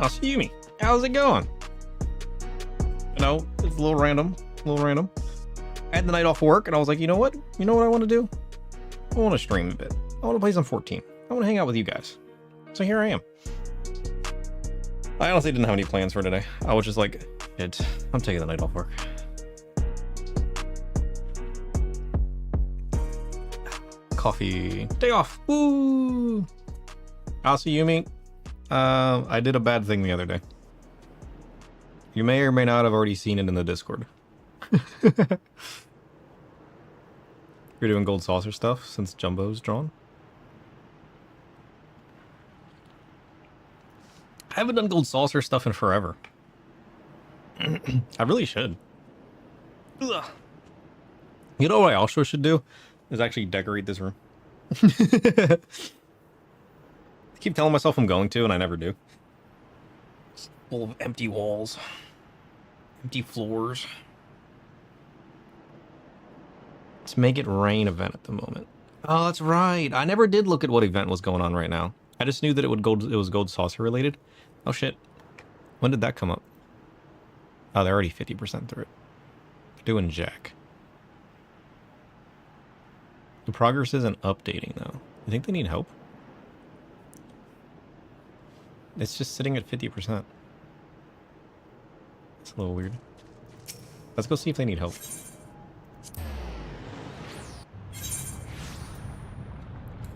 Oh, Yumi, how's it going? You know, it's a little random, I had the night off work, and I was like, you know what? You know what I want to do? I want to stream a bit. I want to play some 14. I want to hang out with you guys. So here I am. I honestly didn't have any plans for today. I was just like, shit, I'm taking the night off work. Coffee. Day off. Woo! Also, Yumi, I did a bad thing the other day. You may or may not have already seen it in the Discord. You're doing gold saucer stuff since Jumbo's drawn? I haven't done gold saucer stuff in forever. I really should. Ugh. You know what I also should do? Is actually decorate this room. I keep telling myself I'm going to, and I never do. It's full of empty walls. Empty floors. Let's make it rain event at the moment. Oh, that's right. I never did look at what event was going on right now. I just knew that it was gold saucer related. Oh shit. When did that come up? Oh, they're already 50% through it. doing jack. The progress isn't updating, though. You think they need help? It's just sitting at 50%. It's a little weird. Let's go see if they need help.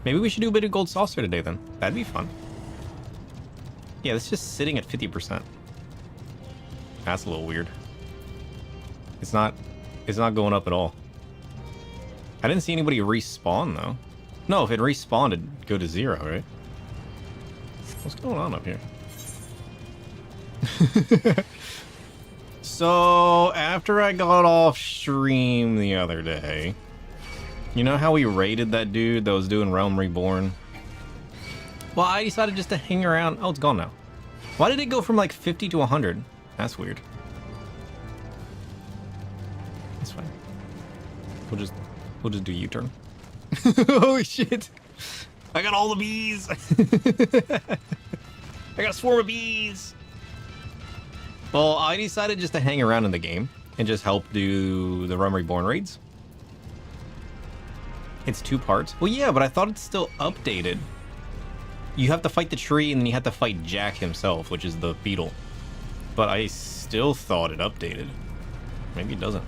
Maybe we should do a bit of gold saucer today, then. That'd be fun. Yeah, it's just sitting at 50%. That's a little weird. It's not going up at all. I didn't see anybody respawn, though. No, if it respawned, it'd go to 0, right? What's going on up here? So, after I got off stream the other day, you know how we raided that dude that was doing Realm Reborn? Well, I decided just to hang around. Oh, it's gone now. Why did it go from like 50 to 100? That's weird. That's fine. We'll just do U-turn. Holy shit! I got all the bees! I got a swarm of bees! Well, I decided just to hang around in the game and just help do the Realm Reborn raids. It's 2 parts. Well, yeah, but I thought it's still updated. You have to fight the tree and then you have to fight Jack himself, which is the beetle. But I still thought it updated. Maybe it doesn't.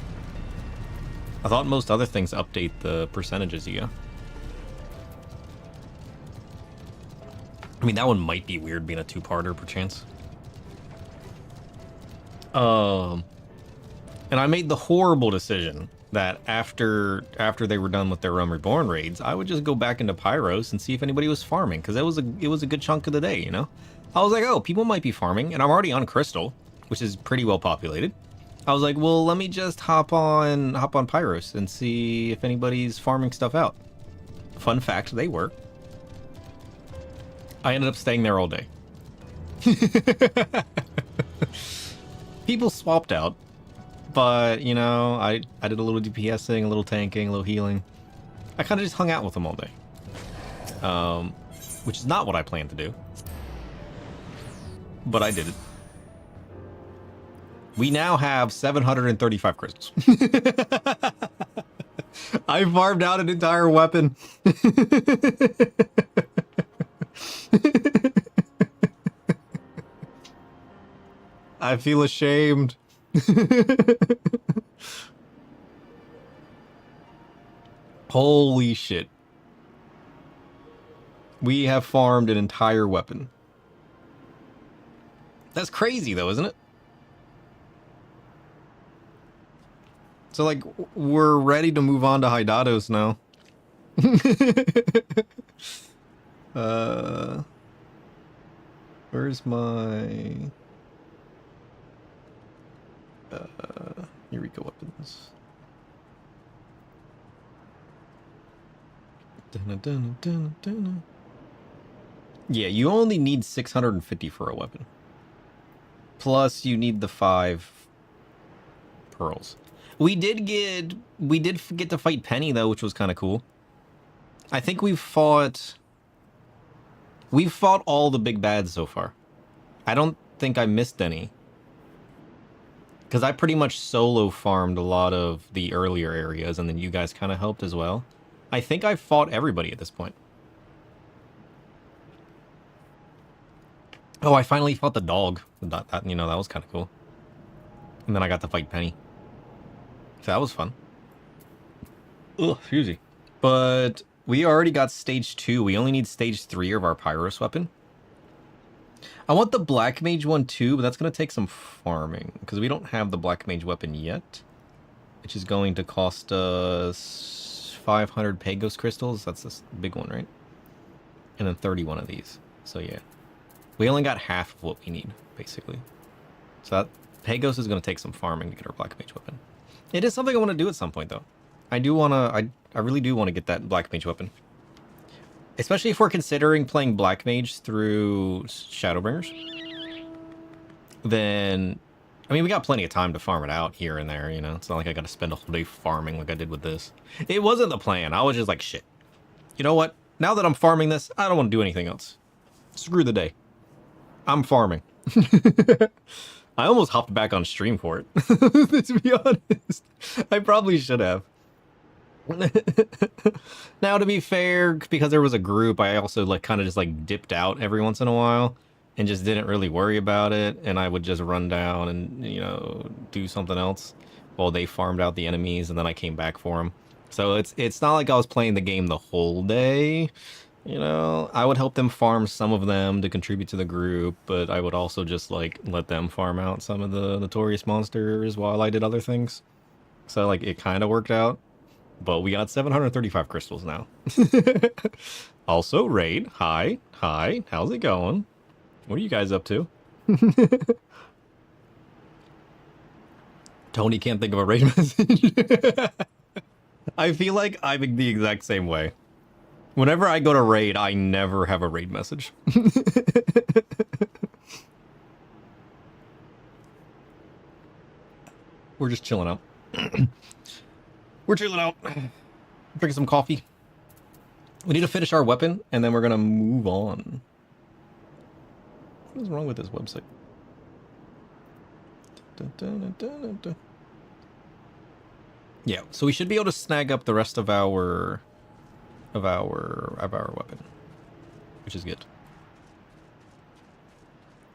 I thought most other things update the percentages you get. I mean, that one might be weird being a 2-parter, perchance. And I made the horrible decision that after they were done with their Realm Reborn raids, I would just go back into Pyros and see if anybody was farming, because it was a good chunk of the day, you know? I was like, oh, people might be farming, and I'm already on Crystal, which is pretty well populated. I was like, well, let me just hop on Pyros and see if anybody's farming stuff out. Fun fact, they were. I ended up staying there all day. People swapped out, but, you know, I did a little DPSing, a little tanking, a little healing. I kind of just hung out with them all day. Which is not what I planned to do. But I did it. We now have 735 crystals. I farmed out an entire weapon. I feel ashamed. Holy shit. We have farmed an entire weapon. That's crazy though, isn't it? So, like, we're ready to move on to Hydatos now. Where's my... Eureka weapons. Yeah, you only need 650 for a weapon. Plus, you need the 5 pearls. We did get to fight Penny though, which was kind of cool. I think we've fought all the big bads so far. I don't think I missed any. Because I pretty much solo farmed a lot of the earlier areas, and then you guys kind of helped as well. I think I fought everybody at this point. Oh, I finally fought the dog. That you know, that was kind of cool. And then I got to fight Penny. So that was fun. Ugh, excuse me. But we already got stage 2. We only need stage 3 of our Pyros weapon. I want the Black Mage one too, but that's going to take some farming. Because we don't have the Black Mage weapon yet. Which is going to cost us 500 Pagos crystals. That's this big one, right? And then 31 of these. So yeah. We only got half of what we need, basically. So that Pagos is going to take some farming to get our Black Mage weapon. It is something I want to do at some point, though. I do want to... I really do want to get that Black Mage weapon. Especially if we're considering playing Black Mage through Shadowbringers. Then... I mean, we got plenty of time to farm it out here and there, you know? It's not like I got to spend a whole day farming like I did with this. It wasn't the plan. I was just like, shit. You know what? Now that I'm farming this, I don't want to do anything else. Screw the day. I'm farming. I almost hopped back on stream for it. To be honest, I probably should have. Now, to be fair, because there was a group, I also like kind of just like dipped out every once in a while and just didn't really worry about it. And I would just run down and, you know, do something else while they farmed out the enemies, and then I came back for them. So it's not like I was playing the game the whole day. You know, I would help them farm some of them to contribute to the group, but I would also just like let them farm out some of the notorious monsters while I did other things. So like it kind of worked out. But we got 735 crystals now. Also, raid. Hi. Hi. How's it going? What are you guys up to? Tony can't think of a raid message. I feel like I'm the exact same way. Whenever I go to raid, I never have a raid message. We're just chilling out. We're chilling out. Drinking some coffee. We need to finish our weapon, and then we're gonna move on. What is wrong with this website? Yeah, so we should be able to snag up the rest of our weapon, which is good.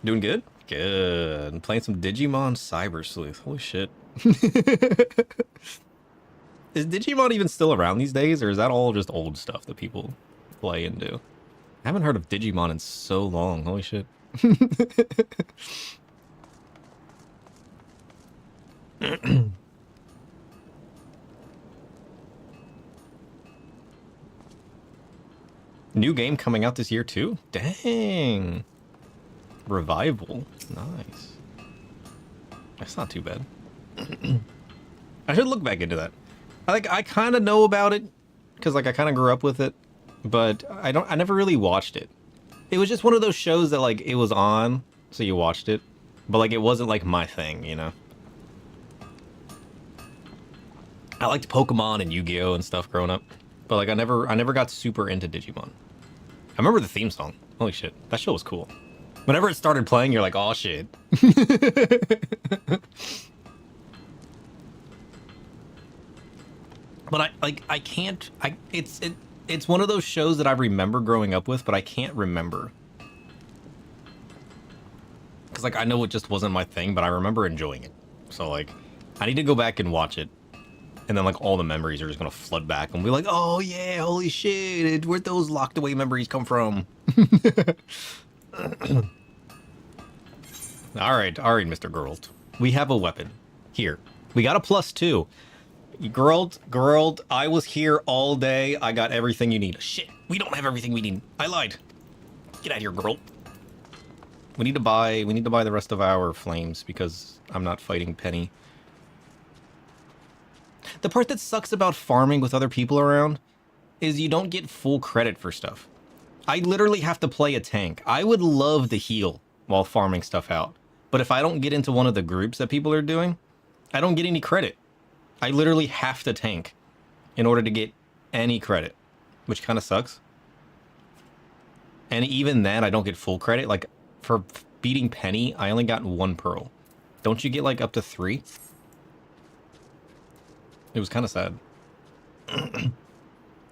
Doing good? Good. Playing some Digimon Cyber Sleuth. Holy shit. Is Digimon even still around these days, or is that all just old stuff that people play and do? I haven't heard of Digimon in so long. Holy shit. New game coming out this year too? Dang. Revival. Nice. That's not too bad. I should look back into that. I kind of know about it because like I kind of grew up with it, but I never really watched it. It was just one of those shows that like it was on, so you watched it, but like it wasn't like my thing, you know. I liked Pokemon and Yu-Gi-Oh and stuff growing up, but like I never got super into Digimon. I remember the theme song. Holy shit, that show was cool. Whenever it started playing, you're like, oh shit. But I can't, it's one of those shows that I remember growing up with, but I can't remember. Because like I know it just wasn't my thing, but I remember enjoying it. So like I need to go back and watch it. And then like all the memories are just gonna flood back and be like, oh yeah, holy shit, where'd those locked away memories come from? Alright, Mr. Geralt. We have a weapon. Here. We got a +2. Geralt, I was here all day. I got everything you need. Shit, we don't have everything we need. I lied. Get out of here, Geralt. We need to buy the rest of our flames because I'm not fighting Penny. The part that sucks about farming with other people around is you don't get full credit for stuff. I literally have to play a tank. I would love to heal while farming stuff out, but if I don't get into one of the groups that people are doing, I don't get any credit. I literally have to tank in order to get any credit, which kind of sucks. And even then, I don't get full credit. Like, for beating Penny, I only got 1 pearl. Don't you get, like, up to 3? It was kind of sad.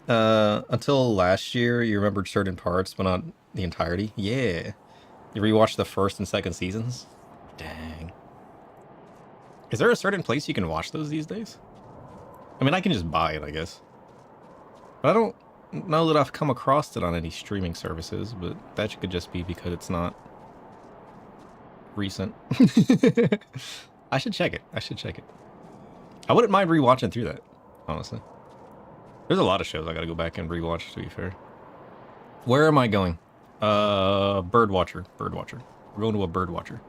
Until last year, you remembered certain parts, but not the entirety. Yeah. You rewatched the 1st and 2nd seasons? Dang. Is there a certain place you can watch those these days? I mean, I can just buy it, I guess. But I don't know that I've come across it on any streaming services, but that could just be because it's not recent. I should check it. I wouldn't mind rewatching through that, honestly. There's a lot of shows I gotta go back and rewatch, to be fair. Where am I going? Birdwatcher. We're going to a birdwatcher.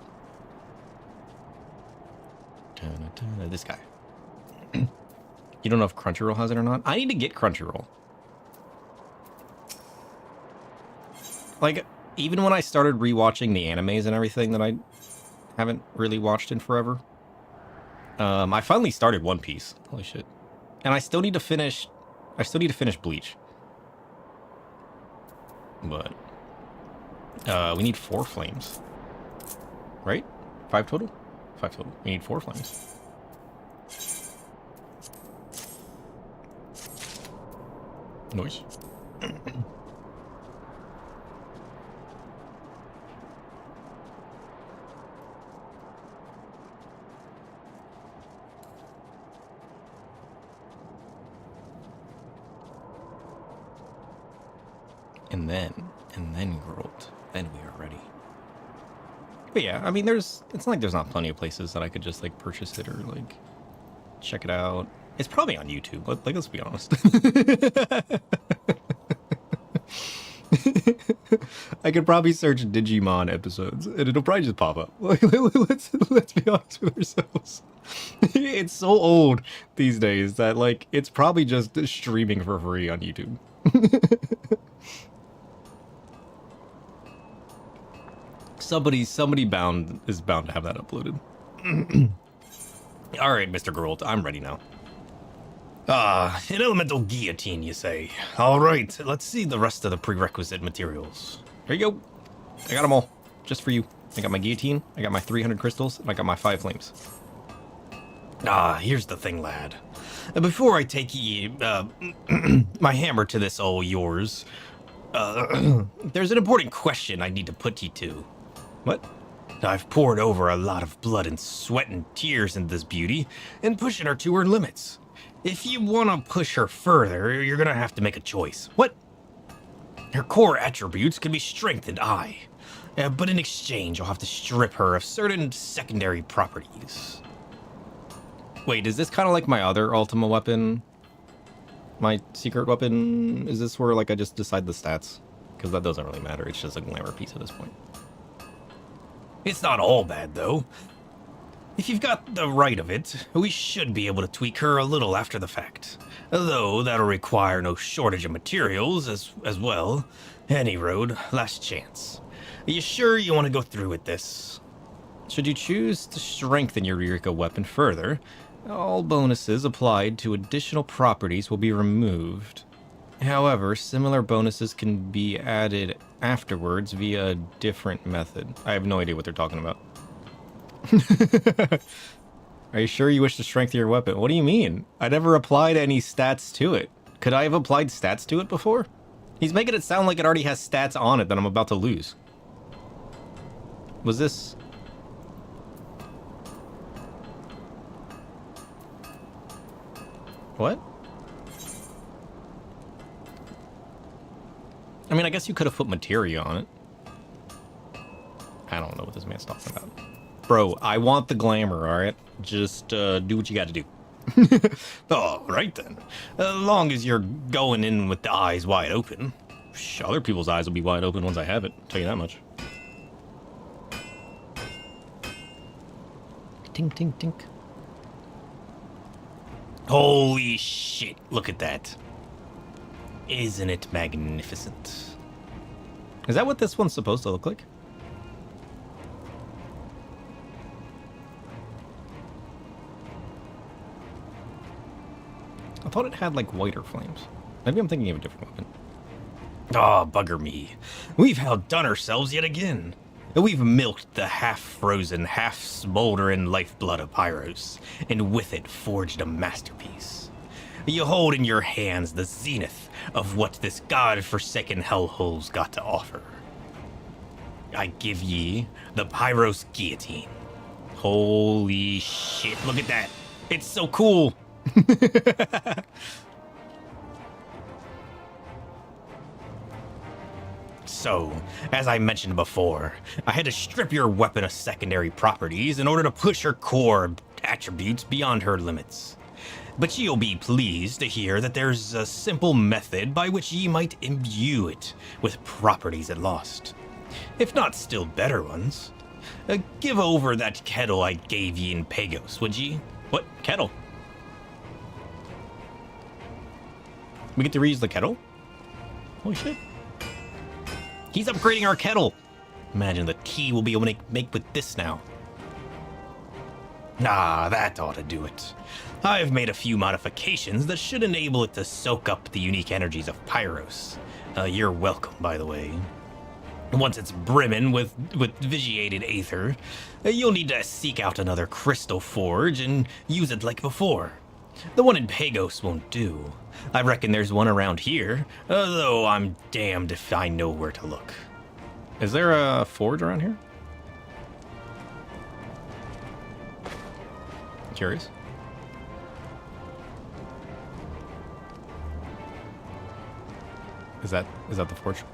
This guy. You don't know if Crunchyroll has it or not? I need to get Crunchyroll. Like, even when I started rewatching the animes and everything that I haven't really watched in forever, I finally started One Piece. Holy shit. And I still need to finish Bleach. But we need 4 flames. Right? 5 total? 5 total. We need 4 flames. Noise. And then Geralt. Then we are ready. But yeah, I mean, it's not like there's not plenty of places that I could just, like, purchase it or, like, check it out. It's probably on YouTube, but, like, let's be honest. I could probably search Digimon episodes, and it'll probably just pop up. Like, let's be honest with ourselves. It's so old these days that, like, it's probably just streaming for free on YouTube. Somebody is bound to have that uploaded. All right, Mr. Geralt, I'm ready now. An elemental guillotine, you say? All right, let's see the rest of the prerequisite materials. Here you go. I got them all, just for you. I got my guillotine, I got my 300 crystals, and I got my 5 flames. Here's the thing, lad. Before I take my hammer to this all yours, there's an important question I need to put you to. What? I've poured over a lot of blood and sweat and tears into this beauty, and pushing her to her limits. If you want to push her further, you're gonna have to make a choice. What? Her core attributes can be strength and eye, but in exchange, you'll have to strip her of certain secondary properties. Wait, is this kind of like my other Ultima weapon? My secret weapon? Is this where, like, I just decide the stats? Because that doesn't really matter, it's just a glamour piece at this point. It's not all bad, though. If you've got the right of it, we should be able to tweak her a little after the fact. Though that'll require no shortage of materials as well. Any road, last chance. Are you sure you want to go through with this? Should you choose to strengthen your Eureka weapon further, all bonuses applied to additional properties will be removed. However, similar bonuses can be added afterwards via a different method. I have no idea what they're talking about. Are you sure you wish to strengthen your weapon? What do you mean? I never applied any stats to it. Could I have applied stats to it before? He's making it sound like it already has stats on it that I'm about to lose. Was this... What? I mean, I guess you could have put materia on it. I don't know what this man's talking about. Bro, I want the glamour, alright? Just do what you gotta do. All right then. As long as you're going in with the eyes wide open. Other people's eyes will be wide open once I have it, I'll tell you that much. Tink, tink, tink. Holy shit, look at that. Isn't it magnificent? Is that what this one's supposed to look like? I thought it had, like, whiter flames. Maybe I'm thinking of a different weapon. Bugger me. We've outdone ourselves yet again. We've milked the half-frozen, half-smoldering lifeblood of Pyros, and with it forged a masterpiece. You hold in your hands the zenith of what this god-forsaken hellhole's got to offer. I give ye the Pyros Guillotine. Holy shit, look at that. It's so cool. So, as I mentioned before, I had to strip your weapon of secondary properties in order to push her core attributes beyond her limits. But ye'll be pleased to hear that there's a simple method by which ye might imbue it with properties it lost. If not still better ones. Give over that kettle I gave ye in Pagos, would ye? What kettle? We get to reuse the kettle? Holy shit. He's upgrading our kettle. Imagine the tea we'll be able to make with this now. That ought to do it. I've made a few modifications that should enable it to soak up the unique energies of Pyros. You're welcome, by the way. Once it's brimming with vitiated aether, you'll need to seek out another crystal forge and use it like before. The one in Pagos won't do. I reckon there's one around here, though I'm damned if I know where to look. Is there a forge around here? Curious. Is that the forge?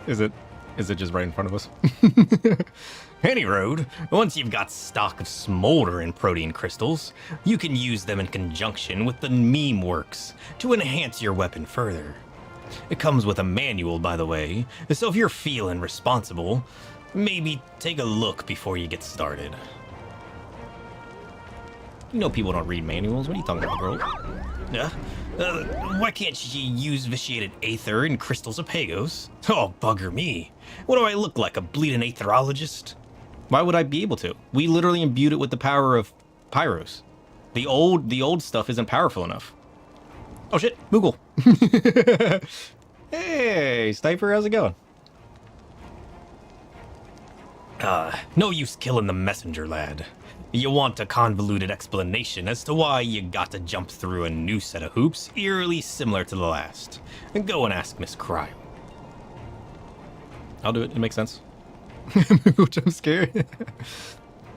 Is it just right in front of us? Any road, once you've got stock of smoldering protein crystals, you can use them in conjunction with the meme works to enhance your weapon further. It comes with a manual, by the way, so if you're feeling responsible, maybe take a look before you get started. You know people don't read manuals. What are you talking about, bro? Why can't you use vitiated aether and crystals of Pagos? Oh, bugger me. What do I look like, a bleeding aetherologist? Why would I be able to? We literally imbued it with the power of Pyros. The old stuff isn't powerful enough. Oh shit, Moogle. Hey, Sniper, how's it going? No use killing the messenger, lad. You want a convoluted explanation as to why you got to jump through a new set of hoops eerily similar to the last. Go and ask Miss Cryo. I'll do it. It makes sense. Which I'm scared.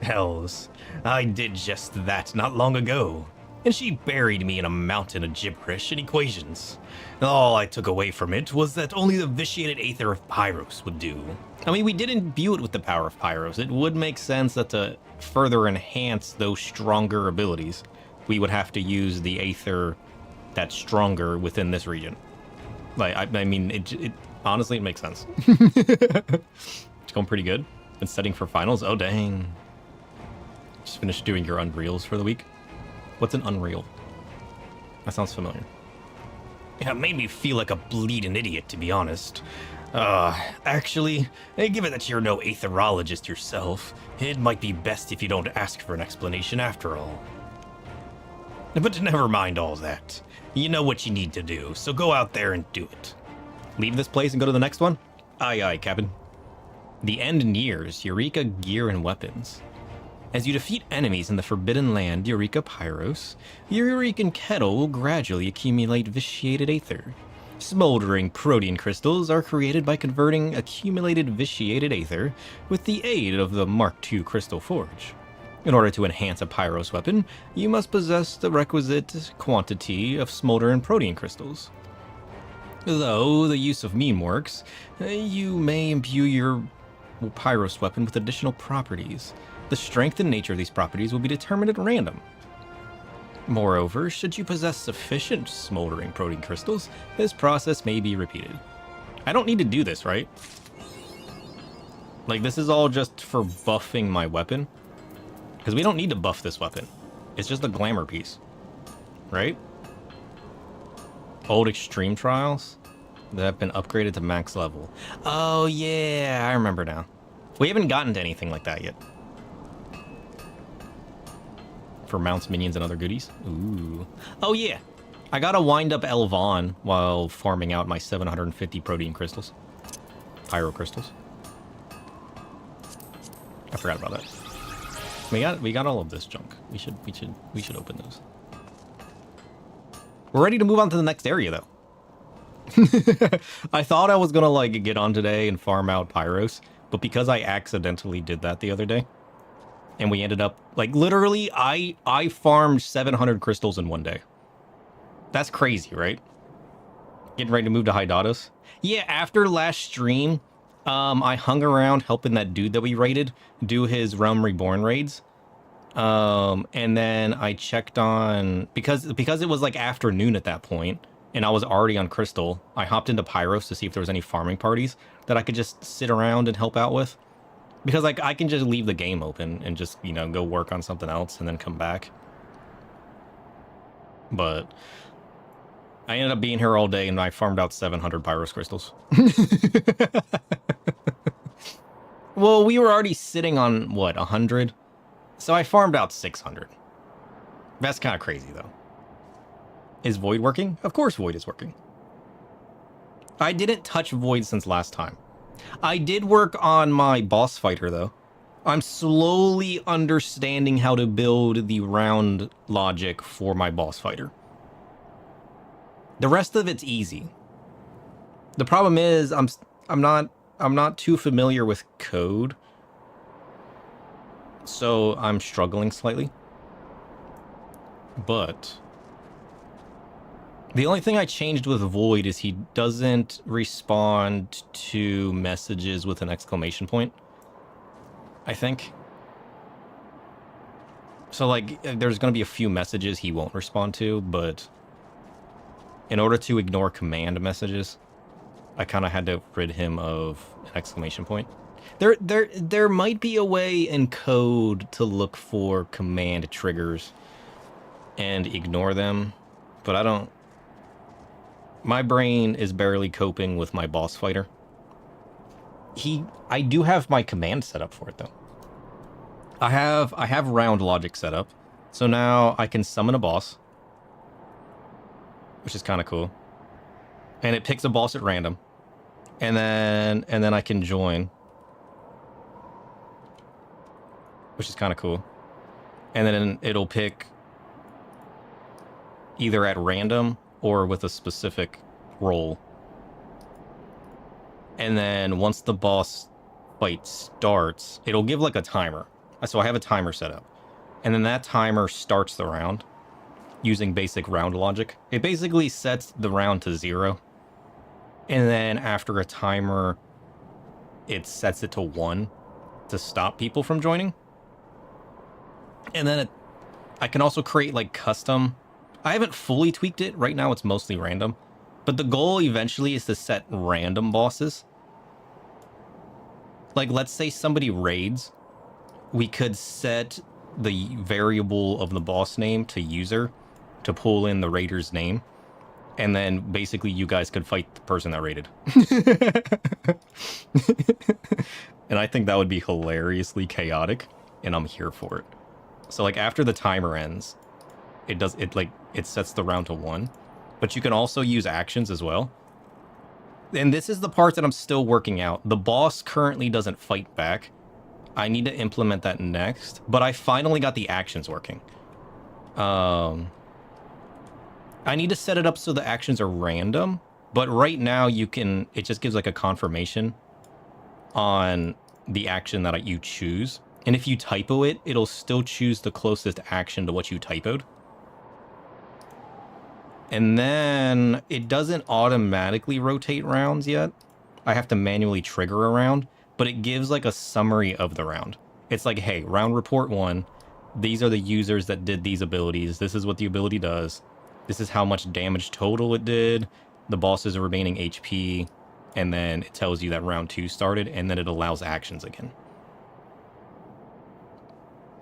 Hells, I did just that not long ago, and she buried me in a mountain of gibberish and equations. All I took away from it was that only the vitiated aether of Pyros would do. I mean, we did imbue it with the power of Pyros. It would make sense that to further enhance those stronger abilities, we would have to use the aether that's stronger within this region. Like, I mean, it honestly, it makes sense. It's going pretty good. Been studying for finals. Oh, dang. Just finished doing your Unreals for the week. What's an Unreal? That sounds familiar. Yeah, it made me feel like a bleeding idiot, to be honest. Actually, given that you're no aetherologist yourself, it might be best if you don't ask for an explanation after all. But never mind all that. You know what you need to do, so go out there and do it. Leave this place and go to the next one? Aye, aye, Captain. The end nears. Eureka gear and weapons. As you defeat enemies in the Forbidden Land, Eureka Pyros, your Eurekan kettle will gradually accumulate vitiated aether. Smoldering protein crystals are created by converting accumulated vitiated aether with the aid of the Mark II Crystal Forge. In order to enhance a Pyros weapon, you must possess the requisite quantity of smoldering protein crystals. Though the use of meme works, you may imbue your Pyros weapon with additional properties. The strength and nature of these properties will be determined at random. Moreover, should you possess sufficient smoldering protein crystals, this process may be repeated. I don't need to do this, right? Like, this is all just for buffing my weapon. Because we don't need to buff this weapon. It's just a glamour piece. Right? Old extreme trials that have been upgraded to max level. Oh, yeah, I remember now. We haven't gotten to anything like that yet. For mounts, minions, and other goodies. Ooh. Oh, yeah. I gotta wind up Elvon while farming out my 750 protein crystals. Pyro crystals. I forgot about that. We got all of this junk. We should open those. We're ready to move on to the next area, though. I thought I was gonna like get on today and farm out Pyros, but because I accidentally did that the other day, and we ended up like literally, I farmed 700 crystals in one day. That's crazy, right? Getting ready to move to Hydatos. Yeah, after last stream, I hung around helping that dude that we raided do his Realm Reborn raids. And then I checked on because it was like afternoon at that point, and I was already on Crystal. I hopped into Pyros to see if there was any farming parties that I could just sit around and help out with. Because like I can just leave the game open and just, you know, go work on something else and then come back. But I ended up being here all day and I farmed out 700 Pyros crystals. Well, we were already sitting on, what, 100? So I farmed out 600. That's kind of crazy, though. Is Void working? Of course Void is working. I didn't touch Void since last time. I did work on my boss fighter, though. I'm slowly understanding how to build the round logic for my boss fighter. The rest of it's easy. The problem is I'm not too familiar with code, so I'm struggling slightly. But the only thing I changed with Void is he doesn't respond to messages with an exclamation point, I think. So, like, there's going to be a few messages he won't respond to, but in order to ignore command messages, I kind of had to rid him of an exclamation point. There might be a way in code to look for command triggers and ignore them, but I don't... My brain is barely coping with my boss fighter. I do have my command set up for it, though. I have round logic set up, so now I can summon a boss, which is kind of cool. And it picks a boss at random, and then I can join, which is kind of cool. And then it'll pick either at random or with a specific role. And then once the boss fight starts, it'll give like a timer. So I have a timer set up. And then that timer starts the round using basic round logic. It basically sets the round to 0. And then after a timer, it sets it to 1 to stop people from joining. And then I can also create like custom... I haven't fully tweaked it. Right now it's mostly random. But the goal eventually is to set random bosses. Like, let's say somebody raids. We could set the variable of the boss name to user to pull in the raider's name. And then basically you guys could fight the person that raided. And I think that would be hilariously chaotic. And I'm here for it. So like after the timer ends, it sets the round to 1, but you can also use actions as well. And this is the part that I'm still working out. The boss currently doesn't fight back. I need to implement that next, but I finally got the actions working. I need to set it up so the actions are random, but right now it just gives like a confirmation on the action that you choose. And if you typo it, it'll still choose the closest action to what you typoed. And then it doesn't automatically rotate rounds yet. I have to manually trigger a round, but it gives like a summary of the round. It's like, hey, round report 1. These are the users that did these abilities. This is what the ability does. This is how much damage total it did. The boss's remaining HP. And then it tells you that round 2 started, and then it allows actions again.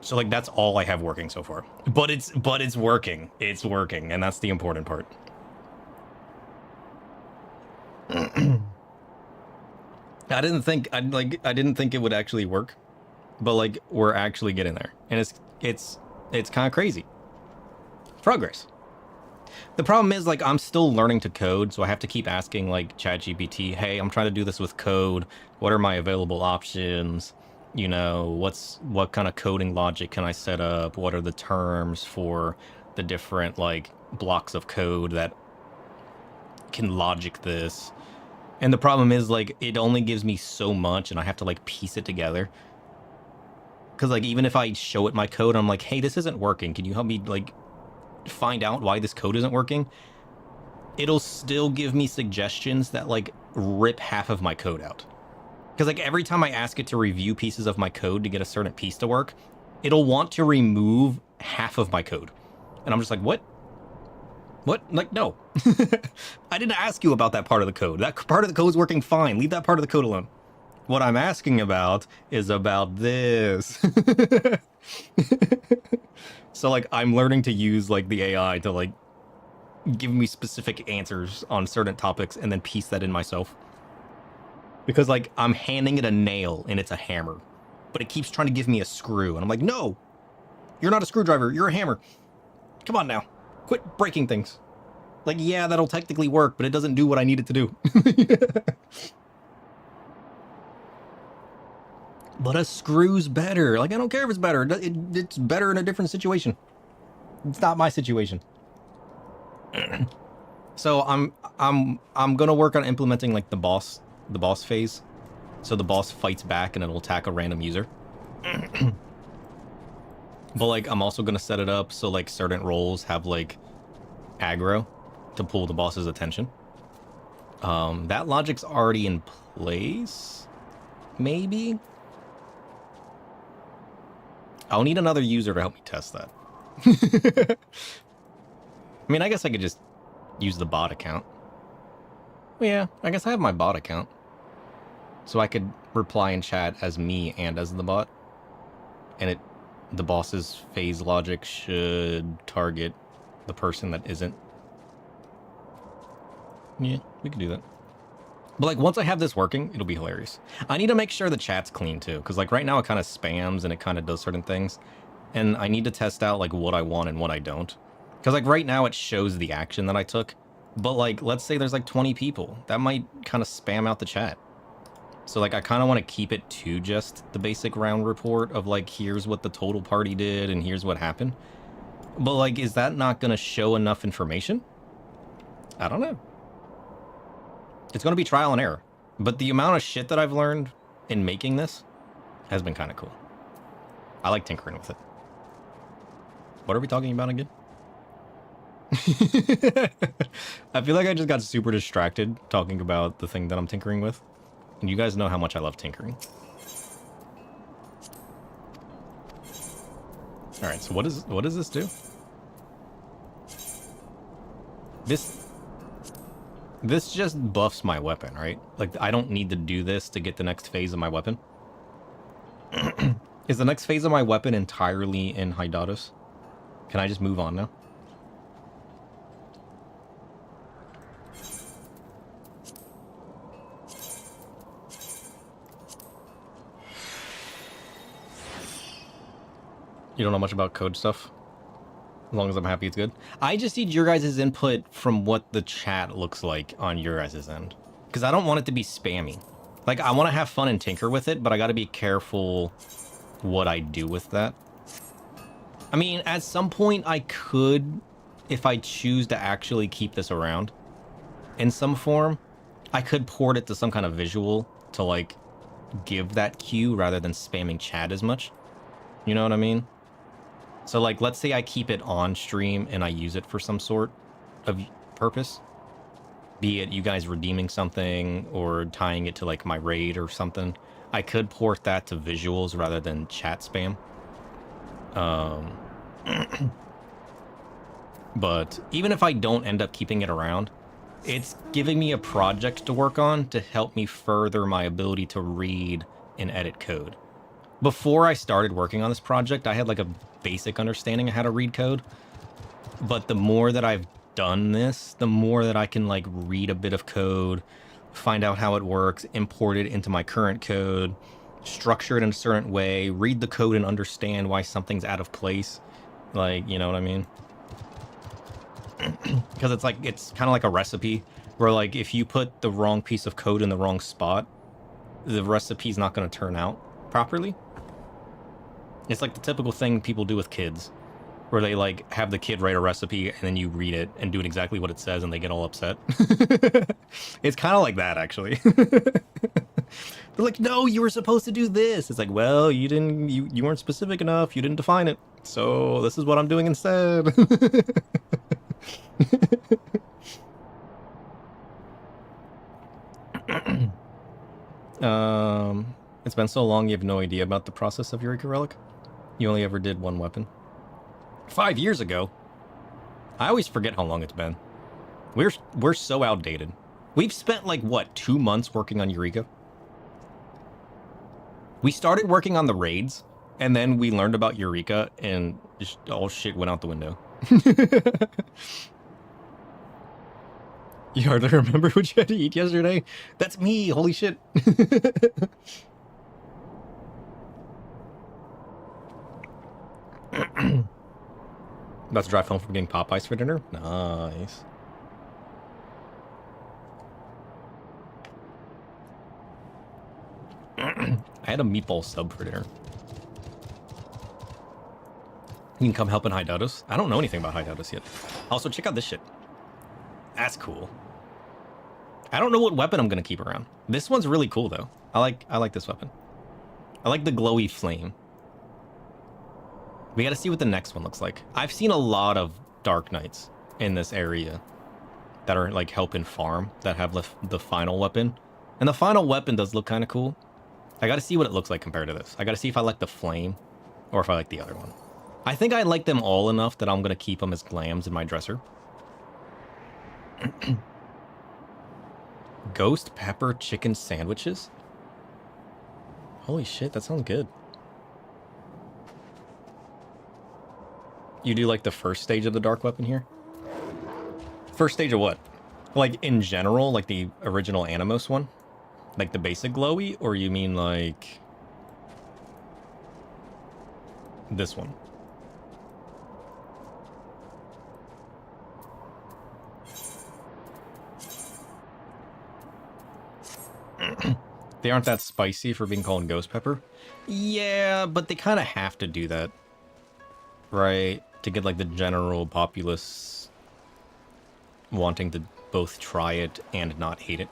So like that's all I have working so far. But it's working. It's working, and that's the important part. I didn't think it would actually work, but like we're actually getting there. And it's kind of crazy. Progress. The problem is like I'm still learning to code, so I have to keep asking like ChatGPT, "Hey, I'm trying to do this with code. What are my available options? You know, what kind of coding logic can I set up? What are the terms for the different like blocks of code that can logic this?" And the problem is like it only gives me so much, and I have to like piece it together. Because like even if I show it my code, I'm like, "Hey, this isn't working. Can you help me like find out why this code isn't working?" It'll still give me suggestions that like rip half of my code out. Because like every time I ask it to review pieces of my code to get a certain piece to work, it'll want to remove half of my code. And I'm just like, what? What? Like, no. I didn't ask you about that part of the code. That part of the code is working fine. Leave that part of the code alone. What I'm asking about is about this. So like I'm learning to use like the AI to like give me specific answers on certain topics and then piece that in myself. Because like I'm handing it a nail and it's a hammer, but it keeps trying to give me a screw. And I'm like, no, you're not a screwdriver. You're a hammer. Come on now. Quit breaking things. Like, yeah, that'll technically work, but it doesn't do what I need it to do. But a screw's better. Like, I don't care if it's better. It's better in a different situation. It's not my situation. So I'm gonna work on implementing like the boss phase. So the boss fights back and it'll attack a random user. But like I'm also gonna set it up so like certain roles have like aggro to pull the boss's attention. That logic's already in place. Maybe. I'll need another user to help me test that. I mean, I guess I could just use the bot account. Well, yeah, I guess I have my bot account. So I could reply in chat as me and as the bot. And the boss's phase logic should target the person that isn't. Yeah, we could do that. But like once I have this working, it'll be hilarious. I need to make sure the chat's clean too, because like right now it kind of spams and it kind of does certain things. And I need to test out like what I want and what I don't. Because like right now it shows the action that I took. But like let's say there's like 20 people. That might kind of spam out the chat. So like I kind of want to keep it to just the basic round report of like here's what the total party did and here's what happened. But like is that not going to show enough information? I don't know. It's going to be trial and error. But the amount of shit that I've learned in making this has been kind of cool. I like tinkering with it. What are we talking about again? I feel like I just got super distracted talking about the thing that I'm tinkering with. And you guys know how much I love tinkering. Alright, so what does this do? This just buffs my weapon, right? Like, I don't need to do this to get the next phase of my weapon. Is the next phase of my weapon entirely in Hydatos? Can I just move on now? You don't know much about code stuff? As long as I'm happy it's good. I just need your guys' input from what the chat looks like on your guys' end. Because I don't want it to be spammy. Like, I want to have fun and tinker with it, but I got to be careful what I do with that. I mean, at some point I could, if I choose to actually keep this around in some form, I could port it to some kind of visual to, like, give that cue rather than spamming chat as much. You know what I mean? So, like, let's say I keep it on stream and I use it for some sort of purpose. Be it you guys redeeming something or tying it to, like, my raid or something. I could port that to visuals rather than chat spam. But even if I don't end up keeping it around, it's giving me a project to work on to help me further my ability to read and edit code. Before I started working on this project, I had like a basic understanding of how to read code. But the more that I've done this, the more that I can like read a bit of code, find out how it works, import it into my current code, structure it in a certain way, read the code and understand why something's out of place. Like, you know what I mean? Because it's like, it's kind of like a recipe where like if you put the wrong piece of code in the wrong spot, the recipe's not going to turn out properly. It's like the typical thing people do with kids, where they like have the kid write a recipe and then you read it and do it exactly what it says and they get all upset. It's kind of like that, actually. They're like, no, you were supposed to do this. It's like, well, you weren't specific enough. You didn't define it. So this is what I'm doing instead. It's been so long you have no idea about the process of Eureka Relic. You only ever did one weapon. 5 years ago. I always forget how long it's been. We're so outdated. We've spent like what, 2 months working on Eureka? We started working on the raids, and then we learned about Eureka, and just all shit went out the window. You hardly remember what you had to eat yesterday? That's me, holy shit. About to drive home from getting Popeyes for dinner? Nice. I had a meatball sub for dinner. You can come help in Hydatos. I don't know anything about Hydatos yet. Also, check out this shit. That's cool. I don't know what weapon I'm gonna keep around. This one's really cool though. I like this weapon. I like the glowy flame. We gotta see what the next one looks like. I've seen a lot of Dark Knights in this area that are like helping farm, that have the final weapon. And the final weapon does look kind of cool. I gotta see what it looks like compared to this. I gotta see if I like the flame or if I like the other one. I think I like them all enough that I'm gonna keep them as glams in my dresser. Ghost pepper chicken sandwiches? Holy shit, that sounds good. You do like the first stage of the dark weapon here? First stage of what? Like in general, like the original Animos one? Like the basic glowy? Or you mean like this one? They aren't that spicy for being called ghost pepper. Yeah, but they kind of have to do that, right? To get like the general populace wanting to both try it and not hate it.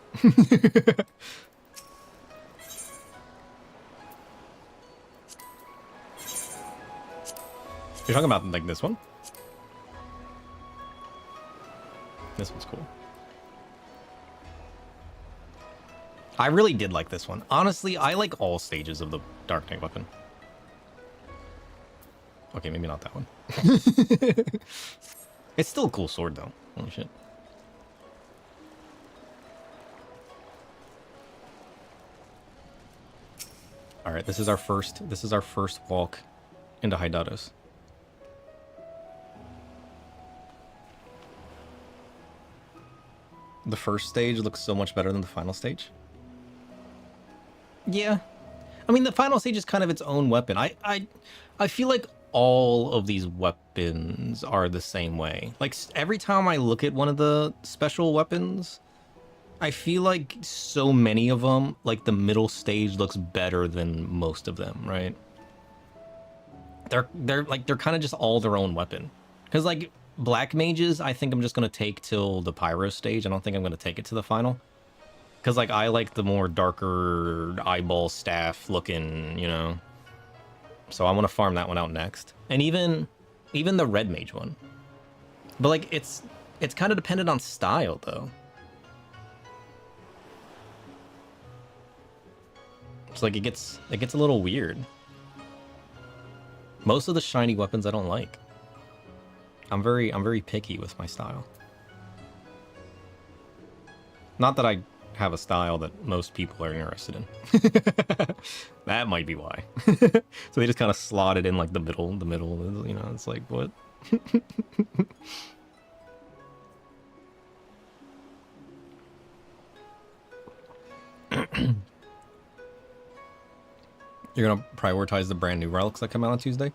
You're talking about like this one? This one's cool. I really did like this one. Honestly, I like all stages of the Dark Knight weapon. Okay, maybe not that one. It's still a cool sword, though. Holy shit. All right, this is our first walk into Hydatos. The first stage looks so much better than the final stage. Yeah. I mean, the final stage is kind of its own weapon. I feel like all of these weapons are the same way. Like, every time I look at one of the special weapons, I feel like so many of them, like, the middle stage looks better than most of them, right? They're kind of just all their own weapon. Because, like, Black Mages, I think I'm just going to take till the Pyro stage. I don't think I'm going to take it to the final. Because, like, I like the more darker eyeball staff looking, you know. So I want to farm that one out next. And even the Red Mage one. But, like, it's kind of dependent on style, though. It's like it gets a little weird. Most of the shiny weapons I don't like. I'm very picky with my style. Not that I have a style that most people are interested in. That might be why. So they just kind of slot it in like the middle, you know, it's like, what? You're gonna prioritize the brand new relics that come out on Tuesday?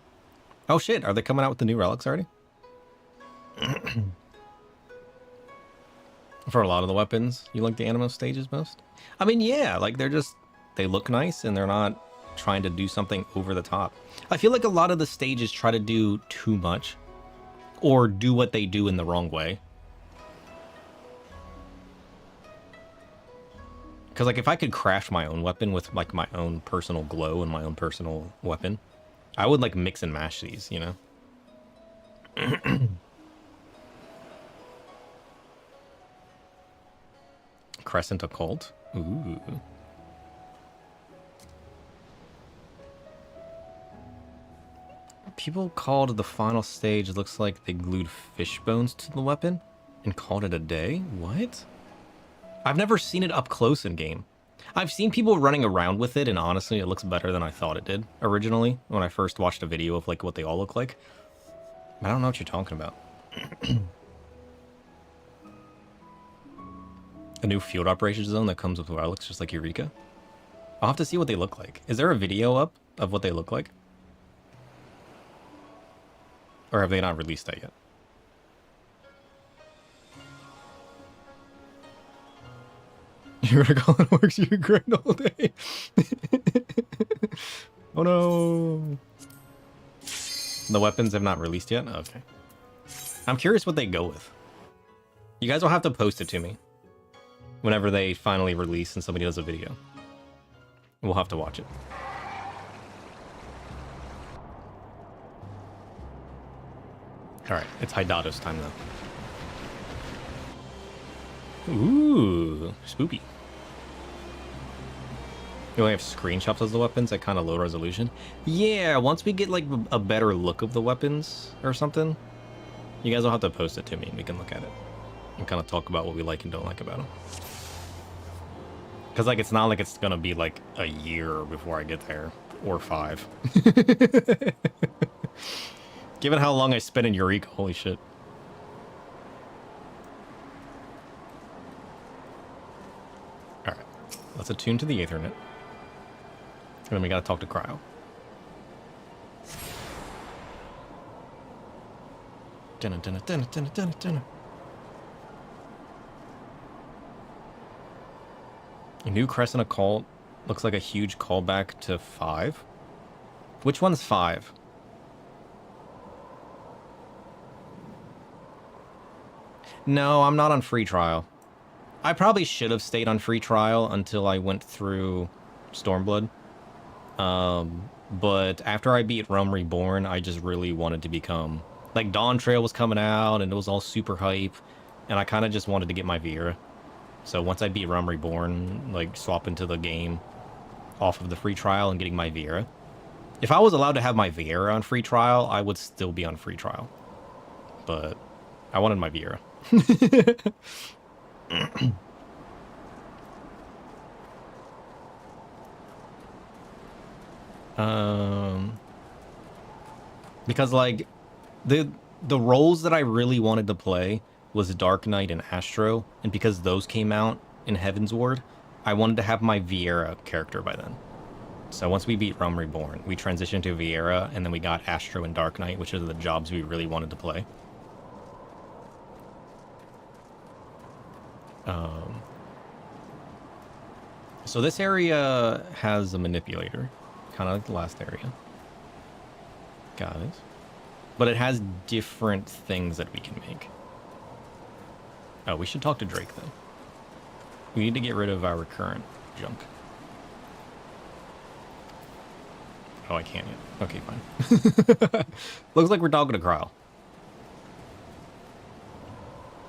Oh shit, are they coming out with the new relics already? For a lot of the weapons, you like the Animo stages most? I mean, yeah, like they look nice and they're not trying to do something over the top. I feel like a lot of the stages try to do too much or do what they do in the wrong way. Because, like, if I could craft my own weapon with, like, my own personal glow and my own personal weapon, I would, like, mix and mash these, you know? Crescent Occult? Ooh. People called the final stage, it looks like they glued fish bones to the weapon and called it a day? What? I've never seen it up close in game. I've seen people running around with it, and honestly, it looks better than I thought it did originally when I first watched a video of like what they all look like. I don't know what you're talking about. A new field operations zone that comes with relics just like Eureka? I'll have to see what they look like. Is there a video up of what they look like? Or have they not released that yet? You're gonna call it works, you grind all day. Oh no. The weapons have not released yet? Okay. I'm curious what they go with. You guys will have to post it to me whenever they finally release and somebody does a video. We'll have to watch it. Alright, it's Hydatos time though. Ooh, spoopy. You only have screenshots of the weapons at kind of low resolution? Yeah, once we get like a better look of the weapons or something, you guys will have to post it to me and we can look at it. And kind of talk about what we like and don't like about them. Because like it's not like it's gonna be like a year before I get there. Or 5. Given how long I spent in Eureka, holy shit. Alright, let's attune to the Ethernet. And then we gotta talk to Cryo. Dun dun dun dun dun dun. A new Crescent Occult looks like a huge callback to 5. Which one's 5? No, I'm not on free trial. I probably should have stayed on free trial until I went through Stormblood. But after I beat Realm Reborn, I just really wanted to become... Like, Dawn Trail was coming out, and it was all super hype, and I kind of just wanted to get my Vieira. So once I beat Realm Reborn, like, swap into the game off of the free trial and getting my Vieira. If I was allowed to have my Vieira on free trial, I would still be on free trial. But I wanted my Vieira. Because like the roles that I really wanted to play was Dark Knight and Astro, and because those came out in Heaven's Ward, I wanted to have my Vieira character by then. So once we beat Realm Reborn, we transitioned to Vieira, and then we got Astro and Dark Knight, which are the jobs we really wanted to play. So this area has a manipulator, kind of like the last area. Got it. But it has different things that we can make. Oh, we should talk to Drake, though. We need to get rid of our current junk. Oh, I can't yet. Okay, fine. Looks like we're talking to Cryle.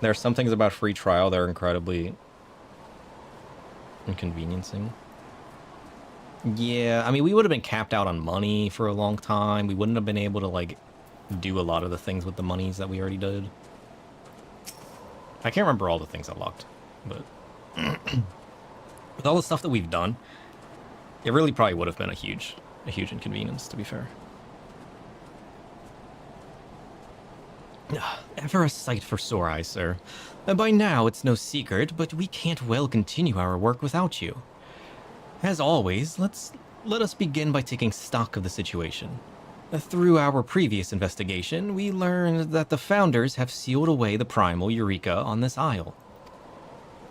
There are some things about free trial that are incredibly inconveniencing. Yeah, I mean, we would have been capped out on money for a long time. We wouldn't have been able to, like, do a lot of the things with the monies that we already did. I can't remember all the things I locked, but with all the stuff that we've done, it really probably would have been a huge inconvenience, to be fair. Ever a sight for sore eyes, sir. By now, it's no secret, but we can't well continue our work without you. As always, let us begin by taking stock of the situation. Through our previous investigation, we learned that the Founders have sealed away the primal Eureka on this isle.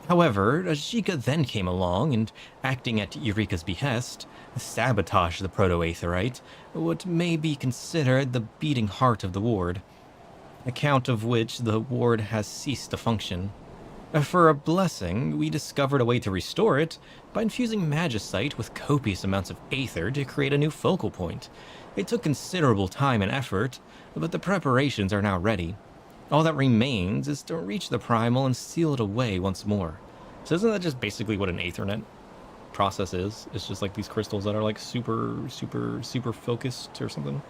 However, Ashika then came along and, acting at Eureka's behest, sabotaged the Proto-Aetherite, what may be considered the beating heart of the ward. Account of which the ward has ceased to function. For a blessing, we discovered a way to restore it by infusing magicite with copious amounts of aether to create a new focal point. It took considerable time and effort, but the preparations are now ready. All that remains is to reach the primal and seal it away once more. So isn't that just basically what an Aethernet process is? It's just like these crystals that are like super focused or something?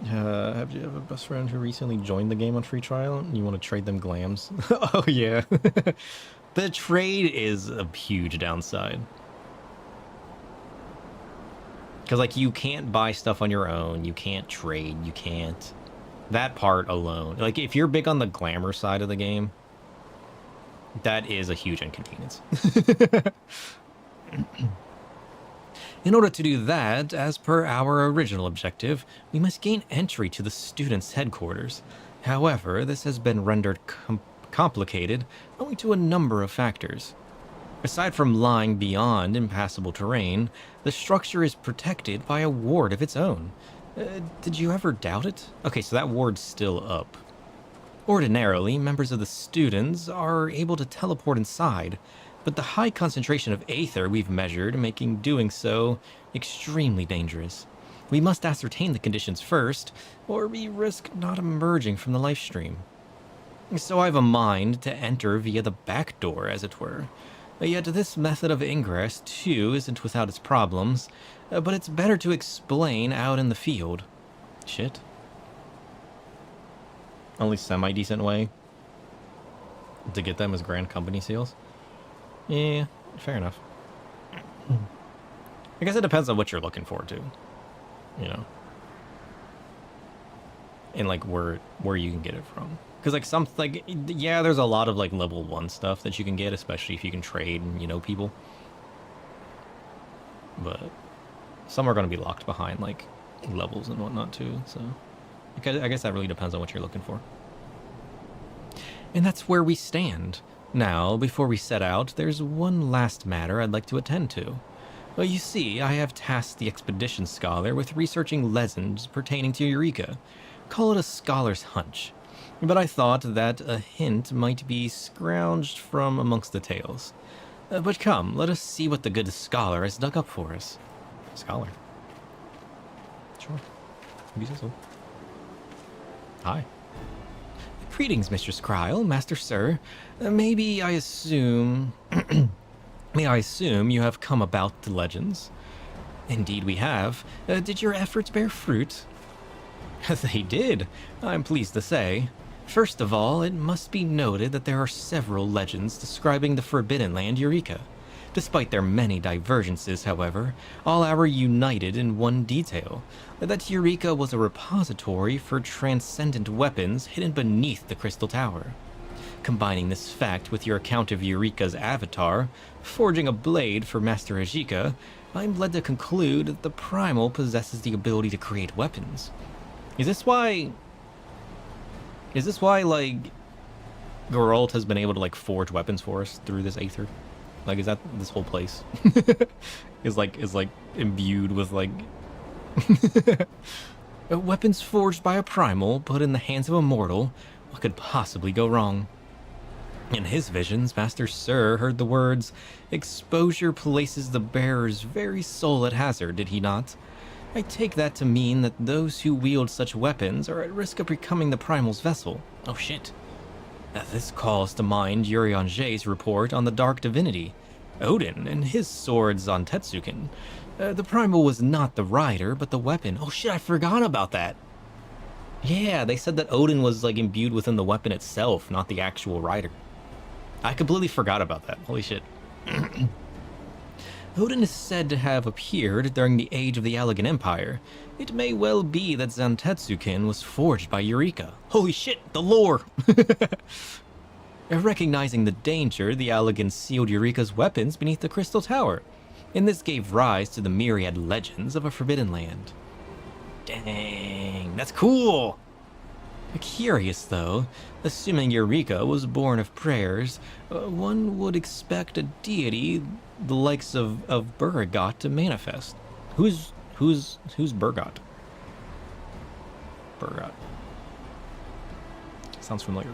Have you have a best friend who recently joined the game on free trial and you want to trade them glams? Oh yeah. The trade is a huge downside. Because like you can't buy stuff on your own, you can't trade, you can't... That part alone. Like if you're big on the glamour side of the game, that is a huge inconvenience. In order to do that, as per our original objective, we must gain entry to the students' headquarters. However, this has been rendered complicated owing to a number of factors. Aside from lying beyond impassable terrain, the structure is protected by a ward of its own. Did you ever doubt it? Okay, so that ward's still up. Ordinarily, members of the students are able to teleport inside, but the high concentration of aether we've measured making doing so extremely dangerous. We must ascertain the conditions first, or we risk not emerging from the life stream. So I've a mind to enter via the back door, as it were. Yet this method of ingress, too, isn't without its problems, but it's better to explain out in the field. Shit. Only semi-decent way to get them as Grand Company seals? Yeah, fair enough. I guess it depends on what you're looking for, too. You know? And, like, where you can get it from. Because, like, yeah, there's a lot of, like, level 1 stuff that you can get, especially if you can trade and you know people. But some are going to be locked behind, like, levels and whatnot, too, so... I guess that really depends on what you're looking for. And that's where we stand. Now, before we set out, there's one last matter I'd like to attend to. Well, you see, I have tasked the expedition scholar with researching legends pertaining to Eureka. Call it a scholar's hunch. But I thought that a hint might be scrounged from amongst the tales. But come, let us see what the good scholar has dug up for us. Scholar? Sure. Maybe so. Hi. Greetings, Mistress Kryle, Master Sir. May I assume you have come about the legends? Indeed we have. Did your efforts bear fruit? They did, I'm pleased to say. First of all, it must be noted that there are several legends describing the Forbidden Land Eureka. Despite their many divergences, however, all are united in one detail, that Eureka was a repository for transcendent weapons hidden beneath the Crystal Tower. Combining this fact with your account of Eureka's avatar, forging a blade for Master Ajika, I'm led to conclude that the Primal possesses the ability to create weapons. Is this why, like, Geralt has been able to, like, forge weapons for us through this aether? Like, is that this whole place is like imbued with, like, weapons forged by a primal put in the hands of a mortal? What could possibly go wrong? In his visions, Master Sir heard the words, "Exposure places the bearer's very soul at hazard," did he not? I take that to mean that those who wield such weapons are at risk of becoming the primal's vessel. Oh shit. This calls to mind Urianger's report on the Dark Divinity, Odin and his sword Zantetsuken. The primal was not the rider, but the weapon. Oh shit, I forgot about that. Yeah, they said that Odin was, like, imbued within the weapon itself, not the actual rider. I completely forgot about that. Holy shit. Odin is said to have appeared during the age of the Allegan Empire. It may well be that Zantetsuken was forged by Eureka. Holy shit, the lore! Recognizing the danger, the Allegan sealed Eureka's weapons beneath the Crystal Tower, and this gave rise to the myriad legends of a Forbidden Land. Dang, that's cool! Curious, though. Assuming Eureka was born of prayers, one would expect a deity the likes of Burgot to manifest. Who's Burgot? Burgot. Sounds familiar.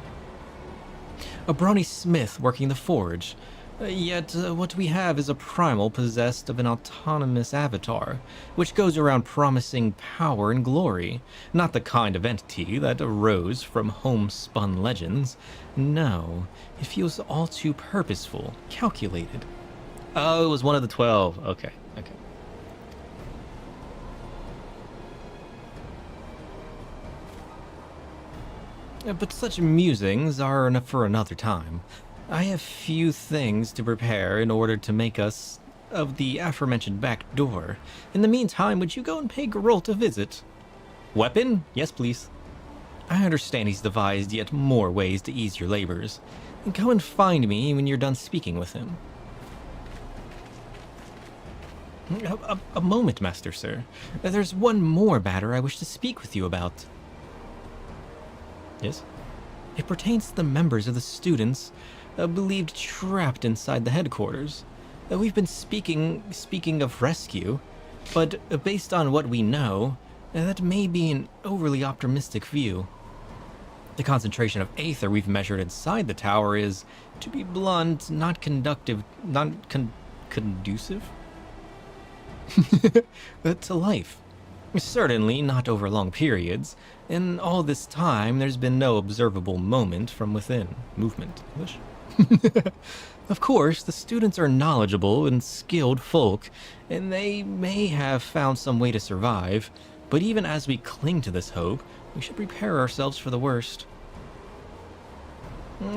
A brawny smith working the forge. Yet what we have is a primal possessed of an autonomous avatar, which goes around promising power and glory. Not the kind of entity that arose from homespun legends. No, it feels all too purposeful, calculated. Oh, it was one of the 12. Okay. But such musings are for another time. I have few things to prepare in order to make us of the aforementioned back door. In the meantime, would you go and pay Geralt a visit? Weapon? Yes, please. I understand he's devised yet more ways to ease your labors. Go and find me when you're done speaking with him. A moment, Master Sir. There's one more matter I wish to speak with you about. Yes? It pertains to the members of the students believed trapped inside the headquarters. We've been speaking of rescue, but based on what we know, that may be an overly optimistic view. The concentration of aether we've measured inside the tower is, to be blunt, not conducive to life. Certainly not over long periods. In all this time, there's been no observable movement from within. Movement. English? Of course, the students are knowledgeable and skilled folk, and they may have found some way to survive, but even as we cling to this hope, we should prepare ourselves for the worst.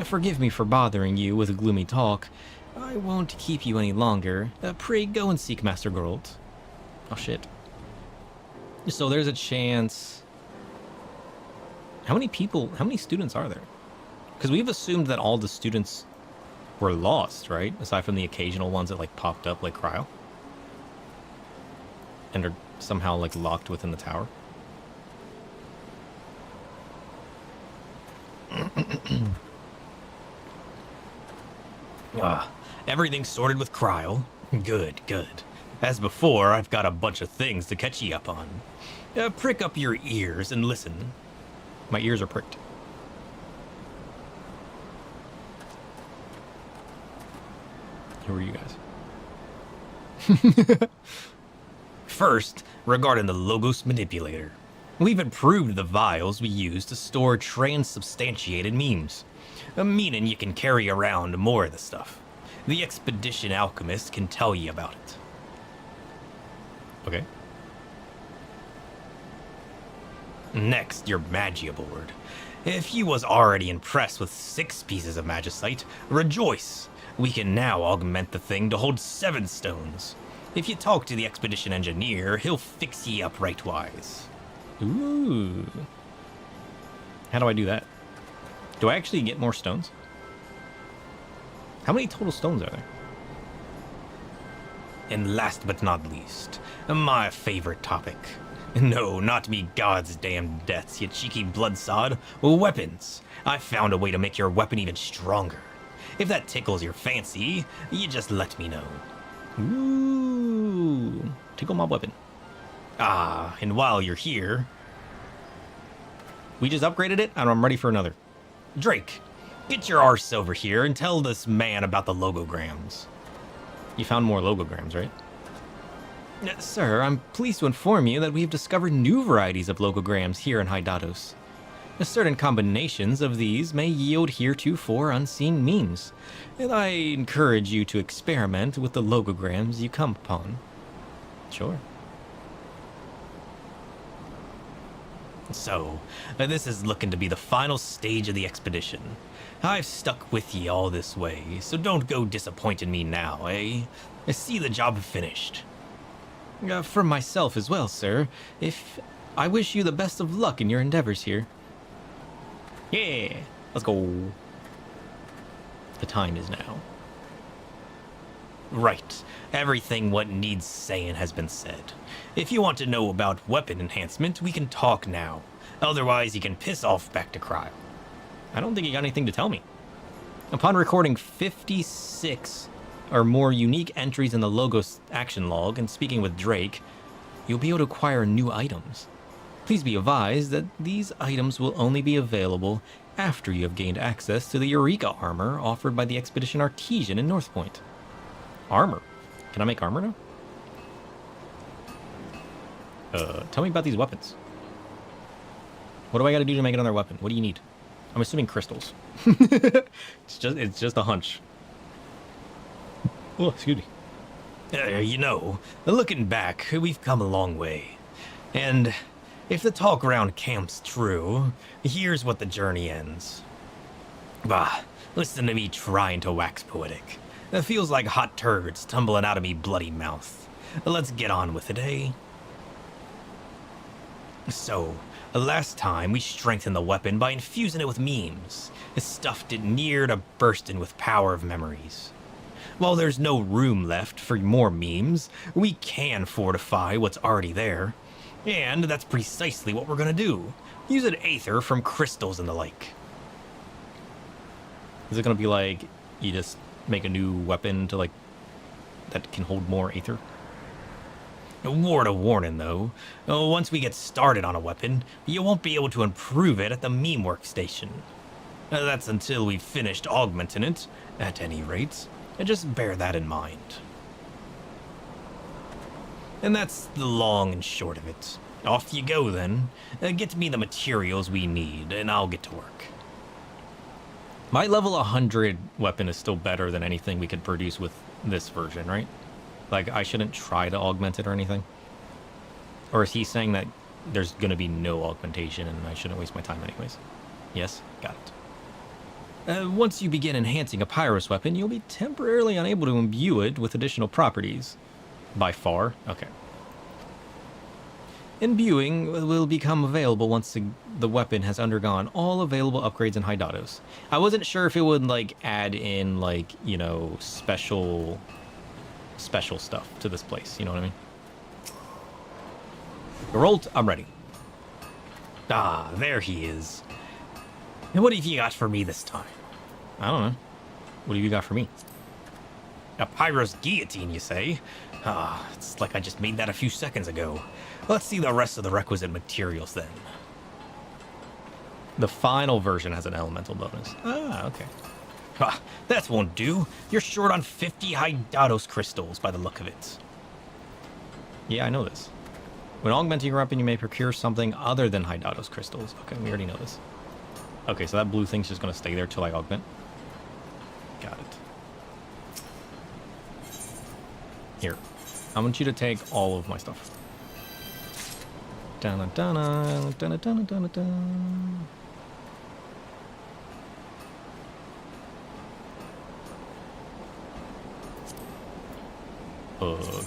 Forgive me for bothering you with gloomy talk. I won't keep you any longer. Pray go and seek Master Geralt. Oh shit. So there's a chance... How many students are there? Because we've assumed that all the students were lost, right? Aside from the occasional ones that like popped up like Cryo. And are somehow like locked within the tower. Everything's sorted with Cryo. Good, good. As before, I've got a bunch of things to catch ye up on. Prick up your ears and listen. My ears are pricked. Who are you guys? First, regarding the Logos Manipulator. We've improved the vials we use to store transubstantiated memes. Meaning you can carry around more of the stuff. The Expedition Alchemist can tell you about it. Okay. Next, your Magia board. If you was already impressed with 6 pieces of Magicite, rejoice! We can now augment the thing to hold 7 stones. If you talk to the Expedition Engineer, he'll fix ye up rightwise. Ooh. How do I do that? Do I actually get more stones? How many total stones are there? And last but not least, my favorite topic. No, not me God's damn deaths, you cheeky bloodsod. Weapons. I found a way to make your weapon even stronger. If that tickles your fancy, you just let me know. Ooh. Tickle my weapon. Ah, and while you're here... We just upgraded it, and I'm ready for another. Drake, get your arse over here and tell this man about the logograms. You found more logograms, right? Sir, I'm pleased to inform you that we have discovered new varieties of logograms here in Hydatos. Certain combinations of these may yield heretofore unseen memes, and I encourage you to experiment with the logograms you come upon. Sure. So, this is looking to be the final stage of the expedition. I've stuck with ye all this way, so don't go disappointing me now, eh? I see the job finished. For myself as well, sir. I wish you the best of luck in your endeavors here. Yeah, let's go. The time is now. Right, everything what needs saying has been said. If you want to know about weapon enhancement, we can talk now. Otherwise, you can piss off back to Cryo. I don't think you got anything to tell me. Upon recording 56 or more unique entries in the Logos action log and speaking with Drake, you'll be able to acquire new items. Please be advised that these items will only be available after you have gained access to the Eureka armor offered by the Expedition Artesian in North Point. Armor? Can I make armor now? Tell me about these weapons. What do I gotta do to make another weapon? What do you need? I'm assuming crystals. It's just a hunch. Oh, excuse me. You know, looking back, we've come a long way. And if the talk around camp's true, here's what the journey ends. Bah, listen to me trying to wax poetic. It feels like hot turds tumbling out of me bloody mouth. Let's get on with it, eh? So, last time we strengthened the weapon by infusing it with memes. It stuffed it near to bursting with power of memories. While there's no room left for more memes, we can fortify what's already there. And that's precisely what we're gonna do. Use an aether from crystals and the like. Is it gonna be like you just make a new weapon to like that can hold more aether? A word of warning though, once we get started on a weapon, you won't be able to improve it at the meme workstation. That's until we've finished augmenting it, at any rate. And just bear that in mind. And that's the long and short of it. Off you go then. Get me the materials we need, and I'll get to work. My level 100 weapon is still better than anything we could produce with this version, right? Like, I shouldn't try to augment it or anything? Or is he saying that there's gonna be no augmentation and I shouldn't waste my time anyways? Yes? Got it. Once you begin enhancing a Pyrus weapon, you'll be temporarily unable to imbue it with additional properties. By far? Okay. Imbuing will become available once the weapon has undergone all available upgrades in Hydatos. I wasn't sure if it would, like, add in, like, you know, special stuff to this place, you know what I mean? Geralt, I'm ready. Ah, there he is. And what have you got for me this time? I don't know. What have you got for me? A Pyrus guillotine, you say? Ah, it's like I just made that a few seconds ago. Let's see the rest of the requisite materials then. The final version has an elemental bonus. Ah, okay. Ah, that won't do. You're short on 50 Hydatos crystals by the look of it. Yeah, I know this. When augmenting your weapon, you may procure something other than Hydatos crystals. Okay, we already know this. Okay, so that blue thing's just going to stay there till I augment. Got it. Here. I want you to take all of my stuff. Dun dun dun dun dun dun dun.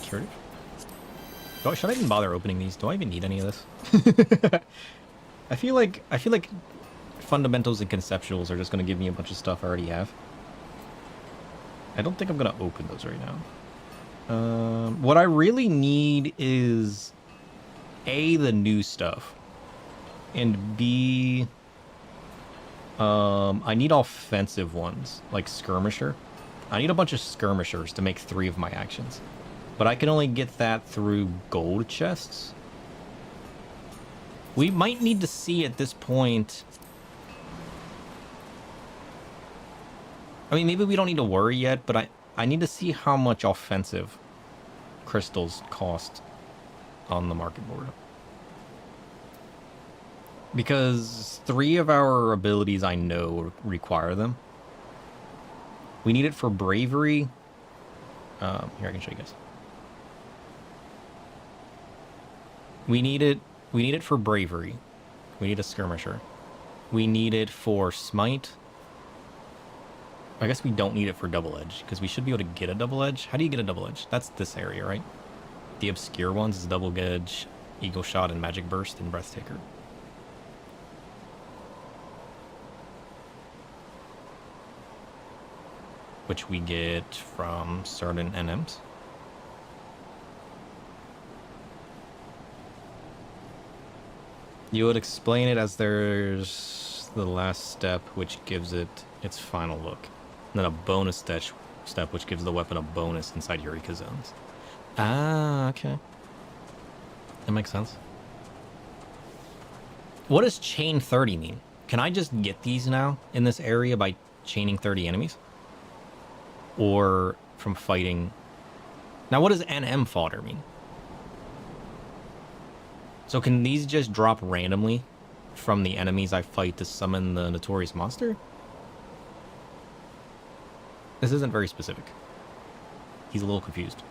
Curative. Should I even bother opening these? Do I even need any of this? I feel like fundamentals and conceptuals are just going to give me a bunch of stuff I already have. I don't think I'm going to open those right now. What I really need is A, the new stuff, and B, I need offensive ones, like Skirmisher. I need a bunch of Skirmishers to make 3 of my actions. But I can only get that through gold chests. We might need to see at this point... I mean, maybe we don't need to worry yet, but I need to see how much offensive crystals cost on the market board. Because 3 of our abilities I know require them. We need it for bravery. Here, I can show you guys. We need it for bravery. We need a skirmisher. We need it for smite. I guess we don't need it for double edge, because we should be able to get a double edge. How do you get a double edge? That's this area, right? The obscure ones is double edge, eagle shot, and magic burst, and breathtaker. Which we get from certain NMs. You would explain it as there's the last step, which gives it its final look. And then a bonus step, which gives the weapon a bonus inside Eureka zones. Ah, okay. That makes sense. What does chain 30 mean? Can I just get these now in this area by chaining 30 enemies? Or from fighting... Now, what does NM fodder mean? So can these just drop randomly from the enemies I fight to summon the notorious monster? This isn't very specific. He's a little confused.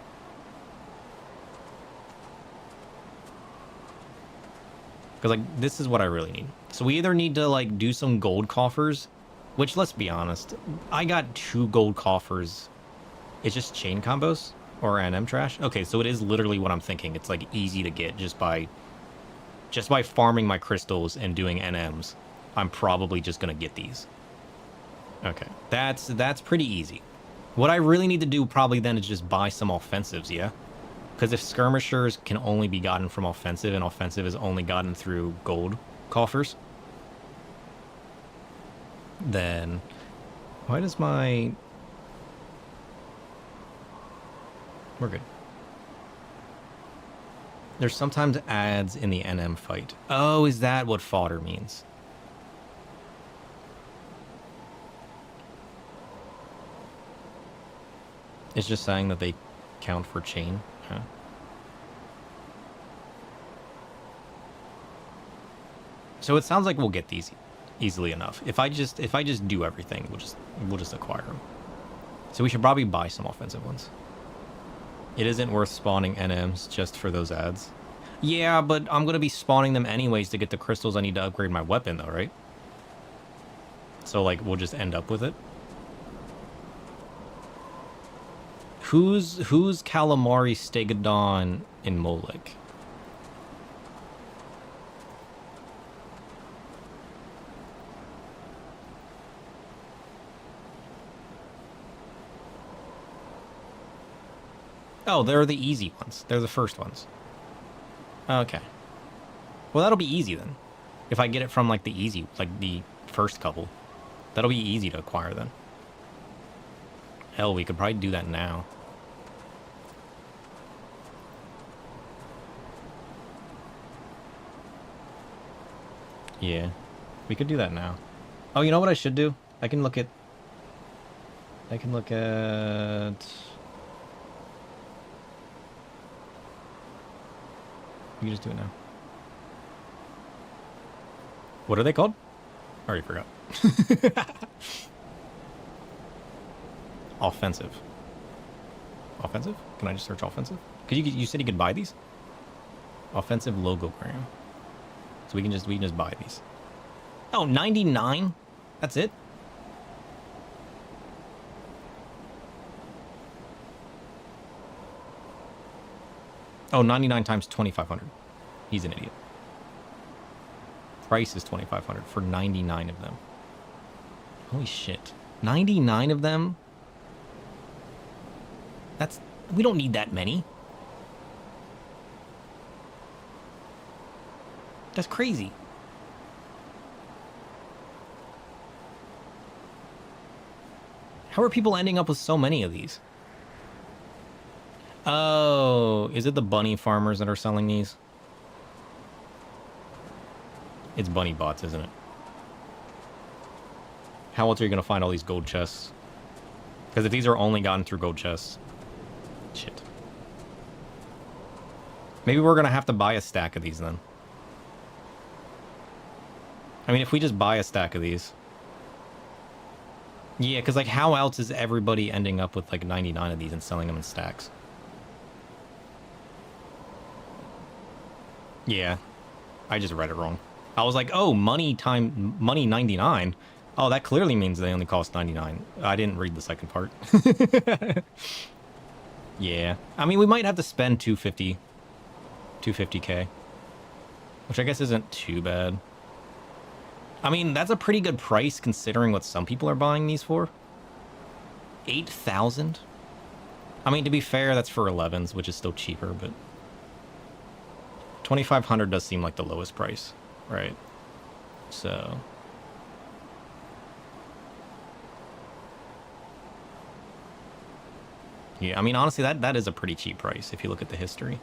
Because, like, this is what I really need. So we either need to, like, do some gold coffers, which, let's be honest, I got 2 gold coffers. It's just chain combos or NM trash. Okay, so it is literally what I'm thinking. It's, like, easy to get just by farming my crystals and doing NMs. I'm probably just going to get these. Okay, that's pretty easy. What I really need to do probably then is just buy some offensives, yeah? Because if skirmishers can only be gotten from offensive, and offensive is only gotten through gold coffers, then Why does my... We're good. There's sometimes ads in the NM fight. Oh, is that what fodder means? It's just saying that they count for chain. Huh. So it sounds like we'll get these easily enough. If I just do everything, we'll just acquire them. So we should probably buy some offensive ones. It isn't worth spawning NMs just for those ads. Yeah, but I'm gonna be spawning them anyways to get the crystals I need to upgrade my weapon, though, right? So like we'll just end up with it. Who's Calamari Stegodon in Molek? Oh, they're the easy ones. They're the first ones. Okay. Well, that'll be easy then. If I get it from like the easy, like the first couple, that'll be easy to acquire then. Hell, we could probably do that now. Yeah, we could do that now. Oh, you know what I should do? I can look at... We can just do it now. What are they called? I already forgot. Offensive. Offensive? Can I just search offensive? Cause you said you could buy these? Offensive logogram. So we can just buy these. Oh, 99? That's it? Oh, 99 times 2,500. He's an idiot. Price is 2,500 for 99 of them. Holy shit. 99 of them? That's... We don't need that many. That's crazy. How are people ending up with so many of these? Oh, is it the bunny farmers that are selling these? It's bunny bots, isn't it? How else are you going to find all these gold chests? Because if these are only gotten through gold chests... Shit. Maybe we're going to have to buy a stack of these then. I mean, if we just buy a stack of these... Yeah, because like how else is everybody ending up with like 99 of these and selling them in stacks? Yeah, I just read it wrong. I was like, oh, money 99. Oh, that clearly means they only cost 99. I didn't read the second part. Yeah, I mean, we might have to spend 250k, which I guess isn't too bad. I mean, that's a pretty good price considering what some people are buying these for. 8,000? I mean, to be fair, that's for 11s, which is still cheaper, but 2,500 does seem like the lowest price, right? So... Yeah, I mean, honestly, that is a pretty cheap price if you look at the history.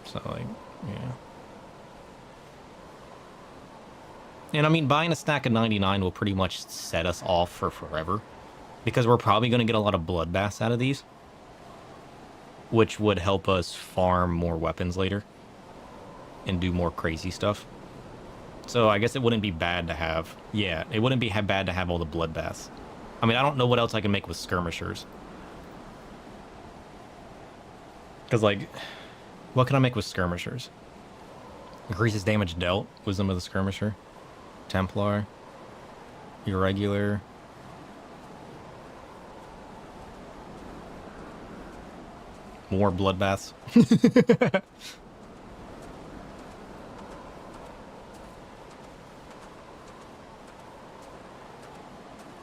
So, like, yeah. And I mean, buying a stack of 99 will pretty much set us off for forever. Because we're probably going to get a lot of bloodbaths out of these. Which would help us farm more weapons later. And do more crazy stuff. So I guess it wouldn't be bad to have... Yeah, it wouldn't be bad to have all the bloodbaths. I mean, I don't know what else I can make with skirmishers. Because, like, what can I make with skirmishers? Increases damage dealt. Wisdom of the skirmisher. Templar. Irregular. More bloodbaths.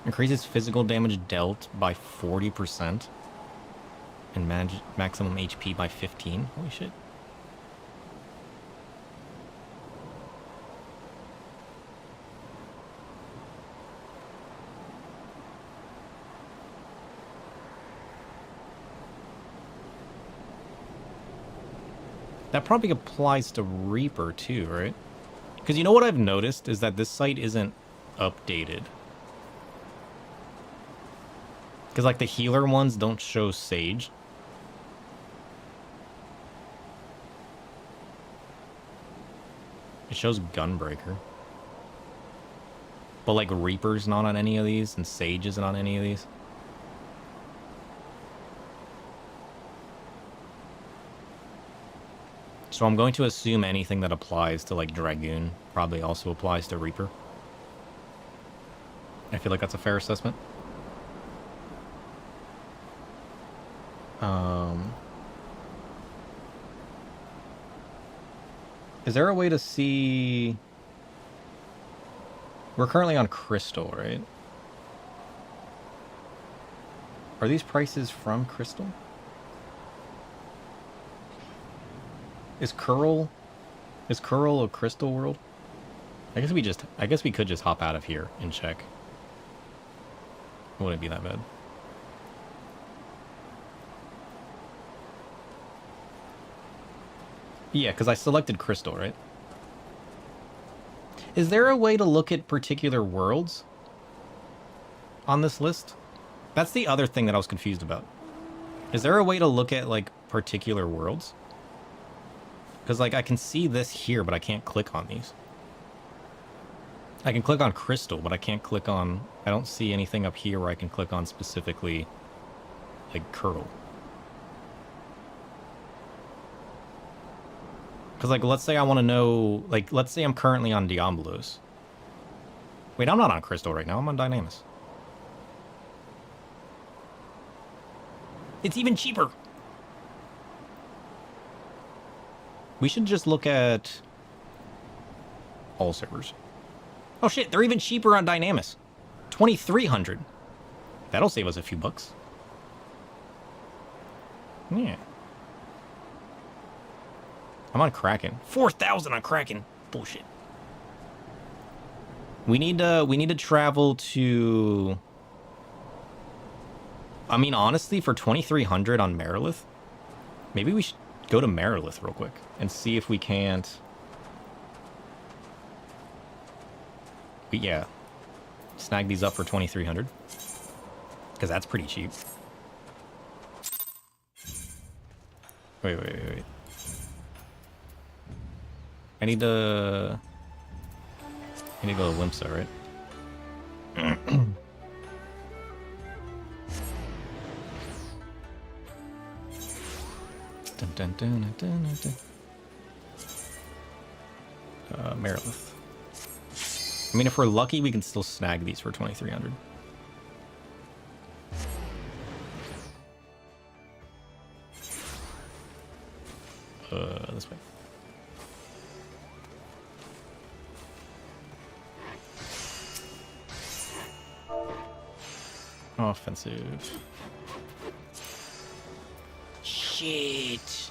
Increases physical damage dealt by 40%. And maximum HP by 15. Holy shit. That probably applies to Reaper too, right? Because you know what I've noticed is that this site isn't updated. Because like the healer ones don't show Sage. It shows Gunbreaker. But like Reaper's not on any of these and Sage isn't on any of these. So I'm going to assume anything that applies to like Dragoon probably also applies to Reaper. I feel like that's a fair assessment. Is there a way to see... We're currently on Crystal, right? Are these prices from Crystal? Is Curl a Crystal world? I guess we could just hop out of here and check. It wouldn't be that bad. Yeah, because I selected Crystal, right? Is there a way to look at particular worlds on this list? That's the other thing that I was confused about. Is there a way to look at, like, particular worlds? Because, like, I can see this here, but I can't click on these. I can click on Crystal, but I can't click on... I don't see anything up here where I can click on specifically, like, Curl. Because, like, let's say I want to know... Like, let's say I'm currently on Diablos. Wait, I'm not on Crystal right now. I'm on Dynamis. It's even cheaper! We should just look at all servers. Oh shit, they're even cheaper on Dynamis. 2,300. That'll save us a few bucks. Yeah. I'm on Kraken. 4,000 on Kraken. Bullshit. We need to travel to... I mean, honestly, for 2,300 on Marilith, maybe we should go to Marilith real quick and see if we can't... But yeah, snag these up for 2,300 because that's pretty cheap. Wait. I need to go to Limsa, right? Marilith. I mean, if we're lucky, we can still snag these for 2,300. This way. Offensive. Shit.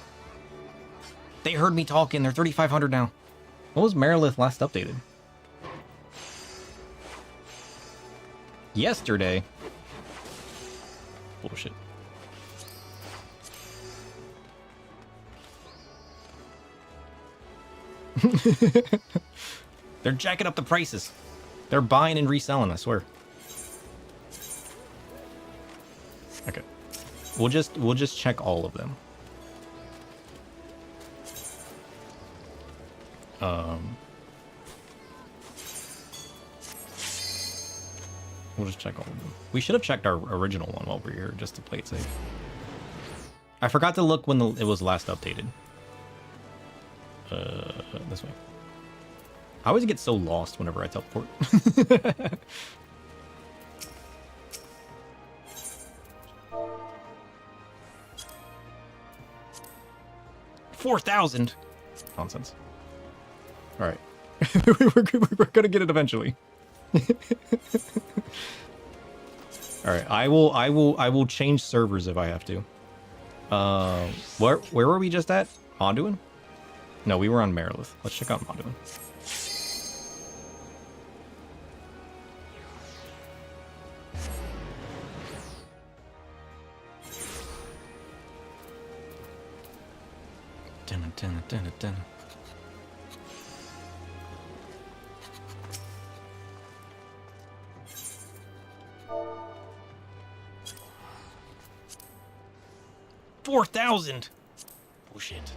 They heard me talking. They're 3,500 now. What was Marilith last updated? Yesterday. Bullshit. They're jacking up the prices. They're buying and reselling, I swear. Okay. We'll just check all of them. We'll just check all of them. We should have checked our original one while we were here, just to play it safe. I forgot to look when it was last updated. This way. I always get so lost whenever I teleport. 4,000. Nonsense. All right. we're gonna get it eventually. All right. I will change servers if I have to. Where were we just at? Anduin? No, we were on Marilith. Let's check out Anduin. $4,000. Bullshit.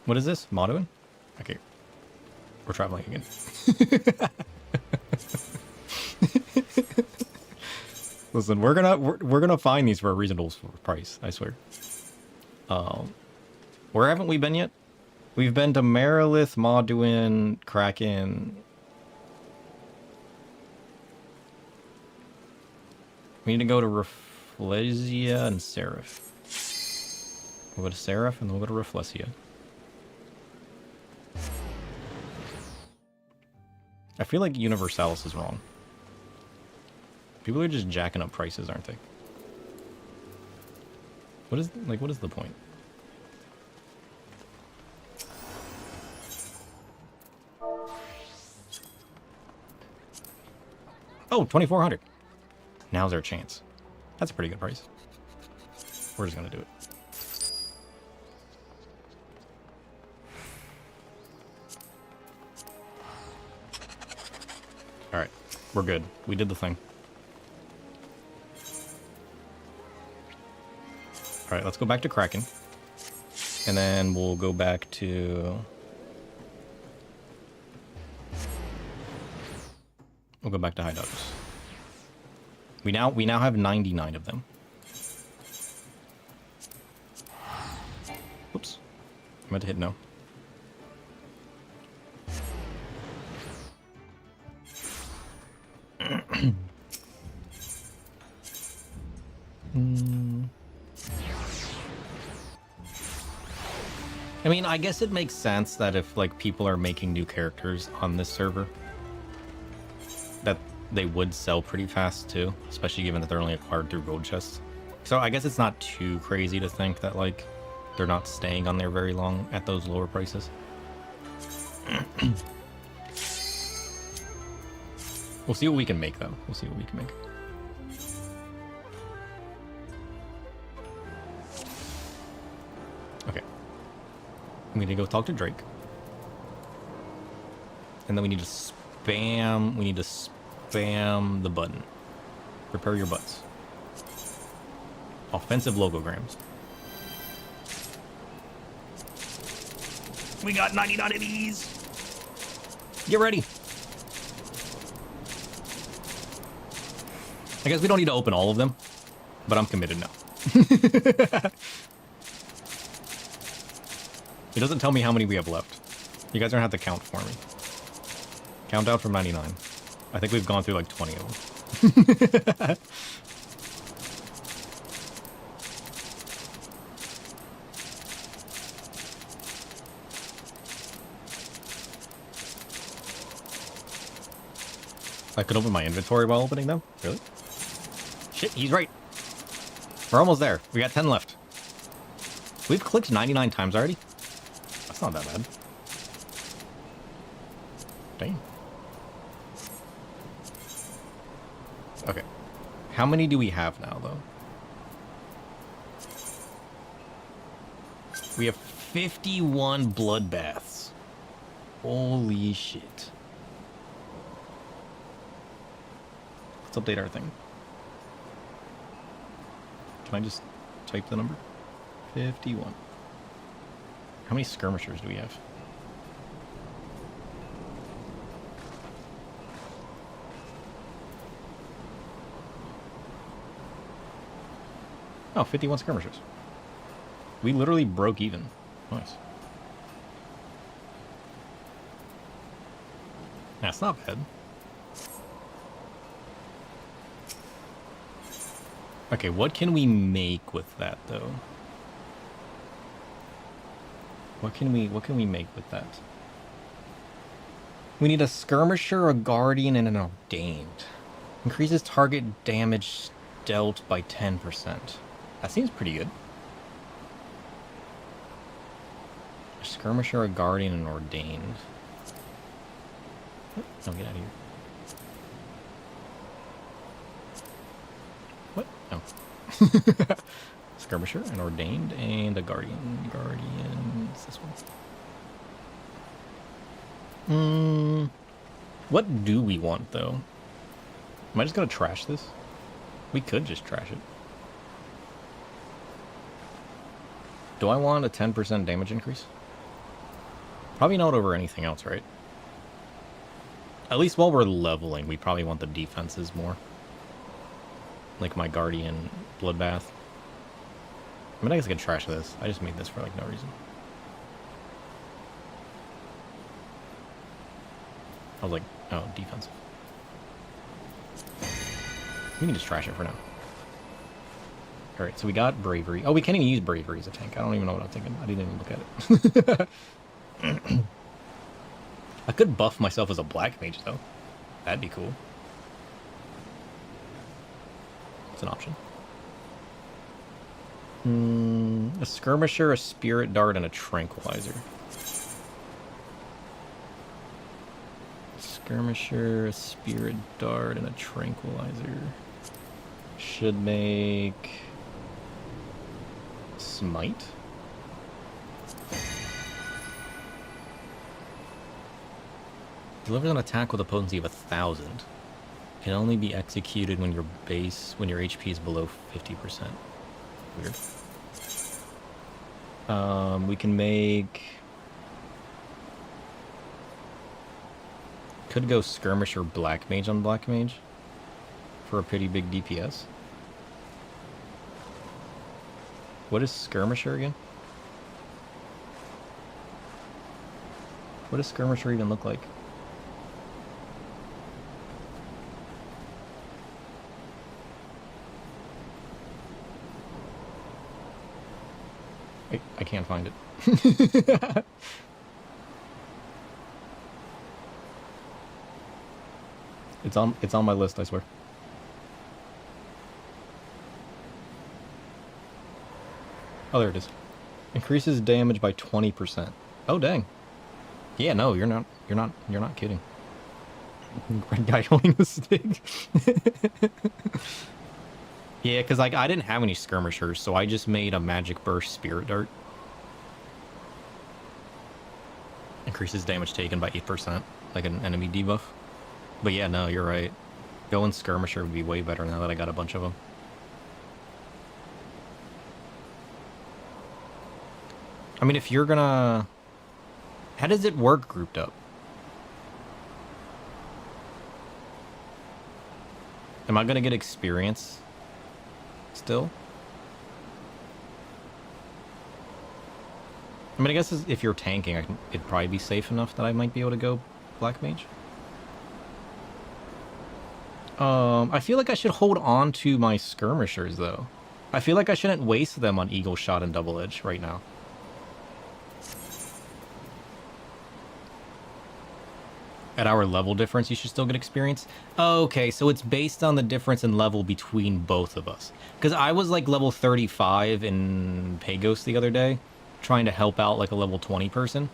What is this? Modoin? Okay. We're traveling again. Listen, we're gonna find these for a reasonable price, I swear. Where haven't we been yet? We've been to Marilith, Moduin, Kraken. We need to go to Rafflesia and Seraph. We'll go to Seraph and then we'll go to Rafflesia. I feel like Universalis is wrong. People are just jacking up prices, aren't they? What is the point? Oh, 2,400. Now's our chance. That's a pretty good price. We're just gonna do it. Alright, we're good. We did the thing. Alright, let's go back to Kraken. And then we'll go back to... We'll go back to Hydatos. We now have 99 of them. Oops. I meant to hit no. I mean, I guess it makes sense that if, like, people are making new characters on this server, that they would sell pretty fast, too. Especially given that they're only acquired through gold chests. So I guess it's not too crazy to think that, like, they're not staying on there very long at those lower prices. We'll see what we can make, though. We'll see what we can make. Okay. We need to go talk to Drake. And then we need to spam... We need to spam the button. Prepare your butts. Offensive logograms. We got 99 of these! Get ready! I guess we don't need to open all of them, but I'm committed now. It doesn't tell me how many we have left. You guys are gonna have to count for me. Count down from 99. I think we've gone through like 20 of them. I could open my inventory while opening them? Really? Shit, he's right. We're almost there. We got 10 left. We've clicked 99 times already? That's not that bad. Dang. Okay. How many do we have now, though? We have 51 bloodbaths. Holy shit. Let's update our thing. Can I just type the number? 51. How many skirmishers do we have? Oh, 51 skirmishers. We literally broke even. Nice. That's not bad. Okay, what can we make with that, though? What can we make with that? We need a skirmisher, a guardian, and an ordained. Increases target damage dealt by 10%. That seems pretty good. A skirmisher, a guardian, and an ordained. Oh, no, get out of here. What? Oh. Skirmisher, an Ordained, and a Guardian. Guardian, is this one? What do we want, though? Am I just gonna trash this? We could just trash it. Do I want a 10% damage increase? Probably not over anything else, right? At least while we're leveling, we probably want the defenses more. Like my Guardian Bloodbath. I mean, I guess I could trash this. I just made this for, like, no reason. I was like, oh, defensive. We can just trash it for now. Alright, so we got Bravery. Oh, we can't even use Bravery as a tank. I don't even know what I'm thinking. I didn't even look at it. I could buff myself as a Black Mage, though. That'd be cool. It's an option. A Skirmisher, a Spirit Dart, and a Tranquilizer. Skirmisher, a Spirit Dart, and a Tranquilizer. Should make... Smite? Delivers an attack with a potency of 1,000. Can only be executed when your HP is below 50%. Weird. We can make... Could go Skirmisher Black Mage on Black Mage for a pretty big DPS. What is Skirmisher again? What does Skirmisher even look like? I can't find it. It's on my list, I swear. Oh, there it is. Increases damage by 20%. Oh, dang. Yeah, no, you're not kidding. Red guy holding the stick. Yeah, because like I didn't have any skirmishers, so I just made a Magic Burst Spirit Dart. Increases damage taken by 8%, like an enemy debuff. But yeah, no, you're right. Going skirmisher would be way better now that I got a bunch of them. I mean, if you're gonna... How does it work grouped up? Am I gonna get experience still? I mean, I guess if you're tanking, it'd probably be safe enough that I might be able to go Black Mage. I feel like I should hold on to my skirmishers, though. I feel like I shouldn't waste them on Eagle Shot and Double Edge right now. At our level difference, you should still get experience? Okay, so it's based on the difference in level between both of us. Because I was like level 35 in Pagos the other day, trying to help out like a level 20 person.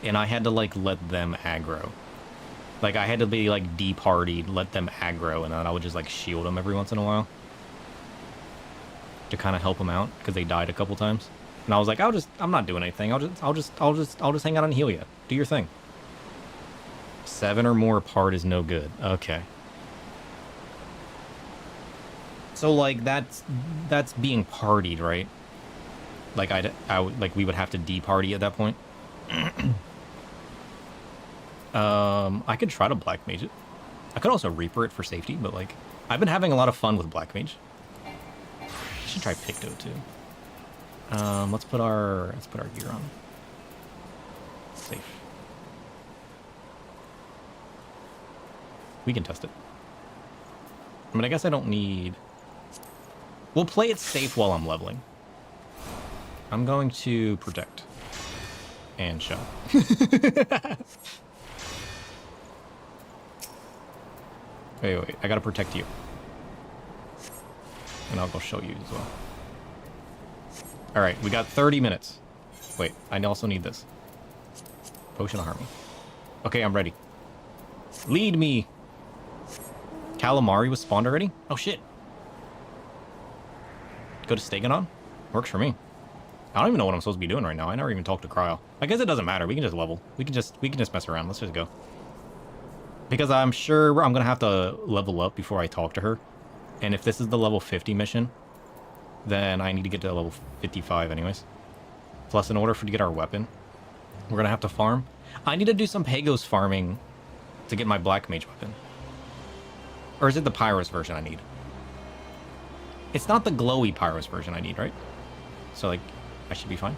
And I had to like let them aggro. Like I had to be like departied, let them aggro, and then I would just like shield them every once in a while. To kind of help them out, because they died a couple times. And I was like, I'm not doing anything. I'll just hang out and heal you. Do your thing. 7 or more apart is no good. Okay. So like that's being partied, right? Like we would have to departy at that point. I could try to Black Mage it. I could also Reaper it for safety, but like I've been having a lot of fun with Black Mage. I should try Picto too. Let's put our gear on. Safe. We can test it. I mean, I guess I don't need... We'll play it safe while I'm leveling. I'm going to protect. And shot. Wait. I gotta protect you. And I'll go show you as well. Alright, we got 30 minutes. Wait, I also need this. Potion of Harmony. Okay, I'm ready. Lead me! Calamari was spawned already? Oh shit. Go to Stegodon? Works for me. I don't even know what I'm supposed to be doing right now. I never even talked to Cryo. I guess it doesn't matter. We can just level. We can just mess around. Let's just go. Because I'm sure I'm gonna have to level up before I talk to her. And if this is the level 50 mission, then I need to get to level 55 anyways. Plus, in order to get our weapon, we're gonna have to farm. I need to do some Pagos farming to get my Black Mage weapon. Or is it the Pyros version I need? It's not the glowy Pyros version I need, right? So, like, I should be fine.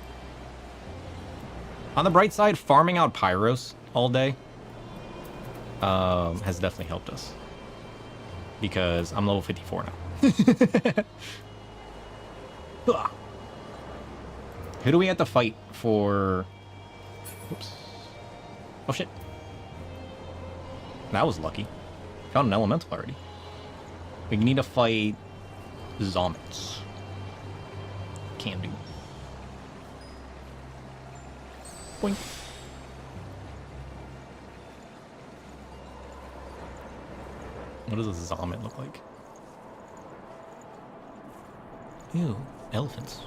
On the bright side, farming out Pyros all day has definitely helped us. Because I'm level 54 now. Who do we have to fight for... Oops. Oh, shit. That was lucky. Found an elemental already. We need to fight Zomets. Can do. Boink. What does a Zomet look like? Ew, elephants.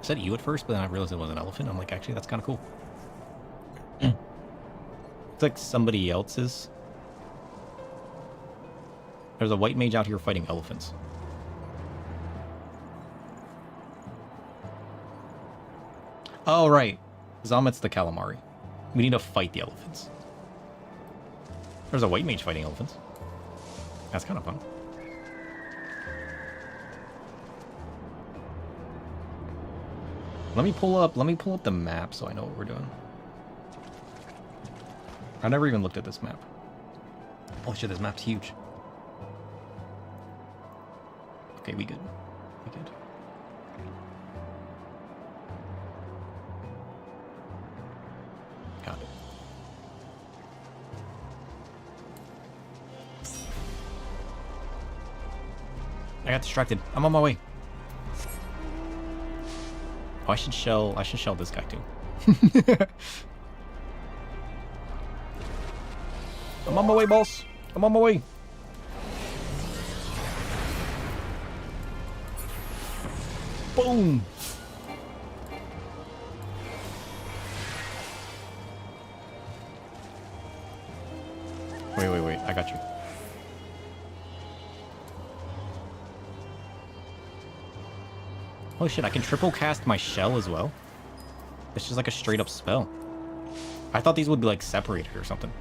I said ew at first, but then I realized it was an elephant. I'm like, actually, that's kind of cool. It's like somebody else's. There's a white mage out here fighting elephants. Oh, right. Zomet's the calamari. We need to fight the elephants. There's a white mage fighting elephants. That's kind of fun. Let me pull up the map so I know what we're doing. I never even looked at this map. Oh shit, this map's huge. Okay, we good. We good. Got it. I got distracted. I'm on my way. Oh, I should shell this guy too. I'm on my way, boss. I'm on my way. Boom. Wait. I got you. Oh shit, I can triple cast my shell as well. It's just like a straight up spell. I thought these would be like separated or something.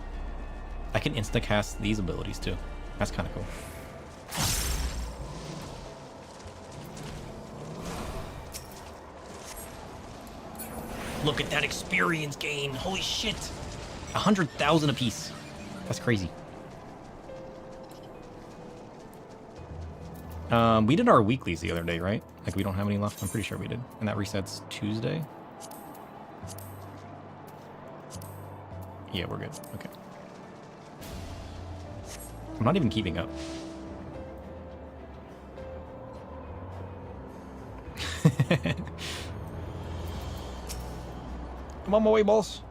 I can insta cast these abilities too. That's kind of cool. Look at that experience gain. Holy shit. 100,000 apiece. That's crazy. We did our weeklies the other day, right? Like, we don't have any left. I'm pretty sure we did. And that resets Tuesday. Yeah, we're good. Okay. I'm not even keeping up. I'm on my way, boss.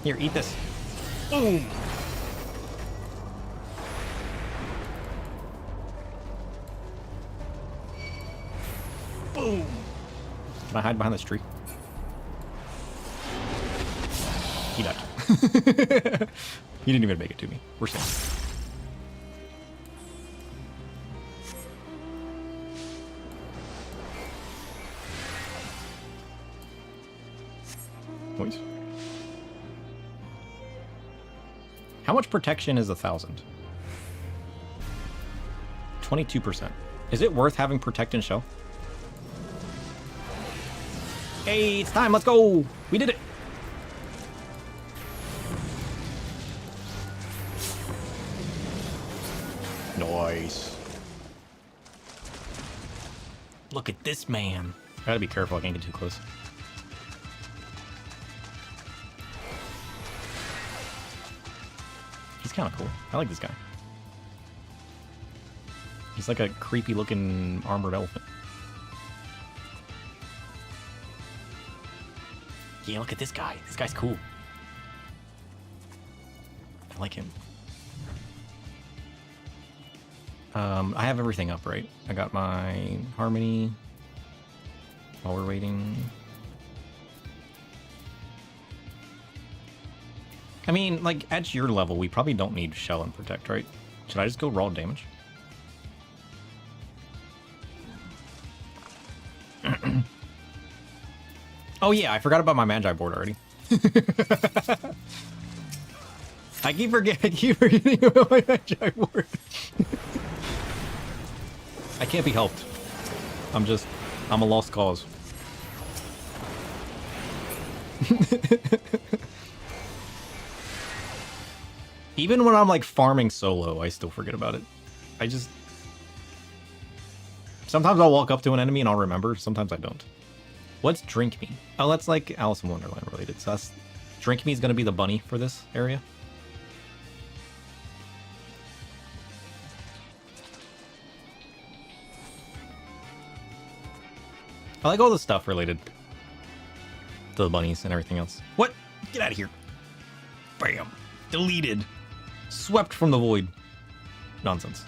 Here, eat this. Boom. Boom. Can I hide behind this tree? He died. He didn't even make it to me. We're safe. Noise. How much protection is 1,000? 22%. Is it worth having Protect and Shell? Hey, it's time. Let's go. We did it. Nice. Look at this man. I gotta be careful. I can't get too close. He's kind of cool. I like this guy. He's like a creepy looking armored elephant. Yeah, look at this guy. This guy's cool. I like him. I have everything up, right? I got my harmony while we're waiting. I mean, like, at your level, we probably don't need shell and protect, right? Should I just go raw damage? Oh yeah, I forgot about my Magi board already. I keep forgetting about my Magi board. I can't be helped. I'm a lost cause. Even when I'm like farming solo, I still forget about it. Sometimes I'll walk up to an enemy and I'll remember, sometimes I don't. What's Drink Me? Oh, that's like Alice in Wonderland related. So that's Drink Me is gonna be the bunny for this area. I like all the stuff related to the bunnies and everything else. What? Get out of here. Bam. Deleted. Swept from the void. Nonsense.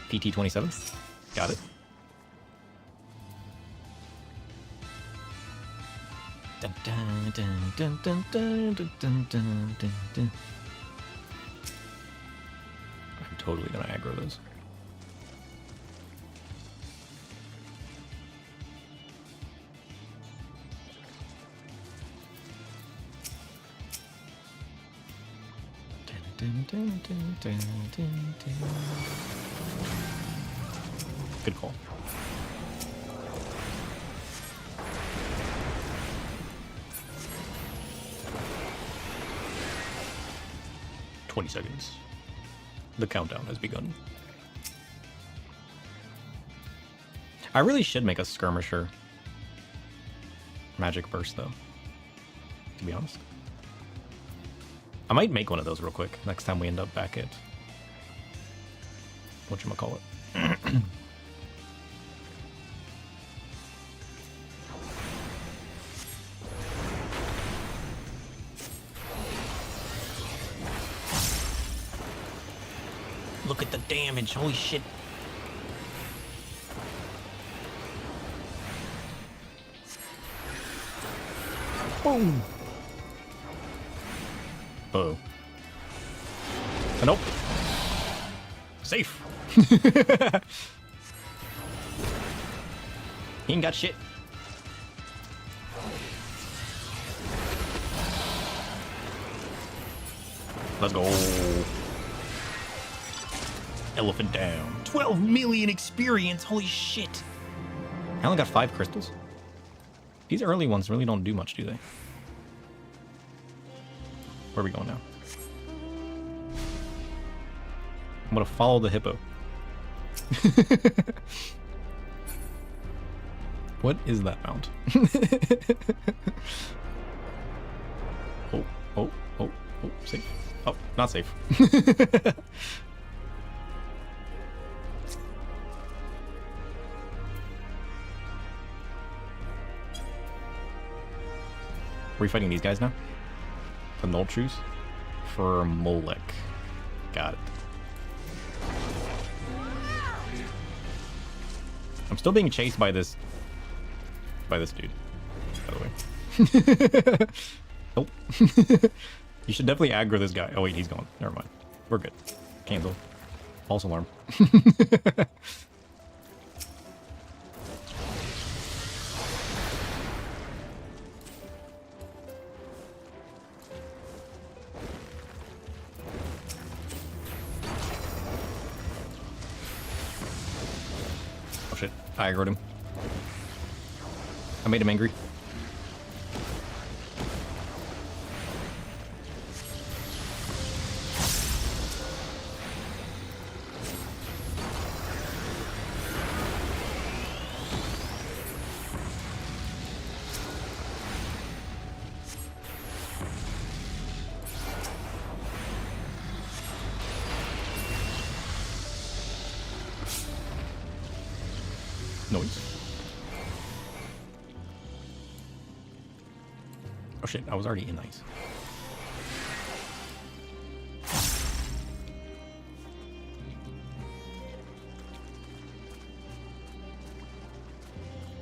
PT-27. Got it. Dun, dun, dun, dun, dun, dun, dun, dun, dun, dun, dun. I'm totally gonna aggro those. Good call. "20 seconds. The countdown has begun." I really should make a skirmisher magic burst, though, to be honest. I might make one of those real quick next time we end up back at whatchamacallit. Look at the damage, holy shit. Boom. Uh-oh. Nope. Safe. He ain't got shit. Let's go. Elephant down. 12 million experience. Holy shit. I only got 5 crystals. These early ones really don't do much, do they? Where are we going now? I'm gonna follow the hippo. What is that mount? Oh, safe. Oh, not safe. Are we fighting these guys now? The null shoes? For Molek. Got it. I'm still being chased by this dude, by the way. Nope. You should definitely aggro this guy. Oh wait, he's gone. Never mind. We're good. Cancel. False alarm. Oh shit, I aggroed him. I made him angry. Noise. Oh shit, I was already in ice.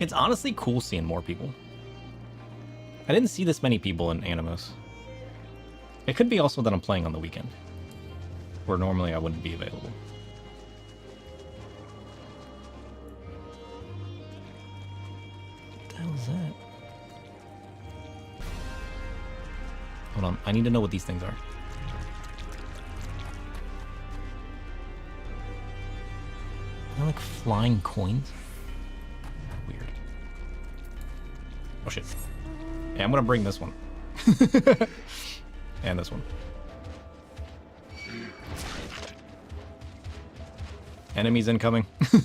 It's honestly cool seeing more people. I didn't see this many people in Animus. It could be also that I'm playing on the weekend, where normally I wouldn't be available. What the hell is that? Hold on, I need to know what these things are. They're like flying coins. Weird. Oh shit. Yeah, I'm gonna bring this one. And this one. Enemies incoming. You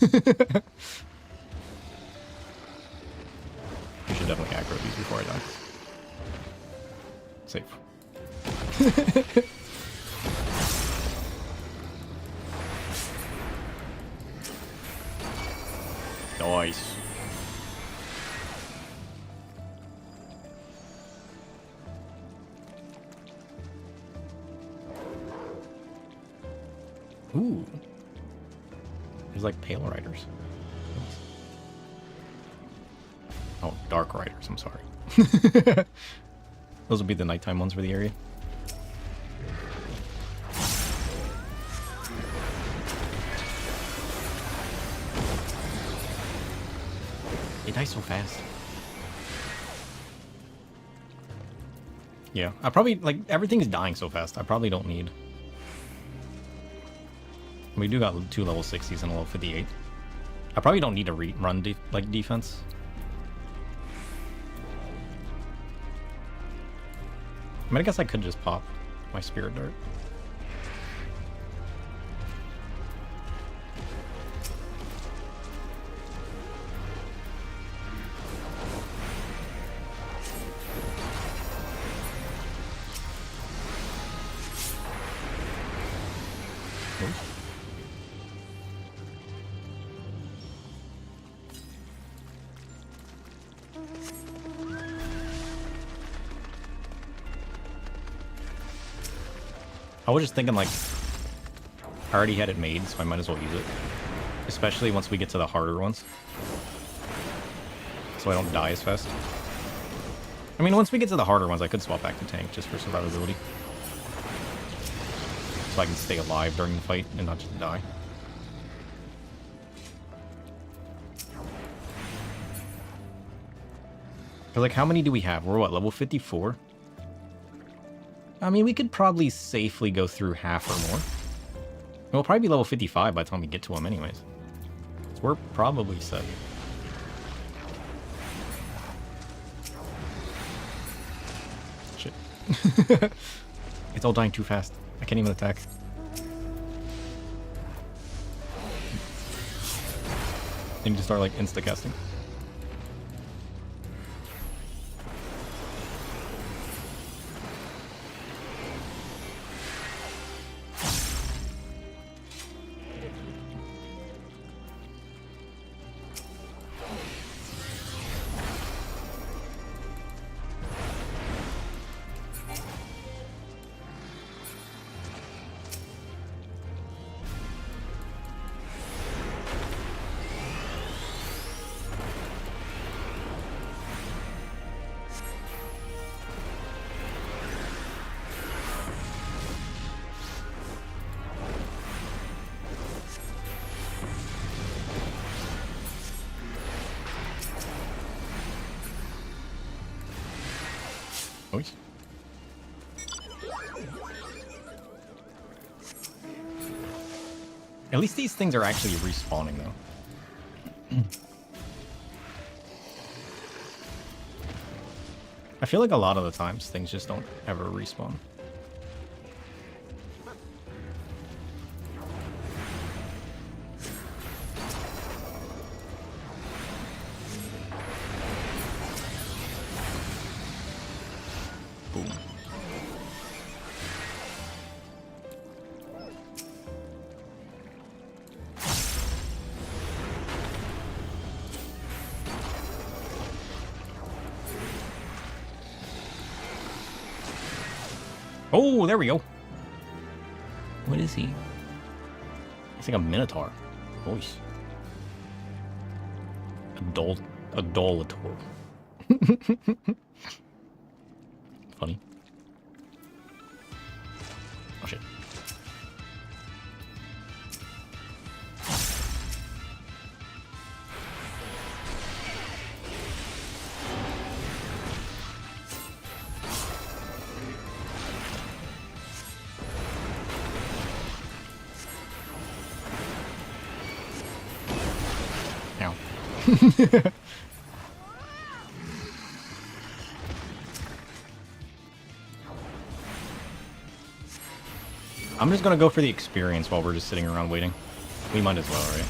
should definitely aggro these before I die. Safe. Nice. Ooh. There's like pale riders. Oh, dark riders, I'm sorry. Those would be the nighttime ones for the area. They die so fast. Yeah, I probably, like, everything's dying so fast. I probably don't need... We do got 2 level 60s and a level 58. I probably don't need to run defense. I mean, I guess I could just pop my spirit dart. I was just thinking, like, I already had it made, so I might as well use it. Especially once we get to the harder ones. So I don't die as fast. I mean, once we get to the harder ones, I could swap back to tank just for survivability. So I can stay alive during the fight and not just die. Because, like, how many do we have? We're, what, level 54? I mean, we could probably safely go through half or more. We'll probably be level 55 by the time we get to them anyways. So we're probably set. Shit. It's all dying too fast. I can't even attack. I need to start, like, insta-casting. Nice. At least these things are actually respawning, though. I feel like a lot of the times things just don't ever respawn. Boom. Oh, there we go. What is he? It's like a minotaur. Voice. Adolator. Funny. Oh shit. Ow. I'm just gonna go for the experience while we're just sitting around waiting. We might as well, right?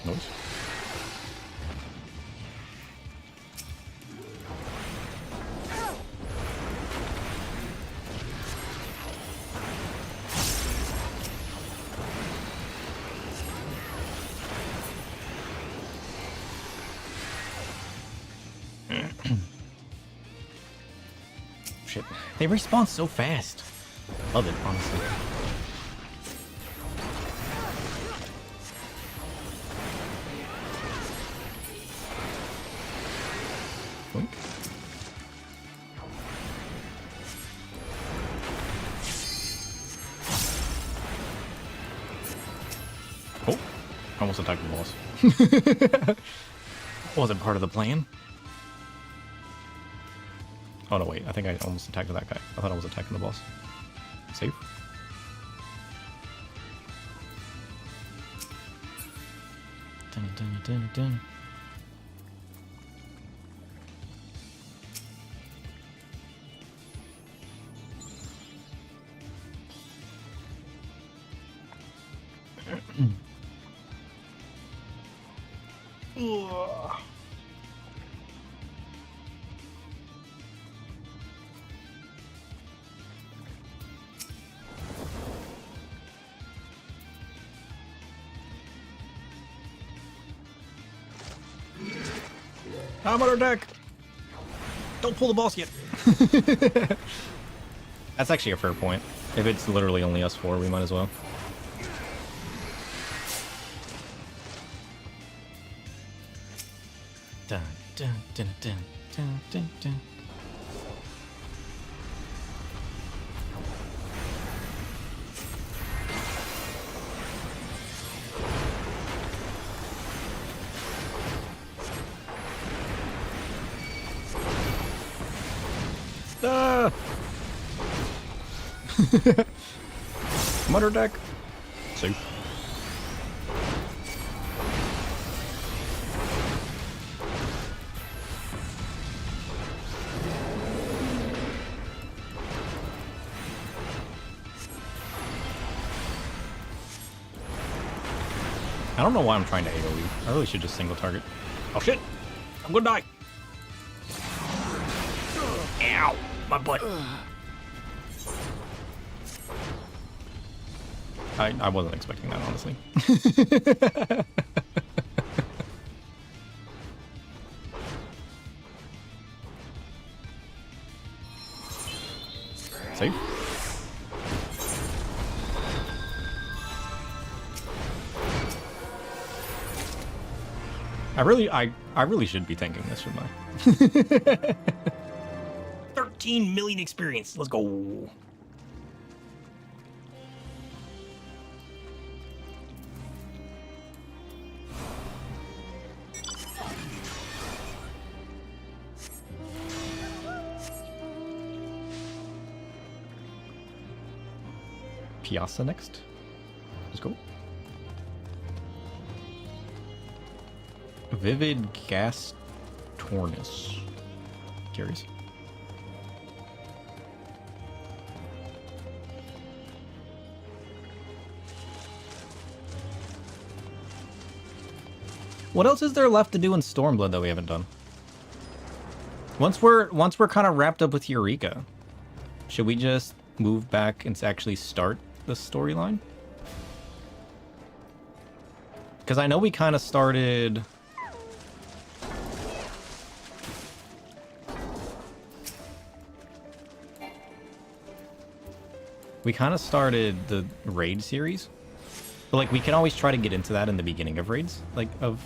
Noise. Shit. They respawn so fast. Love it, honestly. Boink. Oh, almost attacked the boss. Wasn't part of the plan. Oh no, wait, I think I almost attacked that guy. I thought I was attacking the boss. Safe. Dun, dun, dun, dun. I'm under attack! Don't pull the boss yet! That's actually a fair point. If it's literally only us four, we might as well. Dun, dun, dun, dun, dun, dun, dun. Ah! I'm under attack. Safe. I don't know why I'm trying to AoE. I really should just single target. Oh shit! I'm gonna die! Ow! My butt! I wasn't expecting that, honestly. Safe. I really should be thanking this, shouldn't I? 13 million experience. Let's go. Piazza next. Let's go. Vivid Gas Tornus. Curious. What else is there left to do in Stormblood that we haven't done? Once we're kind of wrapped up with Eureka, should we just move back and actually start the storyline? Because I know we kind of started... We kind of started the raid series. But, like, we can always try to get into that in the beginning of raids. Like, of...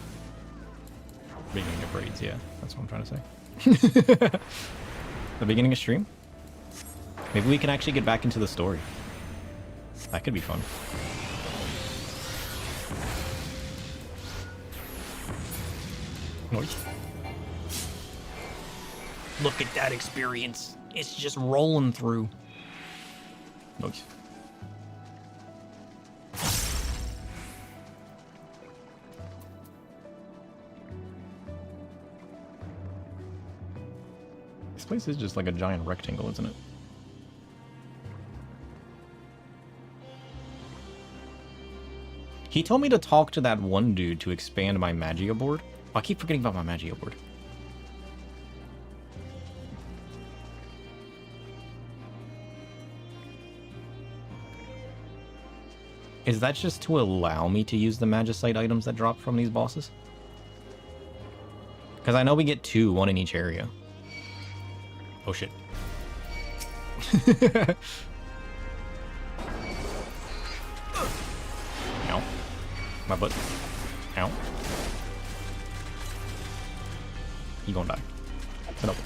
Beginning of raids, yeah. That's what I'm trying to say. The beginning of stream? Maybe we can actually get back into the story. That could be fun. Noise. Look at that experience. It's just rolling through. Noise. This place is just like a giant rectangle, isn't it? He told me to talk to that one dude to expand my Magia board. Oh, I keep forgetting about my Magia board. Is that just to allow me to use the Magicite items that drop from these bosses? Because I know we get two, one in each area. Oh shit. Ow. My butt. Ow. He gonna die. Nope.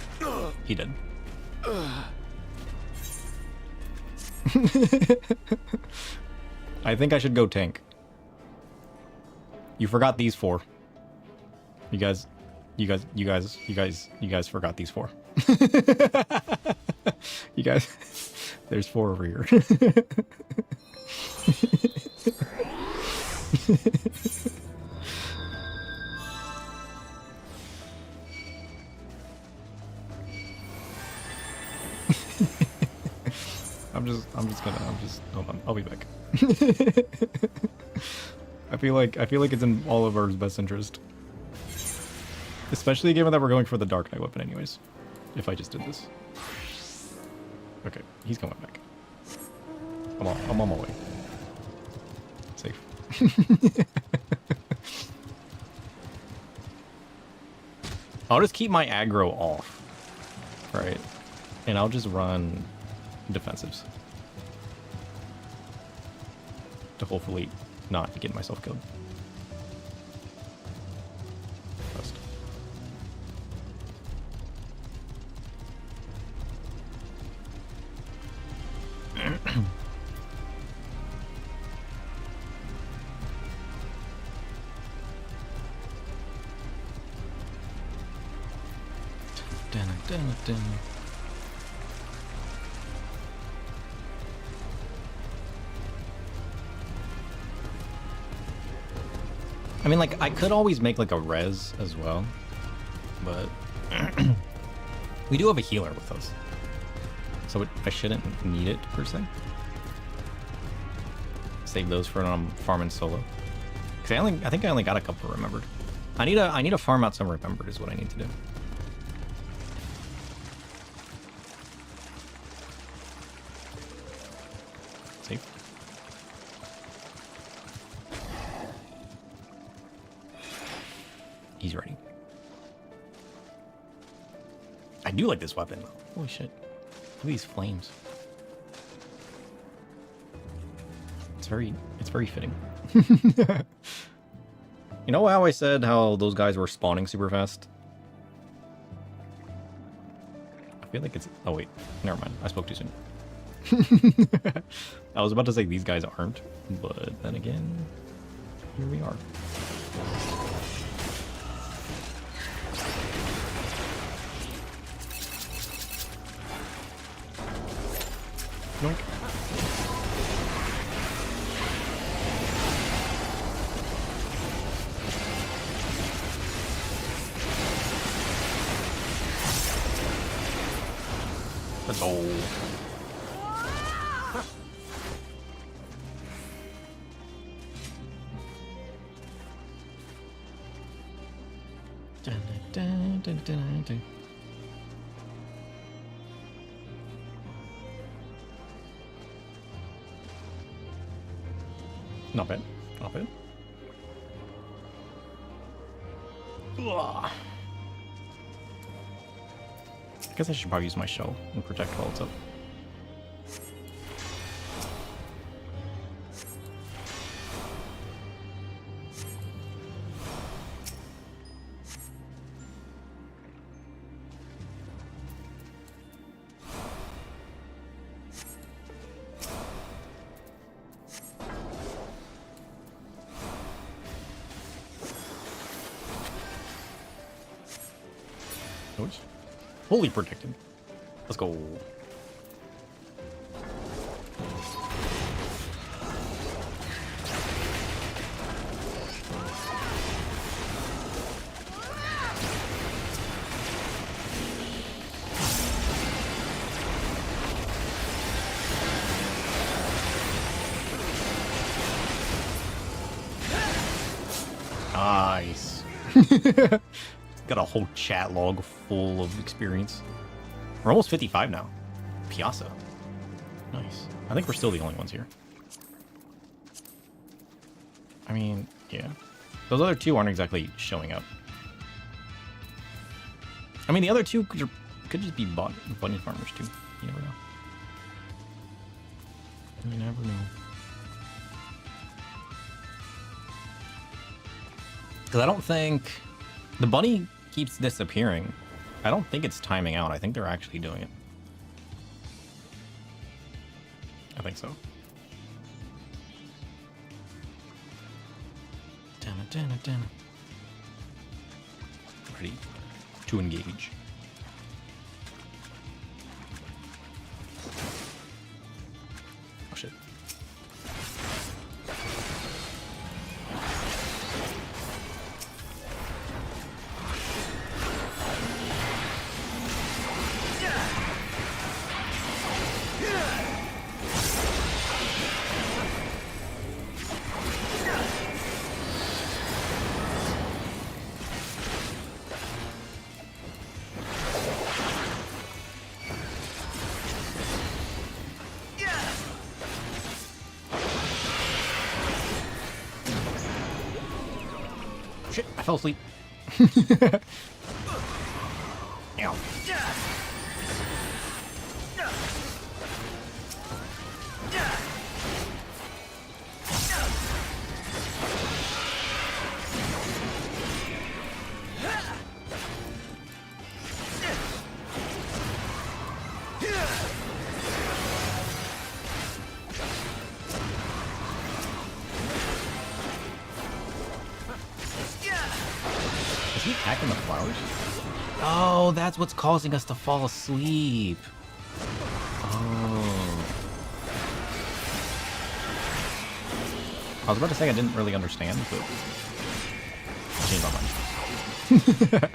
He did. I think I should go tank. You forgot these four. You guys forgot these four. You guys, there's four over here. Hold on, I'll be back. I feel like it's in all of our best interest. Especially given that we're going for the Dark Knight weapon anyways. If I just did this. Okay, he's coming back. I'm on my way. Safe. I'll just keep my aggro off. Right. And I'll just run defensives. To hopefully not get myself killed. First. I mean, like, I could always make, like, a res as well, but we do have a healer with us, so I shouldn't need it, per se. Save those for when I'm farming solo. Because I think I only got a couple remembered. I need to farm out some remembered is what I need to do. Safe. He's ready. I do like this weapon. Holy shit. Look at these flames. It's very fitting. You know how I said how those guys were spawning super fast? I feel like it's... Oh wait, never mind. I spoke too soon. I was about to say these guys aren't, but then again, here we are. Yoink. Let's go. Dun, dun, dun, dun, dun. Not bad. Not bad. Ugh. I guess I should probably use my shell and protect while it's up. Noise. Fully protected. Let's go. Nice. Got a whole chat log full of experience. We're almost 55 now. Piazza. Nice. I think we're still the only ones here. I mean, yeah. Those other two aren't exactly showing up. I mean, the other two could just be bunny farmers too. You never know. You never know. Because I don't think... The bunny keeps disappearing. I don't think it's timing out. I think they're actually doing it. I think so. Ready to engage. Oh shit. Shit, I fell asleep. Ow. Is he attacking the flowers? Oh, that's what's causing us to fall asleep. Oh. I was about to say I didn't really understand, but changed my mind.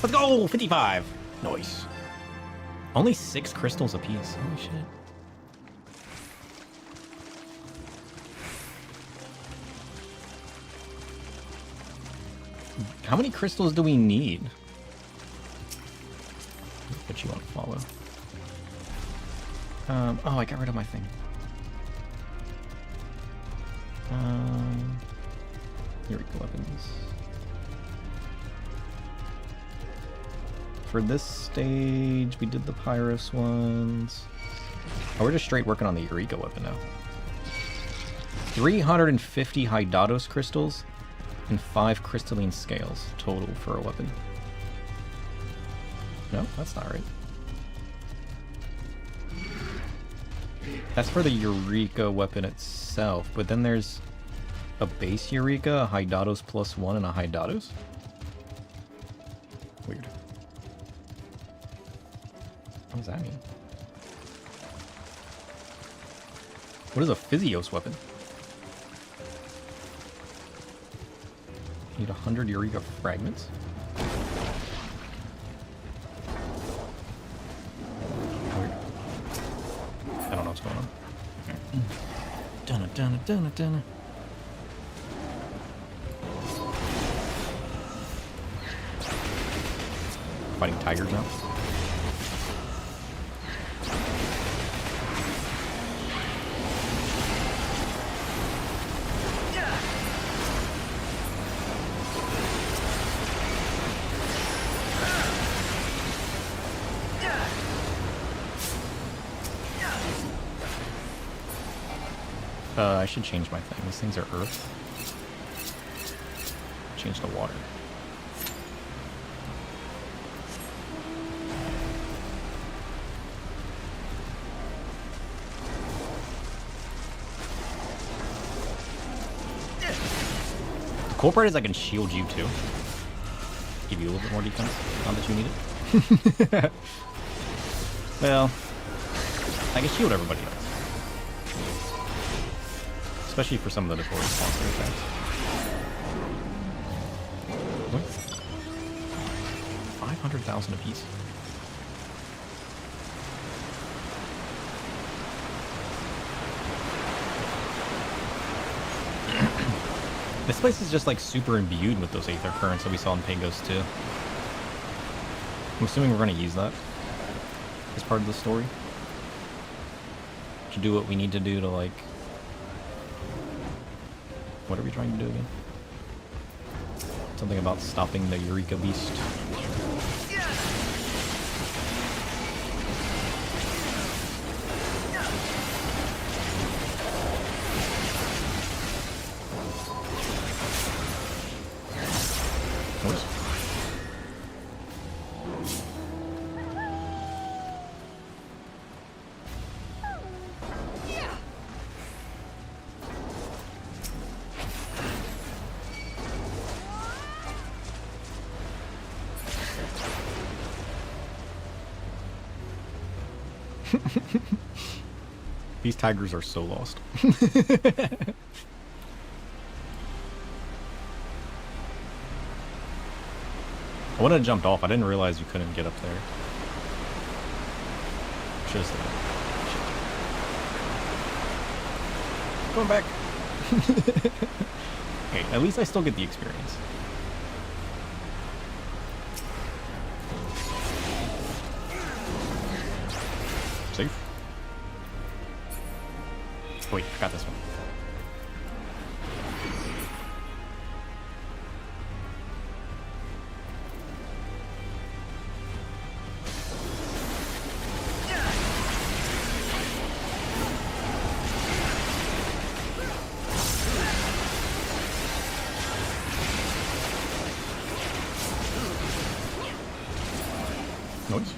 Let's go! 55! Nice. Only 6 crystals apiece. Holy shit. How many crystals do we need? Put you on follow. Oh, I got rid of my thing. Eureka weapons. For this stage, we did the Pyrus ones. Oh, we're just straight working on the Eureka weapon now. 350 Hydatos crystals and 5 crystalline scales total for a weapon. No, that's not right. That's for the Eureka weapon itself, but then there's a base Eureka, a Hydatos +1, and a Hydatos? Weird. What does that mean? What is a Physios weapon? Need 100 Eureka fragments? Weird. I don't know what's going on. Dunna, dunna, dunna, dunna. Fighting tigers now? I should change my thing. These things are earth. Change to water. The cool part is I can shield you too. Give you a little bit more defense. Not that you need it. Well, I can shield everybody else. Especially for some of the Devoid monster attacks. What? 500,000 apiece. This place is just like super imbued with those Aether Currents that we saw in Pagos too. I'm assuming we're going to use that as part of the story. To do what we need to do to like... What are we trying to do again? Something about stopping the Eureka Beast. What? These tigers are so lost. I would have jumped off. I didn't realize you couldn't get up there. Just going back. Okay, at least I still get the experience. Safe. Wait, I got this one. Noise.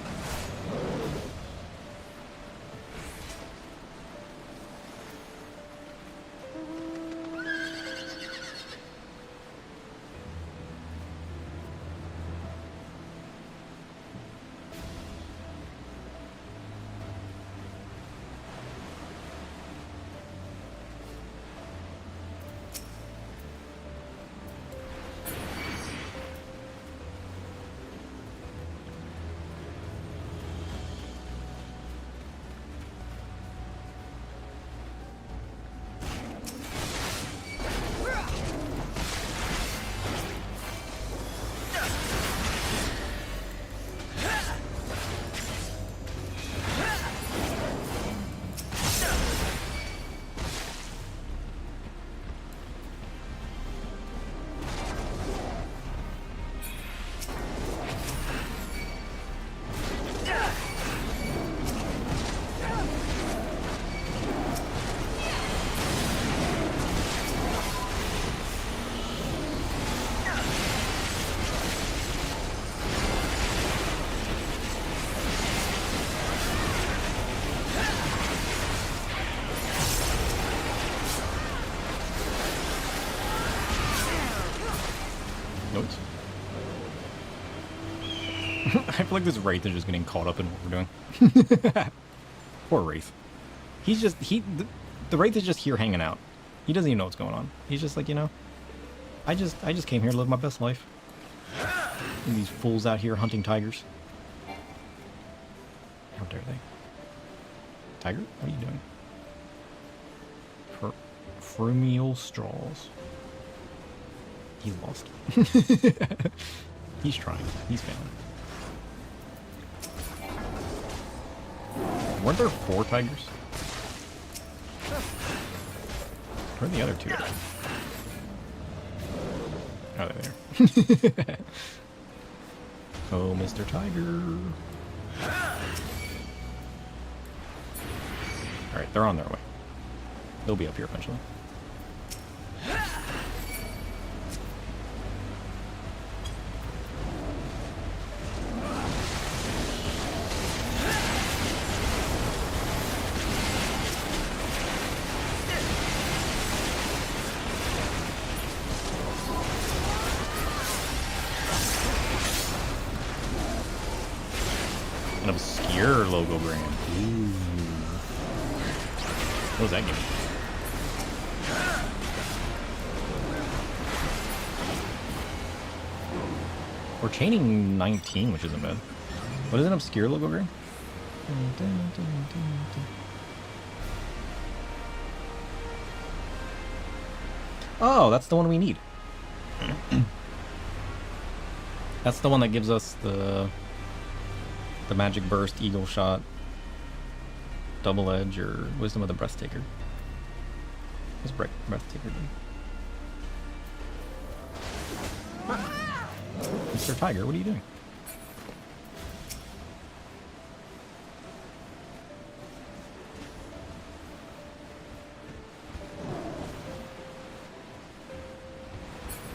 Notes. I feel like this Wraith is just getting caught up in what we're doing. Poor Wraith. He's just, the Wraith is just here hanging out. He doesn't even know what's going on. He's just like, you know, I just came here to live my best life. And these fools out here hunting tigers. How dare they? Tiger? What are you doing? Frumial straws. He's lost. He's trying. He's failing. Weren't there 4 tigers? Where are the other 2? Oh, they're there. Oh, Mr. Tiger. Alright, they're on their way. They'll be up here eventually. An obscure logogram. Ooh. What does that give me? We're chaining 19, which isn't bad. What is an obscure logogram? Oh, that's the one we need. That's the one that gives us the magic burst, eagle shot, double edge, or wisdom of the breathtaker. What's breathtaker do? Mr. Tiger, what are you doing?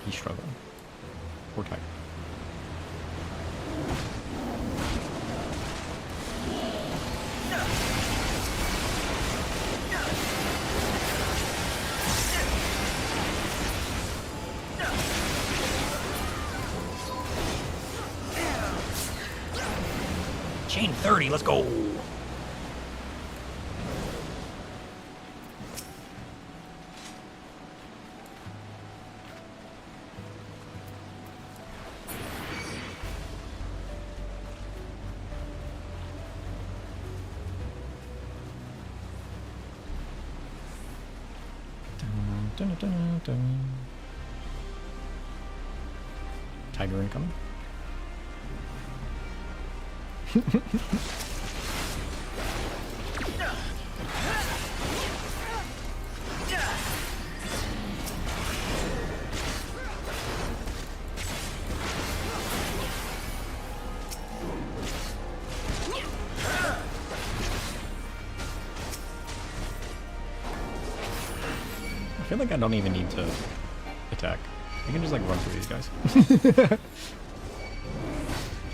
He's struggling. Poor Tiger. Chain 30, let's go. Dun, dun, dun, dun. Tiger incoming. I feel like I don't even need to attack. I can just like run through these guys.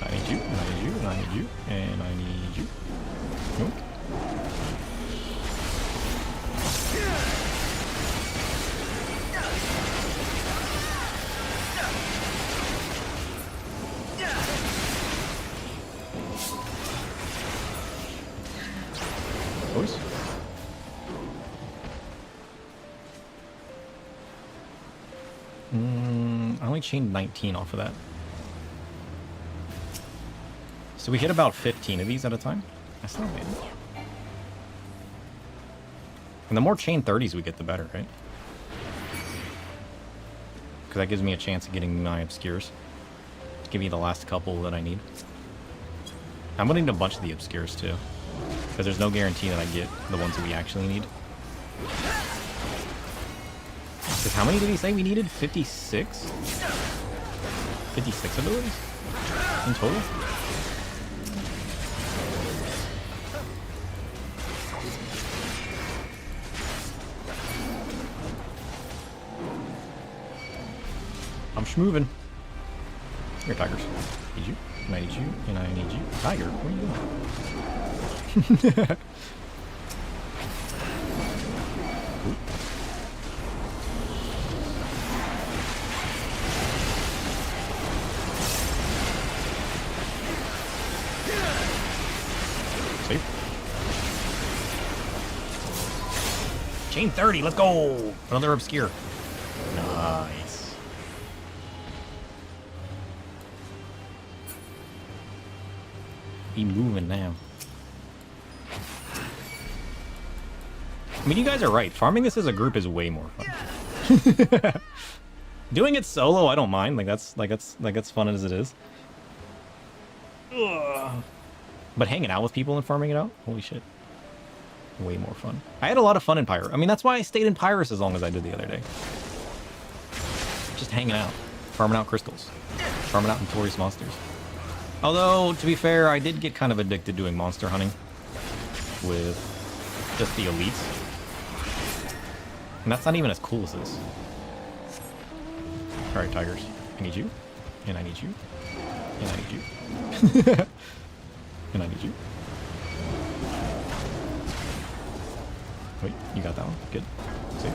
I need you, and I need you, and I need you, and I need you. Nope. Boys. I only chained 19 off of that. So we hit about 15 of these at a time. That's not bad. And the more chain 30s we get, the better, right? Because that gives me a chance of getting my obscures. Give me the last couple that I need. I'm gonna need a bunch of the obscures too. Because there's no guarantee that I get the ones that we actually need. Because how many did he say we needed? 56? 56 abilities? In total? I'm schmoving. Here, tigers. Need you, and I need you, and I need you. Tiger, what are you doing? Cool. Safe. Chain 30, let's go! Another obscure. Nice. Be moving now. I mean, you guys are right. Farming this as a group is way more fun. Doing it solo, I don't mind. That's fun as it is. Ugh. But hanging out with people and farming it out, holy shit, way more fun. I had a lot of fun in Pyrus. I mean, that's why I stayed in Pyrus as long as I did the other day. Just hanging out, farming out crystals, farming out notorious monsters. Although, to be fair, I did get kind of addicted doing monster hunting with just the elites. And that's not even as cool as this. Alright, tigers. I need you. And I need you. And I need you. And I need you. Wait, you got that one? Good. Safe.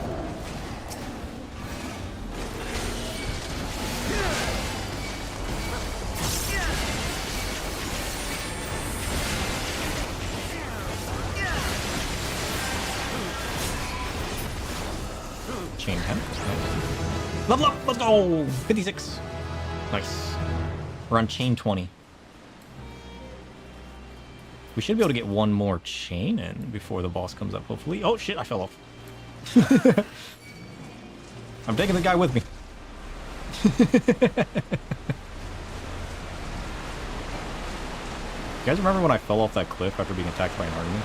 Chain 10. Level up! Let's go! 56. Nice. We're on chain 20. We should be able to get one more chain in before the boss comes up, hopefully. Oh shit, I fell off. I'm taking the guy with me. You guys remember when I fell off that cliff after being attacked by an army?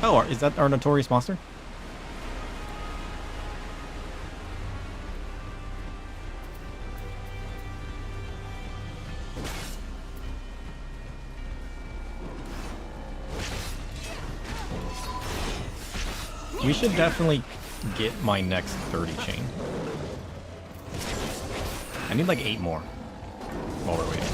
Oh, is that our notorious monster? We should definitely get my next 30 chain. I need like 8 more while we're waiting.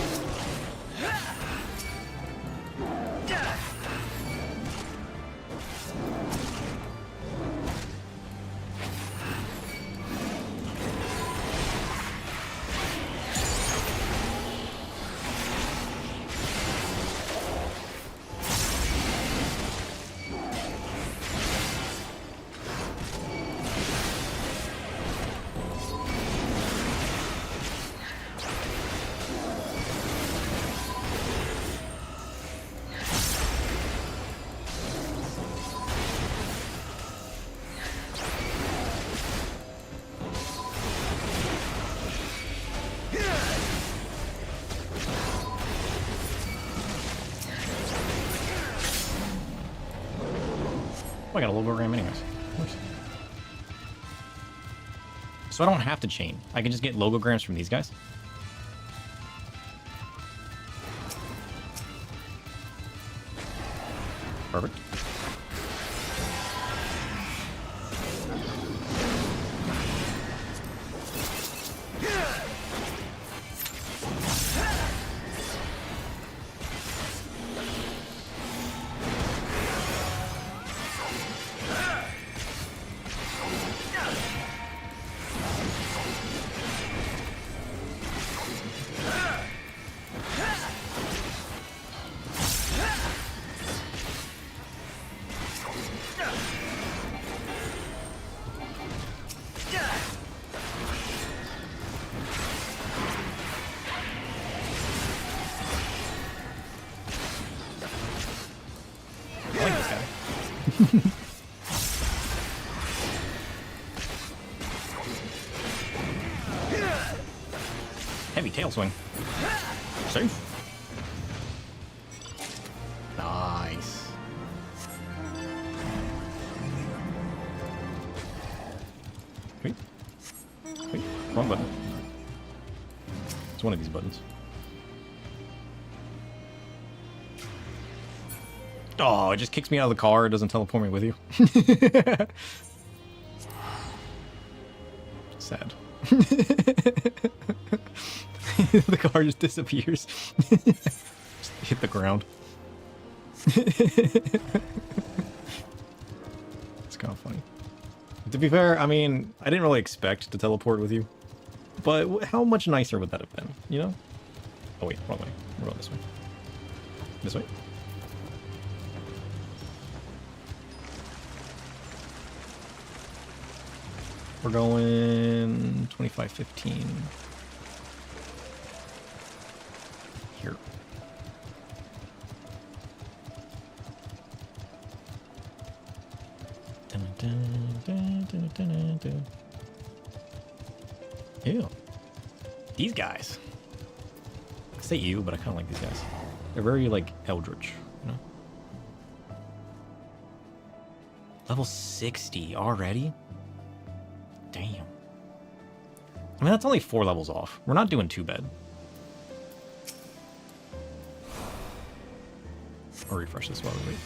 Oh, I got a logogram anyways. Of course. So I don't have to chain. I can just get logograms from these guys. Perfect. I like this guy. Heavy tail swing. Safe. Nice. Wait. Wait. Wrong button. It's one of these buttons. Oh, it just kicks me out of the car. It doesn't teleport me with you. Sad. The car just disappears. Just hit the ground. It's kind of funny. To be fair, I mean, I didn't really expect to teleport with you. But how much nicer would that have been, you know? Oh wait, wrong way. We're going this way. This way? We're going 25-15. Here. Dun, dun, dun, dun, dun, dun. Ew. These guys. I say you, but I kind of like these guys. They're very, like, eldritch, you know? Level 60 already? Damn. I mean, that's only 4 levels off. We're not doing too bad. I'll refresh this while we wait.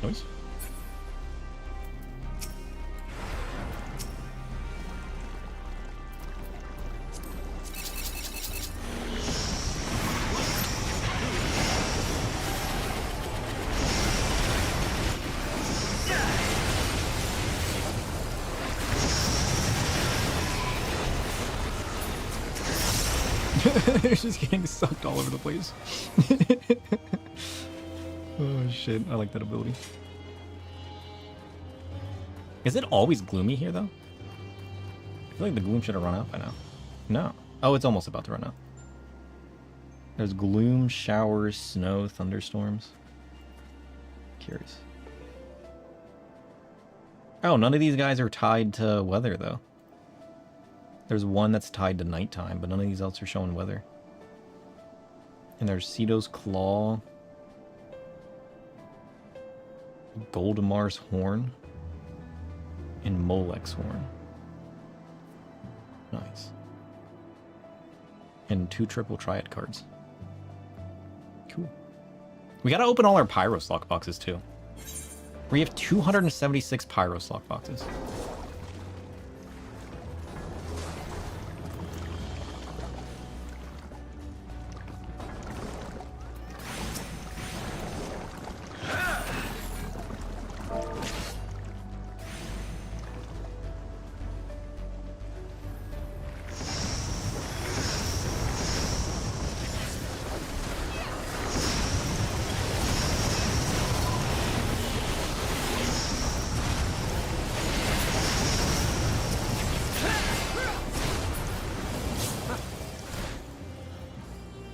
Boys. They're just getting sucked all over the place. Oh shit, I like that ability. Is it always gloomy here though? I feel like the gloom should have run out by now. No. Oh, it's almost about to run out. There's gloom, showers, snow, thunderstorms. Curious. Oh, none of these guys are tied to weather though. There's one that's tied to nighttime, but none of these else are showing weather. And there's Ceto's Claw, Goldamar's Horn, and Molek's Horn. Nice. And 2 triple Triad cards. Cool. We gotta open all our Pyros lock boxes too. We have 276 Pyros lock boxes.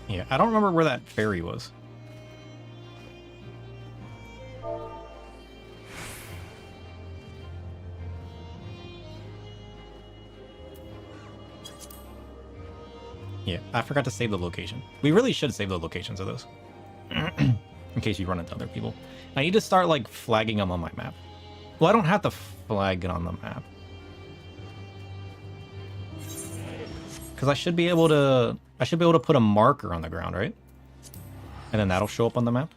Yeah, I don't remember where that fairy was. Yeah, I forgot to save the location. We really should save the locations of those. In case you run into other people. I need to start, like, flagging them on my map. Well, I don't have to flag it on the map. Because I should be able to put a marker on the ground, right? And then that'll show up on the map.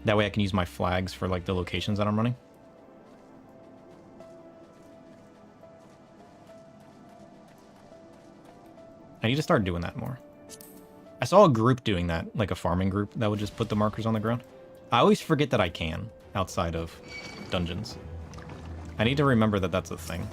That way I can use my flags for, like, the locations that I'm running. I need to start doing that more. I saw a group doing that, like a farming group that would just put the markers on the ground. I always forget that I can outside of dungeons. I need to remember that that's a thing.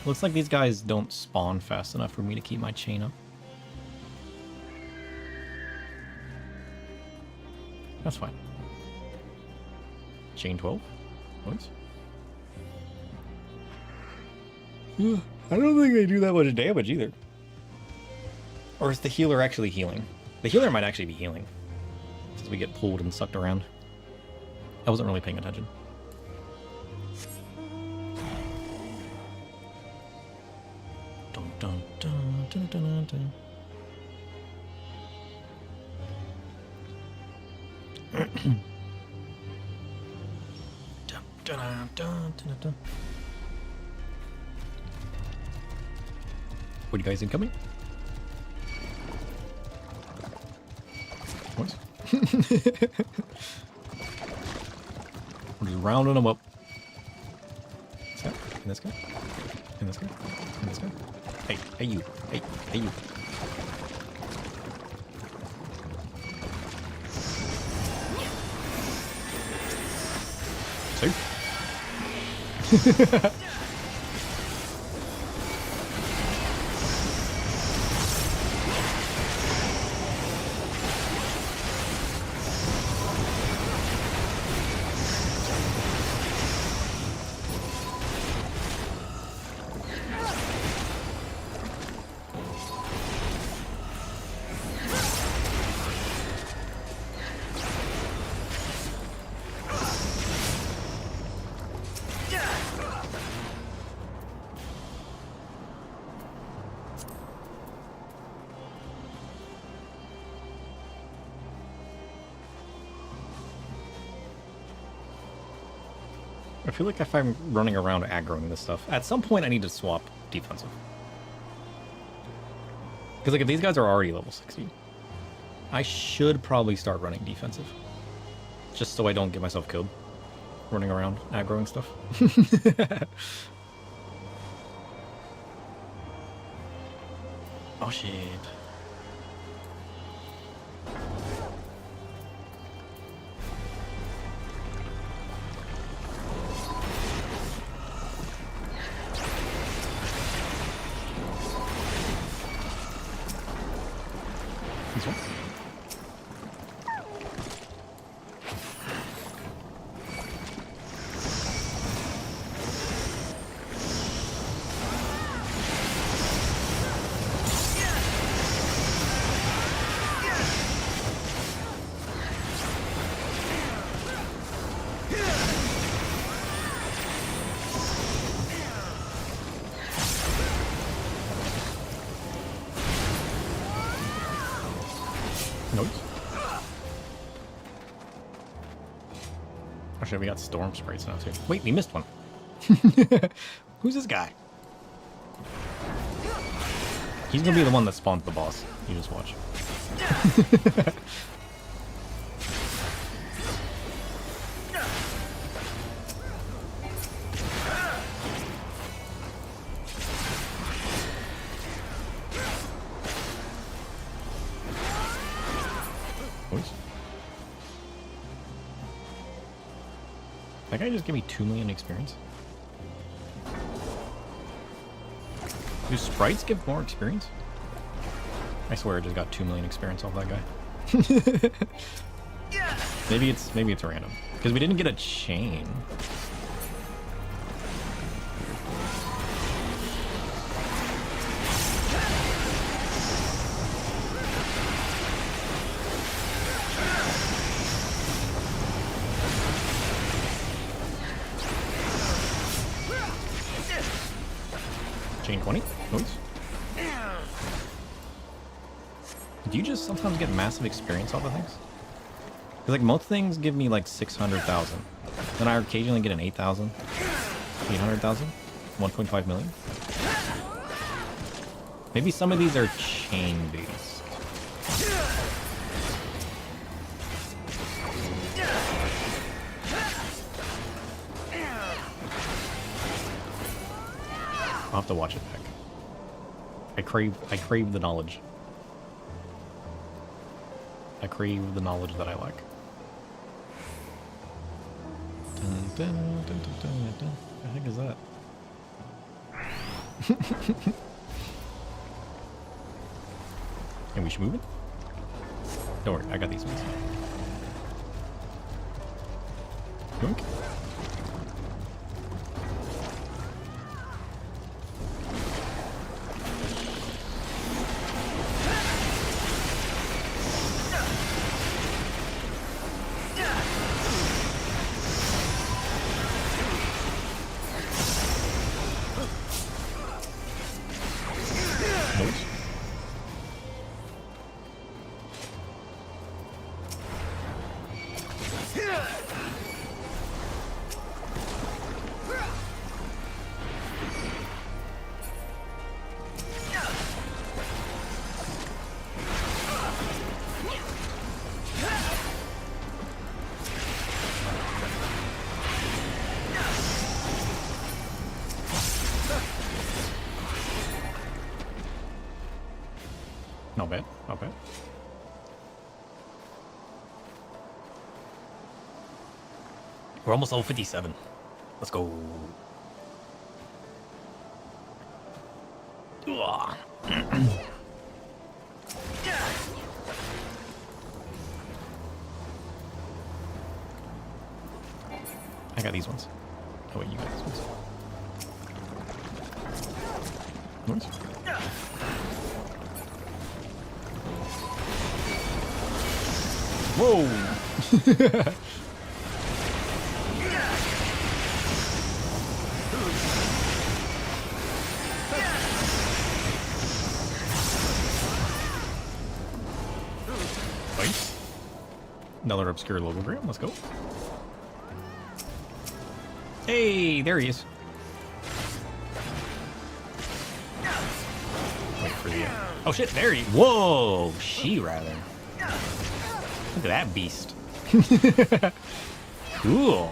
Looks like these guys don't spawn fast enough for me to keep my chain up. That's fine. Chain 12? Nice. Yeah, I don't think they do that much damage either. Or is the healer actually healing? The healer might actually be healing. Since we get pulled and sucked around. I wasn't really paying attention. Dun, dun, dun, dun, dun, dun. Dun, dun, dun, dun, dun, dun. What, you guys incoming? What? We're just rounding them up. This guy, and this guy, and this guy, and this guy. Hey, hey you, hey you. Safe. feel like if I'm running around aggroing this stuff, at some point I need to swap defensive. Because like if these guys are already level 60, I should probably start running defensive. Just so I don't get myself killed. Running around aggroing stuff. Oh shit. This one? Nope. Actually, we got storm sprites now too. Wait, we missed one. Who's this guy? He's gonna be the one that spawns the boss. You just watch. That guy just give me 2 million experience? Do sprites give more experience? I swear I just got 2 million experience off that guy. maybe it's random. Because we didn't get a chain. Chain 20? Noise. Do you just sometimes get massive experience off of things? Because like most things give me like 600,000. Then I occasionally get an 8,000, 800,000, 1.5 million. Maybe some of these are chain based. I'll have to watch it back. I crave the knowledge. I crave the knowledge that I lack. Dun, dun, dun, dun, dun, dun. What the heck is that? And we should move it? Don't worry, I got these ones. Yoink. Not bad, not bad. We're almost level 57. Let's go. I got these ones. Oh wait, you got these ones. Nice. Whoa! Nice. Another obscure logogram. Let's go. Hey, there he is. Wait for the... Oh shit, there he... Whoa, she rather. Look at that beast. Cool.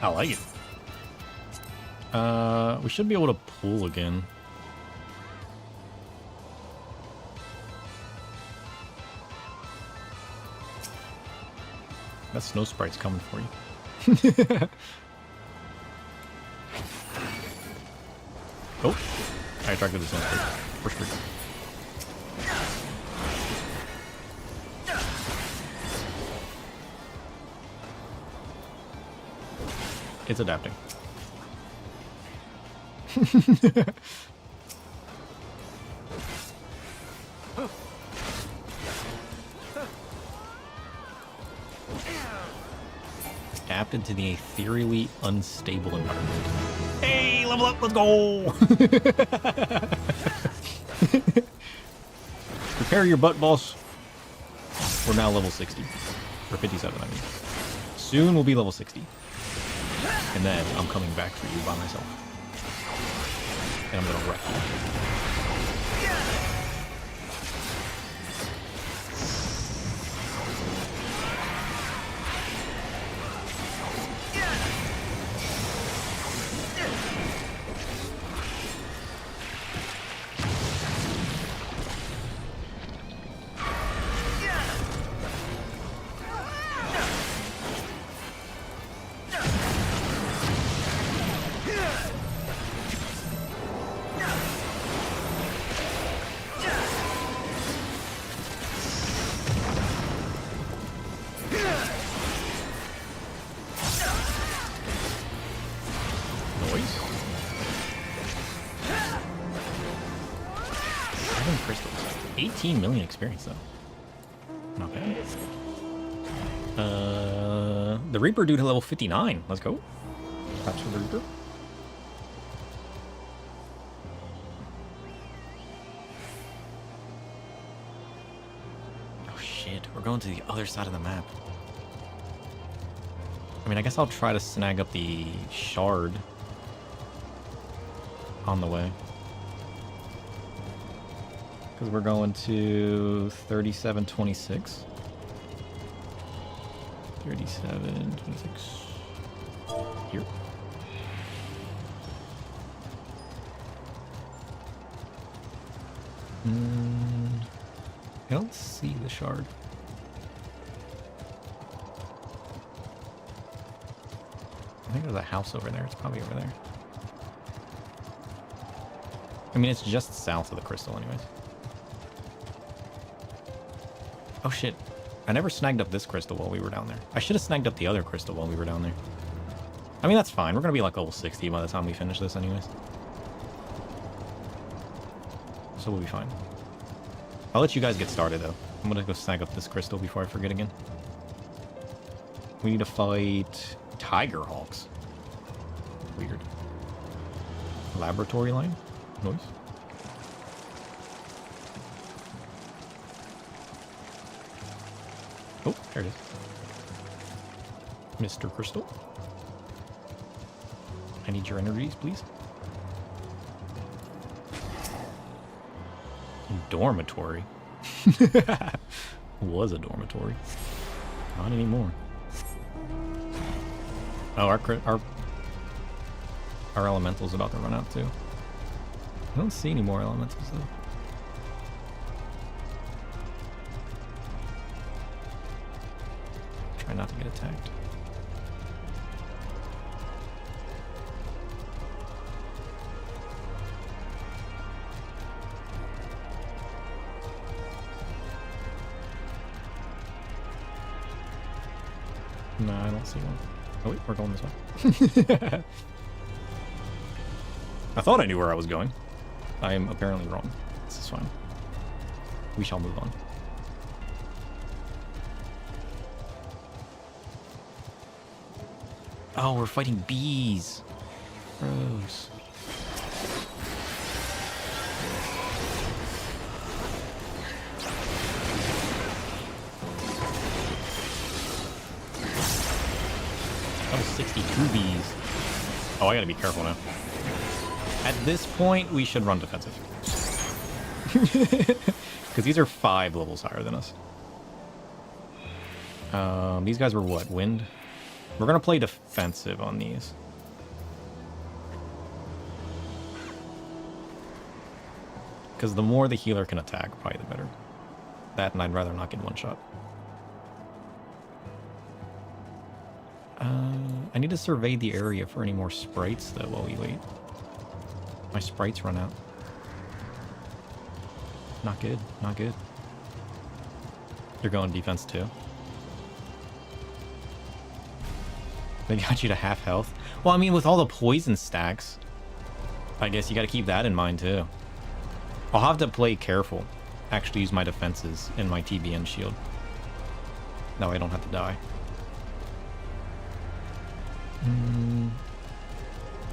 I like it. We should be able to pull again. That snow sprite's coming for you. Oh, I attracted the snow sprite. Push through. It's adapting. Adapted to the ethereally unstable environment. Hey, level up, let's go! Prepare your butt, boss. We're now level 60. Or 57, I mean. Soon we'll be level 60. And then I'm coming back for you by myself. And I'm gonna wreck you. Crystals. 18 million experience though. Not bad. The Reaper due to level 59. Let's go. Patch for the Reaper. Oh shit, we're going to the other side of the map. I mean, I guess I'll try to snag up the shard on the way. Because we're going to 3726. 3726. Here. I don't see the shard. I think there's a house over there. It's probably over there. I mean, it's just south of the crystal anyways. Oh shit. I never snagged up this crystal while we were down there. I should have snagged up the other crystal while we were down there. I mean, that's fine. We're going to be like level 60 by the time we finish this anyways. So we'll be fine. I'll let you guys get started though. I'm going to go snag up this crystal before I forget again. We need to fight Tiger Hawks. Weird. Laboratory line? Noise. Oh, there it is. Mr. Crystal. I need your energies, please. Dormitory. Was a dormitory. Not anymore. Oh, our elemental's about to run out too. I don't see any more elementals though. Try not to get attacked. No, I don't see one. Oh wait, we're going this way. I thought I knew where I was going. I am apparently wrong. This is fine. We shall move on. Oh, we're fighting bees. Gross. 62 bees. Oh, I gotta be careful now. At this point, we should run defensive. Because these are 5 levels higher than us. These guys were what? Wind? We're gonna play defensive on these. Because the more the healer can attack, probably the better. That, and I'd rather not get one shot. I need to survey the area for any more sprites, though, while we wait. My sprites run out. Not good, not good. You're going defense, too. They got you to half health. Well, I mean, with all the poison stacks, I guess you got to keep that in mind, too. I'll have to play careful. Actually use my defenses in my TBN shield. That way I don't have to die.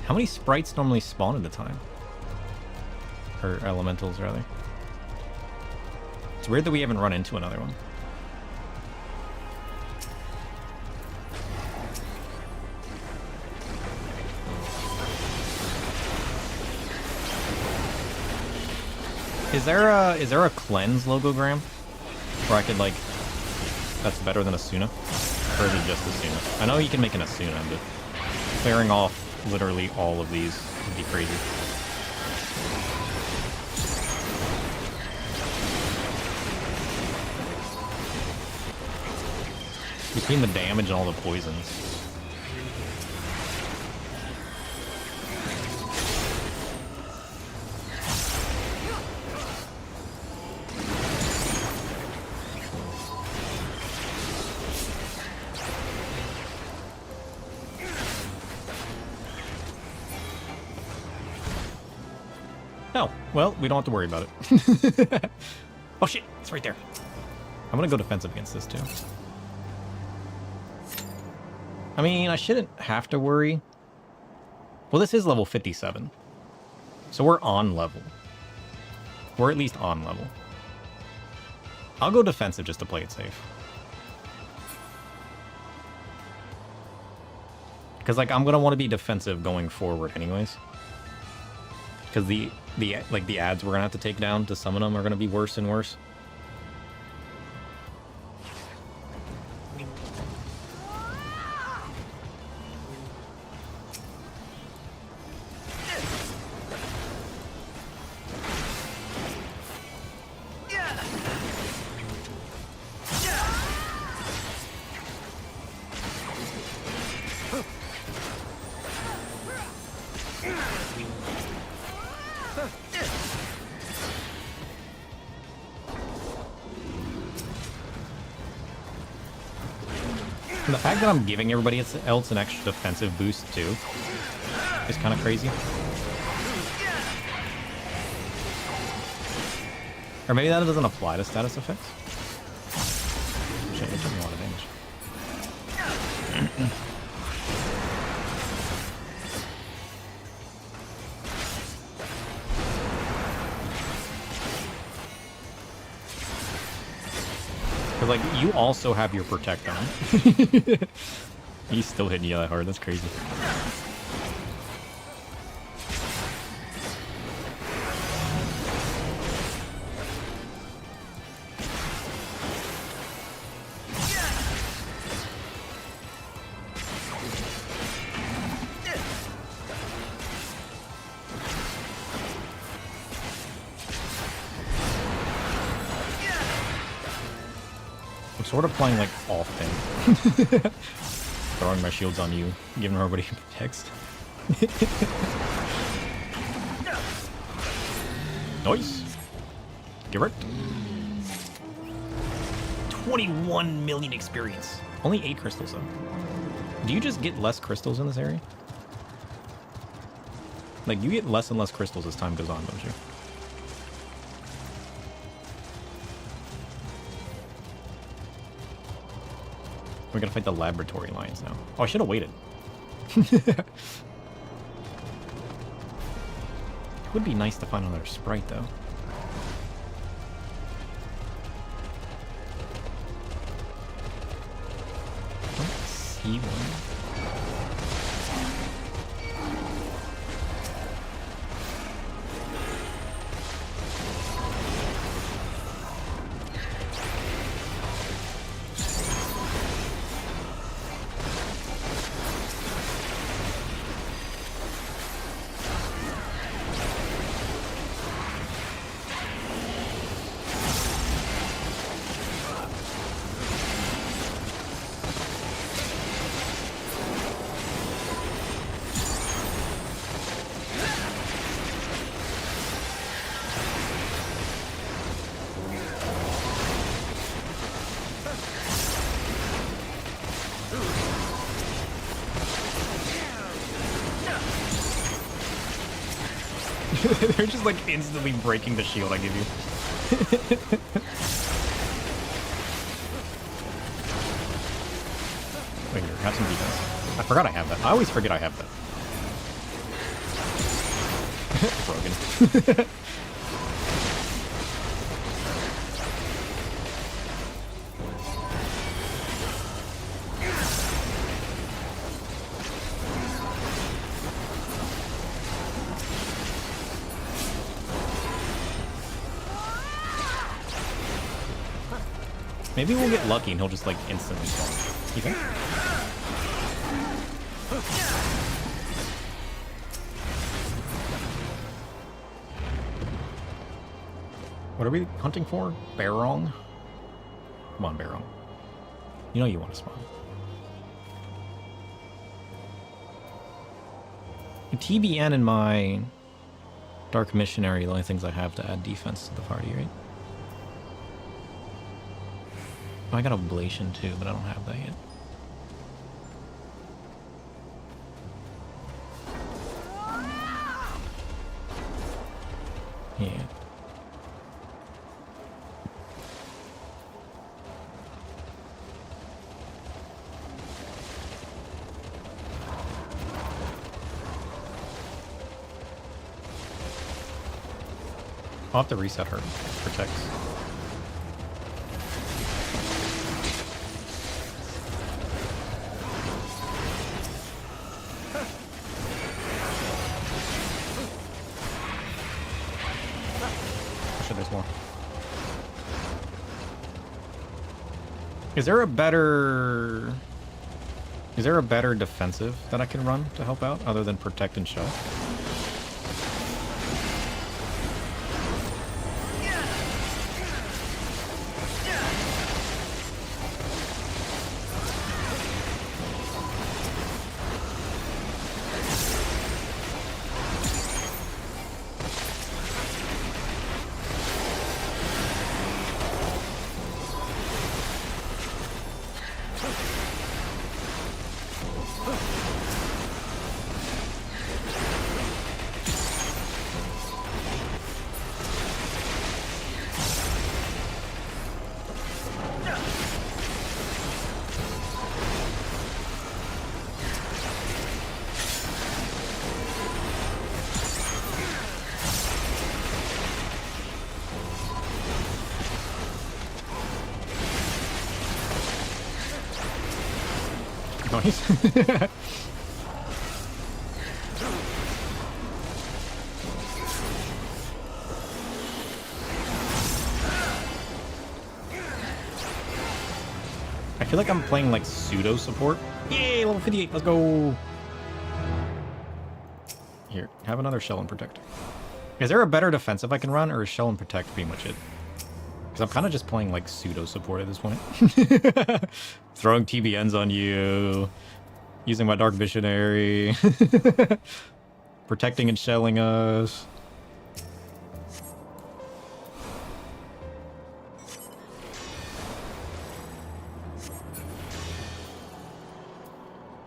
How many sprites normally spawn at a time? Or elementals, rather. It's weird that we haven't run into another one. Is there a cleanse logogram where I could, like, that's better than Asuna? Or is it just Asuna? I know you can make an Asuna, but clearing off literally all of these would be crazy. Between the damage and all the poisons. Oh, well, we don't have to worry about it. Oh shit, it's right there. I'm gonna go defensive against this too. I mean, I shouldn't have to worry. Well, this is level 57. So we're on level. We're at least on level. I'll go defensive just to play it safe. Because, like, I'm gonna want to be defensive going forward anyways. Because the ads we're gonna have to take down to summon them are gonna be worse and worse. And the fact that I'm giving everybody else an extra defensive boost too is kind of crazy. Or maybe that doesn't apply to status effects. Shit, it took me a lot of damage. Like, you also have your protect on. He's still hitting you that hard. That's crazy. Sort of playing like often. Throwing my shields on you, giving everybody text. Nice. Get right. 21 million experience. Only 8 crystals though. Do you just get less crystals in this area? Like, you get less and less crystals as time goes on, don't you? We're gonna fight the laboratory lions now. Oh, I should have waited. It would be nice to find another sprite, though. I don't see one. They're just like instantly breaking the shield I give you. Wait here, have some defense. I forgot I have that. I always forget I have that. Broken. Maybe we'll get lucky and he'll just like instantly fall. You think? What are we hunting for? Barong? Come on, Barong. You know you want to spawn. TBN and my Dark Missionary are the only things I have to add defense to the party, right? Oh, I got Oblation too, but I don't have that yet. Yeah. I'll have to reset her. Protects. There's more. Is there a better defensive that I can run to help out other than protect and shell? Nice. I feel like I'm playing like pseudo support. Yay, level 58, let's go. Here, have another Shell and Protect. Is there a better defensive I can run, or is Shell and Protect pretty much it? Because I'm kind of just playing like pseudo support at this point. Throwing TBNs on you, using my Dark Visionary, protecting and shelling us.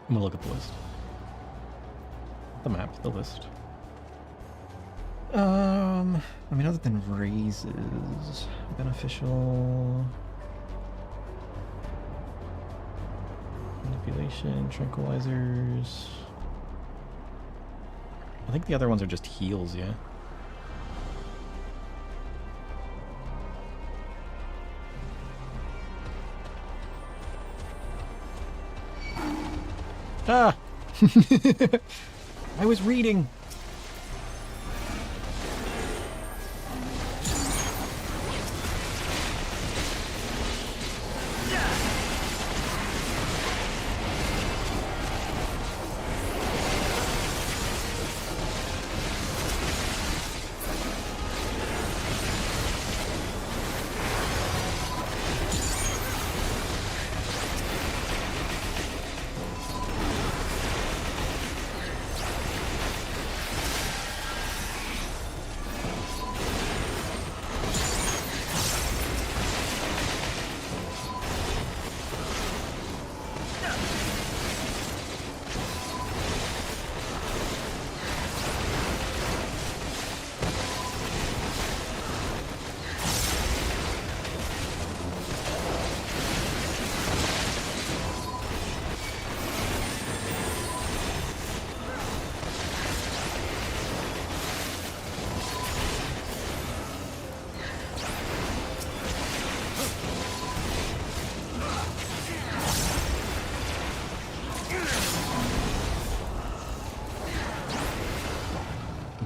I'm gonna look at the list. The map, the list. I mean, other than raises, beneficial, manipulation, tranquilizers. I think the other ones are just heals, yeah. Ah! I was reading.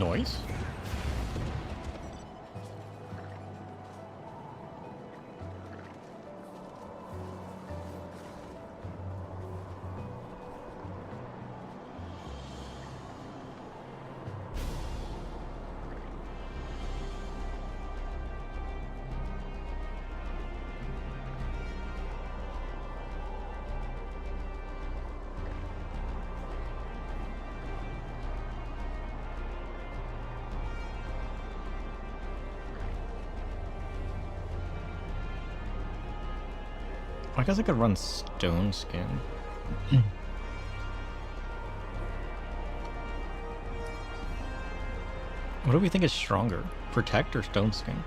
Noise? I guess I could run Stone Skin. What do we think is stronger? Protect or Stone Skin?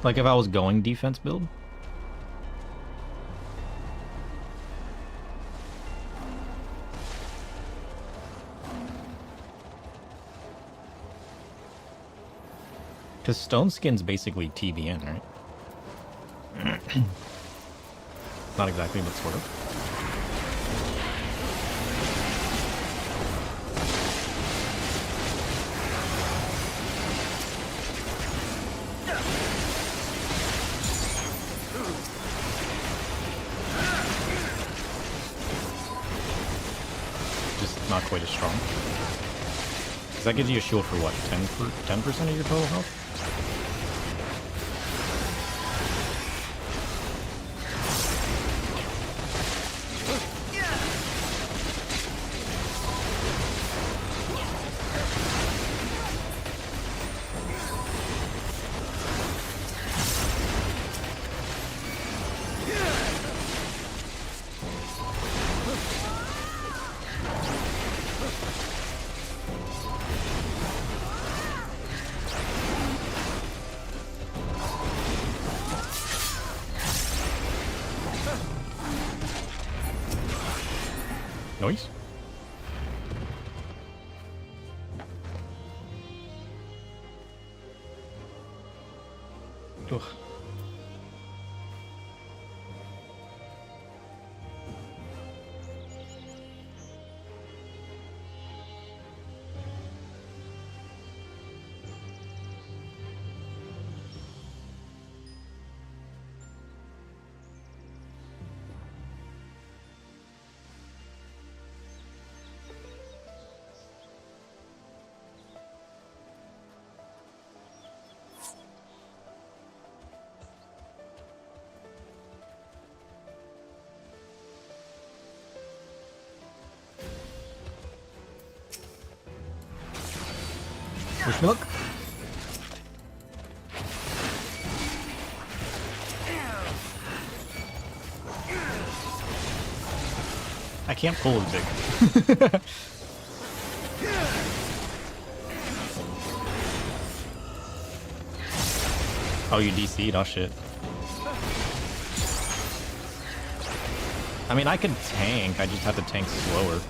Like if I was going defense build? Because Stone Skin's basically TBN, right? Not exactly, but sort of. Just not quite as strong. Because that gives you a shield for what? 10% of your total health? Noise? Ugh. Wish me luck. I can't pull as big. Oh, you DC'd? Oh, shit. I mean, I could tank. I just have to tank slower.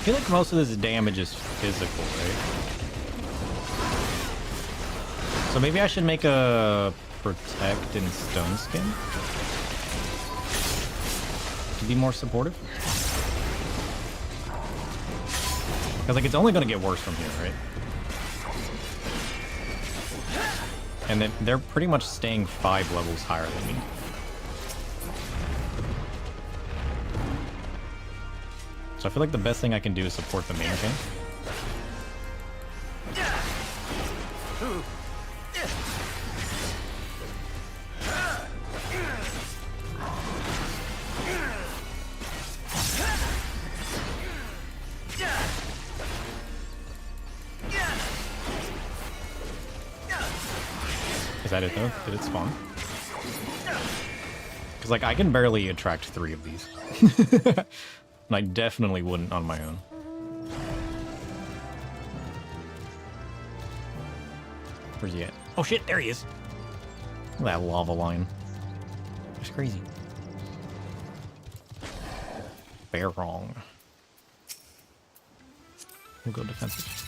feel like most of this damage is physical, right? So maybe I should make a protect and stone skin to be more supportive. Because like it's only going to get worse from here, right? And then they're pretty much staying 5 levels higher than me. So I feel like the best thing I can do is support the main chain. Is that it though? Did it spawn? Because like I can barely attract 3 of these. And I definitely wouldn't on my own. Where's he at? Oh shit, there he is. Look at that lava line. That's crazy. Bear wrong. We'll go defensive.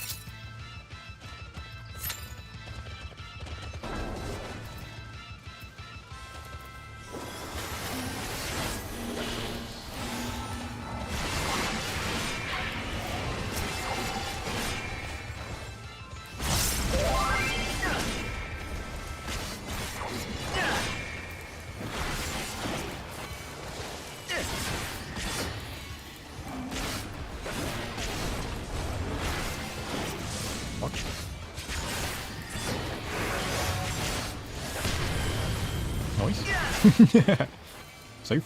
Nice. Safe.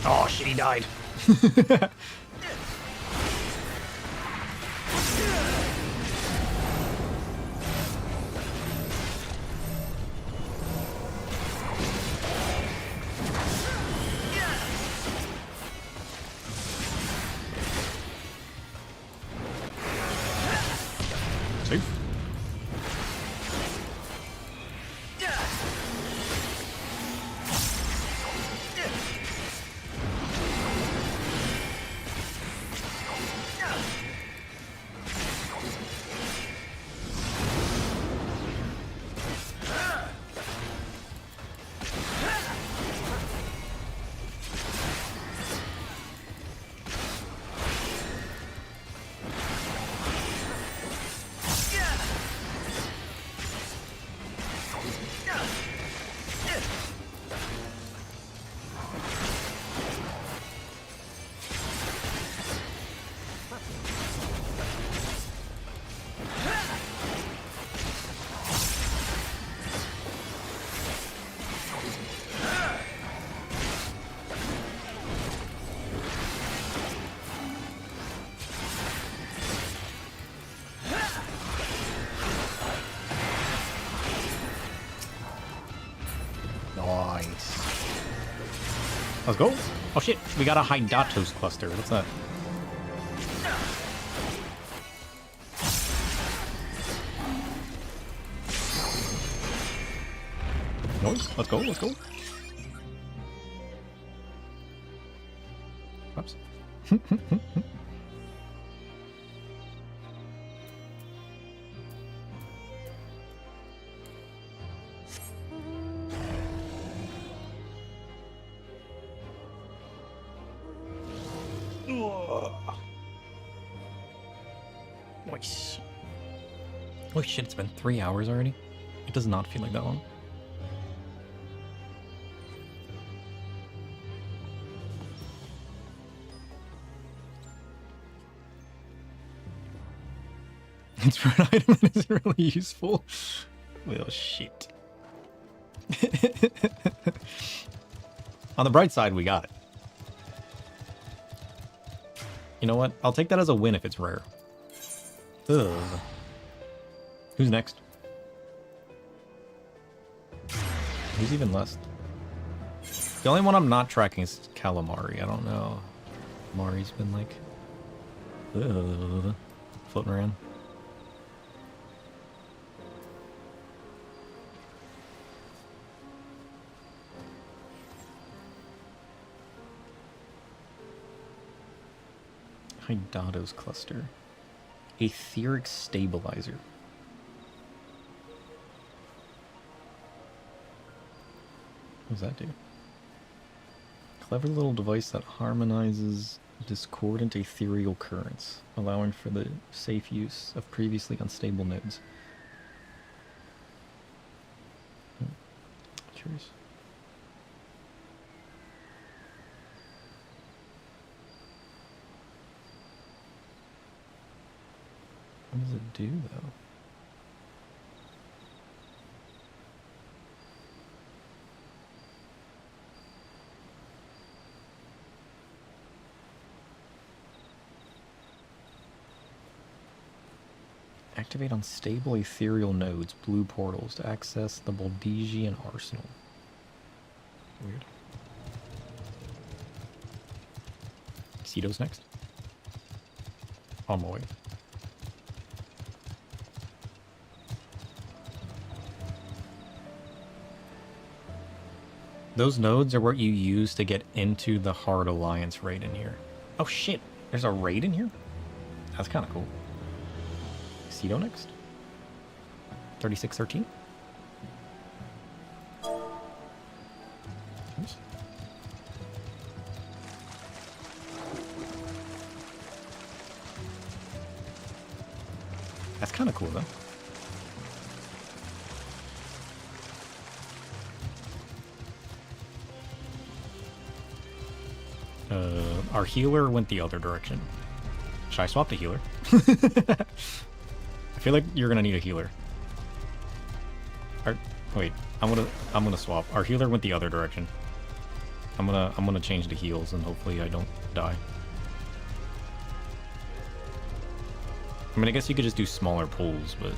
Oh shit, he died. Safe. Nice. Let's go. Oh shit, we got a Hydatos cluster. What's that? Nice. Let's go, let's go. Oops. Nice. Holy shit, it's been 3 hours already? It does not feel like that long. It's for an item that is really useful. Well, shit. On the bright side, we got it. You know what? I'll take that as a win if it's rare. Ugh. Who's next? Who's even less? The only one I'm not tracking is Calamari. I don't know. Mari's been like... floating around. Hydatos cluster. Etheric stabilizer. What does that do? Clever little device that harmonizes discordant ethereal currents, allowing for the safe use of previously unstable nodes. Curious. What does it do, though? Activate unstable ethereal nodes, blue portals, to access the Boldesian arsenal. Weird. Cedo's next. On my way. Those nodes are what you use to get into the Hard Alliance raid in here. Oh shit, there's a raid in here? That's kind of cool. Cedo next. 3613. Oops. That's kind of cool though. Our healer went the other direction. Should I swap the healer? I feel like you're gonna need a healer. Wait, I'm gonna swap. Our healer went the other direction. I'm gonna change the heals and hopefully I don't die. I mean, I guess you could just do smaller pulls, but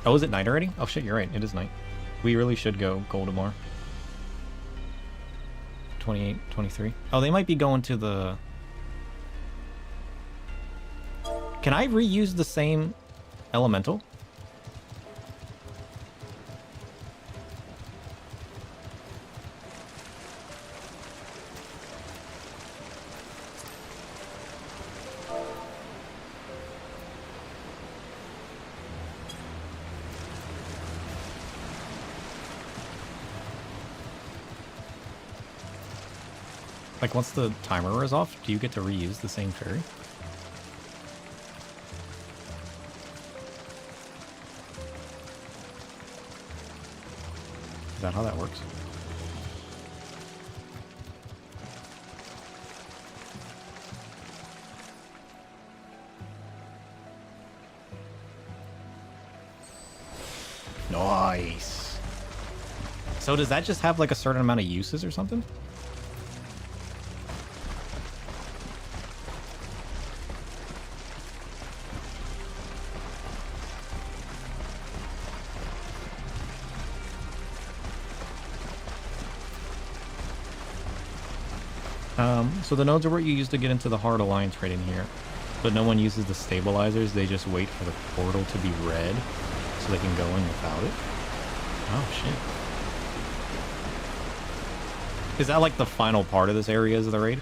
oh, is it night already? Oh shit, you're right. It is night. We really should go Goldemar. 28, 23. Oh, they might be going to the... Can I reuse the same elemental? Like, once the timer is off, do you get to reuse the same fairy? Is that how that works? Nice! So does that just have, like, a certain amount of uses or something? So the nodes are what you use to get into the Hard Alliance right in here. But no one uses the stabilizers, they just wait for the portal to be red so they can go in without it. Oh shit. Is that like the final part of this area is the raid?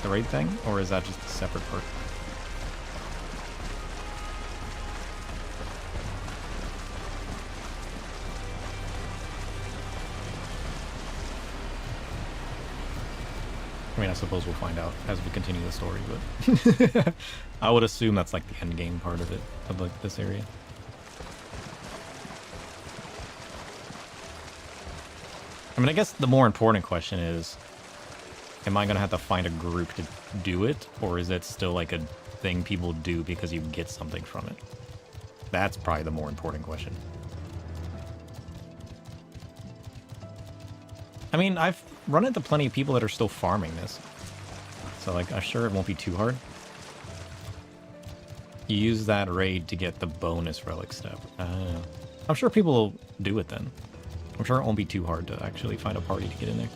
The raid thing? Or is that just a separate part? I mean, I suppose we'll find out as we continue the story, but I would assume that's like the end game part of it, of like this area. I mean, I guess the more important question is, am I going to have to find a group to do it, or is it still like a thing people do because you get something from it? That's probably the more important question. I mean, I've run into plenty of people that are still farming this. So, like, I'm sure it won't be too hard. You use that raid to get the bonus relic step. I'm sure people will do it then. I'm sure it won't be too hard to actually find a party to get in there.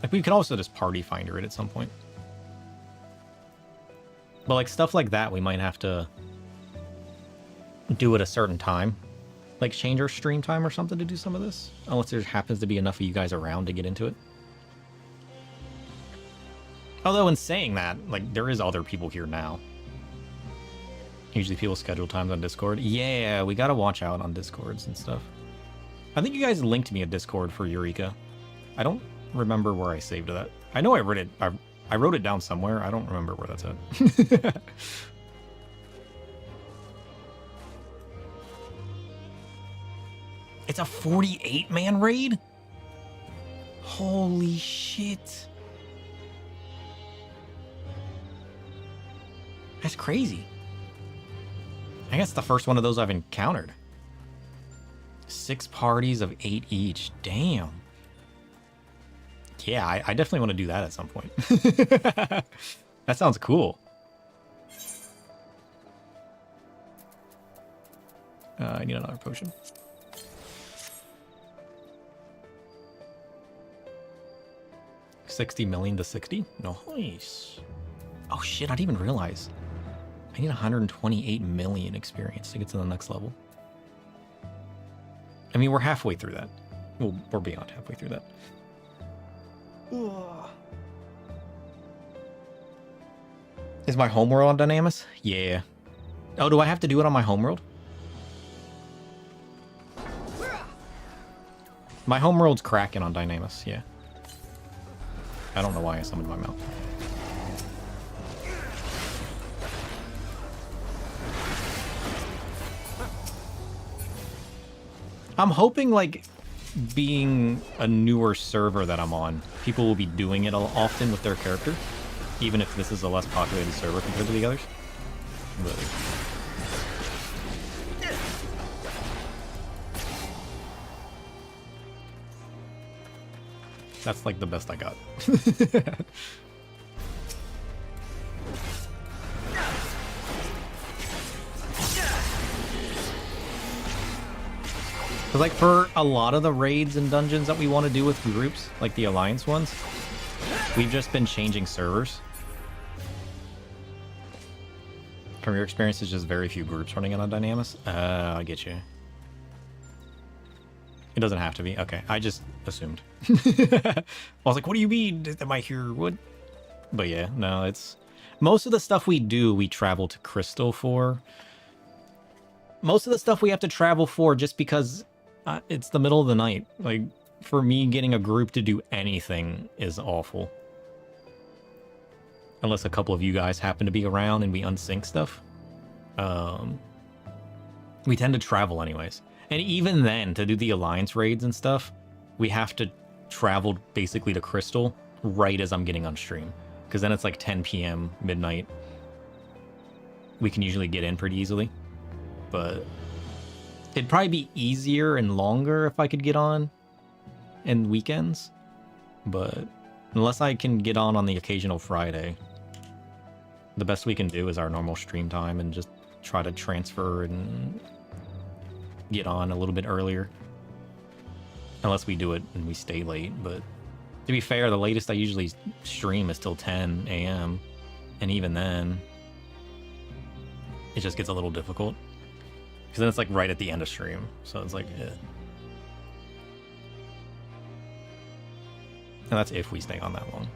Like, we could also just party finder it at some point. But, like, stuff like that, we might have to do at a certain time. Like, change our stream time or something to do some of this. Unless there happens to be enough of you guys around to get into it. Although, in saying that, like, there is other people here now. Usually people schedule times on Discord. Yeah, we gotta watch out on Discords and stuff. I think you guys linked me a Discord for Eureka. I don't remember where I saved that. I know I wrote it. I wrote it down somewhere. I don't remember where that's at. It's a 48-man raid? Holy shit. That's crazy. I guess the first one of those I've encountered. 6 parties of 8 each. Damn. Yeah, I definitely want to do that at some point. That sounds cool. I need another potion. $60 million to 60? Nice. Oh shit, I didn't even realize. I need 128 million experience to get to the next level. I mean, we're halfway through that. Well, we're beyond halfway through that. Ugh. Is my homeworld on Dynamis? Yeah. Oh, do I have to do it on my homeworld? My homeworld's cracking on Dynamis, yeah. I don't know why I summoned my mount. I'm hoping, like, being a newer server that I'm on, people will be doing it often with their character, even if this is a less populated server compared to the others. But that's, like, the best I got. Because, like, for a lot of the raids and dungeons that we want to do with groups, like the Alliance ones, we've just been changing servers. From your experience, it's just very few groups running it on Dynamis? I get you. It doesn't have to be. Okay, I just assumed. I was like, what do you mean? Am I here? What? But yeah, no, it's... Most of the stuff we do, we travel to Crystal for. Most of the stuff we have to travel for just because... it's the middle of the night. Like, for me, getting a group to do anything is awful. Unless a couple of you guys happen to be around and we unsync stuff. We tend to travel anyways. And even then, to do the Alliance raids and stuff, we have to travel basically to Crystal right as I'm getting on stream. Because then it's like 10 p.m., midnight. We can usually get in pretty easily. But... it'd probably be easier and longer if I could get on in weekends. But unless I can get on the occasional Friday, the best we can do is our normal stream time and just try to transfer and get on a little bit earlier. Unless we do it and we stay late. But to be fair, the latest I usually stream is till 10 a.m. And even then, it just gets a little difficult. Because then it's like right at the end of stream. So it's like, eh. And that's if we stay on that long.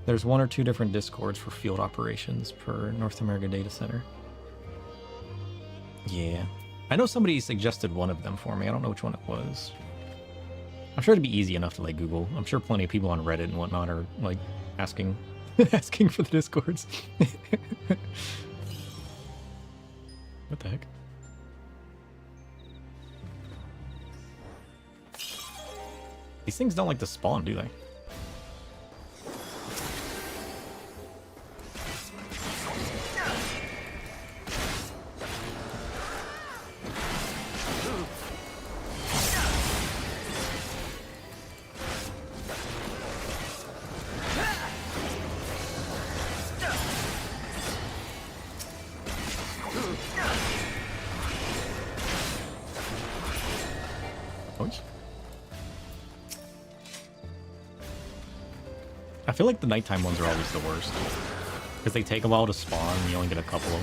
There's 1 or 2 different Discords for field operations per North America Data Center. Yeah. I know somebody suggested one of them for me. I don't know which one it was. I'm sure it'd be easy enough to like Google. I'm sure plenty of people on Reddit and whatnot are like asking asking for the Discords. What the heck? These things don't like to spawn, do they? I feel like the nighttime ones are always the worst. Because they take a while to spawn and you only get a couple of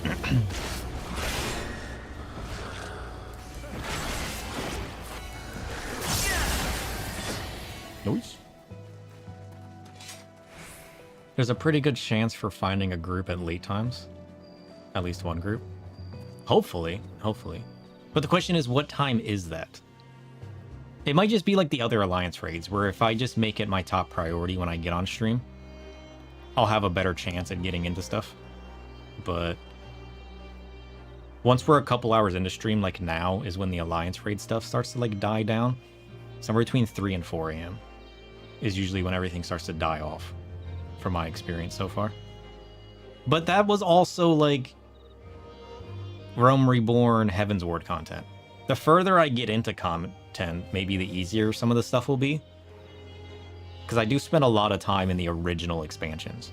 them. Noise. There's a pretty good chance for finding a group at late times. At least one group. Hopefully. Hopefully. But the question is, what time is that? It might just be like the other Alliance raids, where if I just make it my top priority when I get on stream, I'll have a better chance at getting into stuff. But once we're a couple hours into stream, like now, is when the Alliance raid stuff starts to like die down. Somewhere between 3 and 4 a.m. is usually when everything starts to die off, from my experience so far. But that was also like Realm Reborn, Heaven's Ward content. The further I get into content, maybe the easier some of the stuff will be. Because I do spend a lot of time in the original expansions.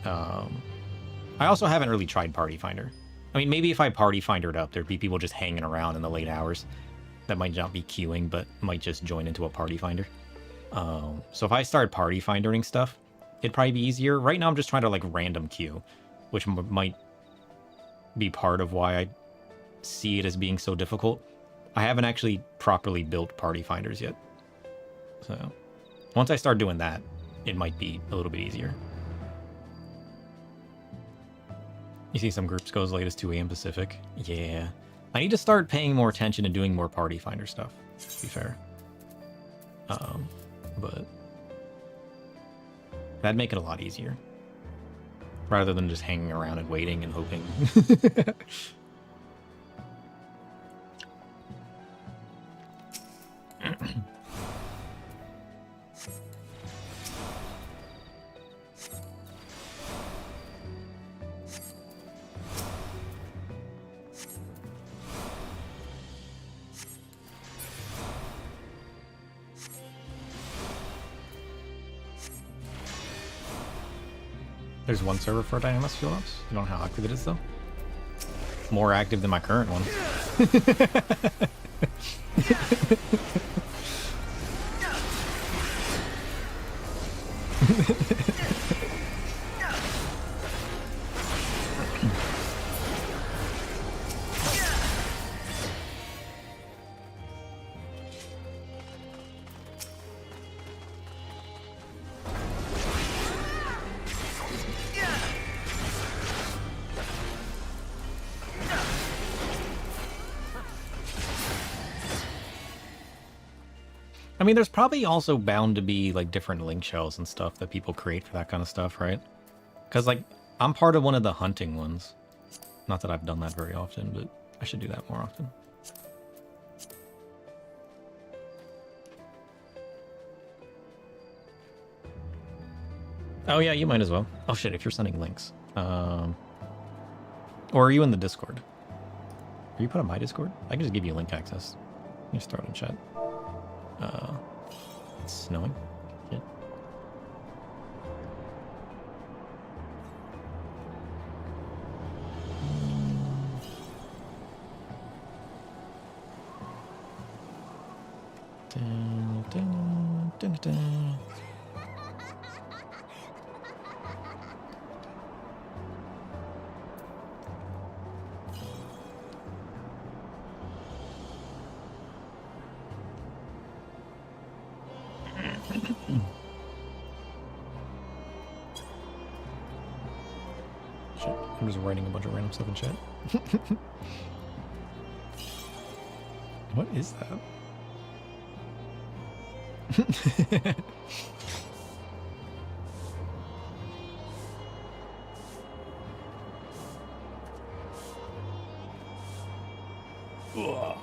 I also haven't really tried Party Finder. I mean, maybe if I Party Findered up, there'd be people just hanging around in the late hours that might not be queuing, but might just join into a Party Finder. So if I start Party Findering stuff, it'd probably be easier. Right now I'm just trying to like random queue, which might be part of why I see it as being so difficult. I haven't actually properly built Party Finders yet. So once I start doing that, it might be a little bit easier. You see some groups go as late as 2 a.m. Pacific. Yeah. I need to start paying more attention and doing more Party Finder stuff, to be fair. But that'd make it a lot easier. Rather than just hanging around and waiting and hoping. There's one server for Dynamis field ops. You don't know how active it is though. More active than my current one. I mean, there's probably also bound to be like different link shells and stuff that people create for that kind of stuff, right? Because like I'm part of one of the hunting ones. Not that I've done that very often, but I should do that more often. Oh yeah, you might as well. Oh shit, if you're sending links. Or are you in the Discord? Are you put on my Discord? I can just give you link access. You just throw it in chat. It's snowing. Shit. Dun, dun, dun, dun. Shit, I'm just writing a bunch of random stuff in chat. What is that? Ugh.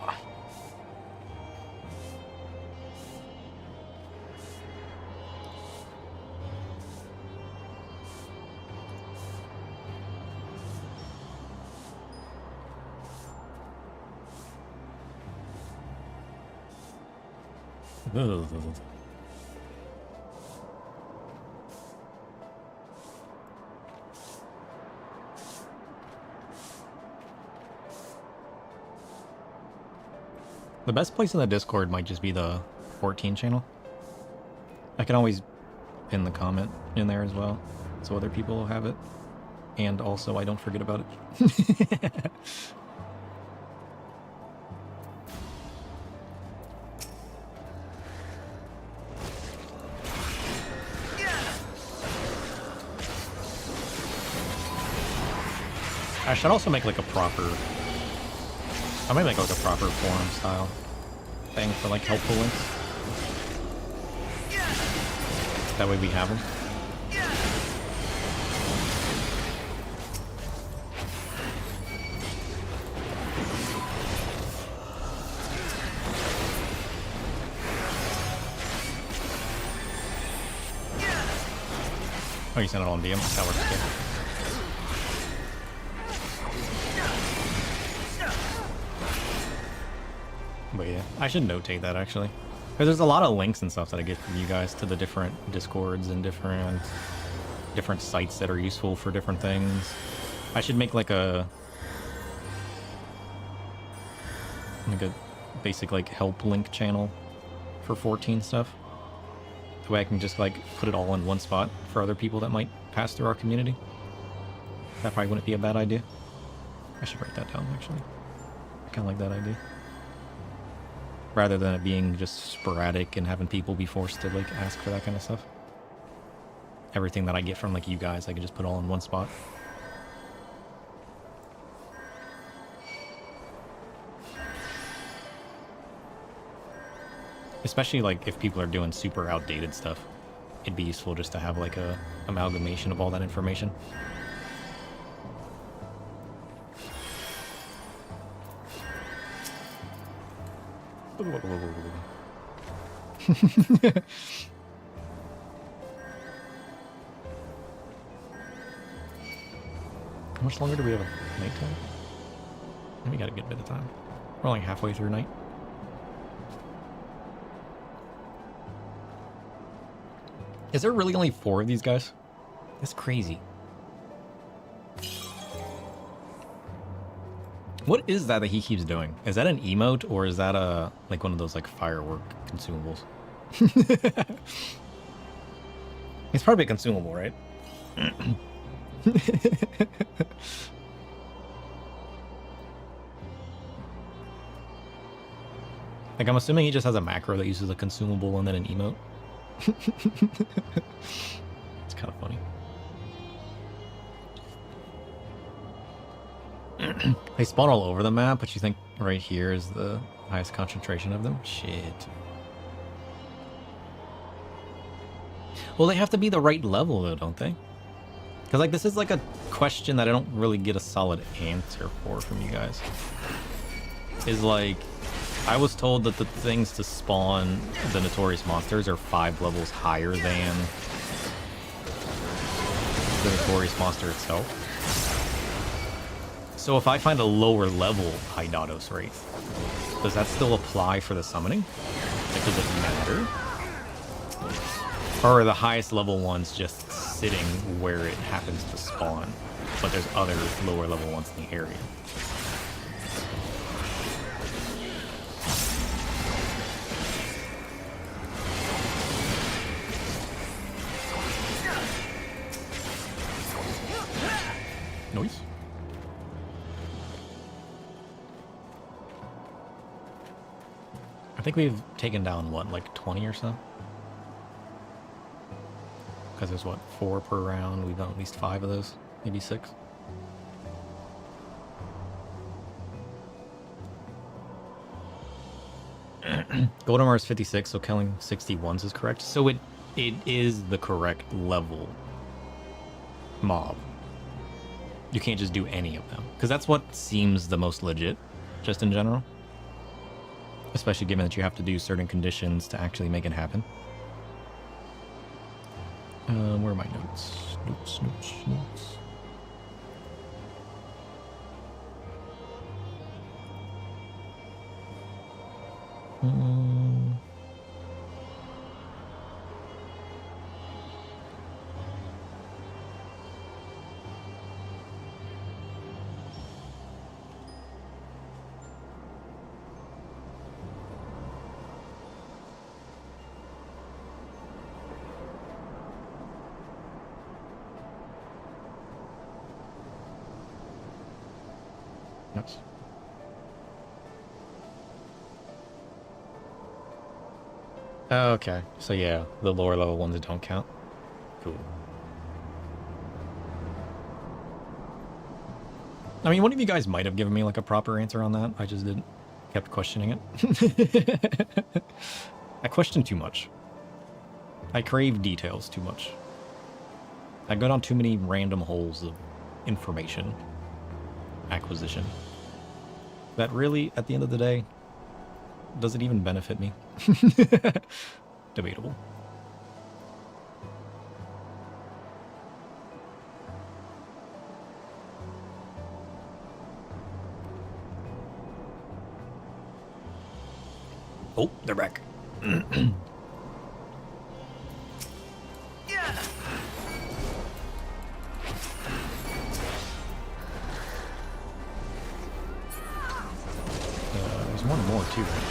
Ugh. The best place in the Discord might just be the 14 channel. I can always pin the comment in there as well, so other people will have it. And also, I don't forget about it. I should also make like a proper... I might make like a proper forum style thing for like helpful links. That way we have them. Oh, you sent it on DM? That works too. But yeah, I should notate that actually. Because there's a lot of links and stuff that I get from you guys to the different Discords and different sites that are useful for different things. I should make like a basic like help link channel for 14 stuff. That way I can just like put it all in one spot for other people that might pass through our community. That probably wouldn't be a bad idea. I should write that down actually. I kind of like that idea. Rather than it being just sporadic and having people be forced to like ask for that kind of stuff. Everything that I get from like you guys, I can just put all in one spot. Especially like if people are doing super outdated stuff, it'd be useful just to have like a amalgamation of all that information. How much longer do we have night time? We got a good bit of time. We're only halfway through night. Is there really only 4 of these guys? That's crazy. What is that he keeps doing? Is that an emote or is that a like one of those like firework consumables? It's probably a consumable, right? Like I'm assuming he just has a macro that uses a consumable and then an emote. It's kind of funny. They spawn all over the map, but you think right here is the highest concentration of them? Shit. Well, they have to be the right level, though, don't they? Because, like, this is, like, a question that I don't really get a solid answer for from you guys. Is, like, I was told that the things to spawn the Notorious Monsters are 5 levels higher than the Notorious Monster itself. So if I find a lower level Hydatos Wraith, does that still apply for the summoning? Like, does it matter? Or are the highest level ones just sitting where it happens to spawn, but there's other lower level ones in the area? Noise. I think we've taken down, what, like 20 or so? Because there's, what, 4 per round. We've done at least 5 of those. Maybe 6. Goldemar is 56, so killing 61s is correct. So it is the correct level mob. You can't just do any of them, because that's what seems the most legit, just in general. Especially given that you have to do certain conditions to actually make it happen. Where are my notes? Notes. Yes. Okay, so yeah, the lower level ones that don't count. Cool. I mean, one of you guys might have given me like a proper answer on that. I just didn't. Kept questioning it. I question too much. I crave details too much. I go down too many random holes of information acquisition that really, at the end of the day, does it even benefit me? Debatable. Oh, they're back. There's one more too, right?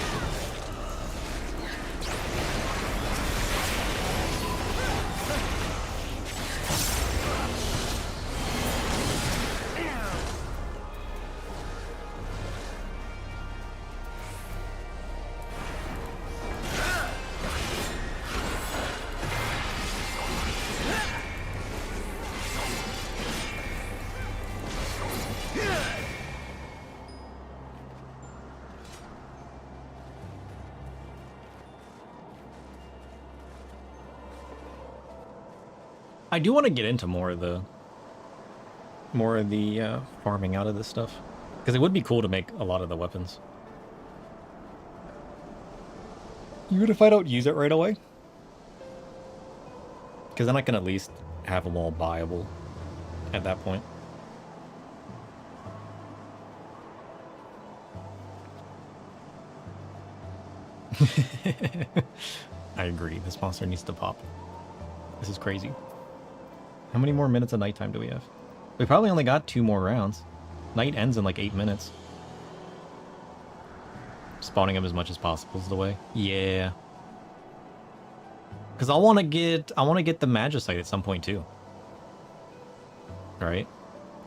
I do want to get into more of the farming out of this stuff, because it would be cool to make a lot of the weapons. Even if I don't use it right away, because then I can at least have them all buyable at that point. I agree. This monster needs to pop. This is crazy. How many more minutes of nighttime do we have? We probably only got 2 more rounds. Night ends in like 8 minutes. Spawning them as much as possible is the way. Yeah. Because I want to get the Magicite at some point too. Right?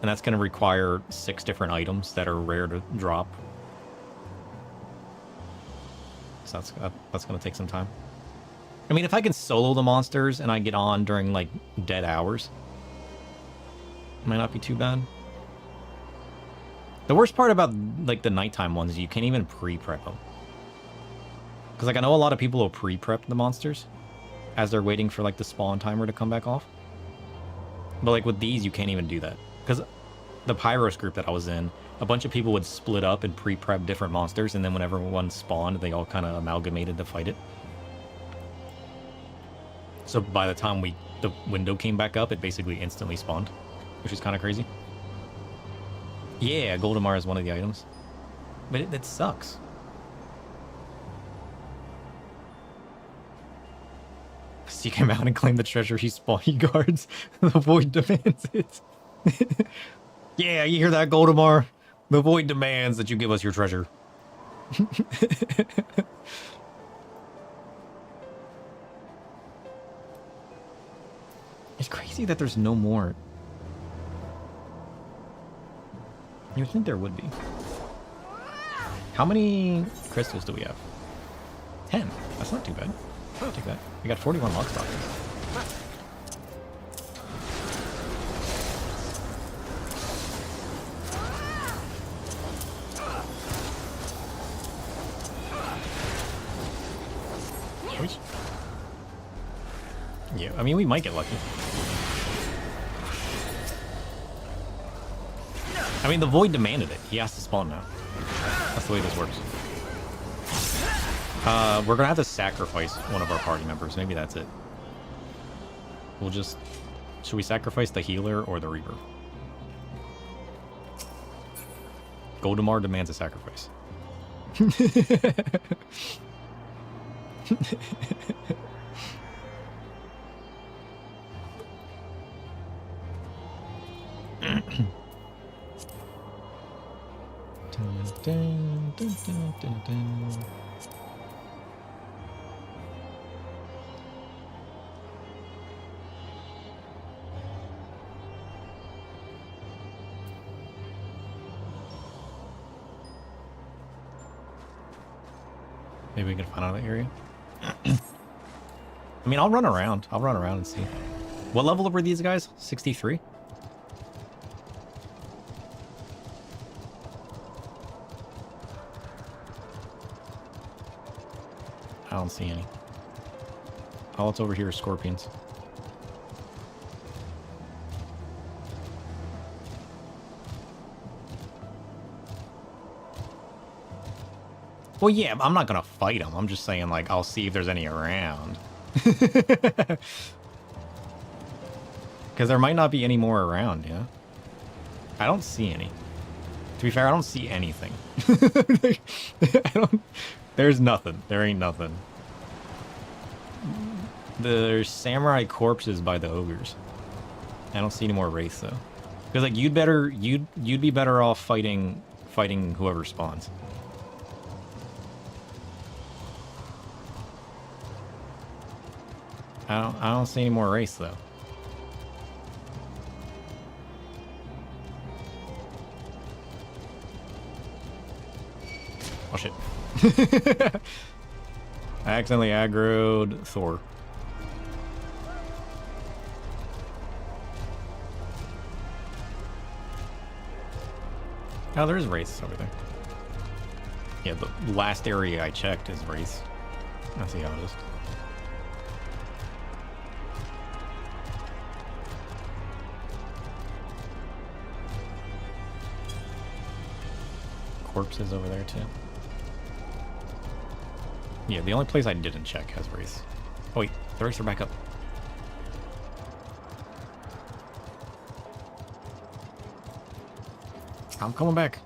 And that's going to require 6 different items that are rare to drop. So that's going to take some time. I mean, if I can solo the monsters and I get on during, like, dead hours, it might not be too bad. The worst part about, like, the nighttime ones is you can't even pre-prep them. Because, like, I know a lot of people will pre-prep the monsters as they're waiting for, like, the spawn timer to come back off. But, like, with these, you can't even do that. Because the Pyros group that I was in, a bunch of people would split up and pre-prep different monsters, and then whenever one spawned, they all kind of amalgamated to fight it. So by the time the window came back up, it basically instantly spawned, which is kind of crazy. Yeah, Goldemar is one of the items. But it sucks. So you came out and claim the treasure he guards. The Void demands it. Yeah, you hear that, Goldemar? The Void demands that you give us your treasure. It's crazy that there's no more. You'd think there would be. How many crystals do we have? 10. That's not too bad. I'll take that. We got 41 lock stock. Oops. Yeah, I mean, we might get lucky. I mean, the Void demanded it. He has to spawn now. That's the way this works. We're gonna have to sacrifice one of our party members. Maybe that's it. We'll just... Should we sacrifice the healer or the Reaper? Goldemar demands a sacrifice. Maybe we can find out the area. I mean, I'll run around. I'll run around and see. What level were these guys? 63? I don't see any. All it's over here is scorpions. Well, yeah, I'm not gonna fight them. I'm just saying, like, I'll see if there's any around. Because there might not be any more around, yeah? I don't see any. To be fair, I don't see anything. There's nothing. There ain't nothing. There's samurai corpses by the ogres. I don't see any more wraiths, though. Because, like, you'd be better off fighting whoever spawns. I don't see any more wraiths, though. Oh, shit. I accidentally aggroed Thor. Oh, there is wraiths over there. Yeah, the last area I checked is wraiths. I see how it is. Corpses over there too. Yeah, the only place I didn't check has wraiths. Oh wait, the wraiths are back up. I'm coming back.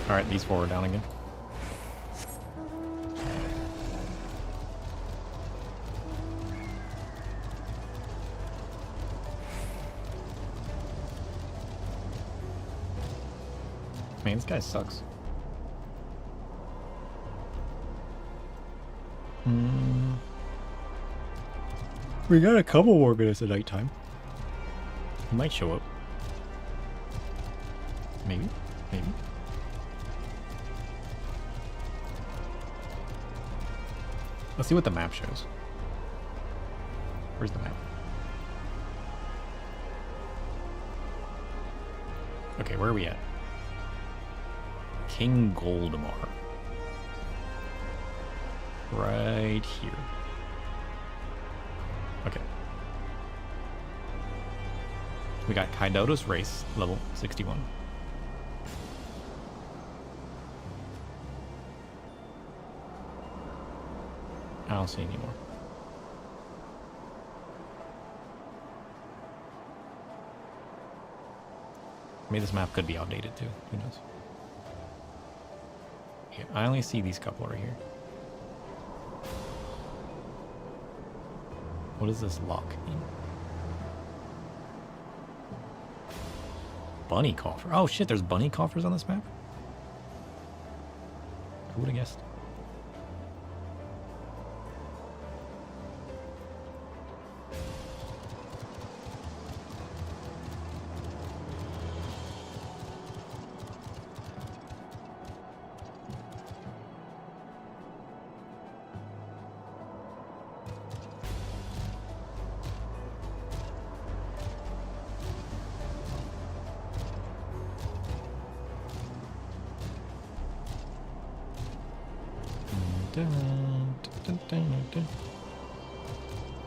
Alright, these four are down again. Man, this guy sucks. We got a couple more minutes at nighttime. He might show up. Maybe. Maybe. Let's see what the map shows. Where's the map? Okay, where are we at? King Goldemar. Right here. Okay. We got Hydatos race, level 61. I don't see any more. Maybe this map could be outdated too. Who knows? Yeah, I only see these couple right here. What does this lock mean? Bunny coffer. Oh shit, there's bunny coffers on this map? Who would have guessed?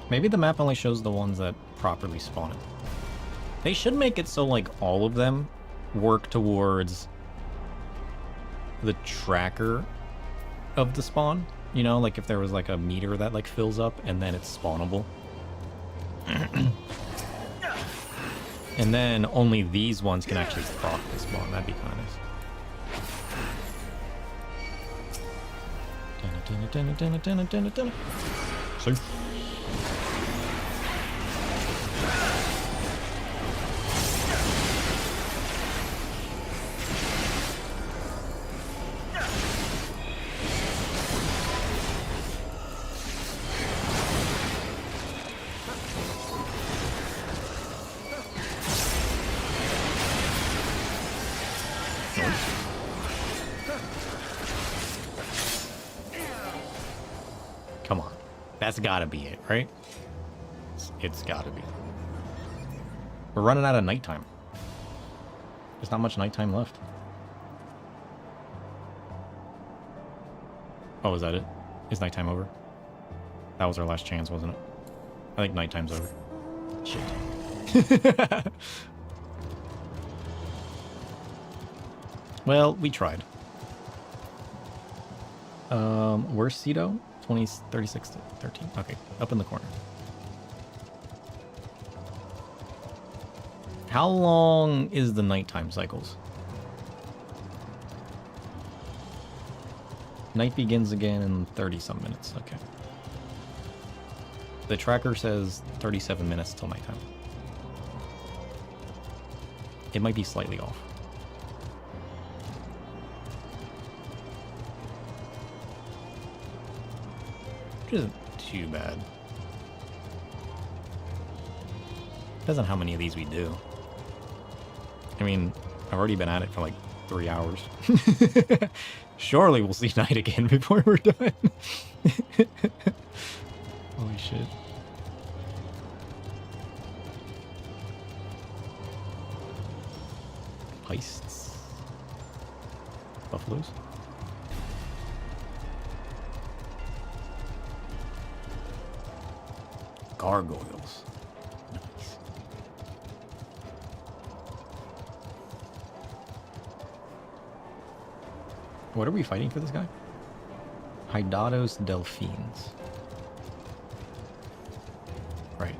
Maybe the map only shows the ones that properly spawn it. They should make it so, like, all of them work towards the tracker of the spawn. You know, like if there was, like, a meter that, like, fills up and then it's spawnable. And then only these ones can actually proc the spawn. That'd be kind of nice. See? Come on. That's gotta be it, right? It's gotta be. We're running out of nighttime. There's not much nighttime left. Oh, is that it? Is nighttime over? That was our last chance, wasn't it? I think nighttime's over. Shit. Well, we tried. Where's Cedo? 36 to 13. Okay, up in the corner. How long is the nighttime cycles? Night begins again in 30-some minutes. Okay. The tracker says 37 minutes till nighttime. It might be slightly off. Which isn't too bad. Depends on how many of these we do. I mean, I've already been at it for like 3 hours. Surely we'll see night again before we're done. Holy shit. Heists. Buffaloes. Gargoyles. Nice. What are we fighting for this guy? Hydatos Delphines. Right.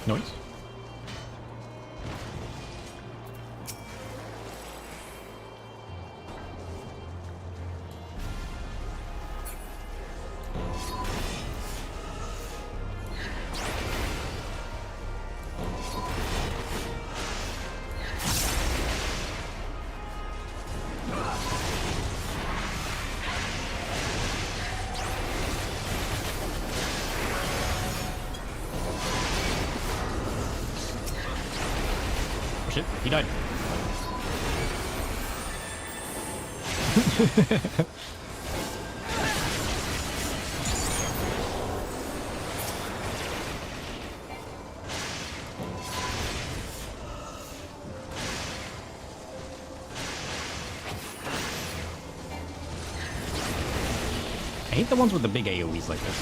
Noise. Shit, he died. hate the ones with the big AoEs like this.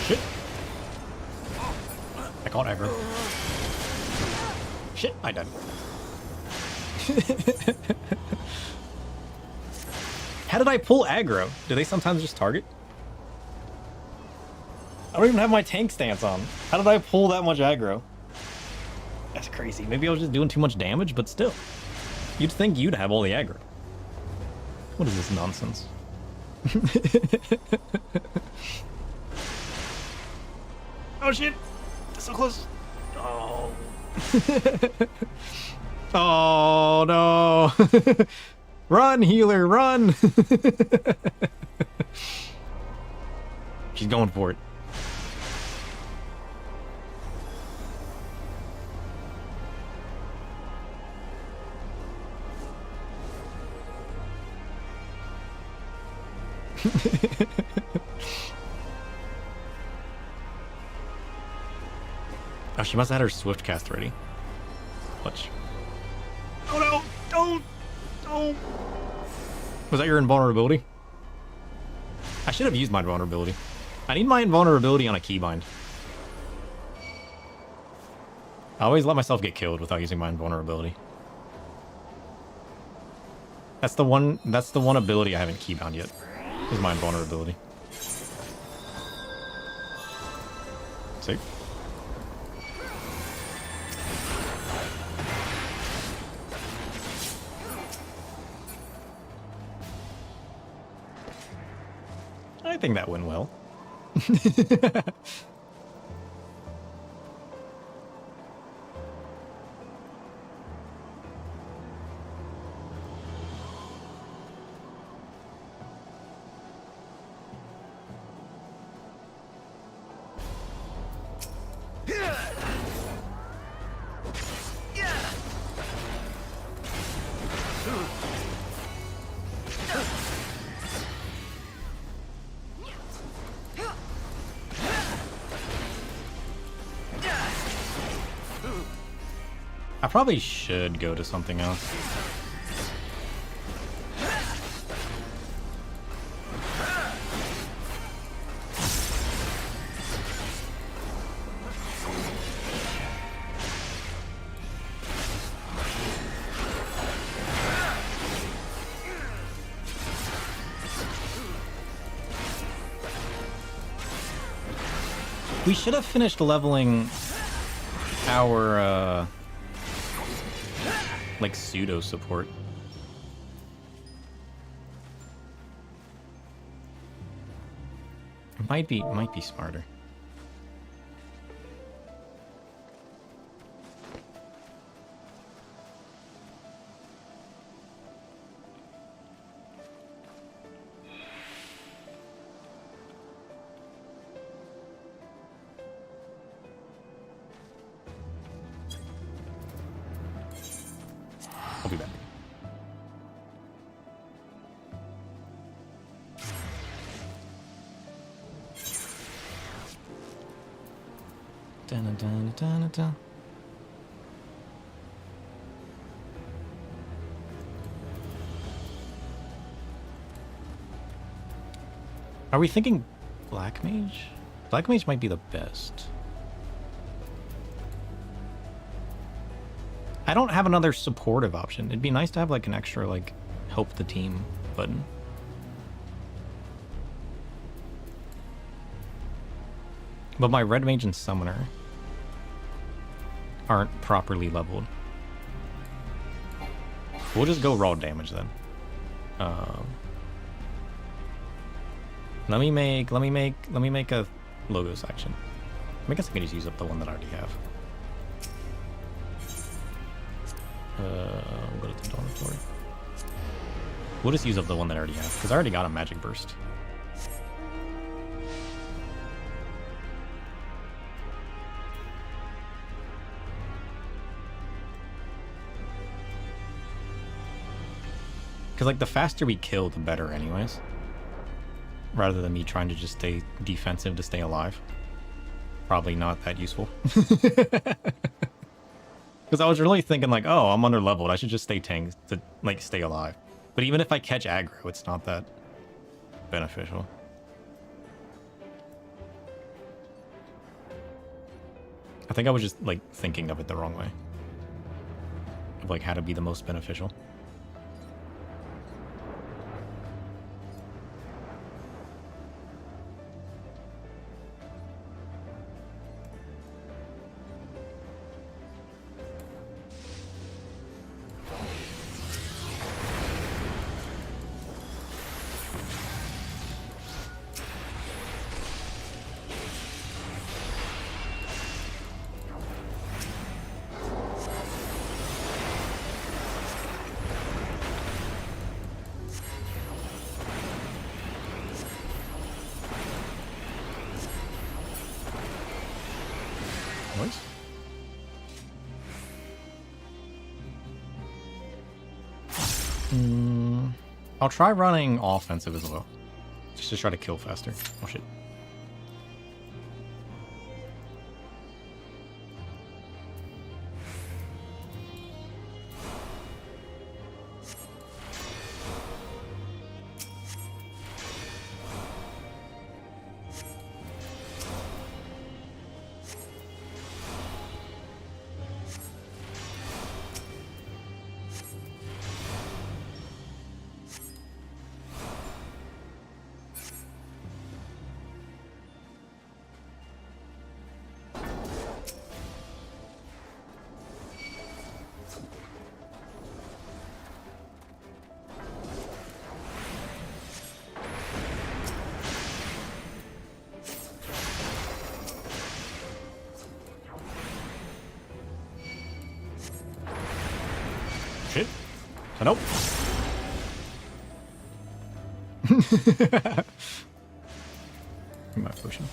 Shit. I caught aggro. Shit, I died. How did I pull aggro? Do they sometimes just target? I don't even have my tank stance on. How did I pull that much aggro? That's crazy. Maybe I was just doing too much damage, but still. You'd think you'd have all the aggro. What is this nonsense? Oh shit! That's so close. Oh. Oh no. Run, healer, run. She's going for it. Oh, she must have had her swift cast ready. Watch. Oh no! Don't! Don't! Was that your invulnerability? I should have used my invulnerability. I need my invulnerability on a keybind. I always let myself get killed without using my invulnerability. That's the one ability I haven't keybound yet. Is my invulnerability. See? I think that went well. I probably should go to something else. We should have finished leveling our like pseudo support. Might be smarter. I'll be back. Dun, dun, dun, dun. Are we thinking Black Mage? Black Mage might be the best. I don't have another supportive option. It'd be nice to have like an extra like help the team button. But my Red Mage and Summoner aren't properly leveled. We'll just go raw damage then. Let me make a Logos action. I guess I can just use up the one that I already have. We'll go to the dormitory. We'll just use up the one that I already have, because I already got a magic burst. Because like the faster we kill, the better anyways. Rather than me trying to just stay defensive to stay alive. Probably not that useful. Because I was really thinking like, oh, I'm under leveled. I should just stay tanked to like stay alive. But even if I catch aggro, it's not that beneficial. I think I was just like thinking of it the wrong way. Of like how to be the most beneficial. I'll try running offensive as well. Just to try to kill faster. Oh shit. Shit. Nope. My potion.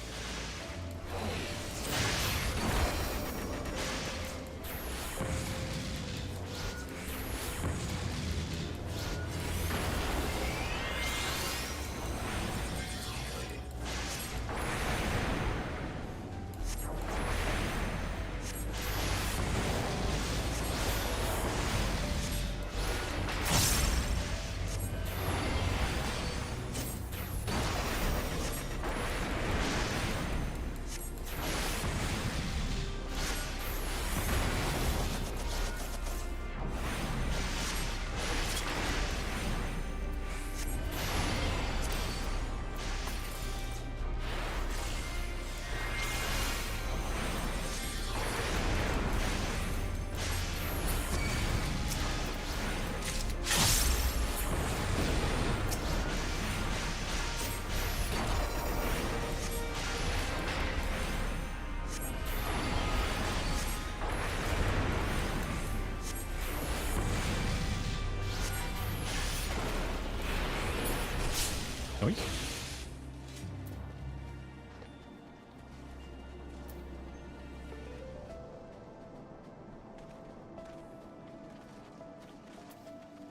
Noise.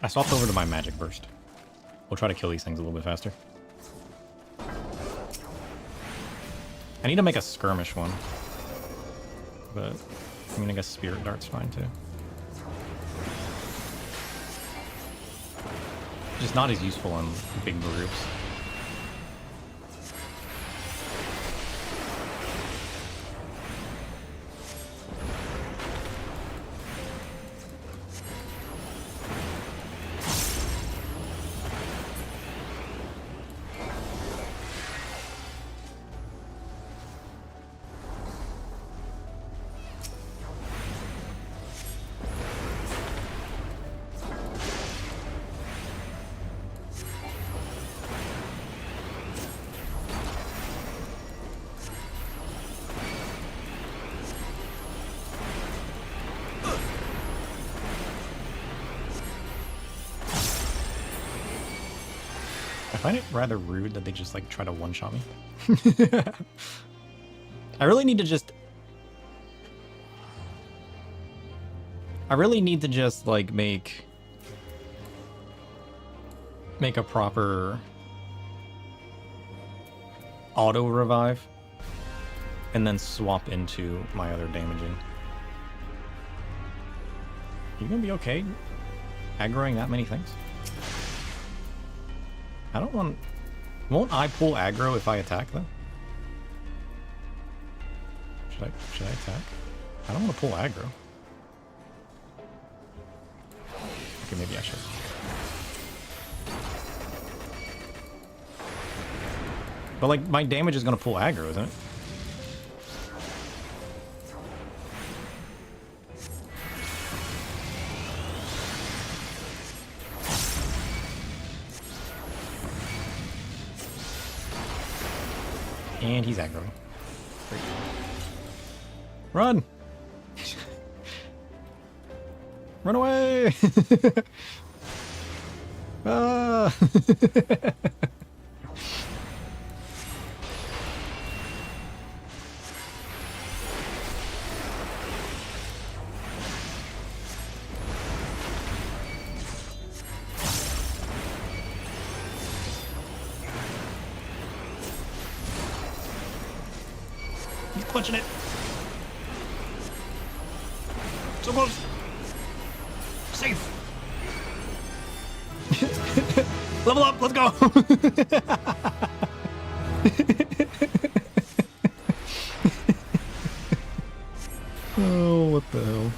I swapped over to my magic burst. We'll try to kill these things a little bit faster. I need to make a skirmish one. But, I mean, I guess Spirit Dart's fine too. Just not as useful in big groups. I find it rather rude that they just like try to one-shot me. I really need to just like make a proper auto revive and then swap into my other damaging. You gonna be okay aggroing that many things? I don't want... Won't I pull aggro if I attack, though? Should I attack? I don't want to pull aggro. Okay, maybe I should. But, like, my damage is going to pull aggro, isn't it? And he's aggroing. Great. Run! Run away! Ah! He's clutching it. So close. Safe. Level up. Let's go. Oh, what the hell?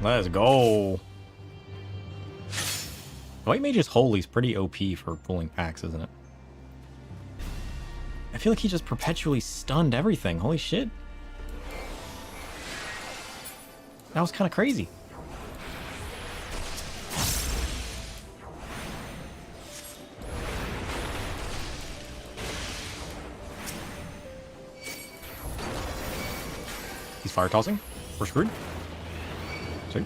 Let's go. White Mage's Holy's pretty OP for pulling packs, isn't it? I feel like he just perpetually stunned everything. Holy shit. That was kind of crazy. He's fire tossing. We're screwed. See?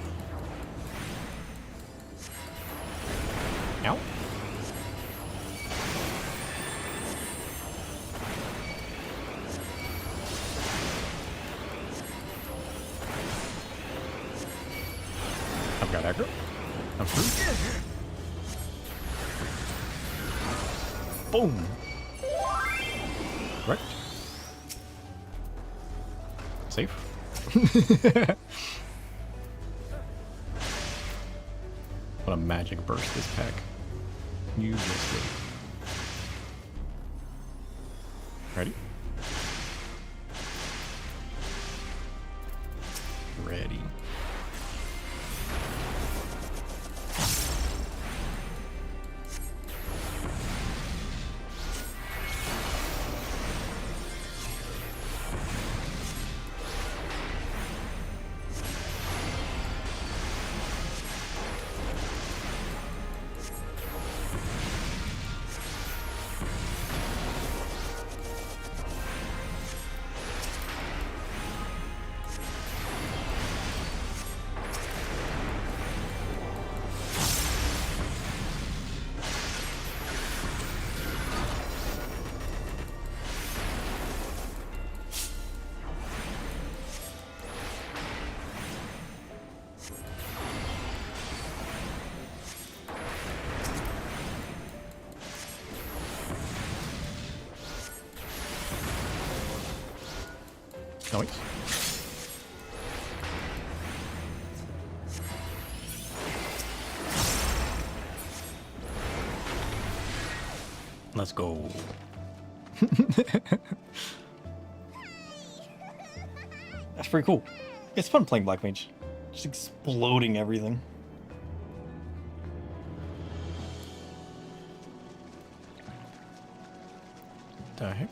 Ow. I've got aggro. I'm through. Boom. Right. Safe. What a magic burst this pack. You just wait. Ready? Ready. Oh, wait. Let's go. That's pretty cool. It's fun playing Black Mage. Just exploding everything. The heck?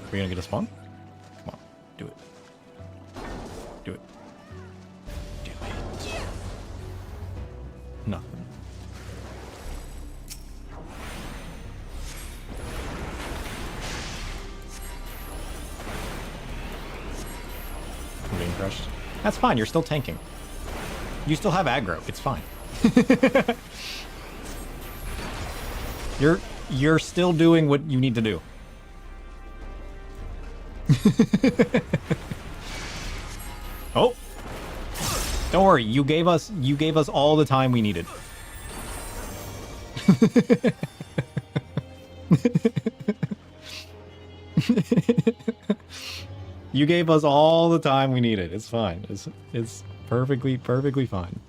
Are we gonna get a spawn? Come on, do it. Do it. Do it. Nothing. I'm being crushed. That's fine, you're still tanking. You still have aggro, it's fine. You're still doing what you need to do. Oh, don't worry. You gave us all the time we needed. You gave us all the time we needed. It's fine. It's perfectly fine.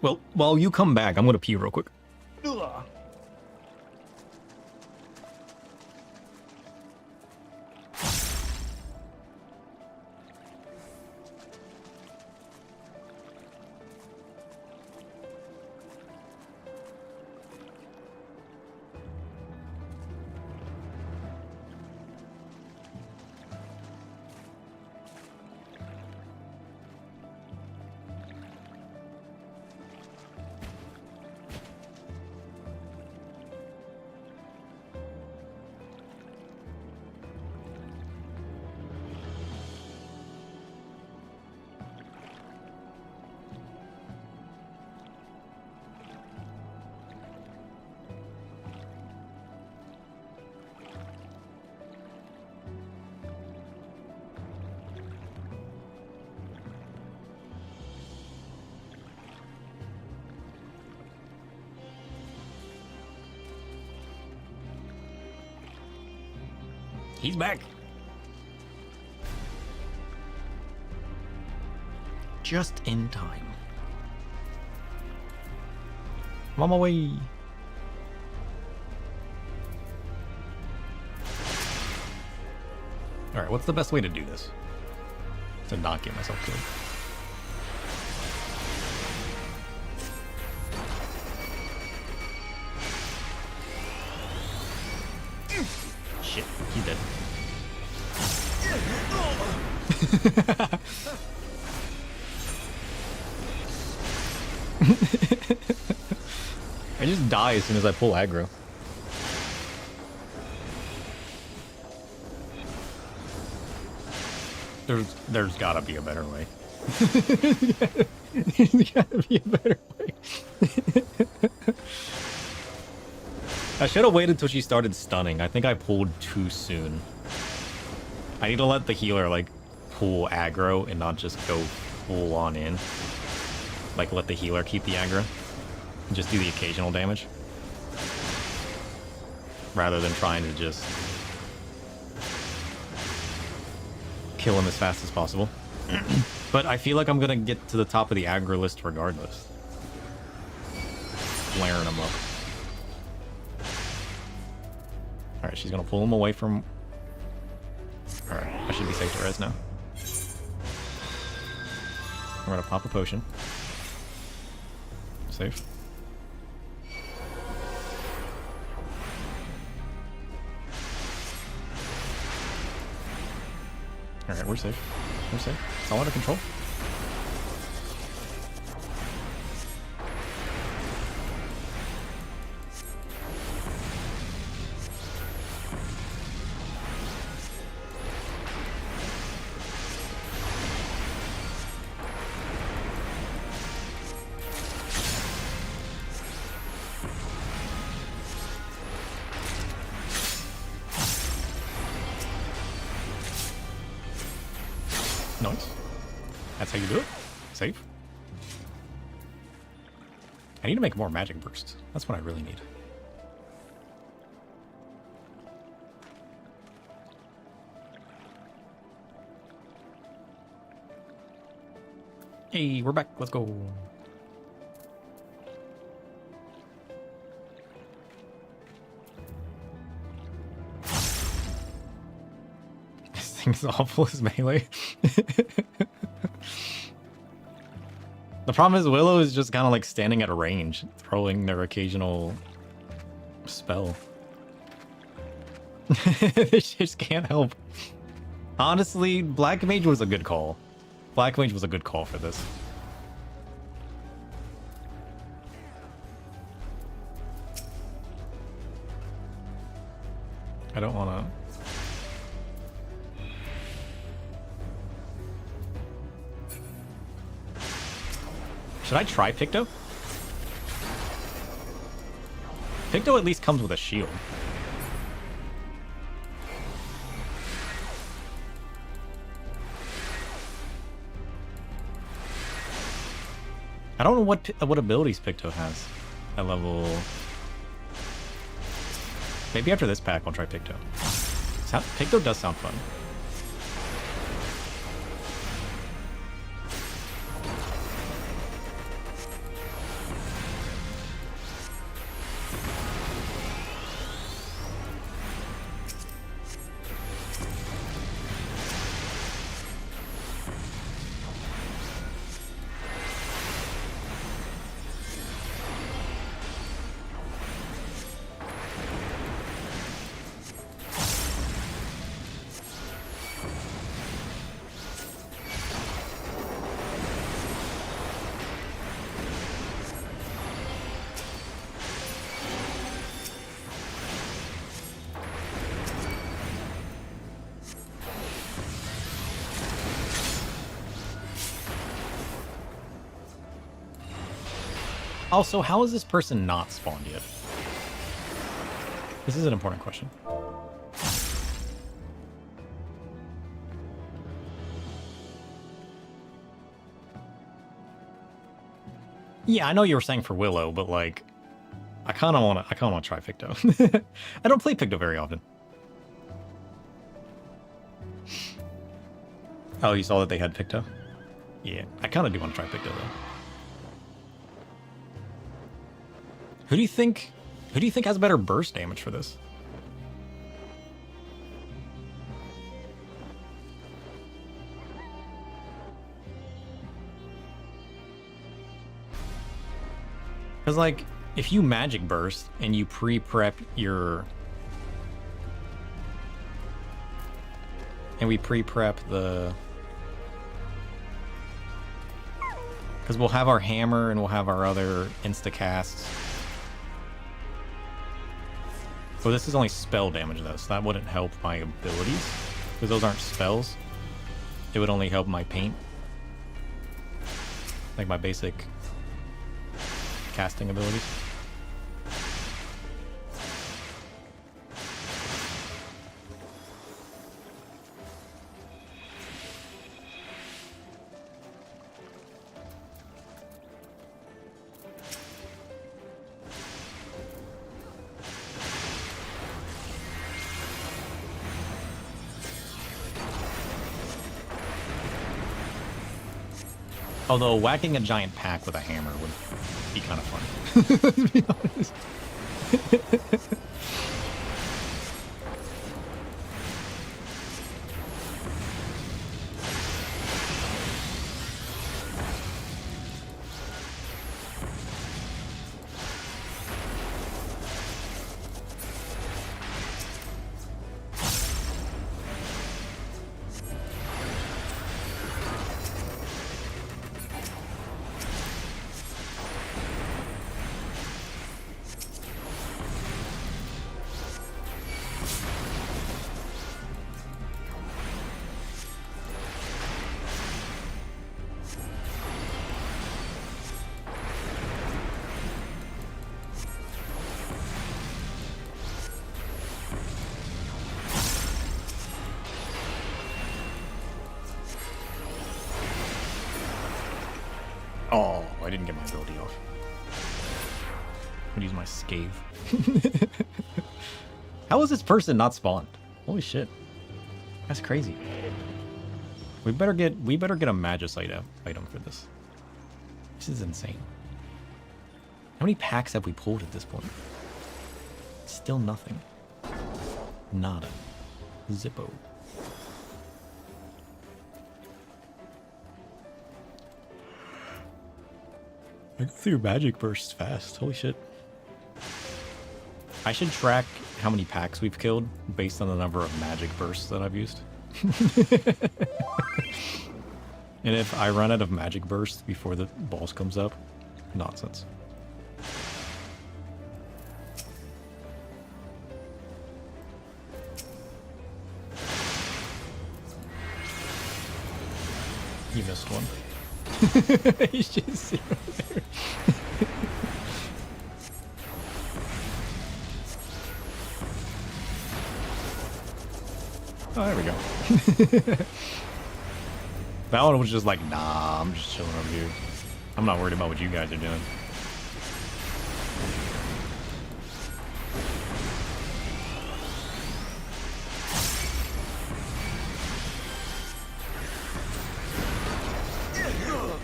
Well, while you come back, I'm gonna pee real quick. Ugh. He's back. Just in time. I'm on my way. Alright, what's the best way to do this? To not get myself killed. Shit, he's dead. I just die as soon as I pull aggro. There's gotta be a better way. There's gotta be a better way. I should have waited till she started stunning. I think I pulled too soon. I need to let the healer, like, pull aggro and not just go full on in. Like, let the healer keep the aggro. And just do the occasional damage. Rather than trying to just kill him as fast as possible. But I feel like I'm gonna get to the top of the aggro list regardless. Flaring him up. Alright, she's gonna pull him away from... Alright, I should be safe to res now. We're gonna pop a potion. Safe. Alright, we're safe. We're safe. It's all under control. Nice. That's how you do it. Safe. I need to make more magic bursts. That's what I really need. Hey, we're back. Let's go. This thing's awful as melee. The problem is Willow is just kind of like standing at a range, throwing their occasional spell. They just can't help. Honestly, Black Mage was a good call. Black Mage was a good call for this. I don't want to... Should I try Picto? Picto at least comes with a shield. I don't know what abilities Picto has at level. Maybe after this pack I'll try Picto. Picto does sound fun. Also, how is this person not spawned yet? This is an important question. Yeah, I know you were saying for Willow, but like, I kind of want to try Picto. I don't play Picto very often. Oh, you saw that they had Picto? Yeah, I kind of do want to try Picto though. Who do you think has better burst damage for this? Because, like, if you magic burst and you pre-prep your... And we pre-prep the... Because we'll have our hammer and we'll have our other insta-casts. Well, this is only spell damage, though, so that wouldn't help my abilities. Because those aren't spells. It would only help my paint. Like my basic casting abilities. Although whacking a giant pack with a hammer would be kind of fun, to be honest. Oh, I didn't get my ability off. I'm gonna use my scathe. How is this person not spawned? Holy shit. That's crazy. We better get a magicite item for this. This is insane. How many packs have we pulled at this point? Still nothing. Nada. Zippo. I go through magic bursts fast. Holy shit. I should track how many packs we've killed based on the number of magic bursts that I've used. And if I run out of magic bursts before the boss comes up, nonsense. You missed one. You should see right there. Oh, there we go. That one was just like, nah, I'm just chilling over here. I'm not worried about what you guys are doing.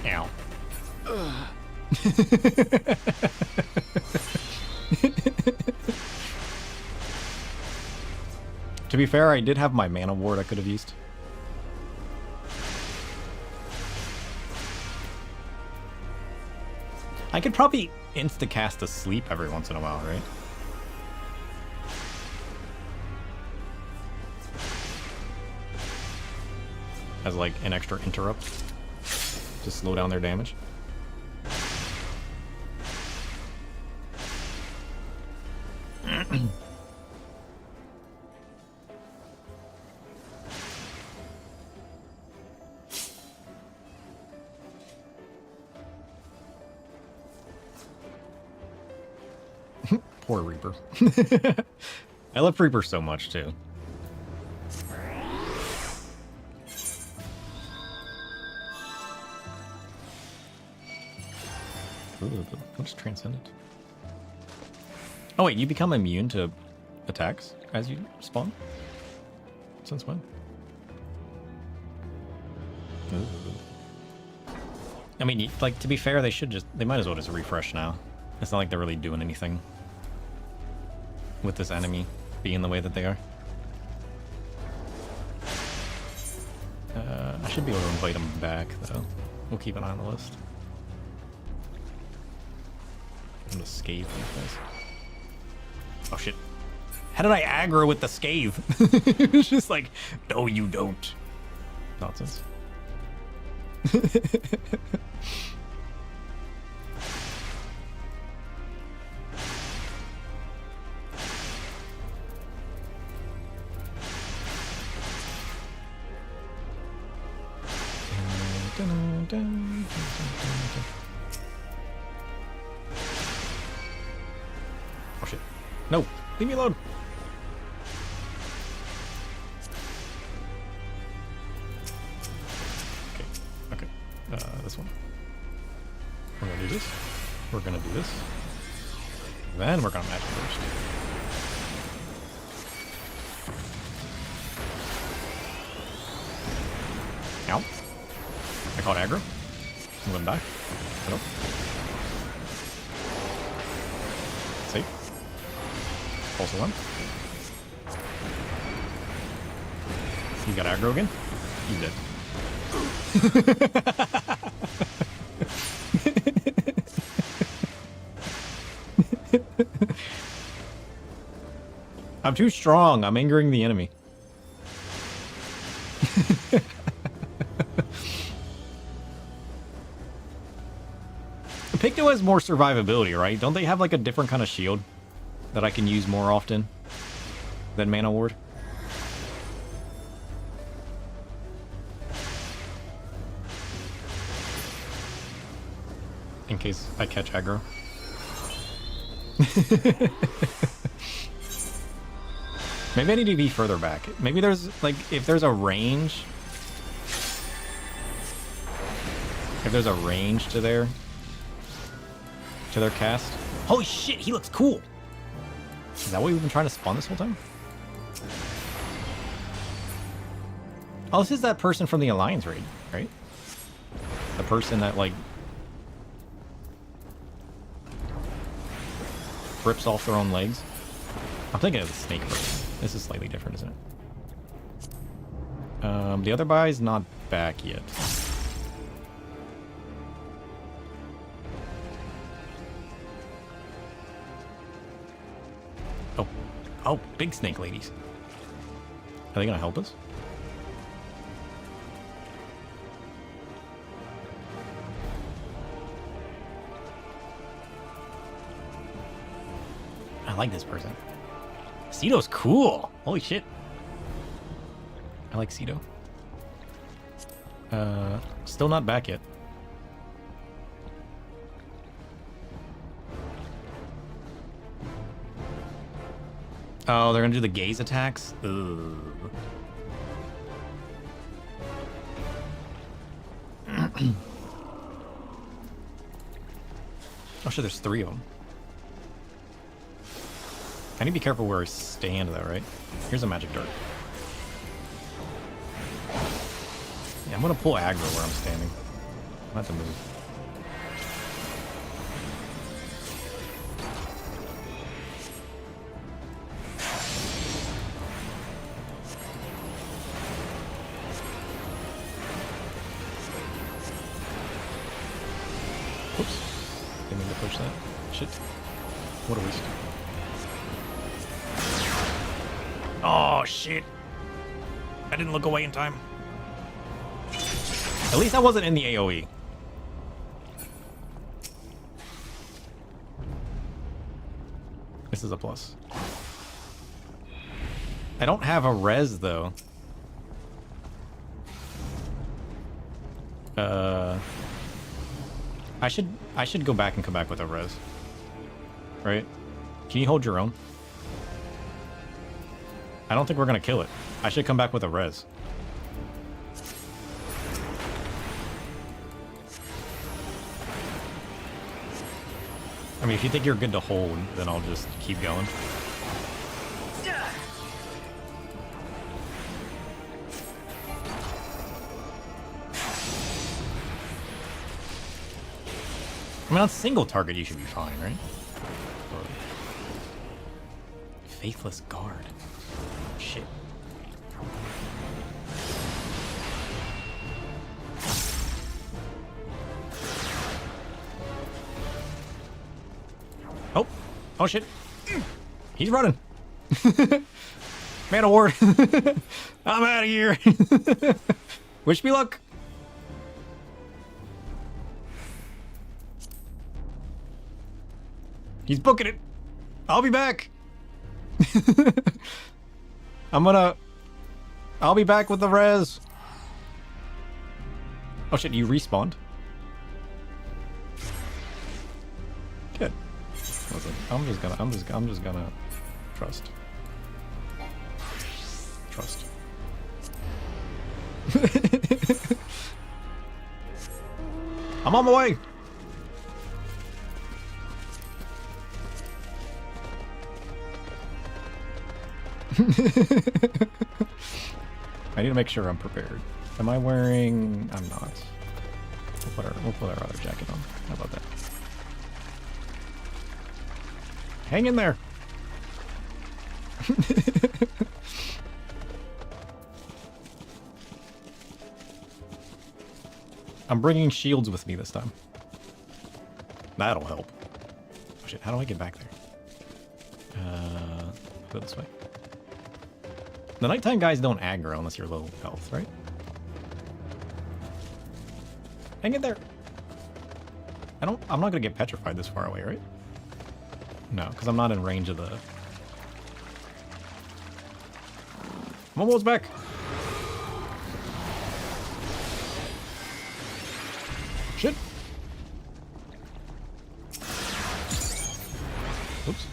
Ow. To be fair, I did have my mana ward I could have used. I could probably insta-cast a sleep every once in a while, right? As like an extra interrupt to slow down their damage. Poor Reaper. I love Reaper so much too. Ooh, what's Transcendent? Oh wait, you become immune to attacks as you spawn? Since when? Ooh. I mean, like, to be fair, they might as well just refresh now. It's not like they're really doing anything with this enemy being the way that they are. I should be able to invite them back, though. We'll keep an eye on the list. I'm gonna scathe these guys. Oh shit. How did I aggro with the scathe? It's just like, no you don't. Nonsense. Oh shit. No! Leave me alone! Okay. This one. We're gonna do this. We're gonna do this. Then we're gonna match first. Ow. I caught aggro. I'm gonna die. Hello. Safe. Also one. You got aggro again? You did. I'm too strong. I'm angering the enemy. Picto has more survivability, right? Don't they have like a different kind of shield that I can use more often than Mana Ward? In case I catch aggro. Maybe I need to be further back. Maybe there's like, if there's a range. If there's a range to their cast. Holy shit, he looks cool. Is that what we've been trying to spawn this whole time? Oh, this is that person from the Alliance raid, right? The person that like rips off their own legs. I'm thinking of the snake person. This is slightly different, isn't it? The other guy's not back yet. Oh, big snake ladies. Are they gonna help us? I like this person. Ceto's cool. Holy shit. I like Ceto. Still not back yet. Oh, they're gonna do the gaze attacks? Ugh. Oh shit, there's 3 of them. I need to be careful where I stand though, right? Here's a magic dart. Yeah, I'm gonna pull aggro where I'm standing. I'm gonna have to move. Oops. Didn't mean to push that. Shit. What a waste. Oh, shit. I didn't look away in time. At least I wasn't in the AoE. This is a plus. I don't have a res, though. I should go back and come back with a res. Right? Can you hold your own? I don't think we're gonna kill it. I should come back with a res. I mean, if you think you're good to hold, then I'll just keep going. I mean, on single target, you should be fine, right? Or... Faithless Guard. Shit. Oh. Oh, shit. He's running. Man of war. I'm out of here. Wish me luck. He's booking it. I'll be back. I'll be back with the res. Oh shit, you respawned? Good. Listen, I'm just gonna trust. Trust. I'm on my way. I need to make sure I'm prepared. Am I wearing... I'm not. We'll put our other jacket on. How about that? Hang in there! I'm bringing shields with me this time. That'll help. Oh shit, how do I get back there? Go this way. The nighttime guys don't aggro unless you're low health, right? Hang in there. I'm not gonna get petrified this far away, right? No, because I'm not in range of the... I'm almost back. Shit. Oops.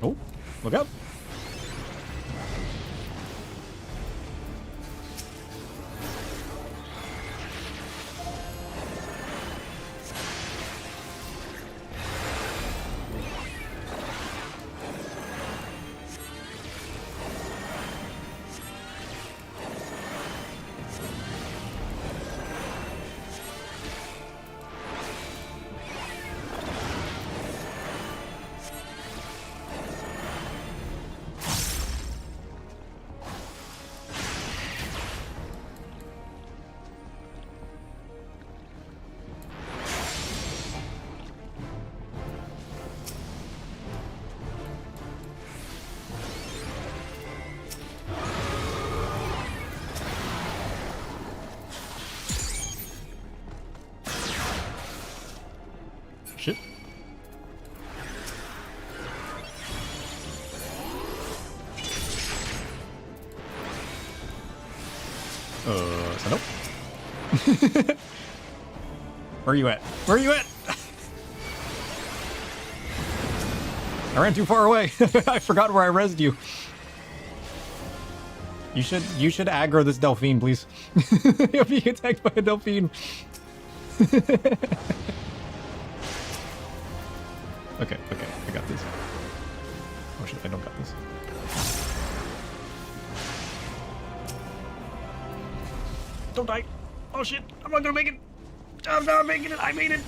Oh, look out. Shit. So nope. Where are you at? Where are you at? I ran too far away. I forgot where I rezzed you. You should aggro this Delphine, please. You're being attacked by a Delphine. Okay, I got this. Oh shit, I don't got this. Don't die. Oh shit, I'm not gonna make it. I'm not making it. I made it.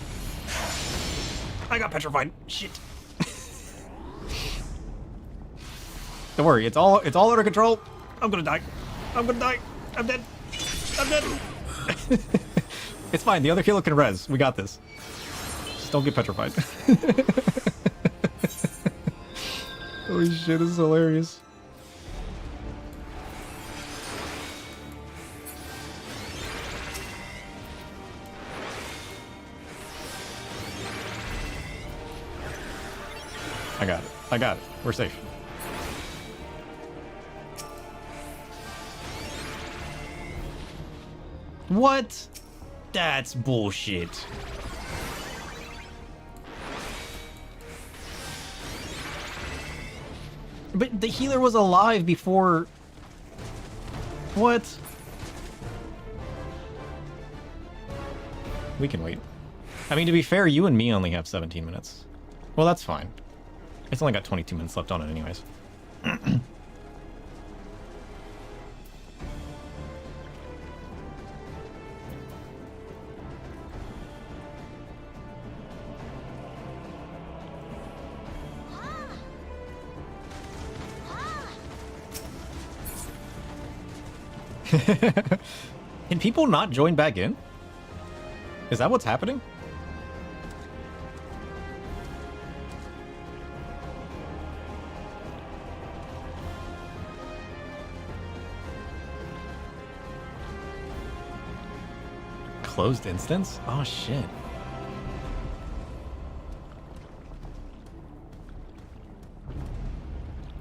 I got petrified. Shit. Don't worry, it's all under control. I'm gonna die. I'm gonna die. I'm dead. I'm dead. It's fine. The other killer can res. We got this. Just don't get petrified. Holy shit, this is hilarious. I got it. I got it. We're safe. What? That's bullshit. But the healer was alive before... What? We can wait. I mean, to be fair, you and me only have 17 minutes. Well, that's fine. It's only got 22 minutes left on it anyways. Can people not join back in? Is that what's happening? Closed instance? Oh shit.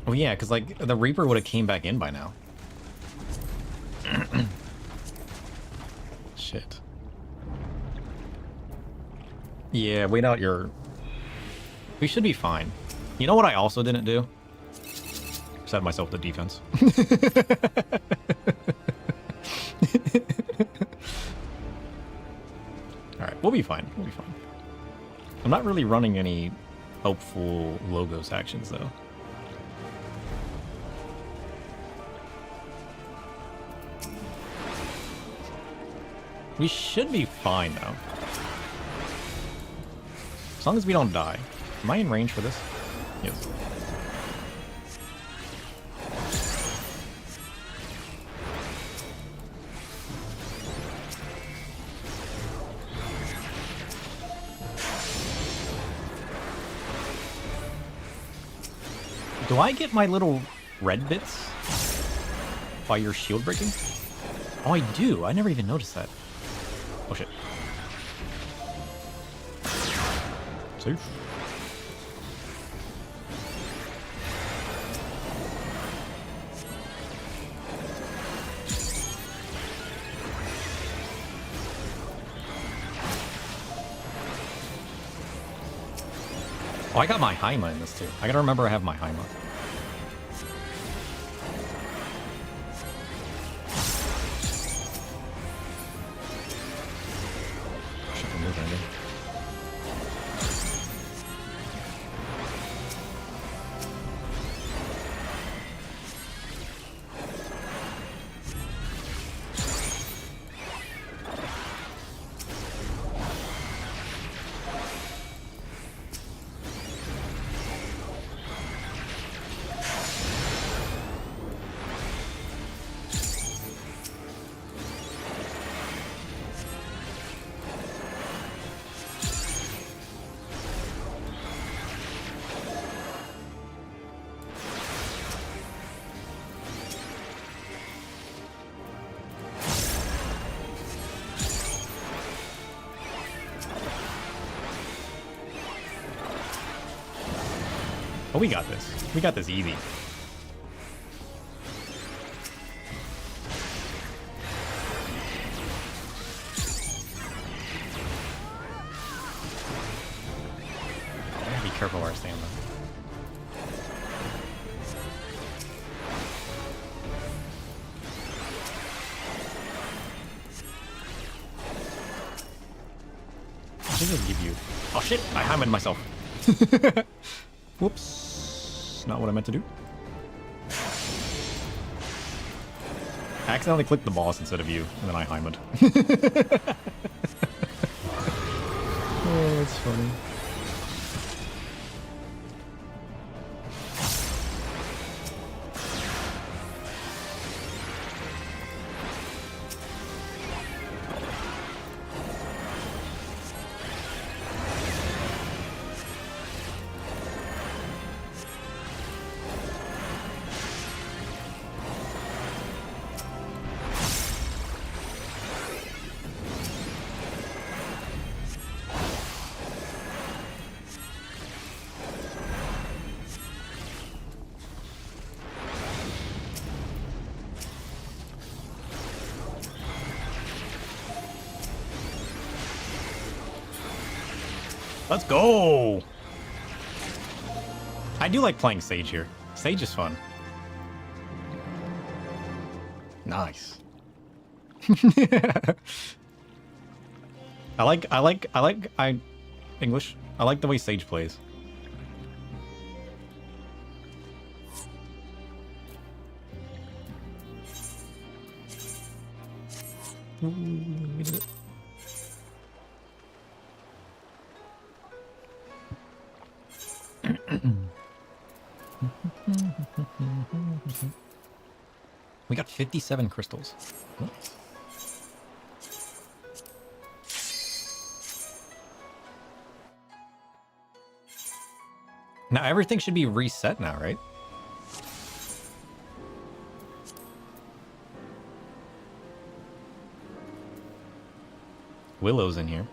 Oh yeah, because like the Reaper would have came back in by now. Shit. Yeah, wait out your... We should be fine. You know what I also didn't do? Set myself to defense. Alright, we'll be fine. We'll be fine. I'm not really running any hopeful Logos actions, though. We should be fine, though. As long as we don't die. Am I in range for this? Yes. Do I get my little red bits by your shield breaking? Oh, I do. I never even noticed that. Oh shit. Safe. Oh, I got my Haima in this too. I gotta remember I have my Haima. Oh, we got this. We got this easy. I gotta be careful where I stand though. should just give you... Oh shit, I hammered myself. Whoops. Not what I meant to do. I accidentally clicked the boss instead of you, and then I heimed. Oh, that's funny. Let's go! I do like playing Sage here. Sage is fun. Nice. English. I like the way Sage plays. Ooh, we did it. We got 57 crystals. Nice. Now everything should be reset now, right? Willow's in here.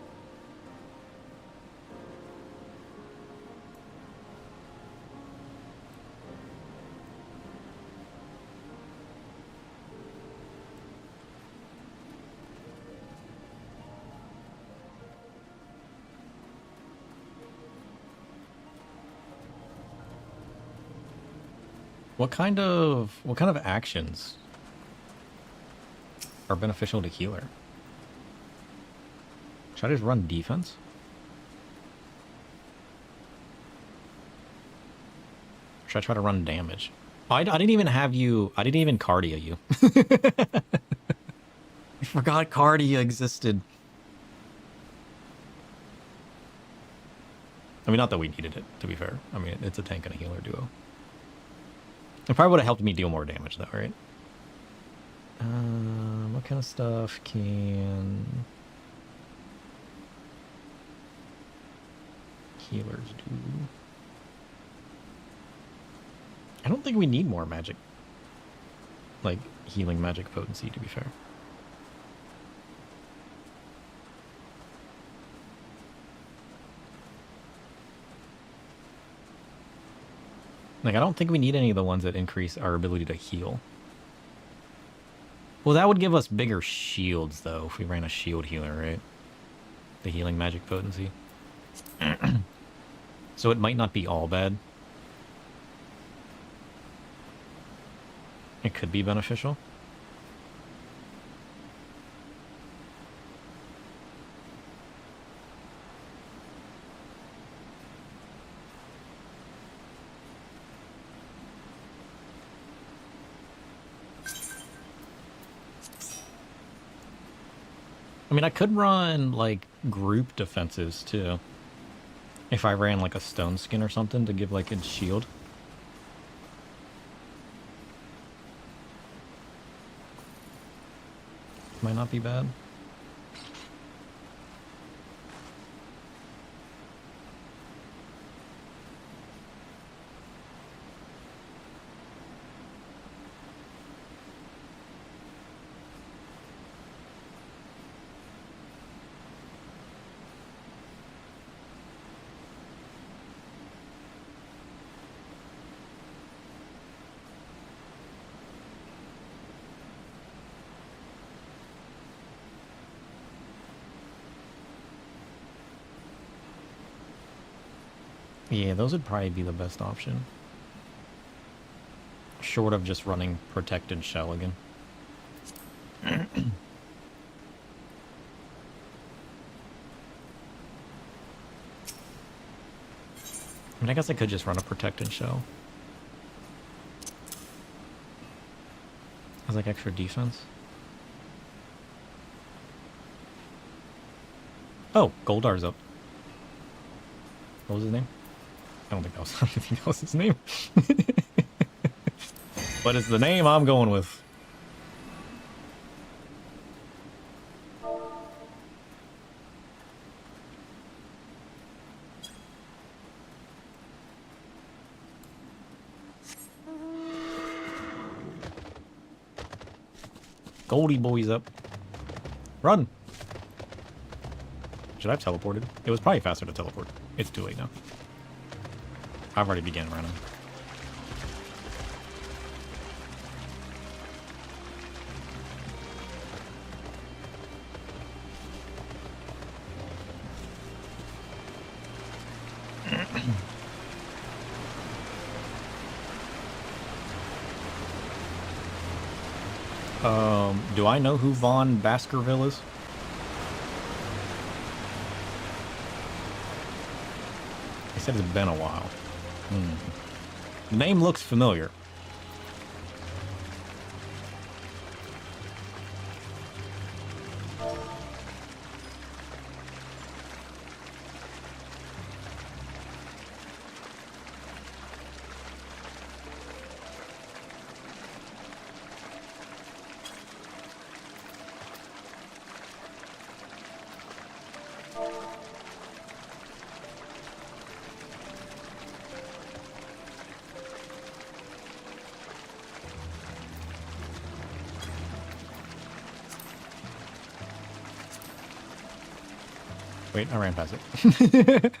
What kind of actions are beneficial to healer? Should I just run defense? Or should I try to run damage? Oh, I didn't even have you. I didn't even cardia you. I forgot cardia existed. I mean, not that we needed it, to be fair. I mean, it's a tank and a healer duo. It probably would have helped me deal more damage, though, right? What kind of stuff can healers do? I don't think we need more magic. Like, healing magic potency, to be fair. Like, I don't think we need any of the ones that increase our ability to heal. Well, that would give us bigger shields, though, if we ran a shield healer, right? The healing magic potency. So it might not be all bad. It could be beneficial. I mean, I could run, like, group defenses, too. If I ran, like, a stone skin or something to give, like, a shield. Might not be bad. Yeah, those would probably be the best option. Short of just running protected shell again. mean, I guess I could just run a protected shell. Has like extra defense. Oh, Goldar's up. What was his name? I don't think that was, I think that was his name. But it's the name I'm going with. Goldie boy's up. Run! Should I have teleported? It was probably faster to teleport. It's too late now. I've already began running. Do I know who Von Baskerville is? He said it's been a while. The name looks familiar. Wait, I ran past it.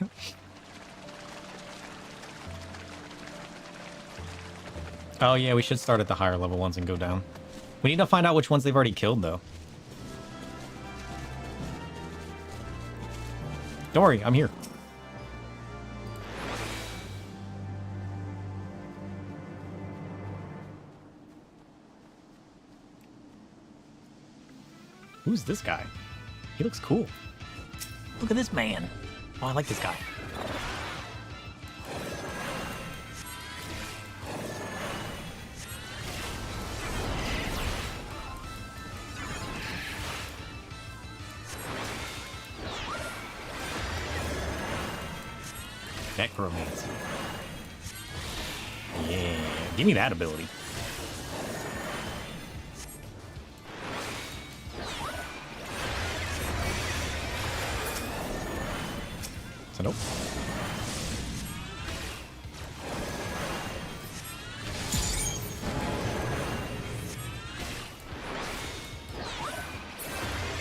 Oh yeah, we should start at the higher level ones and go down. We need to find out which ones they've already killed, though. Don't worry, I'm here. Who's this guy? He looks cool. Look at this man. Oh, I like this guy. Necromancy. Yeah, give me that ability. So nope.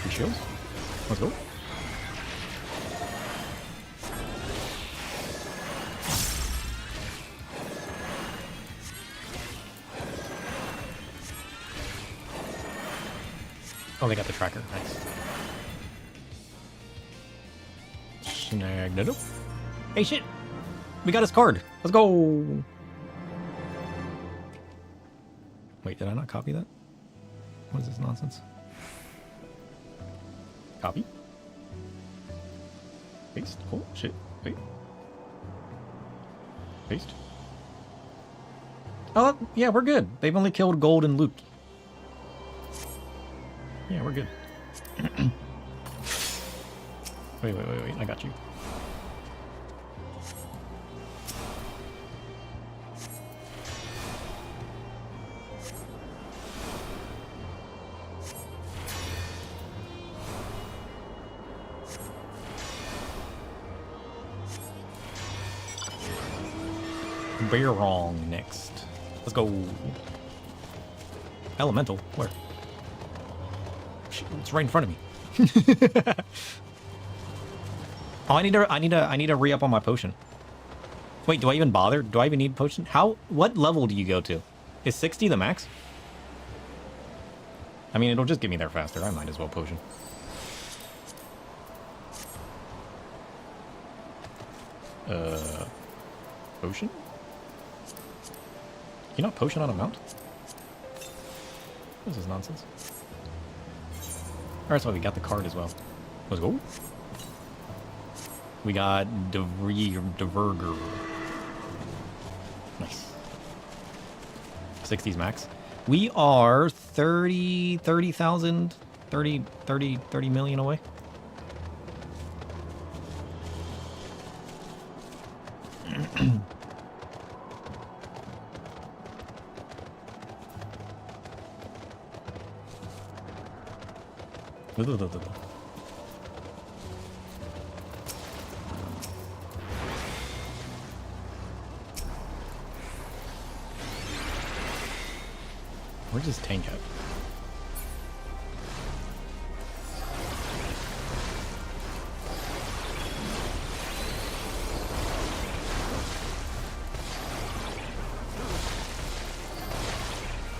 Three shields. Let's go. Oh, they got the tracker. Nice. Snagged it up. Hey, shit! We got his card. Let's go! Wait, did I not copy that? What is this nonsense? Copy. Paste. Oh, shit. Wait. Paste. Oh, yeah, we're good. They've only killed Gold and Luke. Yeah, we're good. Wait. I got you. Bear wrong next. Let's go. Elemental. Where? It's right in front of me. Oh, I need to re-up on my potion. Wait, do I even bother? Do I even need potion? What level do you go to? Is 60 the max? I mean, it'll just get me there faster. I might as well potion. Potion? You not potion on a mount? This is nonsense. Alright, so we got the card as well. Let's go. We got Diverger. 60's max. We are 30,000, 30 million away. Where's his tank at?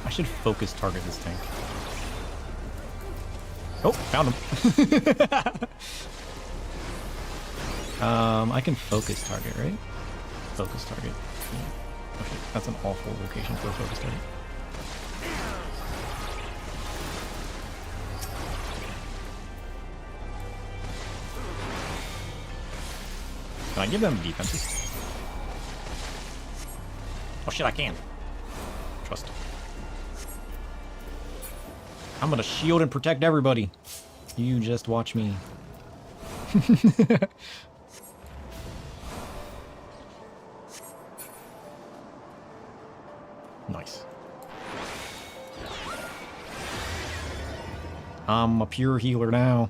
I should focus target this tank. Oh, found him. I can focus target, right? Focus target. Yeah. Okay, that's an awful location for a focus target. Can I give them defenses? Oh shit, I can. Trust. I'm gonna shield and protect everybody. You just watch me. Nice. I'm a pure healer now.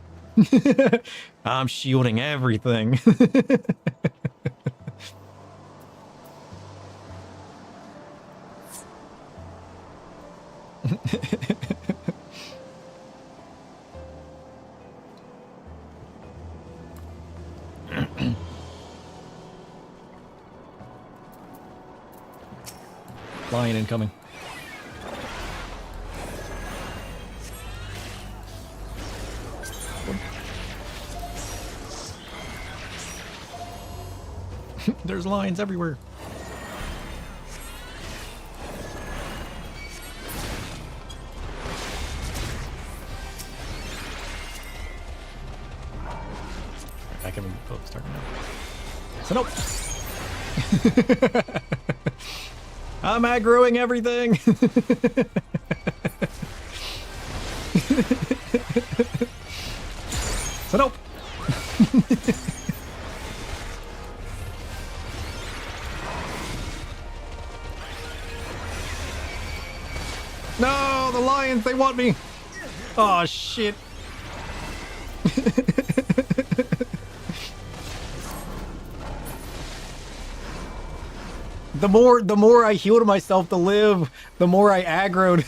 I'm shielding everything. Lion incoming. There's lions everywhere. I can focus target now. So nope. I'm aggroing everything. So nope. No, the lions, they want me. Oh shit. The more I healed myself to live, the more I aggroed.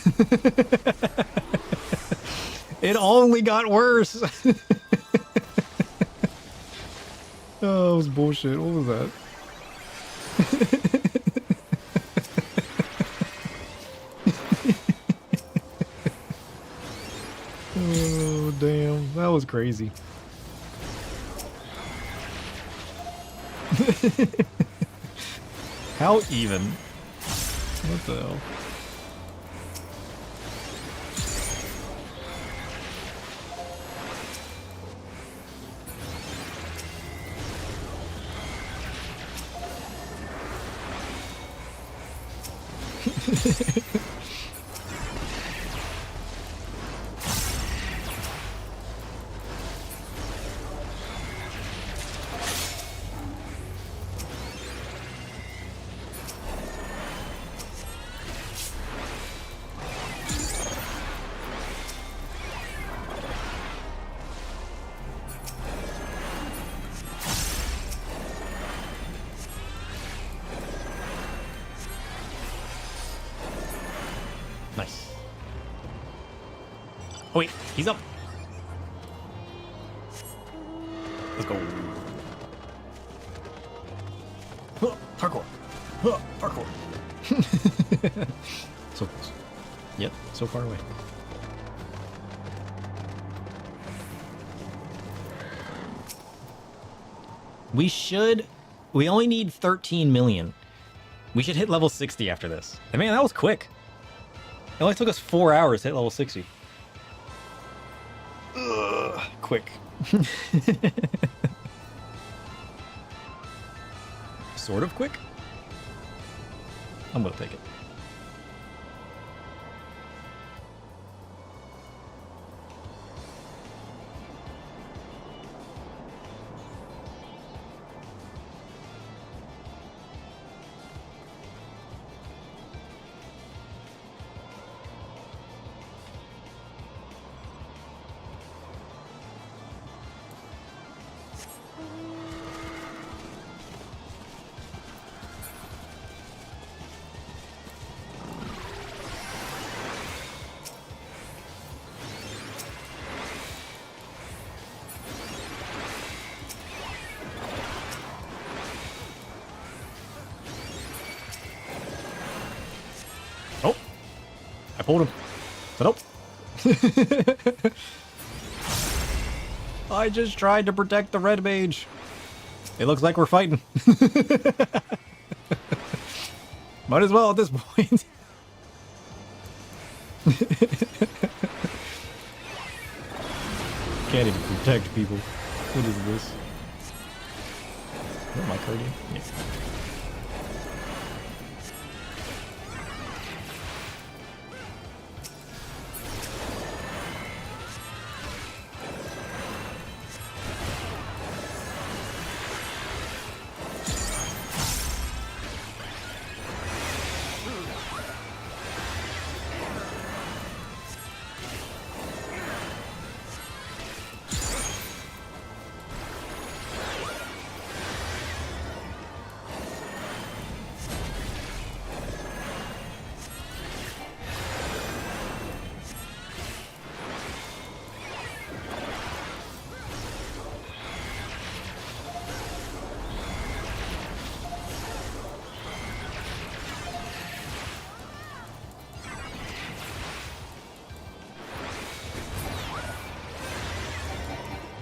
It only got worse. Oh, it was bullshit. What was that? Oh, damn. That was crazy. How even? What the hell? Nice. Oh wait, he's up. Let's go. Huh, parkour. Huh, parkour. So close. Yet, so far away. We only need 13 million. We should hit level 60 after this. And man, that was quick. It only took us 4 hours to hit level 60. Ugh, quick. Sort of quick? I'm gonna take it. I pulled him. But nope. I just tried to protect the red mage. It looks like we're fighting. Might as well at this point. Can't even protect people. What is this? What am I coding? Yes.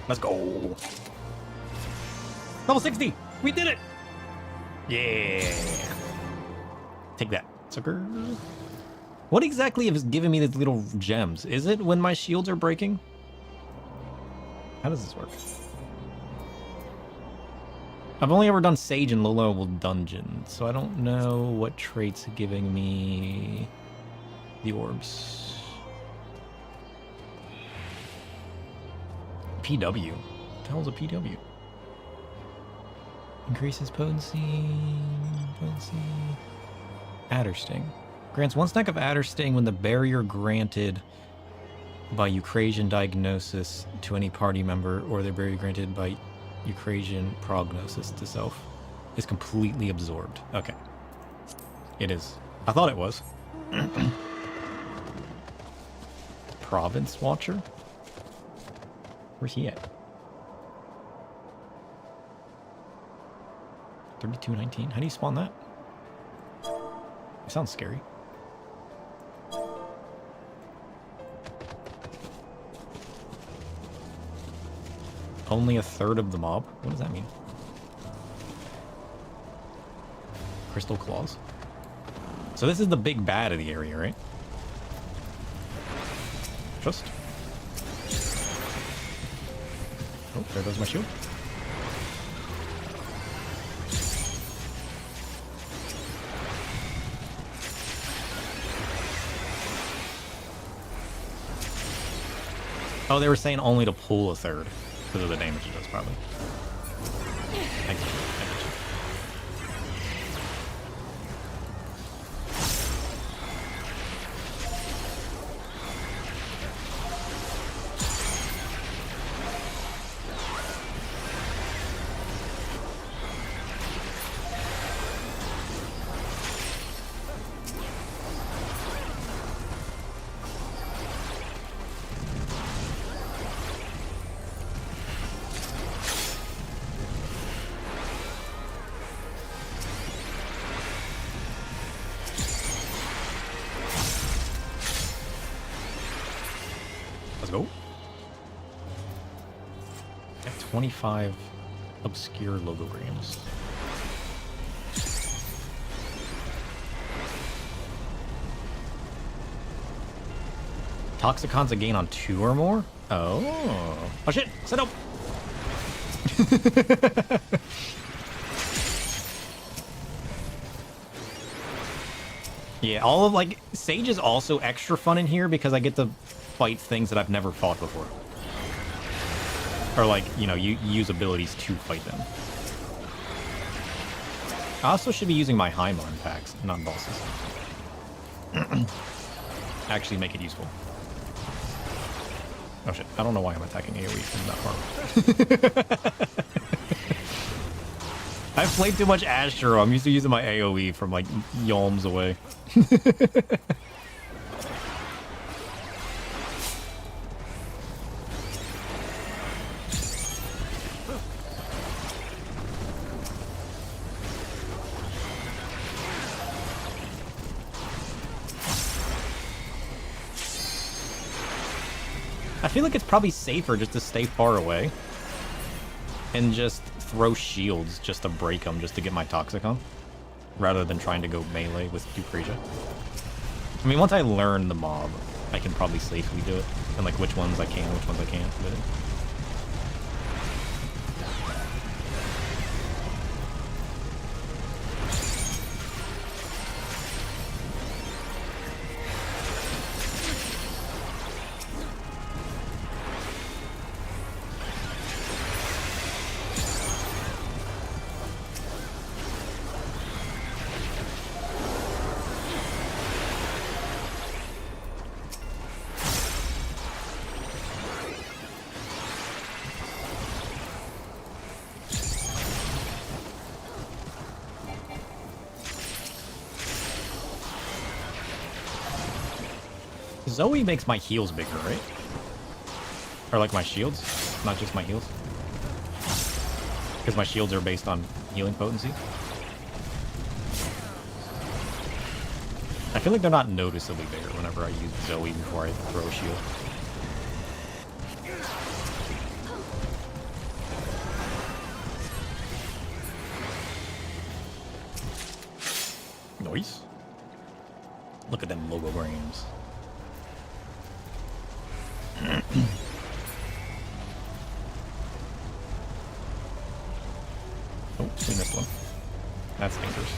Let's go. Level 60. We did it. Yeah. Take that, sucker. What exactly is giving me these little gems? Is it when my shields are breaking? How does this work? I've only ever done Sage and low-level dungeons, so I don't know what traits are giving me the orbs. PW. What the hell is a PW? Increases potency. Adder Sting. Grants one stack of Adder Sting when the barrier granted by Eucrasian diagnosis to any party member or the barrier granted by Eucrasian prognosis to self is completely absorbed. Okay. It is. I thought it was. Province Watcher? Where's he at? 3219. How do you spawn that? It sounds scary. Only a third of the mob? What does that mean? Crystal Claws. So this is the big bad of the area, right? Just. Oh, there goes my shield. Oh, they were saying only to pull a third because of the damage it does, probably. I get you. Let's go. Got 25 obscure logograms. Toxicons a gain on 2 or more? Oh. Oh shit! Set up! Yeah, all of like Sage is also extra fun in here because I get to fight things that I've never fought before. Or like, you know, you use abilities to fight them. I also should be using my Haimon packs, not bosses. Actually make it useful. Oh shit, I don't know why I'm attacking AoE from that far. I've played too much Astro. I'm used to using my AoE from like yalms away. I feel like it's probably safer just to stay far away and just throw shields just to break them, just to get my Toxicon, rather than trying to go melee with Ducrasia. I mean, once I learn the mob, I can probably safely do it, and like which ones I can, which ones I can't. But Zoe makes my heals bigger, right? Or like my shields, not just my heals. Because my shields are based on healing potency. I feel like they're not noticeably bigger whenever I use Zoe before I throw a shield. Nice. Look at them logograms. Oh, we missed one. That's dangerous.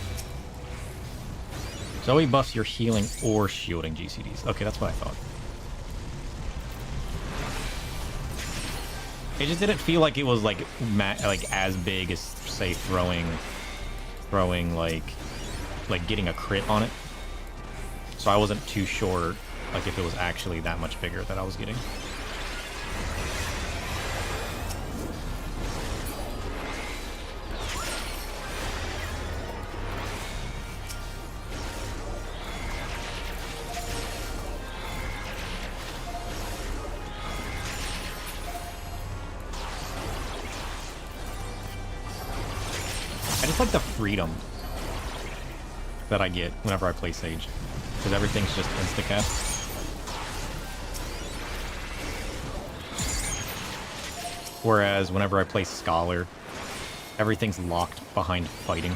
Zoe buffs your healing or shielding GCDs. Okay, that's what I thought. It just didn't feel like it was like as big as, say, throwing like getting a crit on it. So I wasn't too sure like if it was actually that much bigger that I was getting. I just like the freedom that I get whenever I play Sage, because everything's just insta-cast. Whereas whenever I play Scholar, everything's locked behind fighting.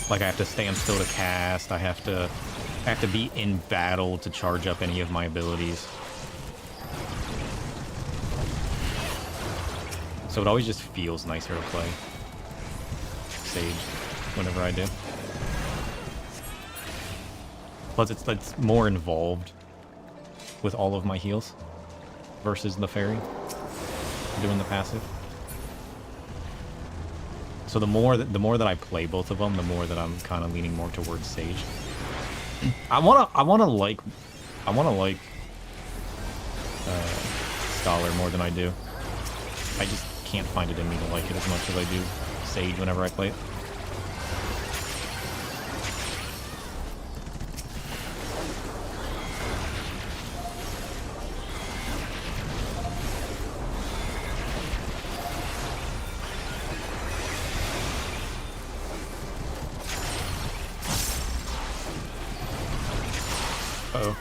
Like I have to stand still to cast, I have to be in battle to charge up any of my abilities. So it always just feels nicer to play Sage whenever I do. Plus it's more involved with all of my heals versus the fairy doing the passive. So the more that I play both of them, the more that I'm kind of leaning more towards Sage. I wanna like Scholar more than I do. I just can't find it in me to like it as much as I do Sage whenever I play it. Uh-oh.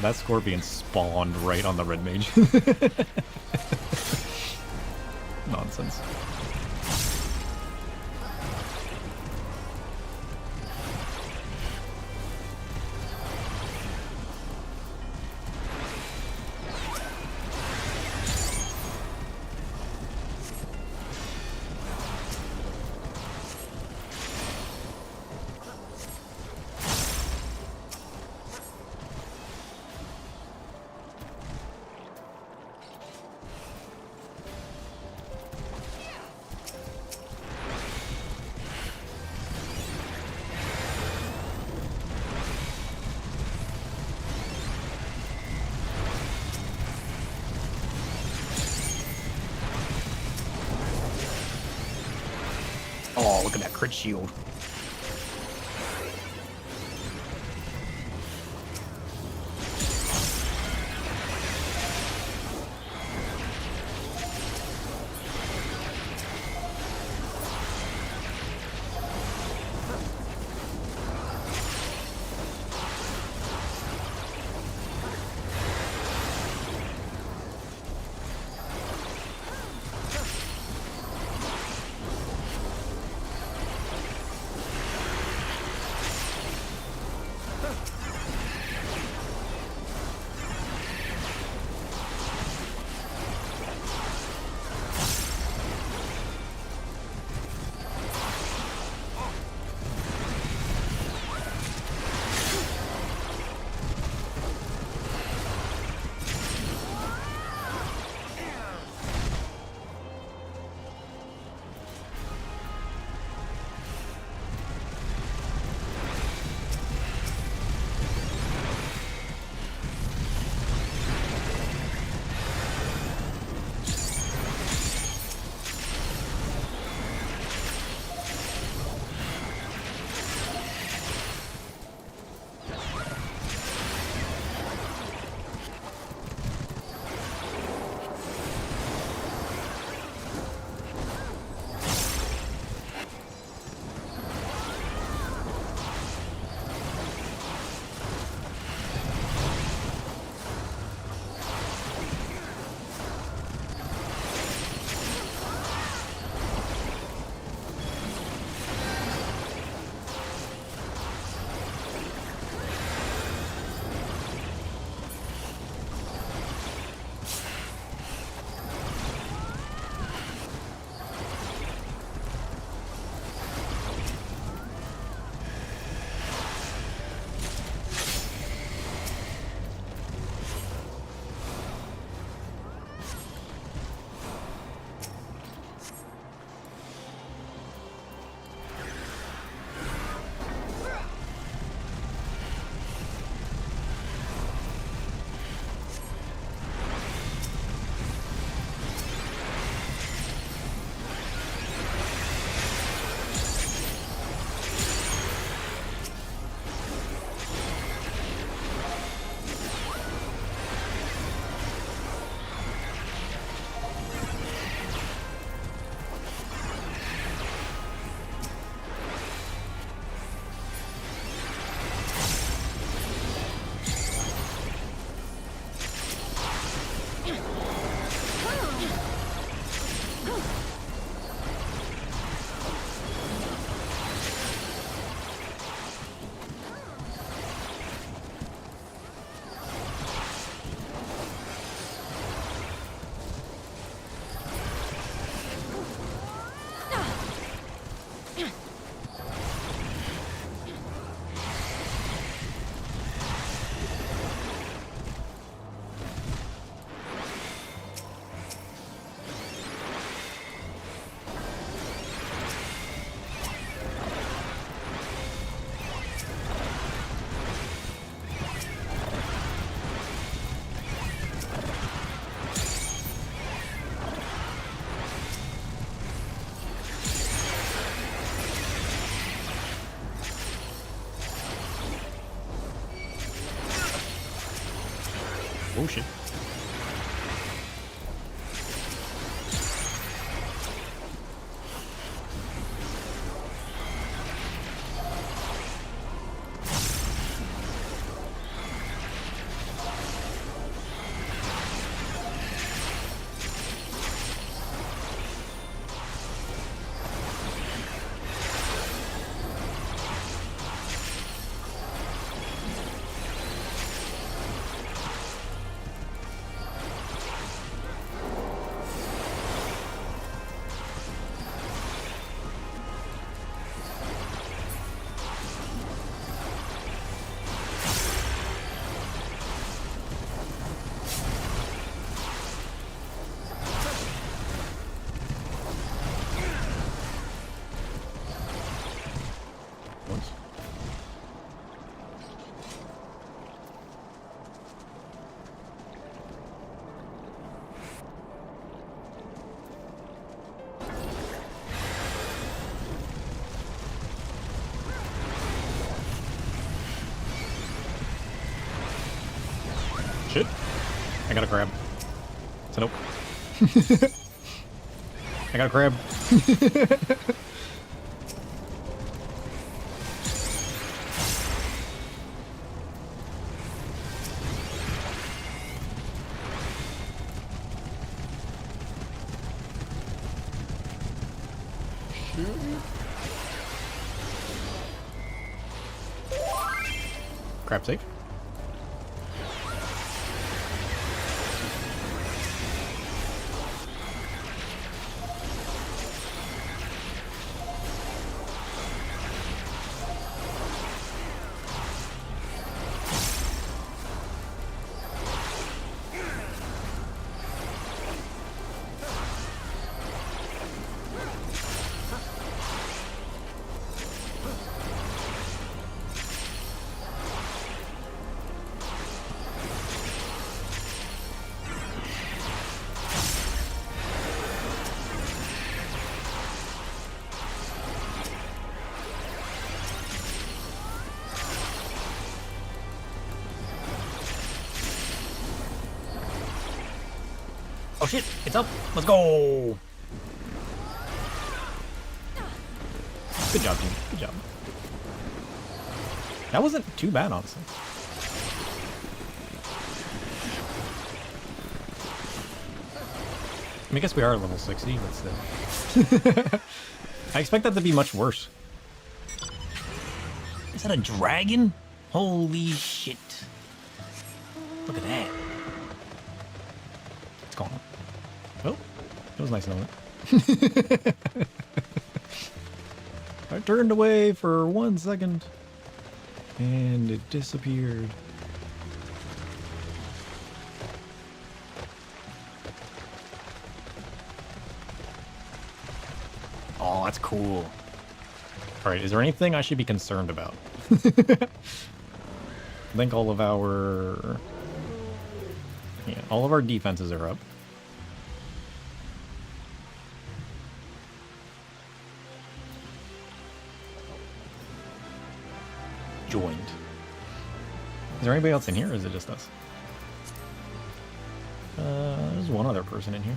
That scorpion spawned right on the red mage. Nonsense. Oh, look at that crit shield. Oh shit. Shit. I got a crab. So nope. I got a crab. Crab safe. Oh shit, it's up. Let's go. Good job, team. Good job. That wasn't too bad, honestly. I mean, I guess we are level 60, but still. I expect that to be much worse. Is that a dragon? Holy shit. Look at that. It's gone. Oh, it was nice knowing it. I turned away for 1 second and it disappeared. Oh, that's cool. All right, is there anything I should be concerned about? I think all of our defenses are up. Joined. Is there anybody else in here, or is it just us? There's one other person in here.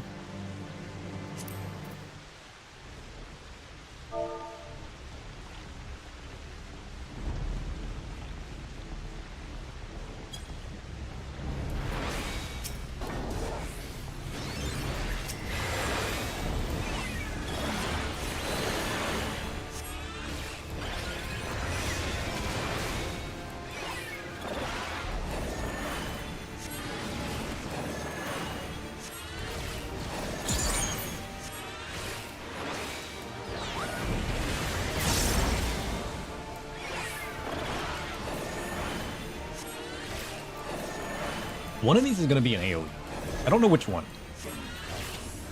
One of these is going to be an AoE. I don't know which one.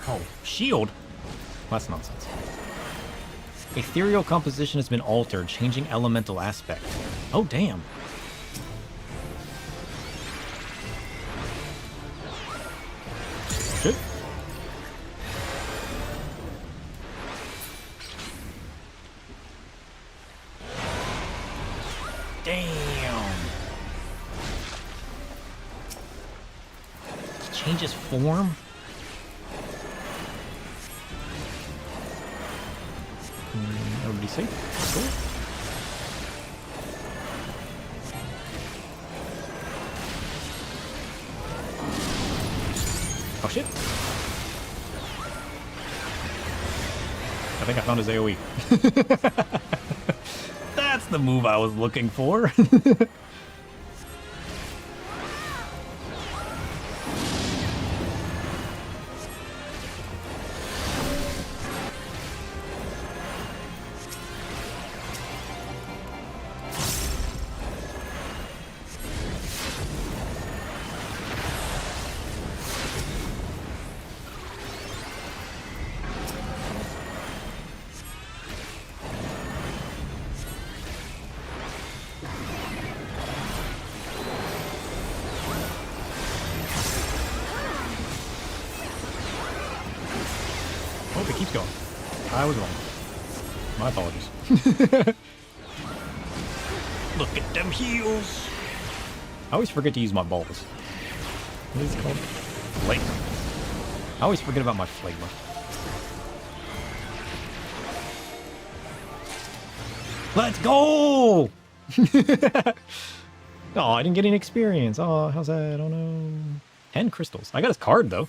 Oh, shield? That's nonsense. Ethereal composition has been altered, changing elemental aspect. Oh, damn. Shit. Damn. changes form? Everybody safe? Cool. Oh shit. I think I found his AoE. That's the move I was looking for. Oh, it keeps going. I was wrong. My apologies. Look at them heels. I always forget to use my balls. What is it called? Flegma. I always forget about my flegma. Let's go! Oh, I didn't get any experience. Oh, how's that? Oh no. 10 crystals. I got his card though.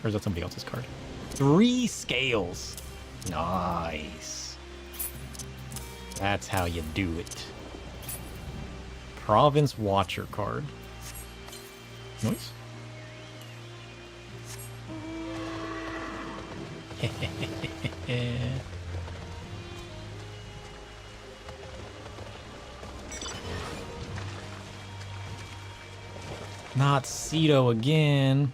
Or is that somebody else's card? 3 scales. Nice. That's how you do it. Province Watcher card. Nice. Not Ceto again.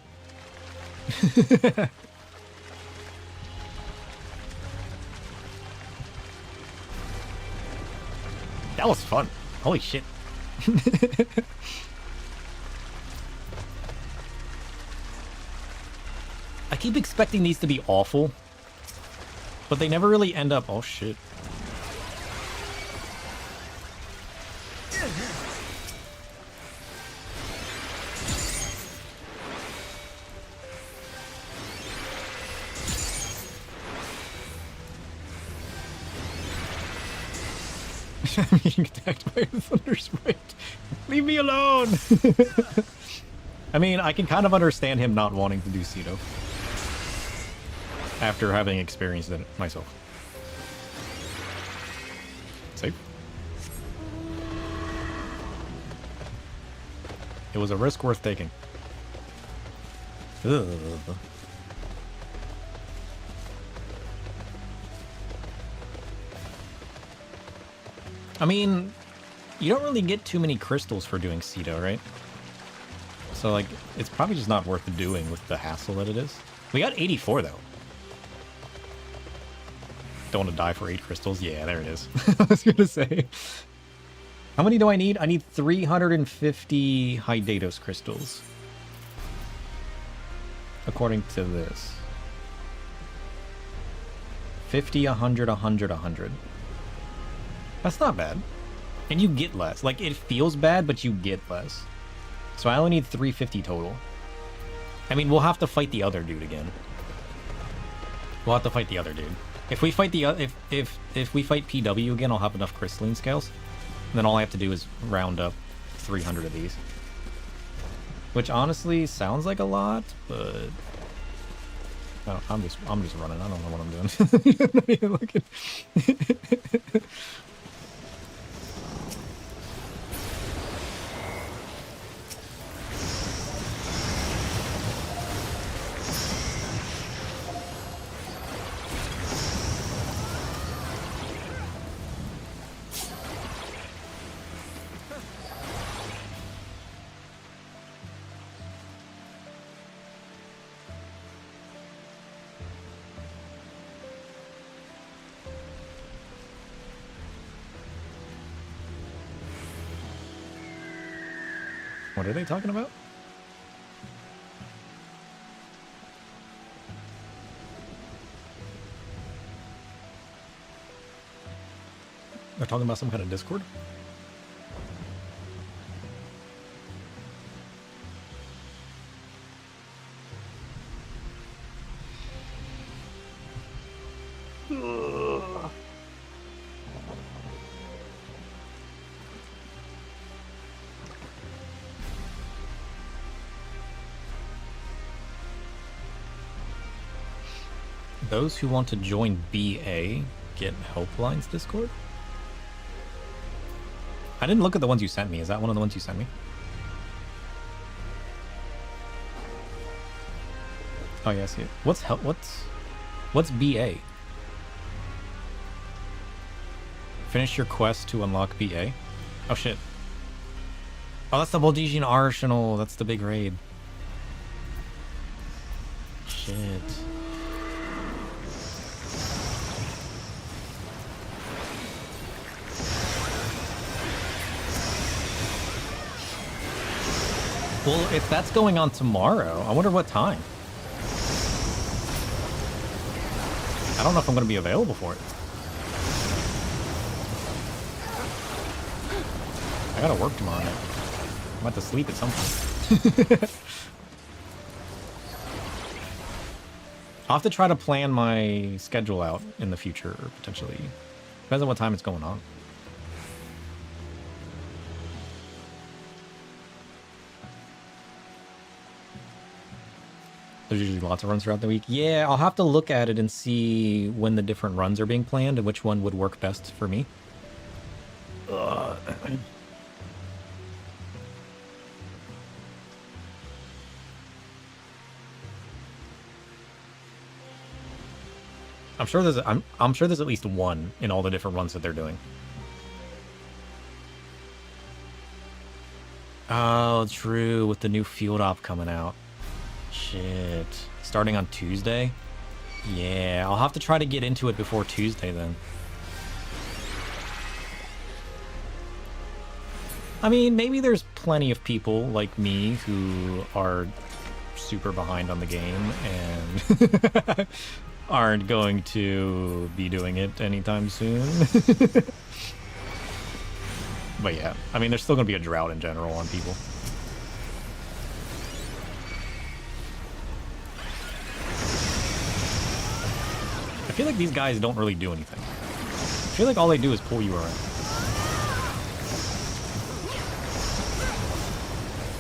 That was fun. Holy shit. I keep expecting these to be awful, but they never really end up. Oh shit. I'm getting attacked by a thunder sprite. Leave me alone! I mean, I can kind of understand him not wanting to do Ceto after having experienced it myself. Safe. It was a risk worth taking. Ugh. I mean, you don't really get too many crystals for doing Ceto, right? So, like, it's probably just not worth doing with the hassle that it is. We got 84, though. Don't want to die for 8 crystals? Yeah, there it is. I was going to say. How many do I need? I need 350 Hydatos crystals. According to this. 50, 100, 100, 100. That's not bad. And you get less. Like, it feels bad, but you get less. So I only need 350 total. I mean, we'll have to fight the other dude again. We'll have to fight the other dude. If we fight the if we fight PW again, I'll have enough crystalline scales. And then all I have to do is round up 300 of these. Which honestly sounds like a lot, but oh, I'm just running. I don't know what I'm doing. I'm not even looking. What are they talking about? They're talking about some kind of Discord? Those who want to join BA get Helplines Discord? I didn't look at the ones you sent me. Is that one of the ones you sent me? Oh yeah, I see it. What's BA? Finish your quest to unlock BA. Oh shit. Oh, that's the Baldesian Arsenal. That's the big raid. Shit. Well, if that's going on tomorrow, I wonder what time. I don't know if I'm going to be available for it. I gotta work tomorrow night. I'm about to sleep at some point. I'll have to try to plan my schedule out in the future, potentially. Depends on what time it's going on. There's usually lots of runs throughout the week. Yeah, I'll have to look at it and see when the different runs are being planned and which one would work best for me. I'm sure there's at least one in all the different runs that they're doing. Oh, true, with the new field op coming out. Shit. Starting on Tuesday? Yeah, I'll have to try to get into it before Tuesday then. I mean, maybe there's plenty of people like me who are super behind on the game and aren't going to be doing it anytime soon. But yeah, I mean, there's still going to be a drought in general on people. I feel like these guys don't really do anything. I feel like all they do is pull you around.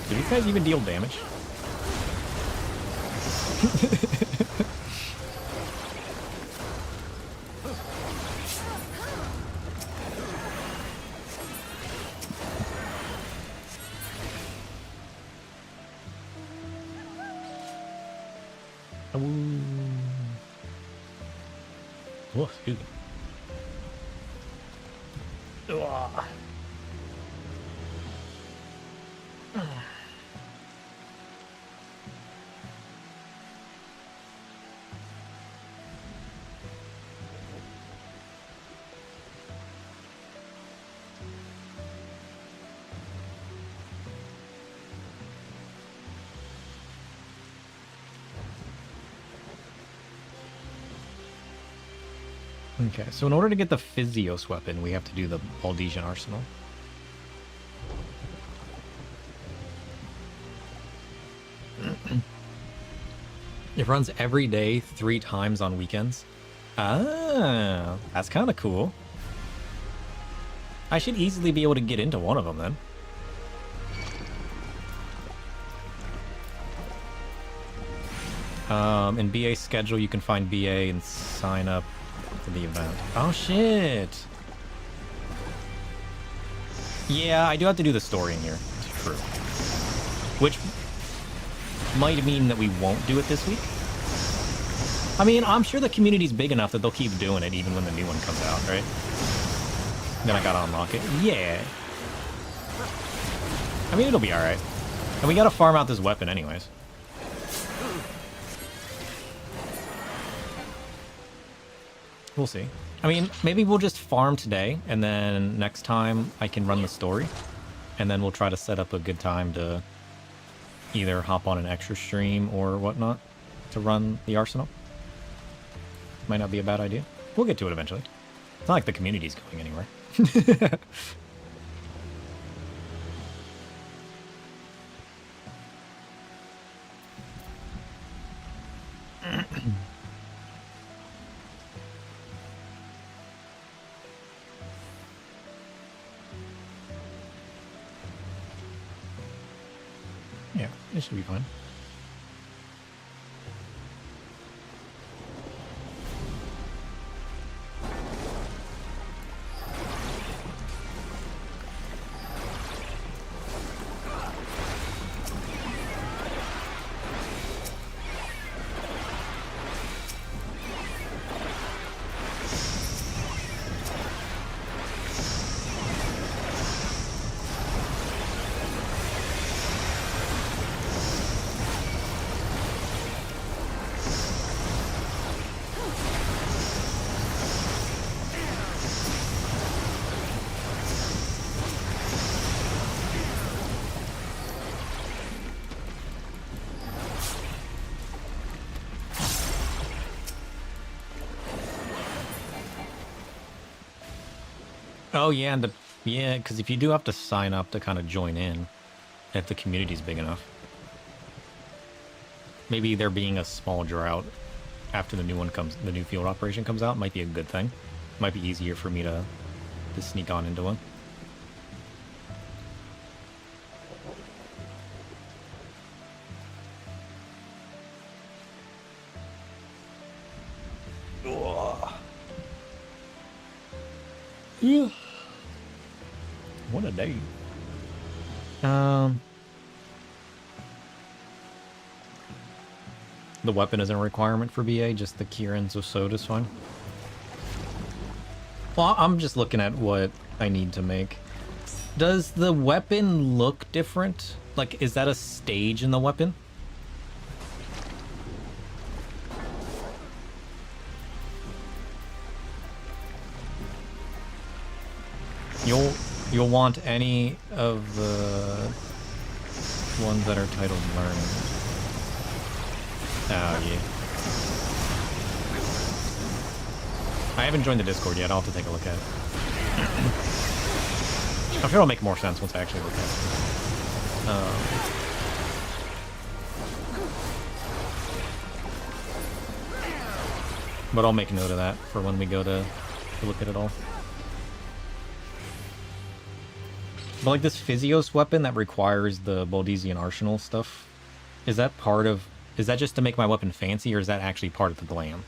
Do these guys even deal damage? Oh, excuse me. Ugh. Okay, so in order to get the Physios weapon, we have to do the Baldesian Arsenal. It runs every day, 3 times on weekends. Ah, that's kind of cool. I should easily be able to get into one of them then. In BA's schedule, you can find BA and sign up for the event. Oh, shit. Yeah, I do have to do the story in here. It's true. Which might mean that we won't do it this week. I mean, I'm sure the community's big enough that they'll keep doing it even when the new one comes out, right? Then I gotta unlock it. Yeah. I mean, it'll be alright. And we gotta farm out this weapon anyways. We'll see. I mean, maybe we'll just farm today, and then next time I can run the story. And then we'll try to set up a good time to either hop on an extra stream or whatnot to run the arsenal. Might not be a bad idea. We'll get to it eventually. It's not like the community's going anywhere. Yeah, it should be fine. Oh yeah, and yeah, because if you do have to sign up to kind of join in, if the community's big enough, maybe there being a small drought after the new field operation comes out might be a good thing. Might be easier for me to sneak on into one. Yeah. What a day. The weapon isn't a requirement for BA, just the Kieran's of Soda is fine. Well, I'm just looking at what I need to make. Does the weapon look different? Like, is that a stage in the weapon? You'll want any of the ones that are titled Learn. Oh, yeah. I haven't joined the Discord yet. I'll have to take a look at it. I'm sure it'll make more sense once I actually look at it. But I'll make a note of that for when we go to look at it all. But like this Physios weapon that requires the Baldesian Arsenal stuff, is that part of... Is that just to make my weapon fancy, or is that actually part of the glam?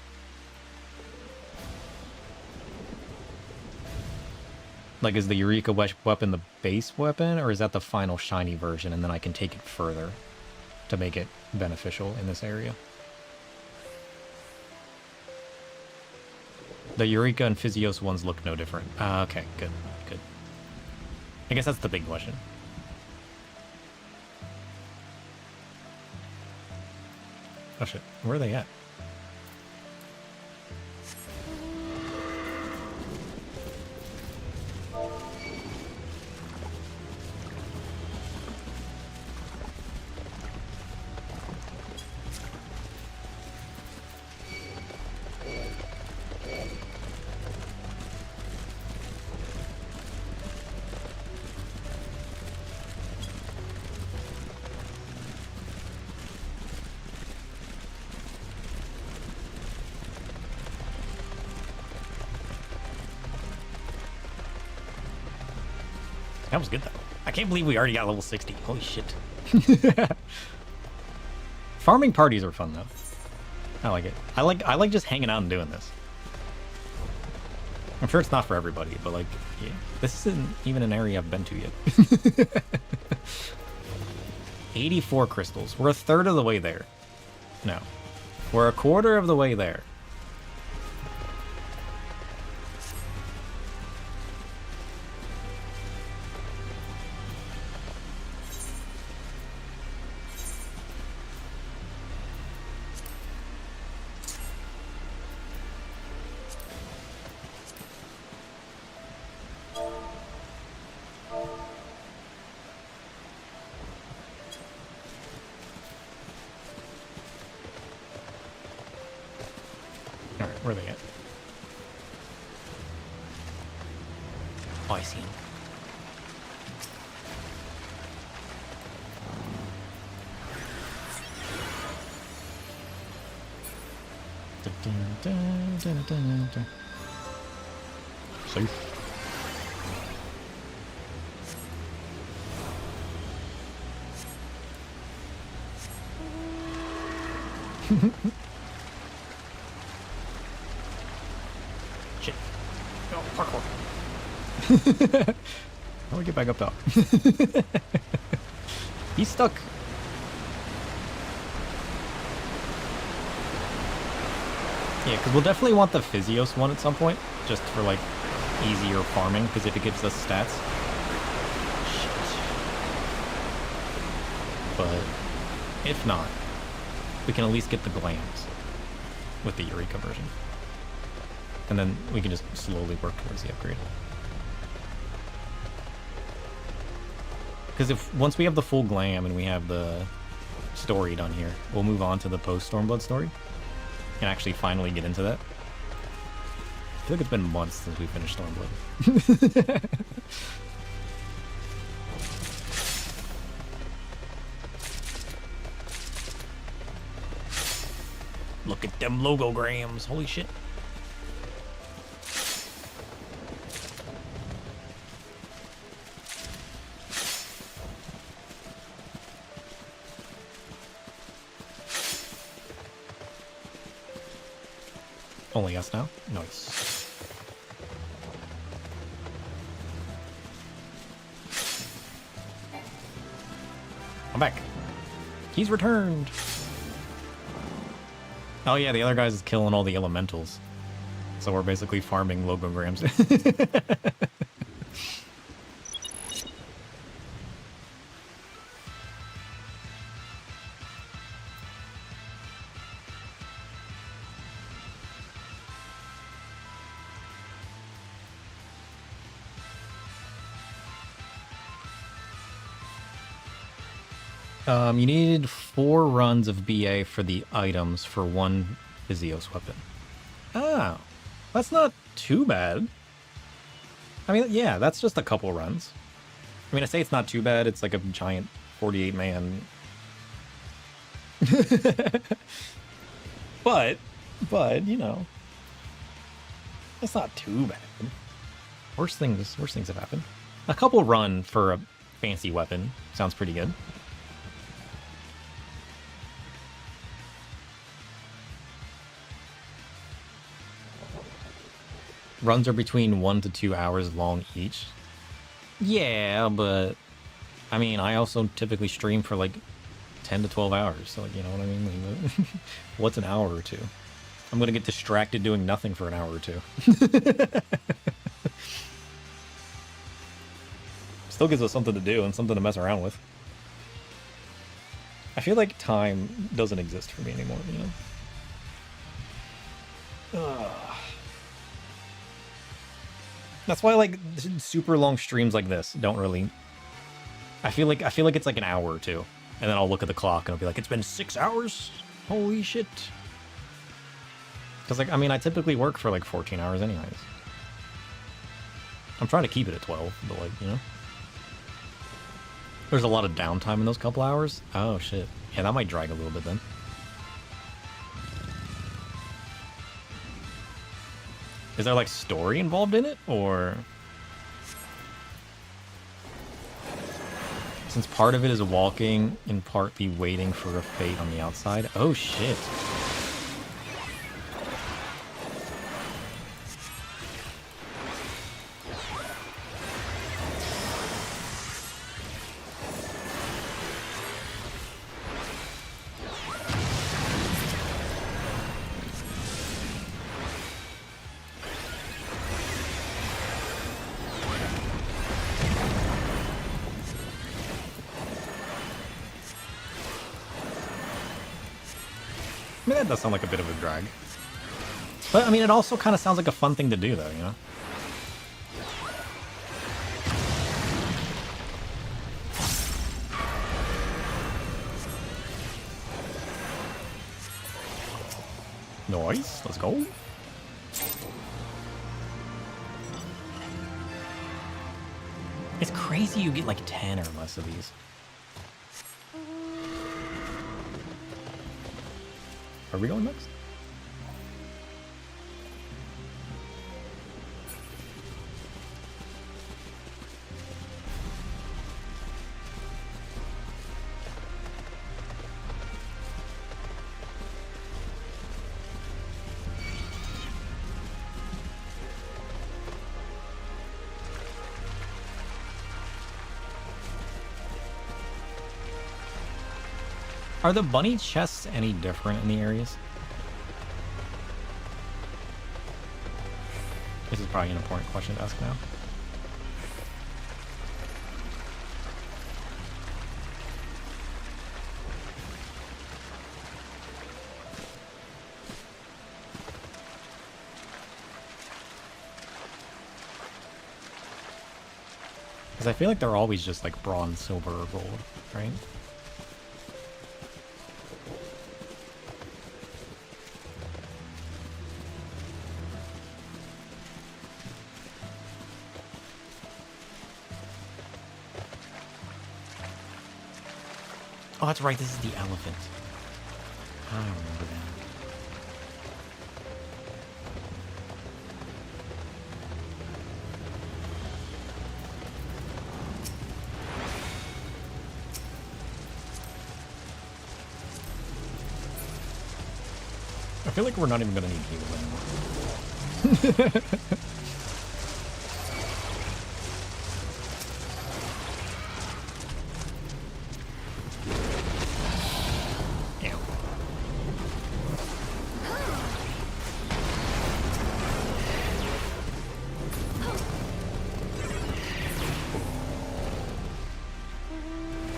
Like, is the Eureka weapon the base weapon, or is that the final shiny version, and then I can take it further to make it beneficial in this area? The Eureka and Physios ones look no different. Okay, good, good. I guess that's the big question. Oh shit, where are they at? That was good though. I can't believe we already got level 60. Holy shit. Farming parties are fun though. I like it. I like just hanging out and doing this. I'm sure it's not for everybody, but like, yeah, this isn't even an area I've been to yet. 84 crystals. We're a third of the way there. No. We're a quarter of the way there. Where are they at? Oh, I see him. Safe. Shit. Oh, parkour. How do we get back up top? He's stuck. Yeah, because we'll definitely want the Physios one at some point, just for like easier farming, because if it gives us stats. Shit. But if not, we can at least get the glands with the Eureka version. And then we can just slowly work towards the upgrade. Because if once we have the full glam and we have the story done here, we'll move on to the post-Stormblood story and actually finally get into that. I feel like it's been months since we finished Stormblood. Look at them logograms. Holy shit. Only us now? Nice. I'm back. He's returned. Oh yeah, the other guy's is killing all the elementals. So we're basically farming logograms. You needed 4 runs of BA for the items for 1 Physios weapon. Oh, that's not too bad. I mean, yeah, that's just a couple runs. I mean, I say it's not too bad. It's like a giant 48-man. but, you know, it's not too bad. Worst things have happened. A couple run for a fancy weapon sounds pretty good. Runs are between 1 to 2 hours long each. Yeah, but I mean, I also typically stream for like 10 to 12 hours. So, like, you know what I mean? Like, what's an hour or two? I'm going to get distracted doing nothing for an hour or two. Still gives us something to do and something to mess around with. I feel like time doesn't exist for me anymore, you know? Ugh. That's why, like, super long streams like this don't really... I feel like it's like an hour or two. And then I'll look at the clock and I'll be like, it's been 6 hours? Holy shit. Because, like, I mean, I typically work for, like, 14 hours anyways. I'm trying to keep it at 12, but, like, you know. There's a lot of downtime in those couple hours. Oh, shit. Yeah, that might drag a little bit then. Is there, like, story involved in it, or... Since part of it is walking, in part be waiting for a fate on the outside? Oh, shit. I mean, that does sound like a bit of a drag. But, I mean, it also kind of sounds like a fun thing to do, though, you know? Nice, let's go. It's crazy you get like 10 or less of these. Are we going next? Are the bunny chests any different in the areas? This is probably an important question to ask now. Because I feel like they're always just like bronze, silver, or gold, right? Oh, that's right, this is the elephant. I remember that. I feel like we're not even gonna need heals anymore.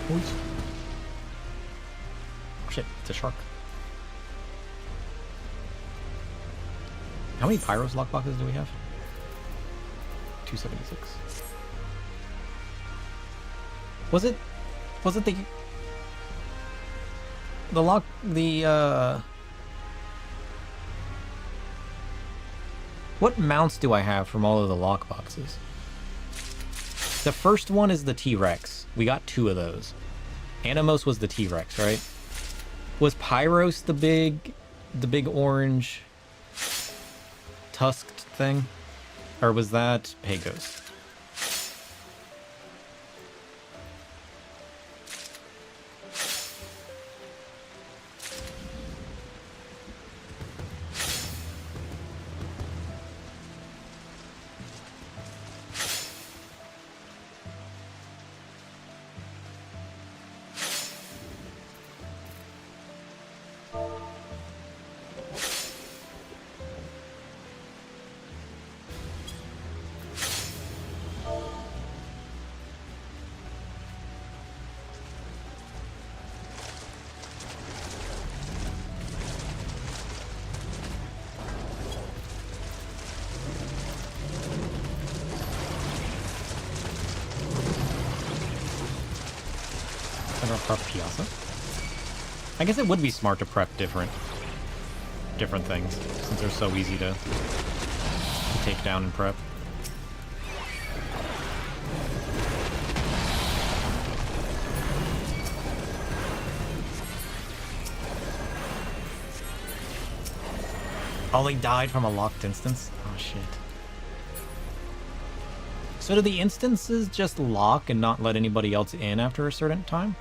Oh shit, it's a shark. How many Pyros lockboxes do we have? 276. Was it what mounts do I have from all of the lockboxes? The first one is the T-Rex. We got 2 of those. Animos was the T-Rex, right? Was Pyros the big orange tusked thing? Or was that Pagos? Prep Piazza? I guess it would be smart to prep different things, since they're so easy to take down and prep. Oh, they died from a locked instance? Oh, shit. So do the instances just lock and not let anybody else in after a certain time?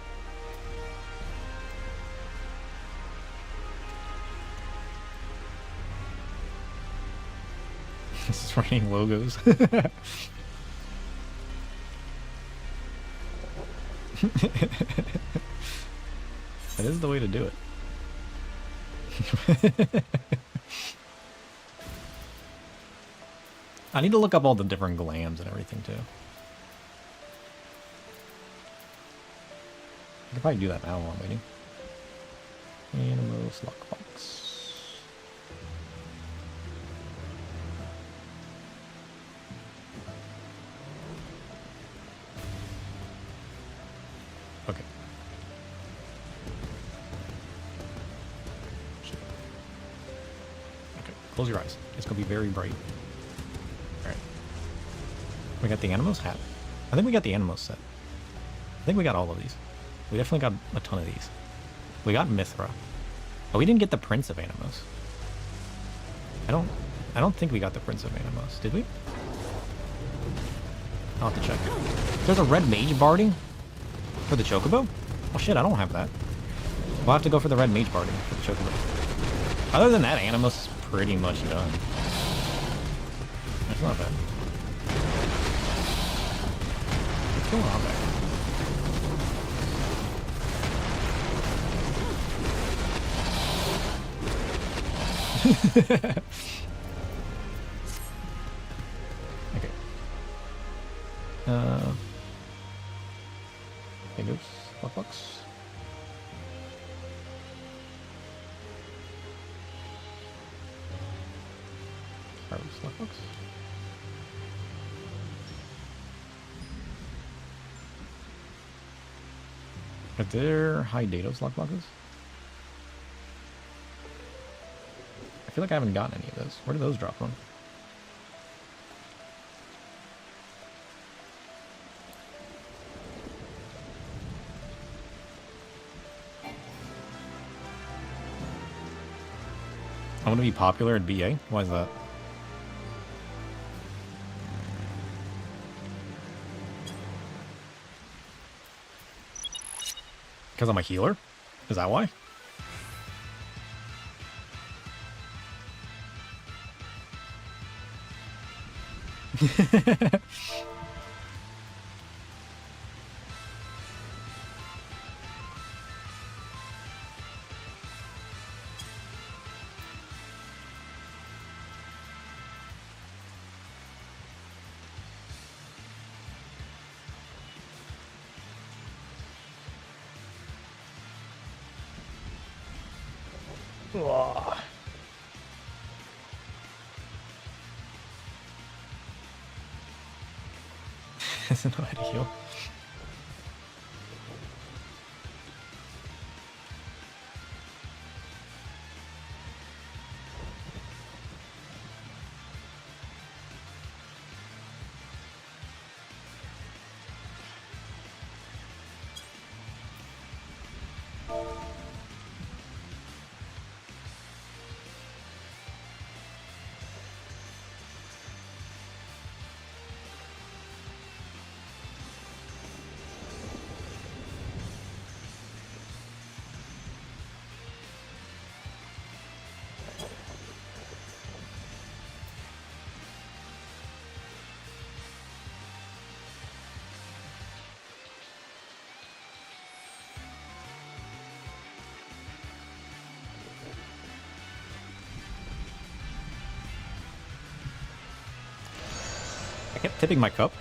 This is raining logos. That is the way to do it. I need to look up all the different glams and everything too. I could probably do that now while I'm waiting. Animals lockbox. Okay. Okay, close your eyes. It's gonna be very bright. Alright. We got the Animos hat. I think we got the Animos set. I think we got all of these. We definitely got a ton of these. We got Mithra. Oh, we didn't get the Prince of Animos. I don't think we got the Prince of Animos. Did we? I'll have to check. There's a red mage barding for the Chocobo? Oh shit, I don't have that. We'll have to go for the red mage barding for the Chocobo. Other than that, Animos is pretty much done. That's not bad. Let's go on back. Okay. Fingers, lockbox. Harvest lockbox. Are there Hydatos lockboxes? I feel like I haven't gotten any of those. Where do those drop from? I want to be popular at BA? Why is that? Because I'm a healer? Is that why? Ugh. Doesn't know how to heal. I kept tipping my cup,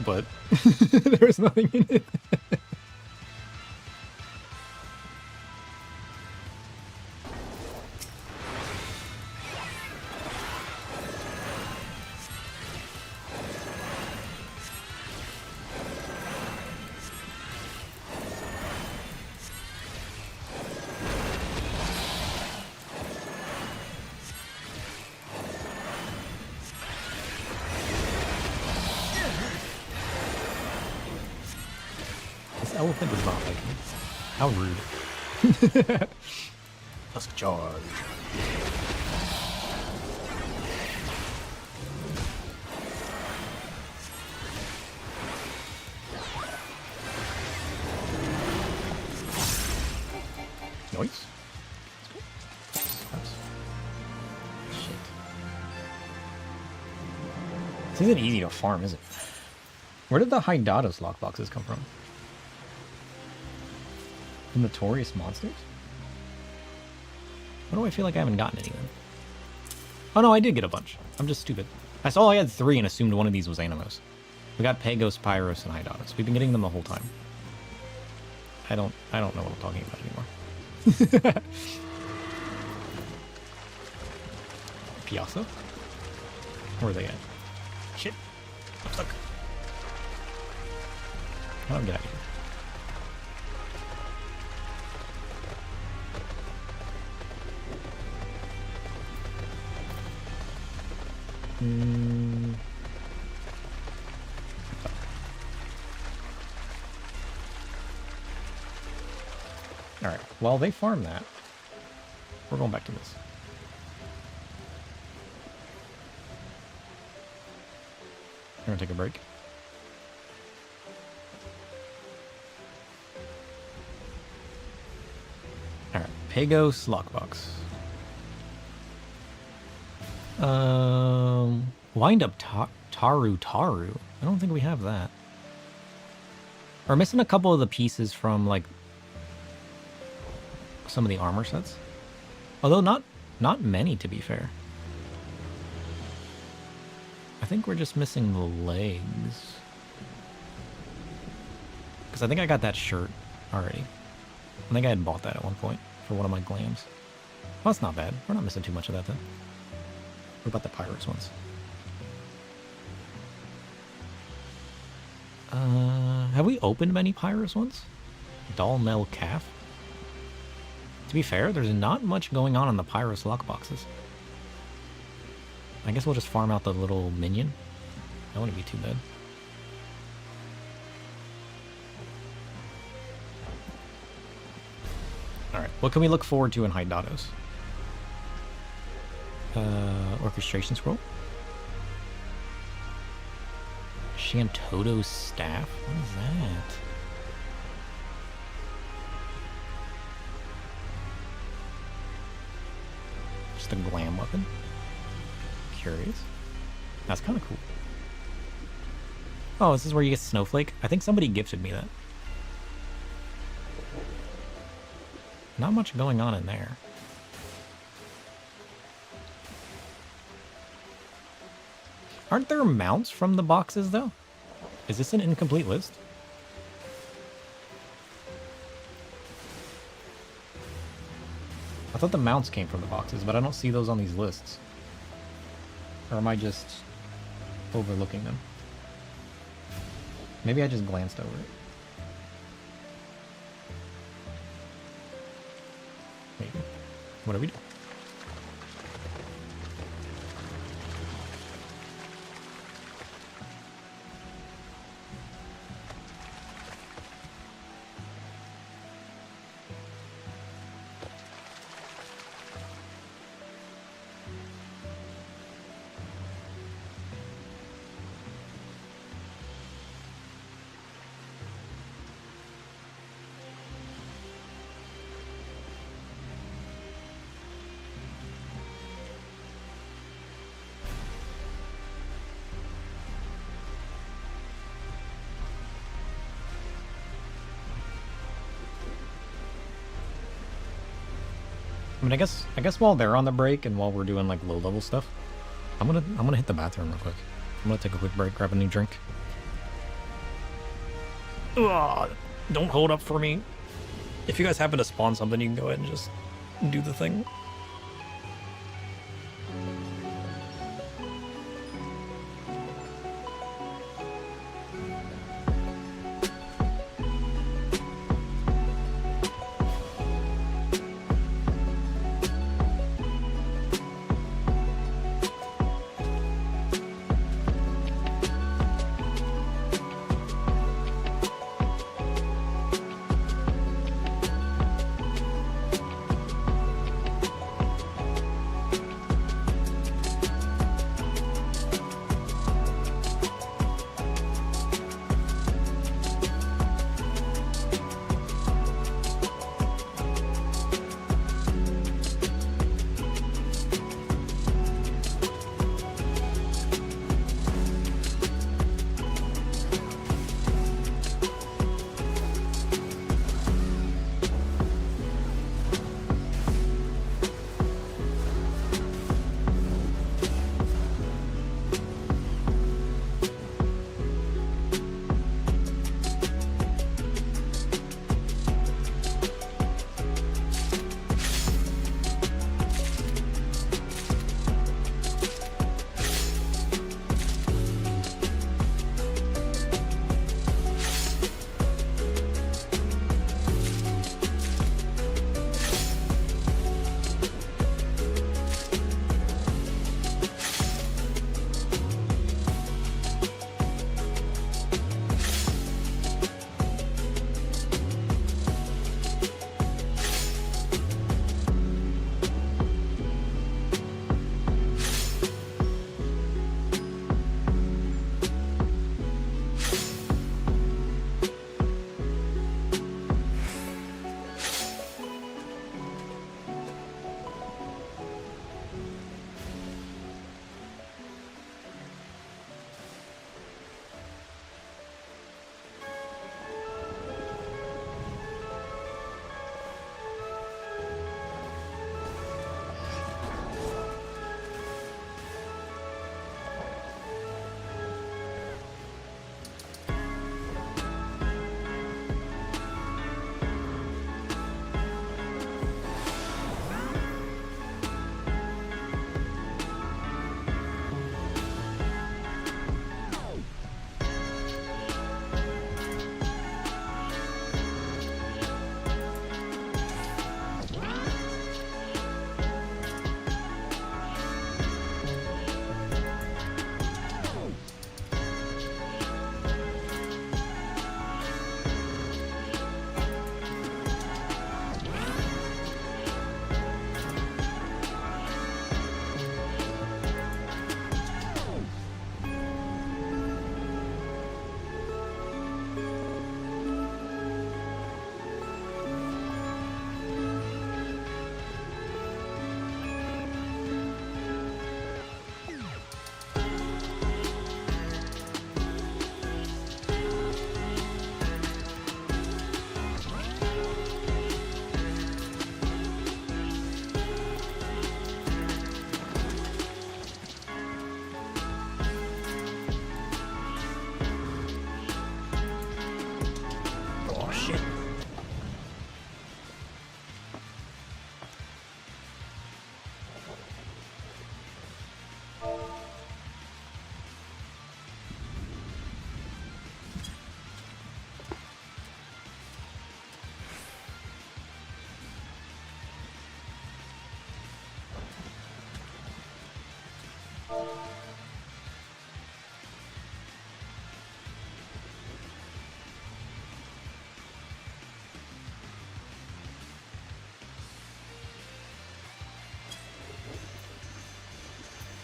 but there was nothing in it. This elephant does not like me. How rude. Tusk charge. Nice. Shit. This isn't easy to farm, is it? Where did the Hydatos lockboxes come from? The notorious monsters? Why do I feel like I haven't gotten any then? Oh no, I did get a bunch. I'm just stupid. I saw I had 3 and assumed one of these was Animos. We got Pagos, Pyros, and Hydatos. We've been getting them the whole time. I don't know what I'm talking about anymore. Piazza? Where are they at? Shit. I'm stuck. How do I get out of here? Alright, while they farm that, we're going back to this. We're gonna take a break. Alright, Pagos lockbox. Wind up Taru. I don't think we have that. We're missing a couple of the pieces from like some of the armor sets. Although not Not many, to be fair. I think we're just missing the legs. Because I think I got that shirt already. I think I had bought that at one point for one of my glams. Well, that's not bad. We're not missing too much of that then. What about the pirates ones? Have we opened many pirates ones? Doll Mel Calf? To be fair, there's not much going on in the pirates lockboxes. I guess we'll just farm out the little minion. That wouldn't be too bad. Alright, what can we look forward to in Hydatos? Orchestration scroll? Shantoto's staff? What is that? Just a glam weapon? Curious. That's kind of cool. Oh, this is where you get Snowflake? I think somebody gifted me that. Not much going on in there. Aren't there mounts from the boxes, though? Is this an incomplete list? I thought the mounts came from the boxes, but I don't see those on these lists. Or am I just overlooking them? Maybe I just glanced over it. Maybe. What do we do? I mean, I guess while they're on the break and while we're doing like low level stuff, I'm gonna hit the bathroom real quick. I'm gonna take a quick break, grab a new drink. Ugh, don't hold up for me. If you guys happen to spawn something, you can go ahead and just do the thing.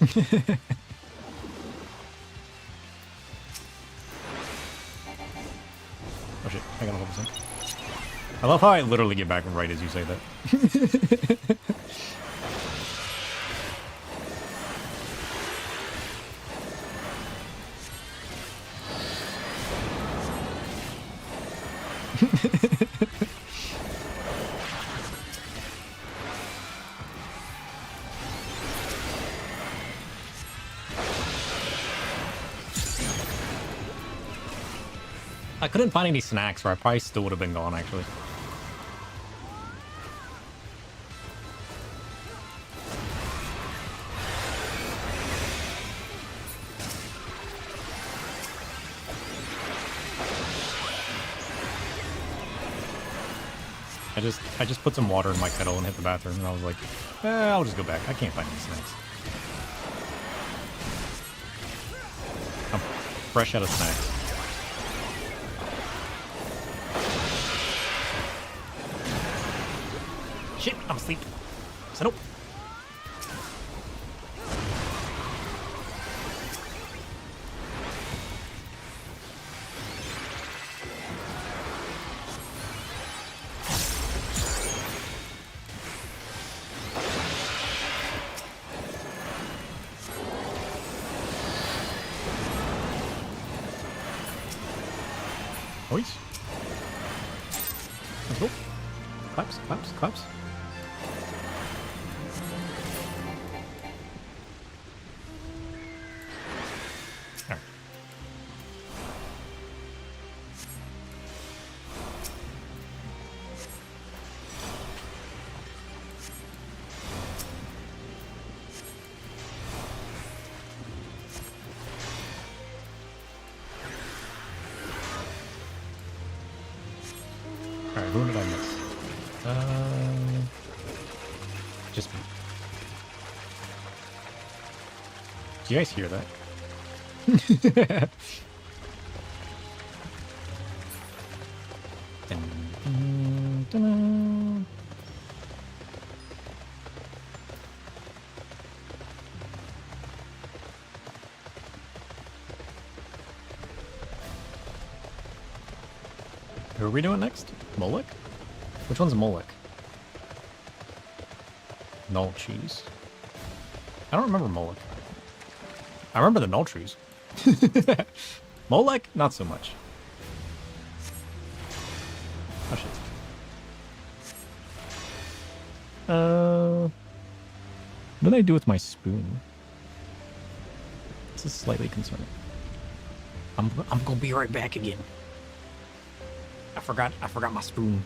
Oh shit, I gotta hold this in. I love how I literally get back right as you say that. I couldn't find any snacks, or I probably still would have been gone, actually. I just put some water in my kettle and hit the bathroom, and I was like, I'll just go back. I can't find any snacks. I'm fresh out of snacks. Shit, I'm asleep. So nope. Boys. Let's go. Claps, claps, claps. Alright. Alright, who did I miss? Just me. Do you guys hear that? Dun, dun, dun, dun. Who are we doing next? Moloch? Which one's Moloch? Null cheese. I don't remember Moloch. I remember the null trees. Moloch? Not so much. Oh shit. What did I do with my spoon? This is slightly concerning. I'm gonna be right back again. I forgot my spoon.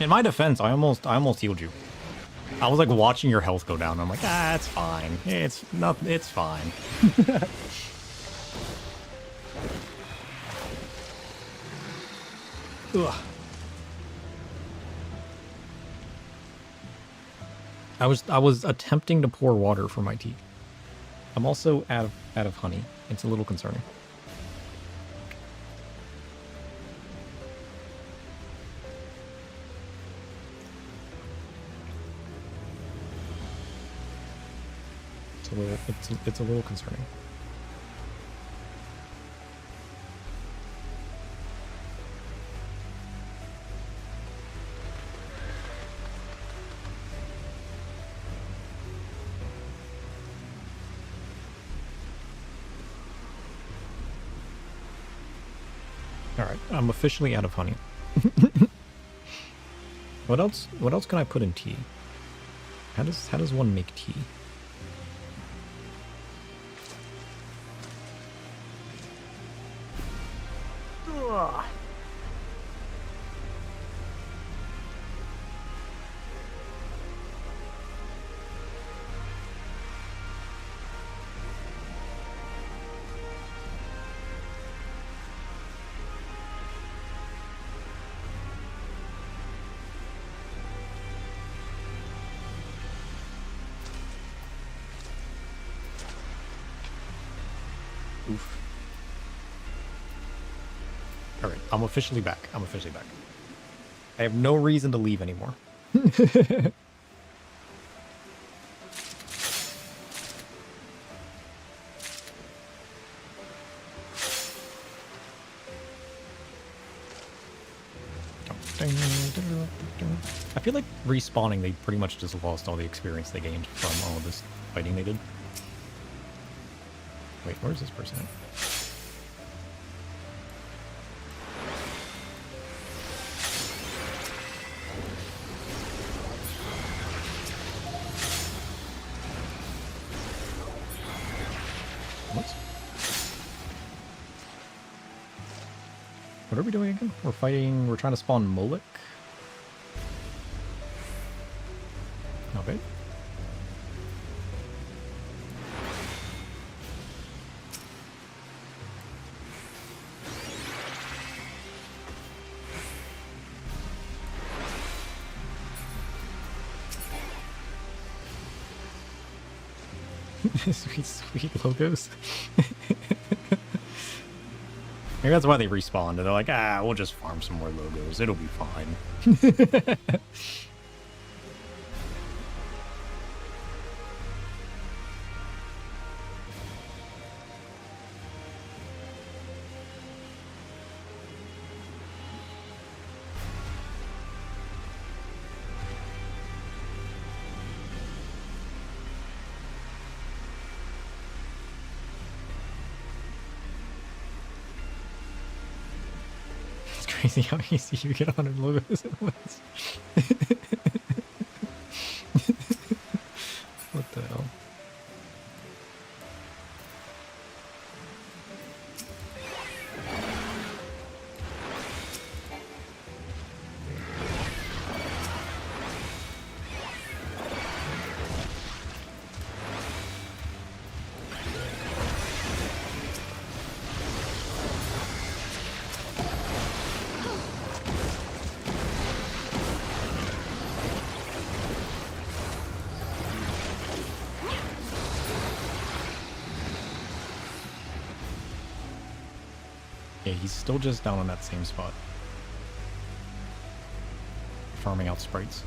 In my defense, I almost healed you. I was like watching your health go down. I'm like, ah, it's fine. It's not. It's fine. Ugh. I was attempting to pour water for my tea. I'm also out of honey. It's a little concerning. It's a little concerning. All right, I'm officially out of honey. What else can I put in tea? How does one make tea? Ugh. Oof. All right, I'm officially back. I have no reason to leave anymore. I feel like respawning, they pretty much just lost all the experience they gained from all this fighting they did. Wait, where's this person at? What are we doing again? We're trying to spawn Moloch. Okay. Sweet logos. Maybe that's why they respawned. They're like, we'll just farm some more logos. It'll be fine. Crazy how easy you get 100 logos at once. What the hell? Yeah, he's still just down on that same spot. Farming out sprites.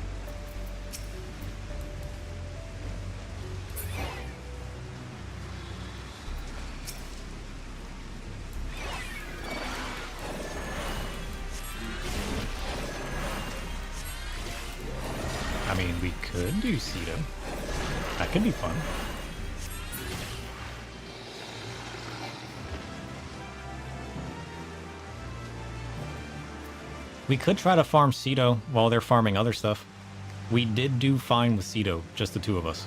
I mean, we could do Cedo. That could be fun. We could try to farm Cedo while they're farming other stuff. We did do fine with Cedo, just the two of us.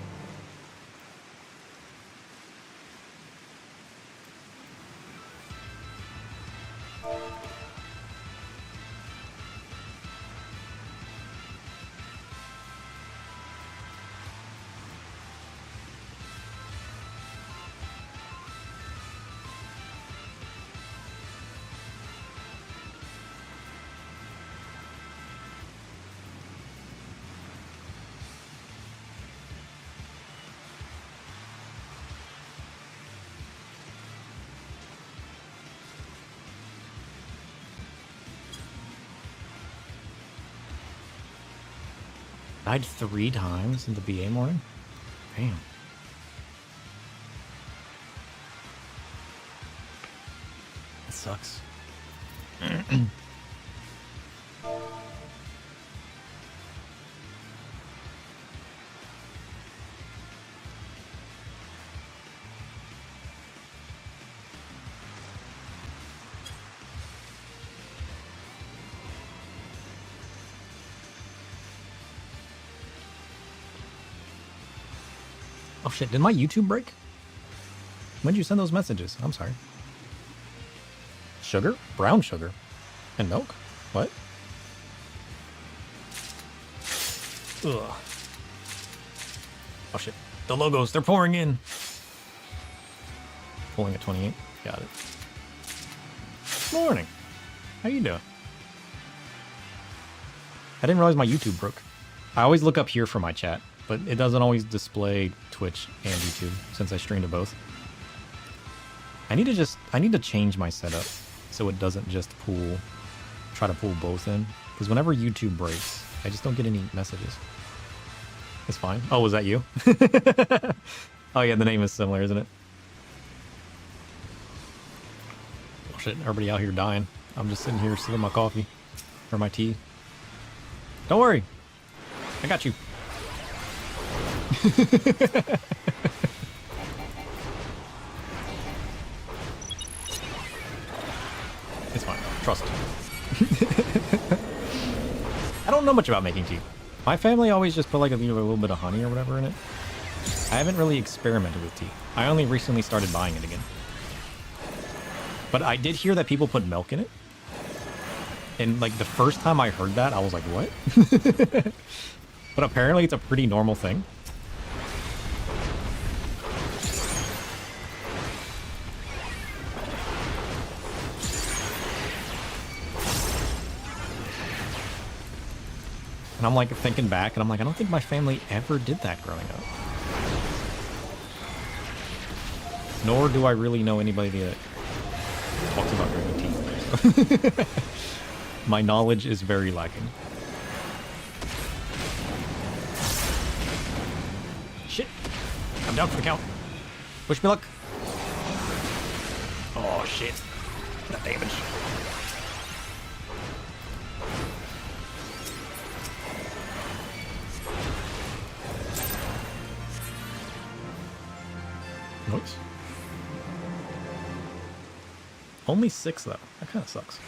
Died 3 times in the BA morning? Damn. That sucks. Oh shit, did my YouTube break? When did you send those messages? I'm sorry. Sugar? Brown sugar? And milk? What? Ugh. Oh shit. The logos, they're pouring in. Pulling at 28. Got it. Morning. How you doing? I didn't realize my YouTube broke. I always look up here for my chat, but it doesn't always display Twitch and YouTube since I stream to both. I need to change my setup so it doesn't just try to pull both in. Because whenever YouTube breaks, I just don't get any messages. It's fine. Oh, was that you? Oh yeah, the name is similar, isn't it? Oh shit, everybody out here dying. I'm just sitting here sipping my coffee. Or my tea. Don't worry. I got you. It's fine. Trust. I don't know much about making tea. My family always just put like a little bit of honey or whatever in it. I haven't really experimented with tea. I only recently started buying it again. But I did hear that people put milk in it. And like the first time I heard that, I was like, what? But apparently it's a pretty normal thing. And I'm like thinking back and I'm like, I don't think my family ever did that growing up. Nor do I really know anybody that talks about drinking tea. My knowledge is very lacking. Shit. I'm down for the count. Wish me luck. Oh, shit. That damage. Nice. Only 6, though. That kind of sucks.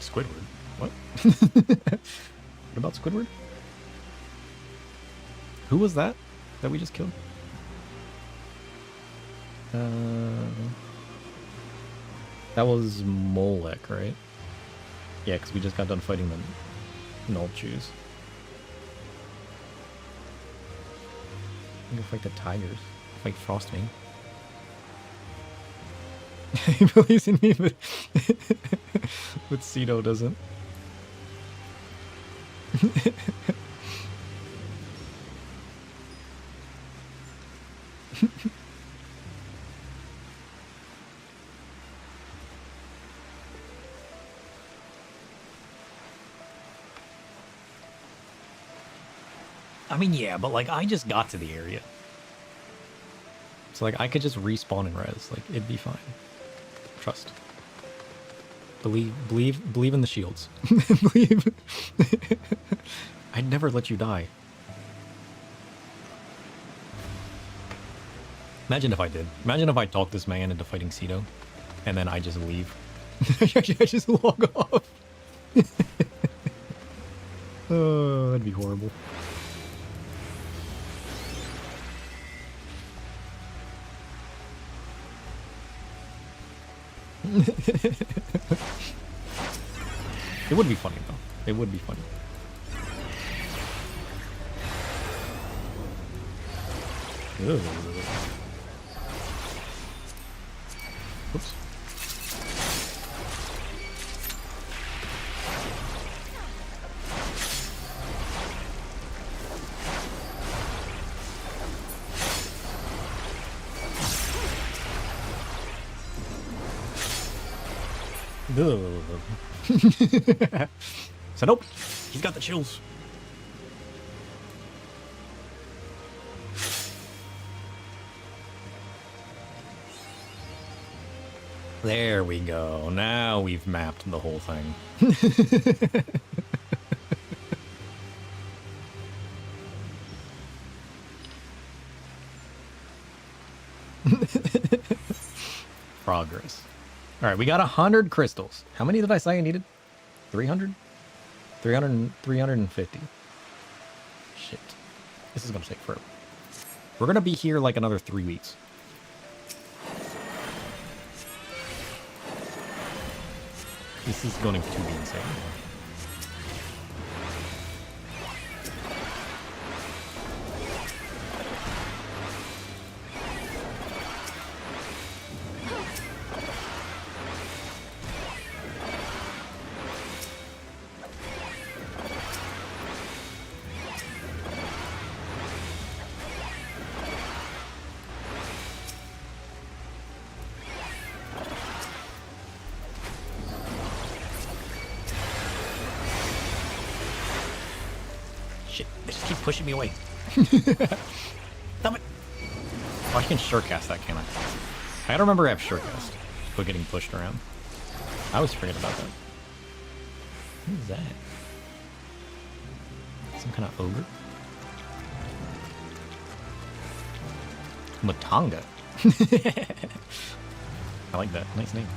Squidward? What? What about Squidward? Who was that we just killed? That was Molek, right? Yeah, because we just got done fighting the Nulchus. I'm gonna fight the tigers. Fight Frostwing. He believes in me, but Cedo doesn't. I mean, yeah, but like I just got to the area. So like I could just respawn in res, like it'd be fine. Trust. Believe in the shields. Believe. I'd never let you die. Imagine if I did. Imagine if I talked this man into fighting Cedo, and then I just leave. I just log off. Oh, that'd be horrible. It would be funny though. It would be funny. Ugh. Oops. So nope, he's got the chills. There we go. Now we've mapped the whole thing. Progress. All right, we got 100 crystals. How many did I say I needed? 300? 350. Shit. This is going to take forever. We're going to be here like another 3 weeks. This is going to be insane. Shit, they just keep pushing me away. Damn it. Oh, I can sure cast that, can I? I gotta remember I have sure cast. Quit getting pushed around. I always forget about that. Who is that? Some kind of ogre? Matanga. I like that. Nice name.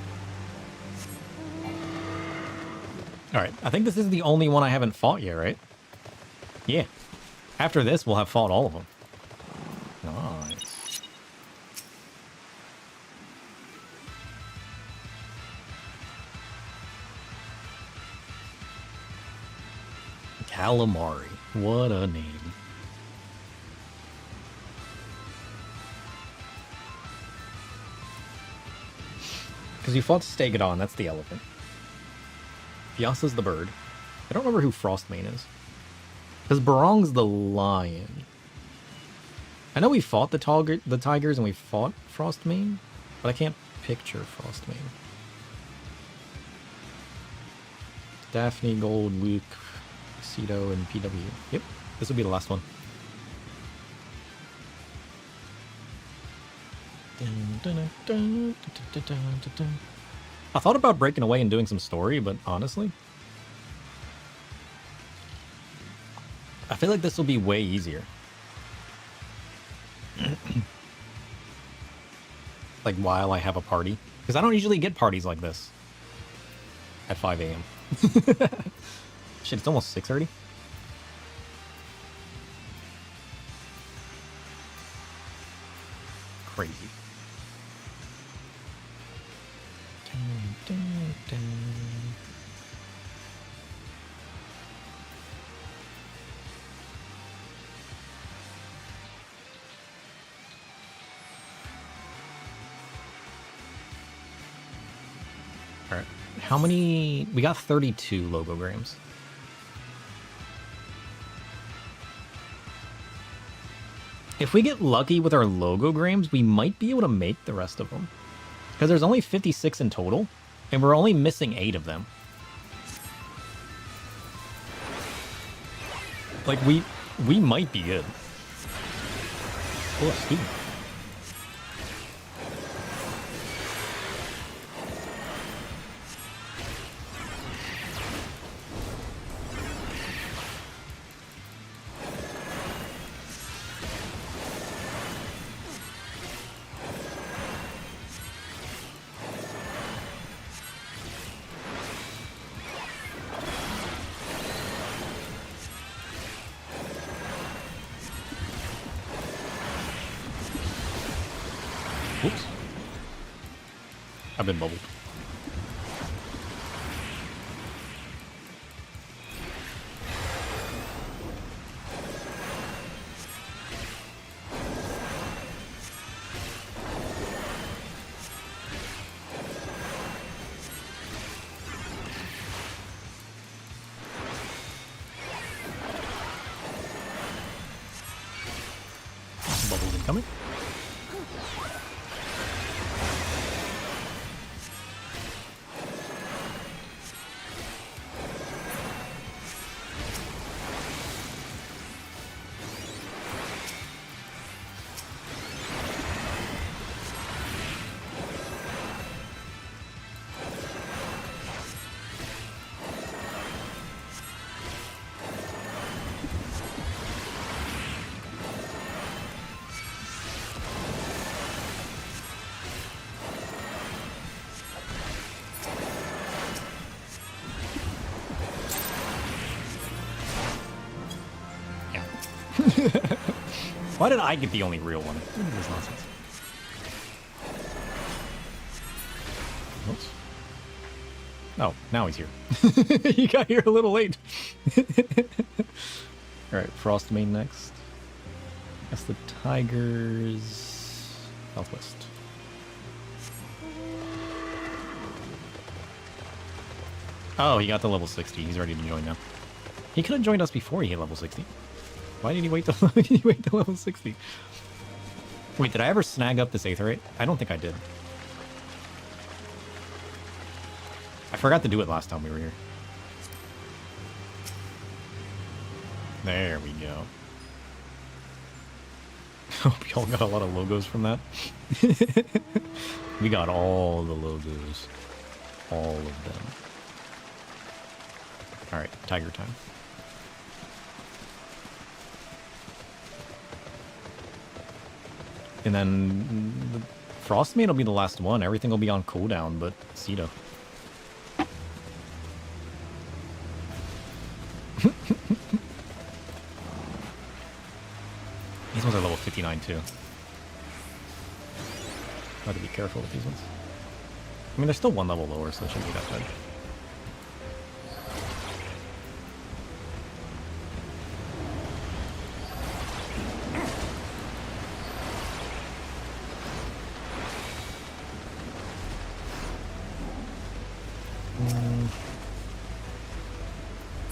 Alright, I think this is the only one I haven't fought yet, right? Yeah. After this, we'll have fought all of them. Nice. Calamari. What a name. Because you fought Stegodon, that's the elephant. Piasa's the bird. I don't remember who Frostmane is. Because Barong's the lion. I know we fought the tigers and we fought Frostmane, but I can't picture Frostmane. Daphne, Gold, Luke, Cedo, and PW. Yep, this will be the last one. I thought about breaking away and doing some story, but honestly, I feel like this will be way easier. Like while I have a party. Because I don't usually get parties like this. At 5 a.m. Shit, it's almost 6:30. Crazy. Alright. How many? We got 32 logograms. If we get lucky with our logograms, we might be able to make the rest of them. Because there's only 56 in total, and we're only missing 8 of them. Like, we might be good. Oh, excuse me. Oops. I've been bubbled. Bubbles incoming. Why did I get the only real one? This nonsense. Oops. Oh, now he's here. He got here a little late. Alright, Frostmane next. That's the Tigers... Southwest. Oh, he got to level 60. He's ready to join now. He could have joined us before he hit level 60. Why did he wait till level 60? Wait, did I ever snag up this Aetherite? I don't think I did. I forgot to do it last time we were here. There we go. Hope y'all got a lot of logos from that. We got all the logos. All of them. Alright, tiger time. And then the Frostmane will be the last one. Everything will be on cooldown, but Cedo. These ones are level 59 too. Got to be careful with these ones. I mean, they're still one level lower, so it shouldn't be that bad.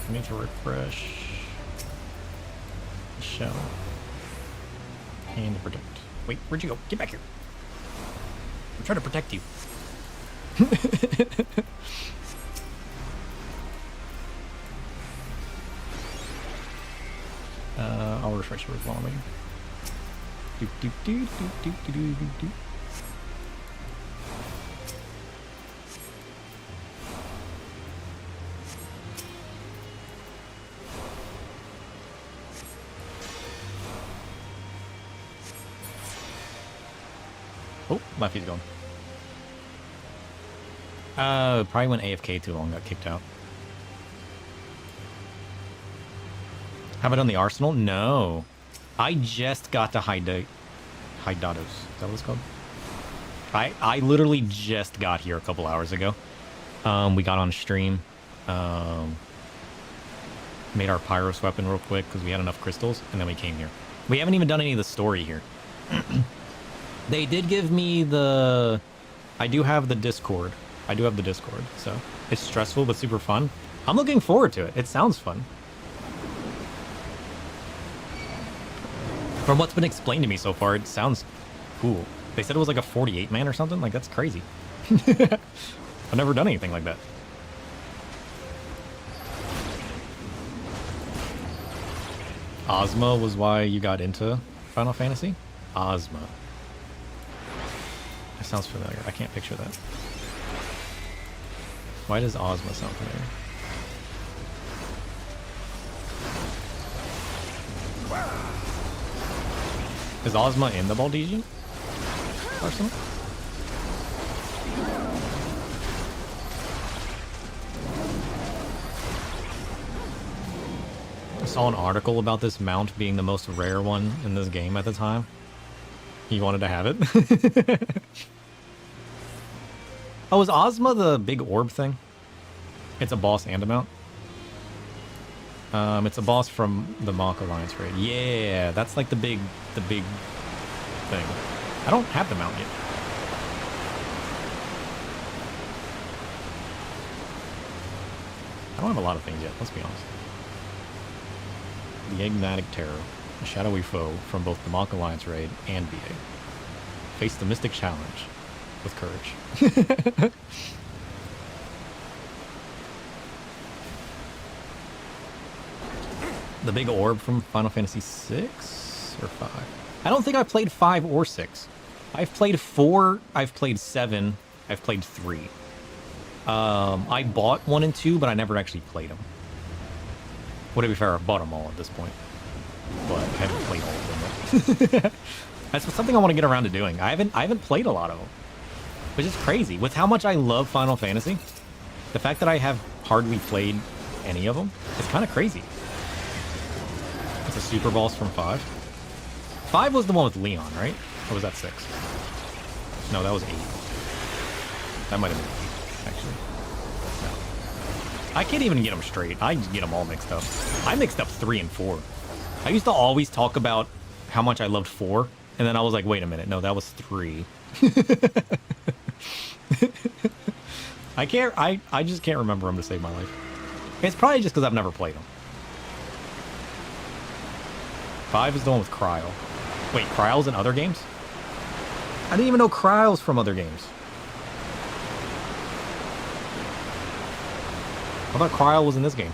I need to refresh the shell and to protect. Wait, where'd you go? Get back here. I'm trying to protect you. I'll refresh yours while I'm waiting. Do, do, do, do, do, do, do, do. Oh, Lefty's gone. Probably went AFK too long, got kicked out. Have I done the Arsenal? No. I just got to Hydatos. Is that what it's called? I literally just got here a couple hours ago. We got on stream. Made our Pyros weapon real quick because we had enough crystals, and then we came here. We haven't even done any of the story here. They did give me the... I do have the Discord. I do have the Discord, so it's stressful but super fun. I'm looking forward to it. It sounds fun. From what's been explained to me so far, it sounds cool. They said it was like a 48-man or something. Like, that's crazy. I've never done anything like that. Ozma was why you got into Final Fantasy? Ozma. That sounds familiar. I can't picture that. Why does Ozma sound familiar? Is Ozma in the Baldesian arsenal? I saw an article about this mount being the most rare one in this game at the time. He wanted to have it. Oh, is Ozma the big orb thing? It's a boss and a mount? It's a boss from the Mach Alliance raid. Yeah, that's like the big thing. I don't have the mount yet. I don't have a lot of things yet, let's be honest. The Enigmatic Terror, a shadowy foe from both the Mach Alliance raid and BA. Face the Mystic Challenge with courage. The big orb from Final Fantasy 6 or 5? I don't think I played 5 or 6. I've played 4, I've played 7, I've played 3. I bought 1 and 2, but I never actually played them. Well, to be fair, I've bought them all at this point. But I haven't played all of them. That's something I want to get around to doing. I haven't played a lot of them. Which is crazy. With how much I love Final Fantasy, the fact that I have hardly played any of them is kind of crazy. It's The super boss from 5? 5 was the one with Leon, right? Or was that 6? No, that was 8. That might have been 8, actually. No. I can't even get them straight. I get them all mixed up. I mixed up 3 and 4. I used to always talk about how much I loved 4, and then I was like, wait a minute, no, that was 3. I just can't remember them to save my life. It's probably just because I've never played them. 5 is the one with Cryo. Wait, Cryo's in other games? I didn't even know Cryo's from other games. I thought Cryo was in this game.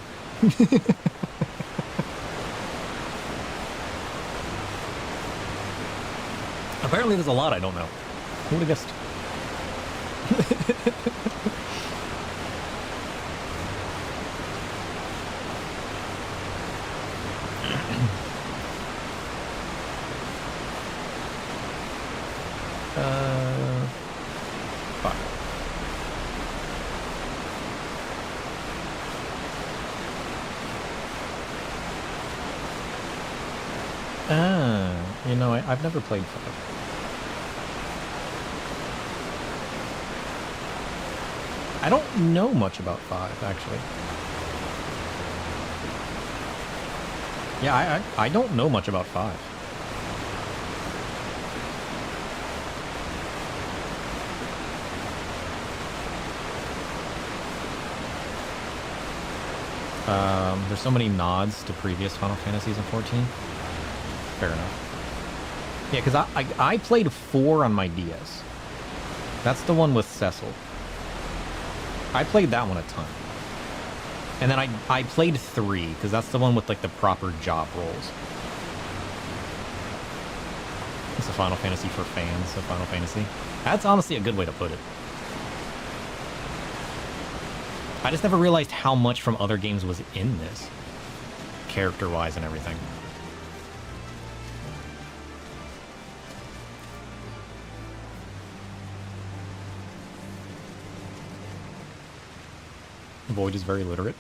Apparently there's a lot I don't know. Who would have guessed? Fuck. You know, I've never played 5. I don't know much about 5, actually. Yeah, I don't know much about 5. There's so many nods to previous Final Fantasies in 14. Fair enough. Yeah, because I played 4 on my DS. That's the one with Cecil. I played that one a ton. And then I played 3, because that's the one with, like, the proper job roles. It's a Final Fantasy for fans of Final Fantasy. That's honestly a good way to put it. I just never realized how much from other games was in this. Character-wise and everything. Void is very literate.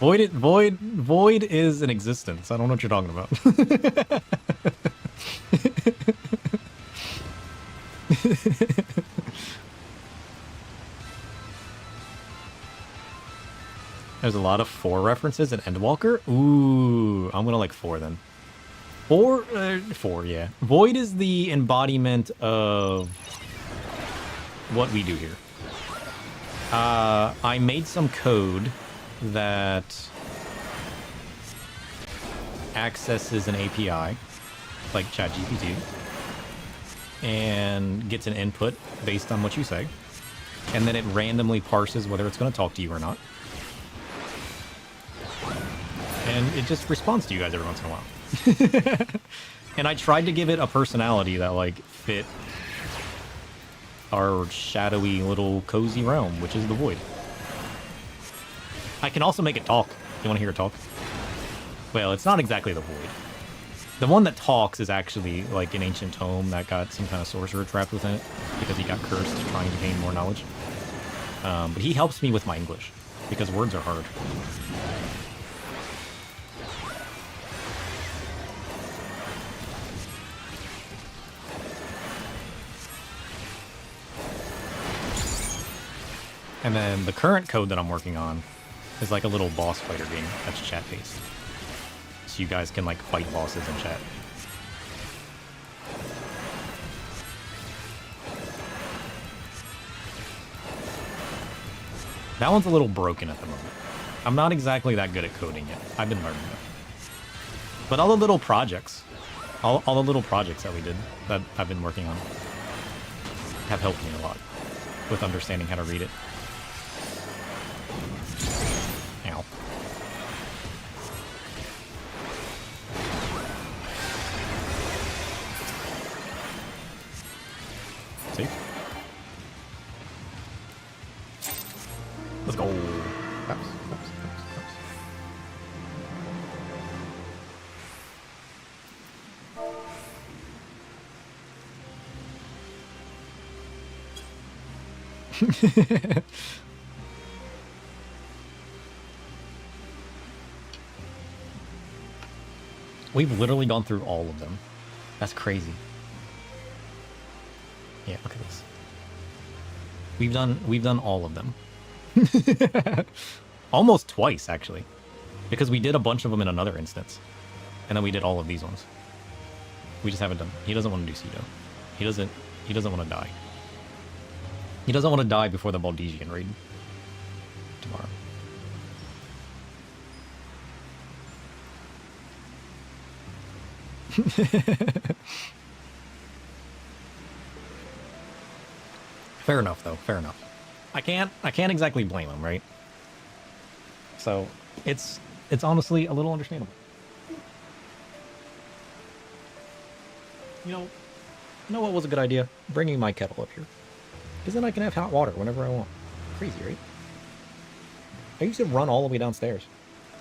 Void is an existence. I don't know what you're talking about. There's a lot of 4 references in Endwalker. Ooh, I'm gonna like 4 then. 4, yeah. Void is the embodiment of what we do here. I made some code that accesses an API, like ChatGPT, and gets an input based on what you say, and then it randomly parses whether it's going to talk to you or not. And it just responds to you guys every once in a while. And I tried to give it a personality that, like, fit our shadowy little cozy realm, which is the Void. I can also make it talk. You want to hear it talk? Well, it's not exactly the Void. The one that talks is actually like an ancient tome that got some kind of sorcerer trapped within it because he got cursed trying to gain more knowledge. But he helps me with my English because words are hard. And then the current code that I'm working on is like a little boss fighter game that's chat-based. So you guys can like fight bosses in chat. That one's a little broken at the moment. I'm not exactly that good at coding yet. I've been learning that. But all the little projects, all the little projects that we did, that I've been working on, have helped me a lot with understanding how to read it. Ow. See? Let's go. Oops, oops, oops, oops. We've literally gone through all of them. That's crazy. Yeah, look at this. We've done all of them. Almost twice, actually. Because we did a bunch of them in another instance. And then we did all of these ones. We just haven't done. He doesn't want to do Cedo. He doesn't want to die. He doesn't want to die before the Baldesian raid tomorrow. Fair enough, though. Fair enough. I can't exactly blame him, right? So it's honestly a little understandable. You know what was a good idea? Bringing my kettle up here. Because then I can have hot water whenever I want. Crazy, right? I used to run all the way downstairs.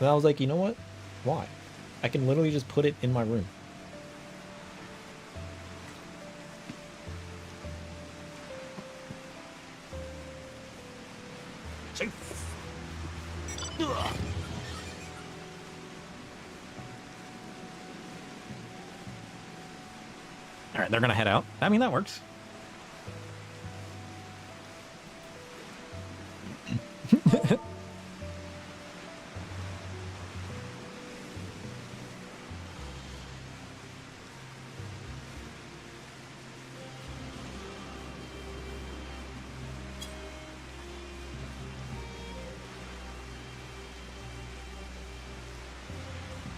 And I was like, you know what? Why? I can literally just put it in my room. Alright, they're gonna head out. I mean, that works.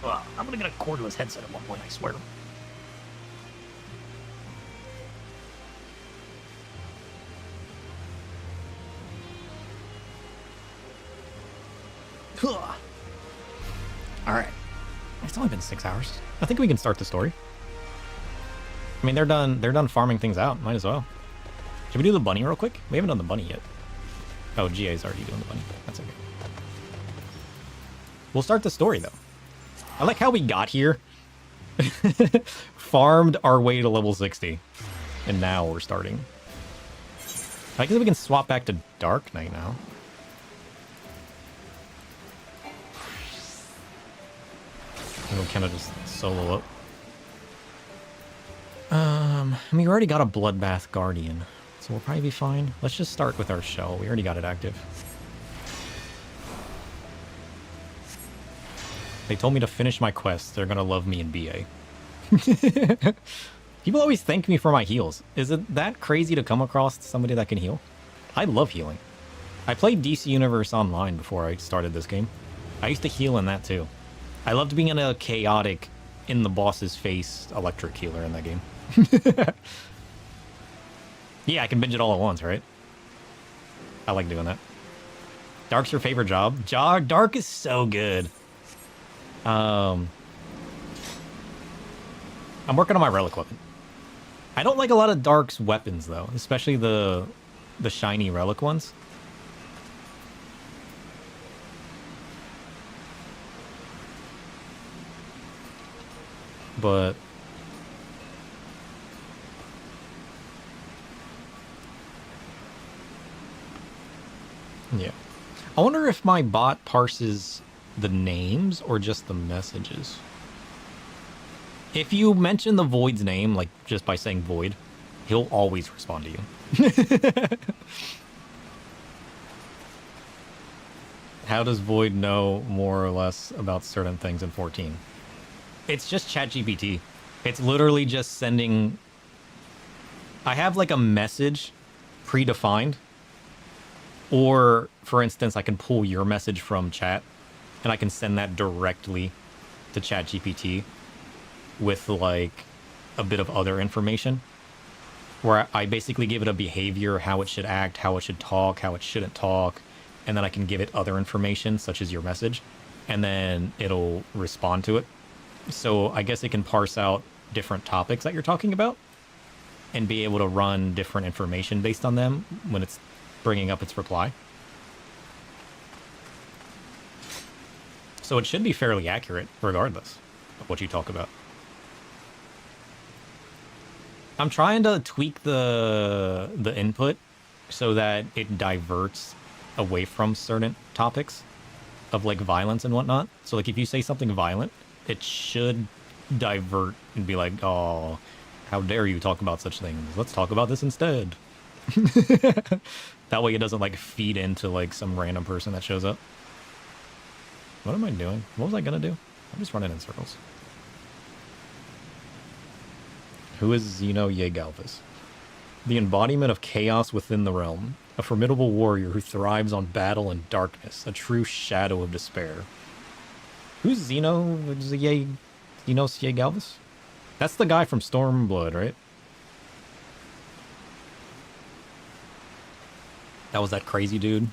Well, I'm gonna get a cordless headset at one point, I swear. Alright. It's only been 6 hours. I think we can start the story. I mean, they're done farming things out. Might as well. Should we do the bunny real quick? We haven't done the bunny yet. Oh, GA's already doing the bunny. That's okay. We'll start the story, though. I like how we got here. Farmed our way to level 60. And now we're starting. I guess we can swap back to Dark Knight now. We'll kind of just solo up. I mean, we already got a Bloodbath Guardian, so we'll probably be fine. Let's just start with our shell. We already got it active. They told me to finish my quest. They're gonna love me in BA. People always thank me for my heals. Is it that crazy to come across somebody that can heal? I love healing. I played DC Universe Online before I started this game. I used to heal in that too. I loved being in a chaotic, in the boss's face electric healer in that game. Yeah, I can binge it all at once, right? I like doing that. Dark's your favorite job? Dark is so good. I'm working on my relic weapon. I don't like a lot of Dark's weapons though, especially the shiny relic ones. But yeah. I wonder if my bot parses the names or just the messages. If you mention the Void's name, like just by saying Void, he'll always respond to you. How does Void know more or less about certain things in 14? It's just ChatGPT. It's literally just sending... I have like a message predefined. Or, for instance, I can pull your message from chat and I can send that directly to ChatGPT with like a bit of other information. Where I basically give it a behavior, how it should act, how it should talk, how it shouldn't talk. And then I can give it other information, such as your message. And then it'll respond to it. So I guess it can parse out different topics that you're talking about and be able to run different information based on them when it's bringing up its reply. So it should be fairly accurate regardless of what you talk about. I'm trying to tweak the input so that it diverts away from certain topics of like violence and whatnot. So like if you say something violent, it should divert and be like, oh, how dare you talk about such things? Let's talk about this instead. That way it doesn't like feed into like some random person that shows up. What am I doing? What was I gonna do? I'm just running in circles. Who is Zeno Yegalvis? The embodiment of chaos within the realm. A formidable warrior who thrives on battle and darkness. A true shadow of despair. Who's Zeno? Zenos Yegalvis? That's the guy from Stormblood, right? That was that crazy dude.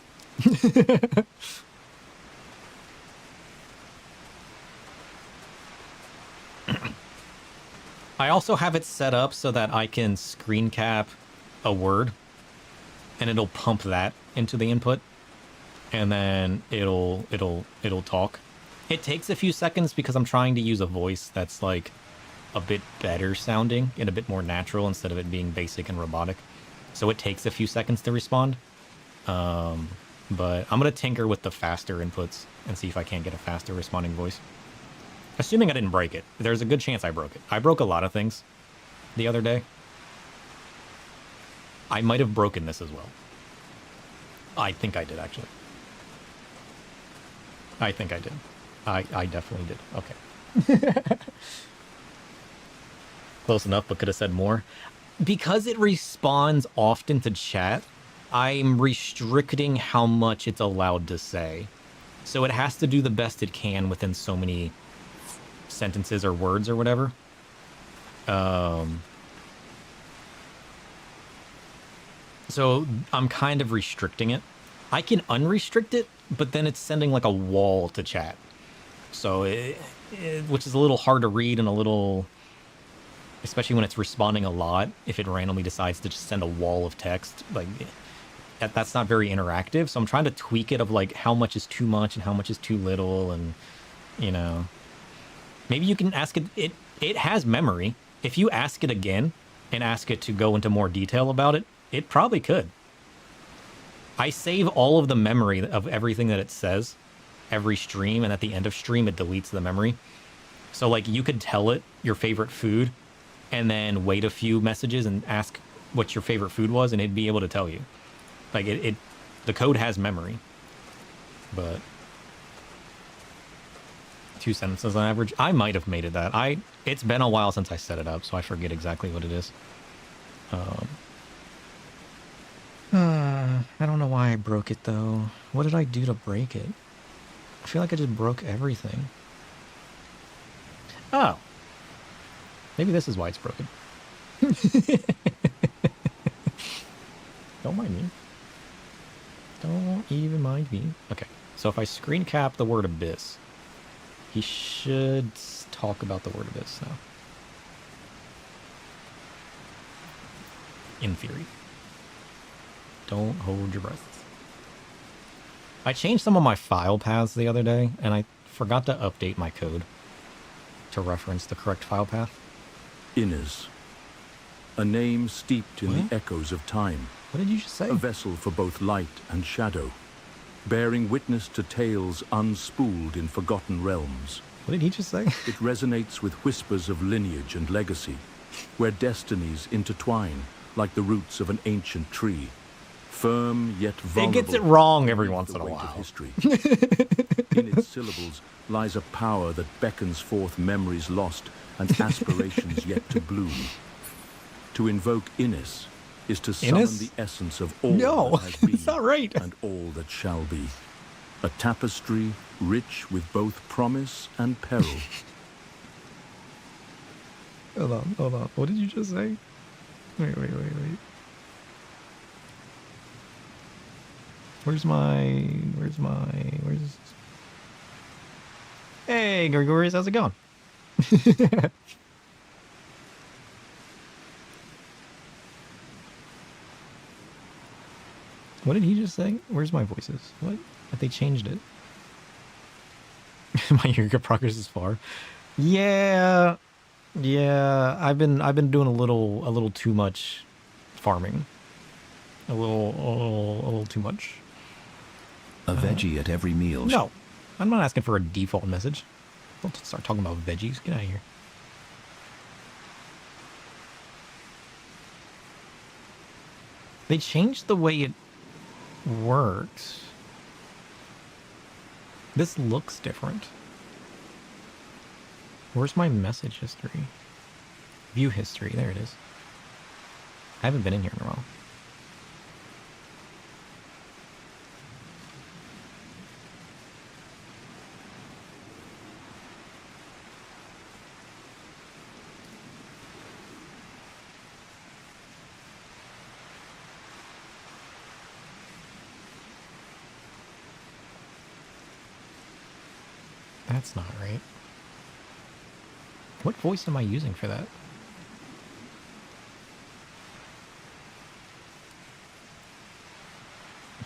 I also have it set up so that I can screen cap a word and it'll pump that into the input and then it'll talk. It takes a few seconds because I'm trying to use a voice that's like a bit better sounding and a bit more natural instead of it being basic and robotic. So it takes a few seconds to respond. But I'm going to tinker with the faster inputs and see if I can't get a faster responding voice. Assuming I didn't break it. There's a good chance I broke it. I broke a lot of things the other day. I might have broken this as well. I think I did, actually. I think I did. I definitely did. Okay. Close enough, but could have said more. Because it responds often to chat, I'm restricting how much it's allowed to say. So it has to do the best it can within so many sentences or words or whatever. So I'm kind of restricting it. I can unrestrict it, but then it's sending like a wall to chat. So which is a little hard to read and a little, especially when it's responding a lot, if it randomly decides to just send a wall of text, like that's not very interactive. So I'm trying to tweak it of like how much is too much and how much is too little. And, you know, maybe you can ask it, it has memory. If you ask it again and ask it to go into more detail about it, it probably could. I save all of the memory of everything that it says every stream, and at the end of stream, it deletes the memory. So like you could tell it your favorite food and then wait a few messages and ask what your favorite food was, and it'd be able to tell you. Like the code has memory, but 2 sentences on average. I might have made it that. It's been a while since I set it up, so I forget exactly what it is. I don't know why I broke it though. What did I do to break it? I feel like I just broke everything. Oh. Maybe this is why it's broken. Don't mind me. Don't even mind me. Okay, so if I screen cap the word abyss, he should talk about the word abyss now. In theory. Don't hold your breath. I changed some of my file paths the other day, and I forgot to update my code to reference the correct file path. Innes. A name steeped in What? the echoes of time. What did you just say? A vessel for both light and shadow, bearing witness to tales unspooled in forgotten realms. What did he just say? It resonates with whispers of lineage and legacy, where destinies intertwine like the roots of an ancient tree, firm yet vulnerable. It gets it wrong every beneath once the in a weight of while. history. In its syllables lies a power that beckons forth memories lost and aspirations yet to bloom. To invoke Innes is to summon Innes? the essence of all No, that has been it's not right. and all that shall be. A tapestry rich with both promise and peril. Hold on. What did you just say? Wait. Where's Hey, Gregorius, how's it going? What did he just say? Where's my voices? What? They changed it. My Eureka progress is far. Yeah. I've been doing a little too much farming. A little too much. A veggie at every meal. No, I'm not asking for a default message. Don't start talking about veggies. Get out of here. They changed the way it works. This looks different. Where's my message history? View history, there it is. I haven't been in here in a while. That's not right. What voice am I using for that?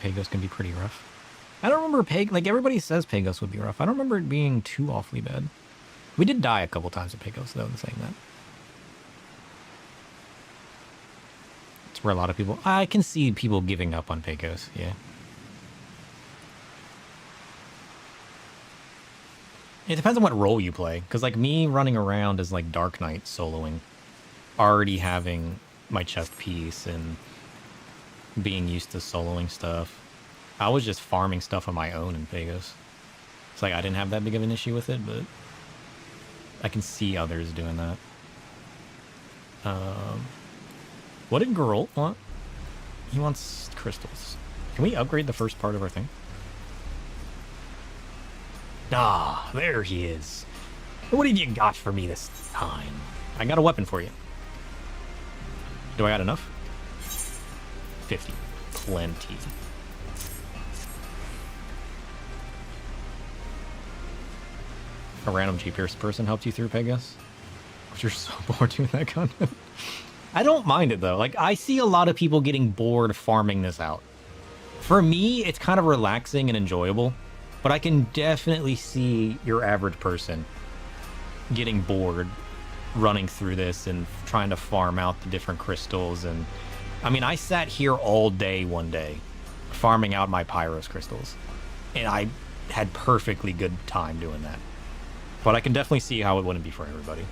Pagos can be pretty rough. I don't remember like everybody says Pagos would be rough. I don't remember it being too awfully bad. We did die a couple times at Pagos though in saying that. It's where a lot of people, I can see people giving up on Pagos, yeah. It depends on what role you play, because like me running around as like Dark Knight soloing, already having my chest piece and being used to soloing stuff, I was just farming stuff on my own in Pagos. It's like I didn't have that big of an issue with it, but I can see others doing that. What did Geralt want? He wants crystals. Can we upgrade the first part of our thing? Ah, there he is. What have you got for me this time? I got a weapon for you. Do I got enough? 50. Plenty. A random G-Pierce person helped you through Pagos? You're so bored doing that content. I don't mind it though. Like, I see a lot of people getting bored farming this out. For me, it's kind of relaxing and enjoyable. But I can definitely see your average person getting bored running through this and trying to farm out the different crystals. And I mean, I sat here all day one day farming out my Pyros crystals, and I had perfectly good time doing that. But I can definitely see how it wouldn't be for everybody.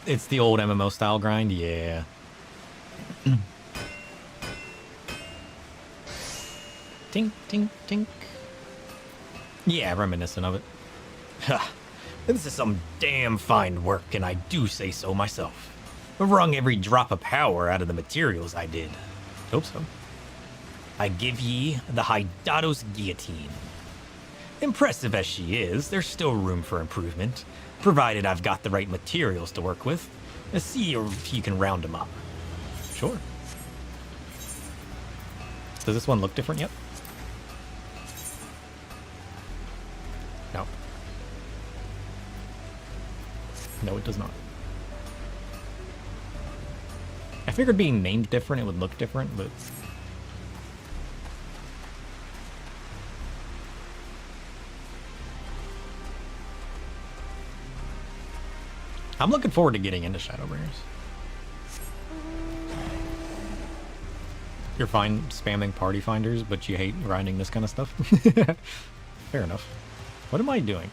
It's the old MMO style grind, yeah. Tink, tink, tink. Yeah, reminiscent of it. Ha! This is some damn fine work, and I do say so myself. I wrung every drop of power out of the materials I did. Hope so. I give ye the Hydatos guillotine. Impressive as she is, there's still room for improvement, provided I've got the right materials to work with. Let's see if you can round them up. Sure. Does this one look different yet? No. No, it does not. I figured being named different, it would look different, but... I'm looking forward to getting into Shadowbringers. You're fine spamming party finders, but you hate grinding this kind of stuff? Fair enough. What am I doing?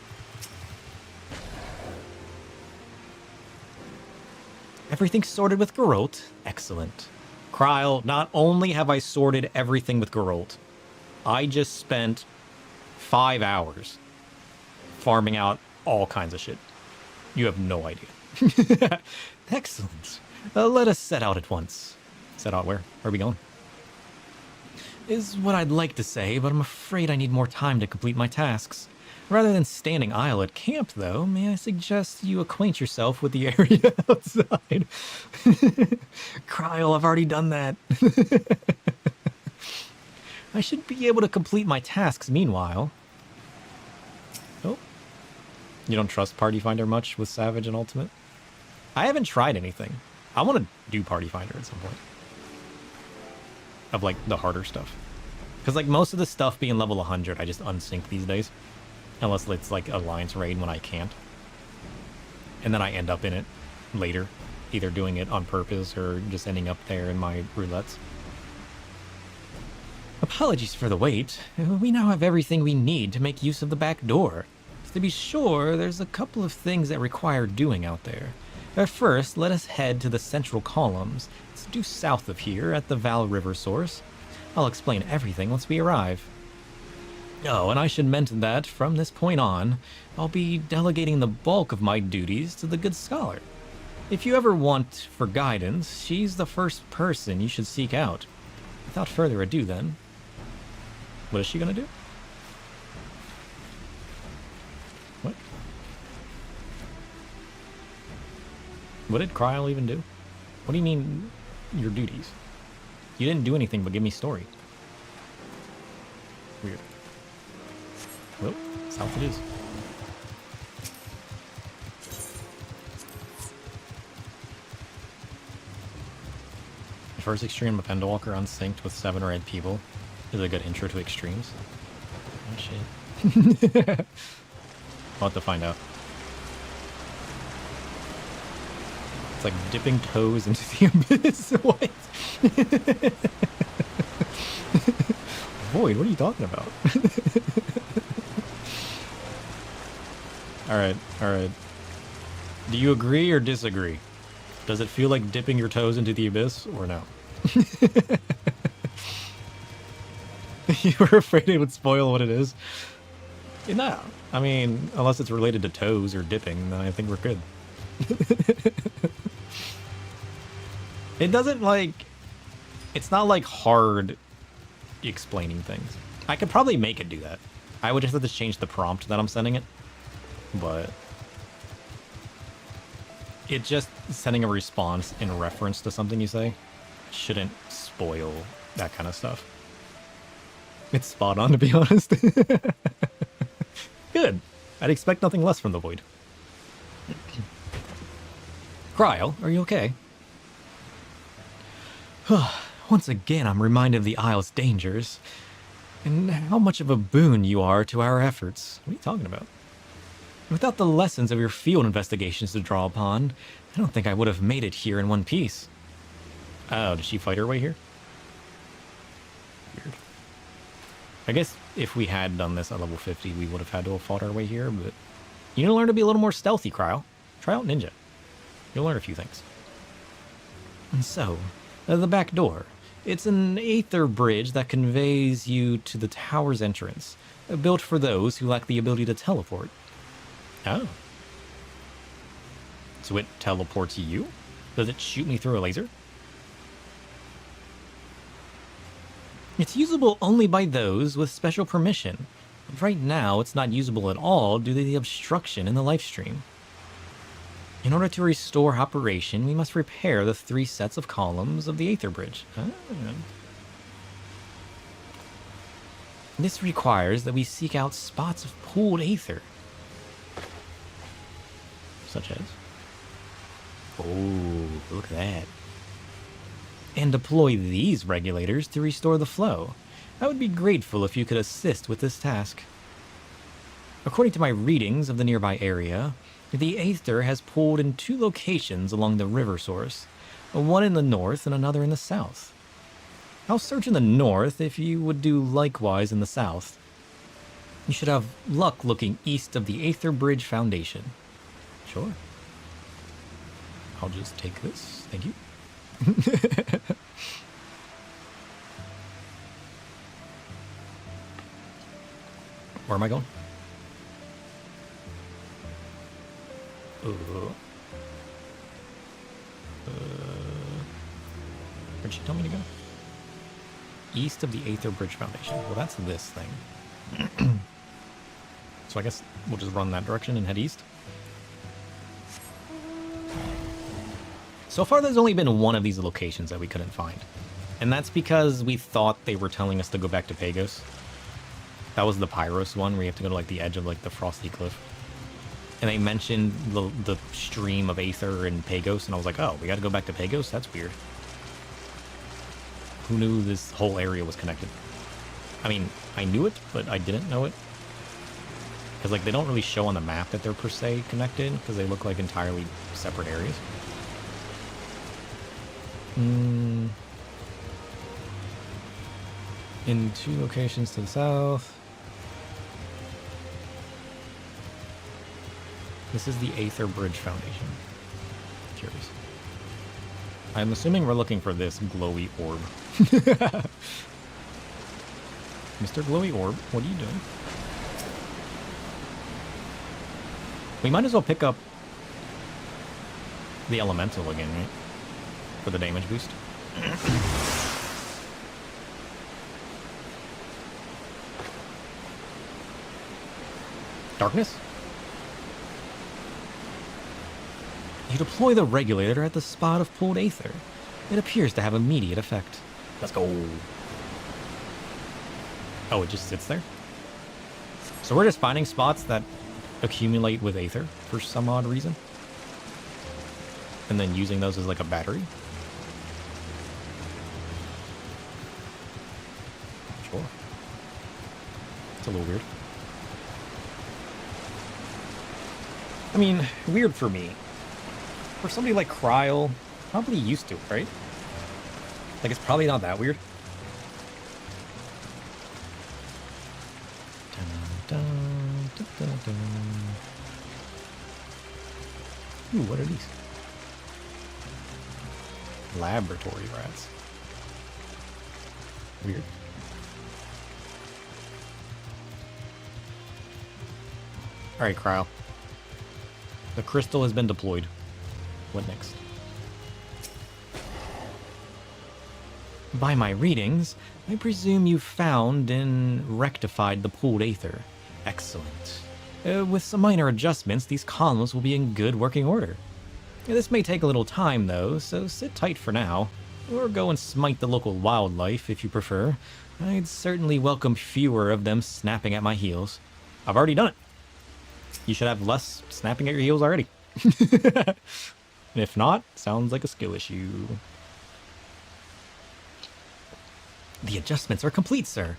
Everything sorted with Geralt? Excellent. Kryl, not only have I sorted everything with Geralt, I just spent 5 hours farming out all kinds of shit. You have no idea. Excellent. Let us set out at once. Set out where? Where are we going? Is what I'd like to say, but I'm afraid I need more time to complete my tasks. Rather than standing idle at camp, though, may I suggest you acquaint yourself with the area outside? Kryl, I've already done that. I should be able to complete my tasks meanwhile. Oh. You don't trust Party Finder much with Savage and Ultimate? I haven't tried anything. I want to do Party Finder at some point. Of, like, the harder stuff. Because, like, most of the stuff being level 100, I just unsync these days. Unless it's, like, Alliance Raid when I can't. And then I end up in it later. Either doing it on purpose or just ending up there in my roulettes. Apologies for the wait. We now have everything we need to make use of the back door. To be sure, there's a couple of things that require doing out there. First, let us head to the central columns. It's due south of here at the Val River source. I'll explain everything once we arrive. Oh, and I should mention that from this point on, I'll be delegating the bulk of my duties to the good scholar. If you ever want for guidance, she's the first person you should seek out. Without further ado, then, what is she gonna do? What? What did Kryl even do? What do you mean, your duties? You didn't do anything but give me story. Weird. Well, south it is. The first extreme of Endwalker unsynced with 7 or 8 people is a good intro to extremes. Oh shit. I'll have to find out. It's like dipping toes into the abyss. What? Void, what are you talking about? Alright. Do you agree or disagree? Does it feel like dipping your toes into the abyss or no? You were afraid it would spoil what it is? No. I mean, unless it's related to toes or dipping, then I think we're good. It doesn't like... It's not like hard explaining things. I could probably make it do that. I would just have to change the prompt that I'm sending it. But... it just sending a response in reference to something you say shouldn't spoil that kind of stuff. It's spot on, to be honest. Good. I'd expect nothing less from the Void. Kryl, are you okay? Once again, I'm reminded of the Isle's dangers, and how much of a boon you are to our efforts. What are you talking about? Without the lessons of your field investigations to draw upon, I don't think I would have made it here in one piece. Oh, did she fight her way here? Weird. I guess if we had done this at level 50, we would have had to have fought our way here, but you need to learn to be a little more stealthy, Kryl. Try out Ninja. You'll learn a few things. And so, the back door. It's an aether bridge that conveys you to the tower's entrance, built for those who lack the ability to teleport. Oh. So it teleports you? Does it shoot me through a laser? It's usable only by those with special permission. Right now, it's not usable at all due to the obstruction in the life stream. In order to restore operation, we must repair the 3 sets of columns of the Aether Bridge. This requires that we seek out spots of pooled Aether. Such as? Oh, look at that. And deploy these regulators to restore the flow. I would be grateful if you could assist with this task. According to my readings of the nearby area, the Aether has pooled in 2 locations along the river source, one in the north and another in the south. I'll search in the north if you would do likewise in the south. You should have luck looking east of the Aether Bridge Foundation. Sure. I'll just take this. Thank you. Where am I going? Where'd she tell me to go? East of the Aether Bridge Foundation. Well, that's this thing. So I guess we'll just run that direction and head east. So far, there's only been one of these locations that we couldn't find. And that's because we thought they were telling us to go back to Pagos. That was the Pyros one, where you have to go to like the edge of like the Frosty Cliff. And they mentioned the stream of Aether and Pagos, and I was like, oh, we gotta go back to Pagos? That's weird. Who knew this whole area was connected? I mean, I knew it, but I didn't know it. Because like they don't really show on the map that they're per se connected, because they look like entirely separate areas. In 2 locations to the south. This is the Aether Bridge Foundation. curious. I'm assuming we're looking for this glowy orb. Mr. Glowy Orb, what are you doing? We might as well pick up the Elemental again, right? For the damage boost. Darkness? You deploy the regulator at the spot of pooled aether. It appears to have immediate effect. Let's go. Oh, it just sits there? So we're just finding spots that accumulate with aether for some odd reason. And then using those as like a battery. Sure. It's a little weird. I mean, weird for me. For somebody like Kryl, probably used to it, right? Like, it's probably not that weird. Ooh, what are these? Laboratory rats. Weird. Alright, Kryl. The crystal has been deployed. What next? By my readings, I presume you found and rectified the pooled aether. Excellent. With some minor adjustments, these columns will be in good working order. This may take a little time, though, so sit tight for now. Or go and smite the local wildlife, if you prefer. I'd certainly welcome fewer of them snapping at my heels. I've already done it. You should have less snapping at your heels already. If not, sounds like a skill issue. The adjustments are complete, sir.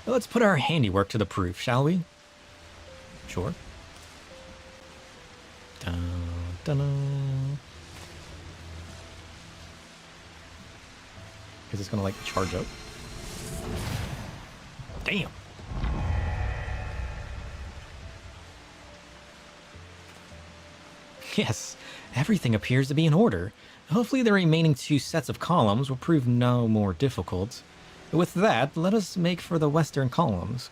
Let's put our handiwork to the proof, shall we? Sure. Dun, dun, dun. Is this gonna like charge up? Damn. Yes, everything appears to be in order. Hopefully the remaining 2 sets of columns will prove no more difficult. With that, let us make for the western columns.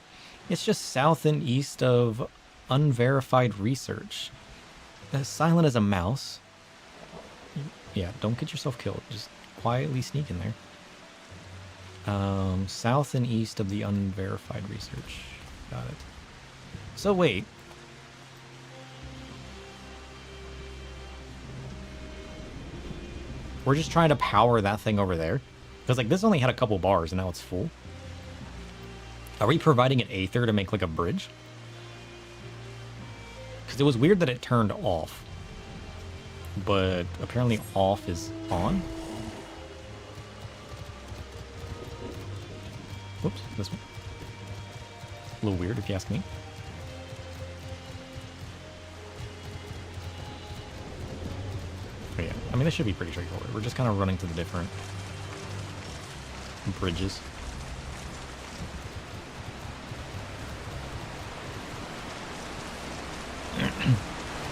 It's just south and east of unverified research. As silent as a mouse. Yeah, don't get yourself killed. Just quietly sneak in there. South and east of the unverified research. Got it. So wait. We're just trying to power that thing over there. Because like this only had a couple bars and now it's full. Are we providing an aether to make like a bridge? Because it was weird that it turned off. But apparently off is on. Whoops, this one. A little weird if you ask me. But yeah, I mean, this should be pretty straightforward. We're just kind of running to the different bridges.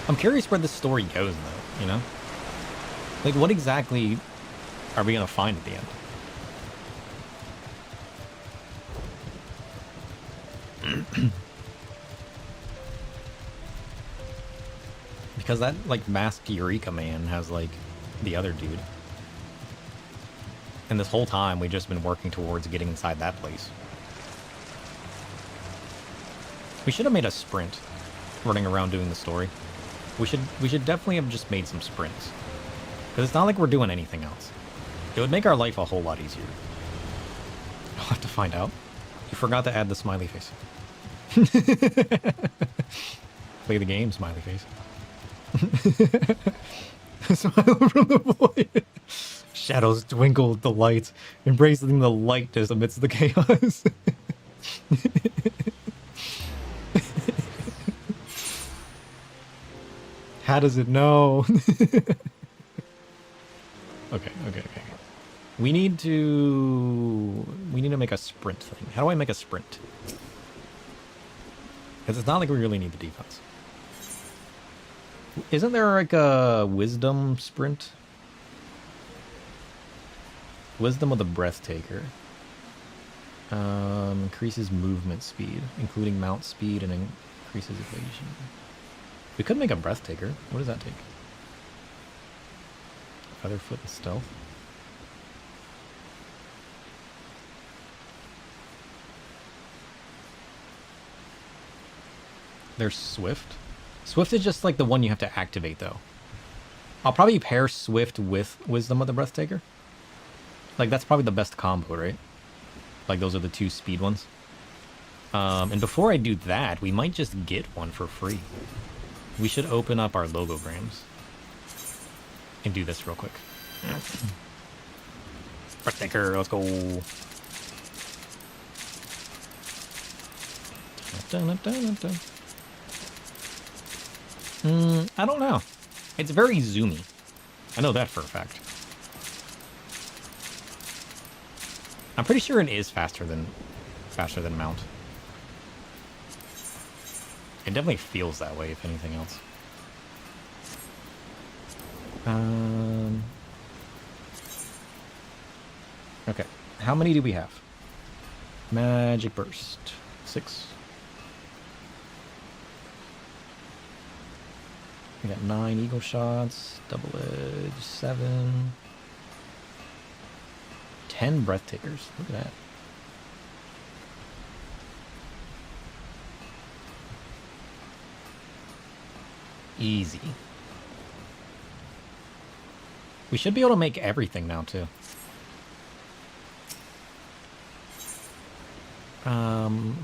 I'm curious where this story goes, though, you know? Like, what exactly are we going to find at the end? Because that, like, masked Eureka man has, like, the other dude. And this whole time, we've just been working towards getting inside that place. We should have made a sprint running around doing the story. We should definitely have just made some sprints. Because it's not like we're doing anything else. It would make our life a whole lot easier. I'll have to find out. You forgot to add the smiley face. Play the game, smiley face. Smile from the void. Shadows twinkle with delight, embracing the lightness amidst the chaos. How does it know? Okay. We need to make a sprint thing. How do I make a sprint? Because it's not like we really need the defense. Isn't there like a wisdom sprint? Wisdom of the Breathtaker. Increases movement speed, including mount speed, and increases evasion. We could make a Breathtaker. What does that take? Featherfoot and stealth. There's Swift. Swift is just like the one you have to activate, though. I'll probably pair Swift with Wisdom of the Breathtaker. Like, that's probably the best combo, right? Like, those are the two speed ones. And before I do that, we might just get one for free. We should open up our logograms. And do this real quick. Breathtaker, let's go. I don't know. It's very zoomy. I know that for a fact. I'm pretty sure it is faster than mount. It definitely feels that way, if anything else. Okay, how many do we have? Magic Burst. 6. We got 9 Eagle Shots, Double Edge, 7. 10 Breathtakers. Look at that. Easy. We should be able to make everything now, too.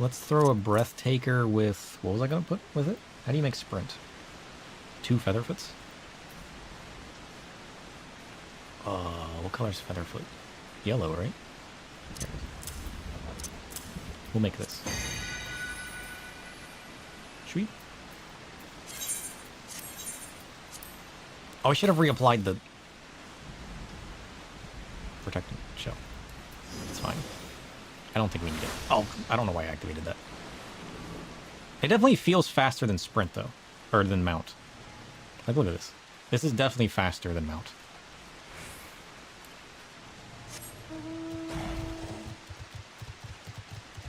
Let's throw a Breathtaker with... What was I going to put with it? How do you make Sprint? 2 Featherfoots? What color's Featherfoot? Yellow, right? We'll make this. Sweet. Oh, I should have reapplied the protectant shell. It's fine. I don't think we need it. Oh, I don't know why I activated that. It definitely feels faster than Sprint, though. Or than Mount. Like, look at this. This is definitely faster than Mount.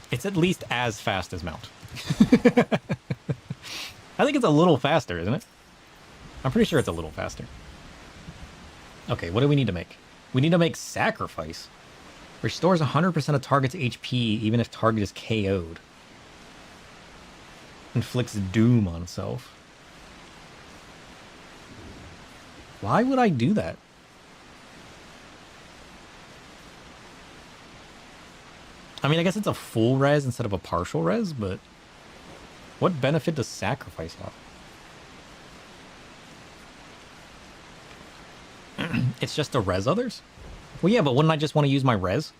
It's at least as fast as Mount. I think it's a little faster, isn't it? I'm pretty sure it's a little faster. Okay, what do we need to make? We need to make Sacrifice. Restores 100% of target's HP even if target is KO'd. Inflicts doom on self. Why would I do that? I mean, I guess it's a full res instead of a partial res, but what benefit does Sacrifice have? It's just to res others? Well, yeah, but wouldn't I just want to use my res?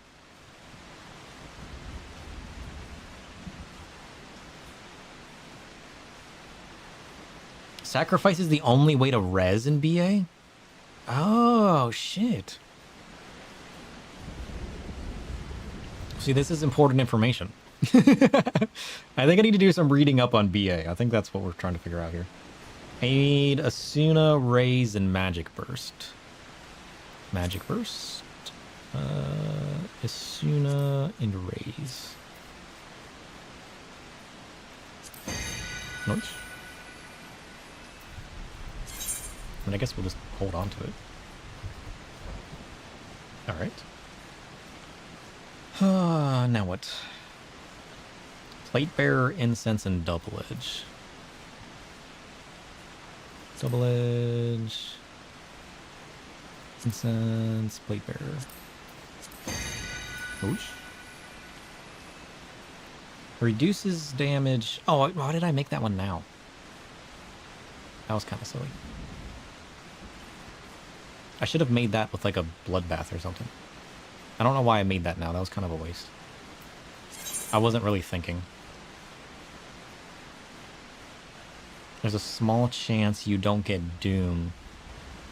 Sacrifice is the only way to res in BA? Oh, shit. See, this is important information. I think I need to do some reading up on BA. I think that's what we're trying to figure out here. I need Asuna, Raise, and Magic Burst. Magic Burst. Asuna, and Raise. Nice. And I guess we'll just hold on to it. Alright. Now what? Plate Bearer, Incense, and Double Edge. Double Edge. Incense, Plate Bearer. Oosh. Reduces damage. Oh, why did I make that one now? That was kind of silly. I should have made that with like a bloodbath or something. I don't know why I made that now. That was kind of a waste. I wasn't really thinking. There's a small chance you don't get doomed.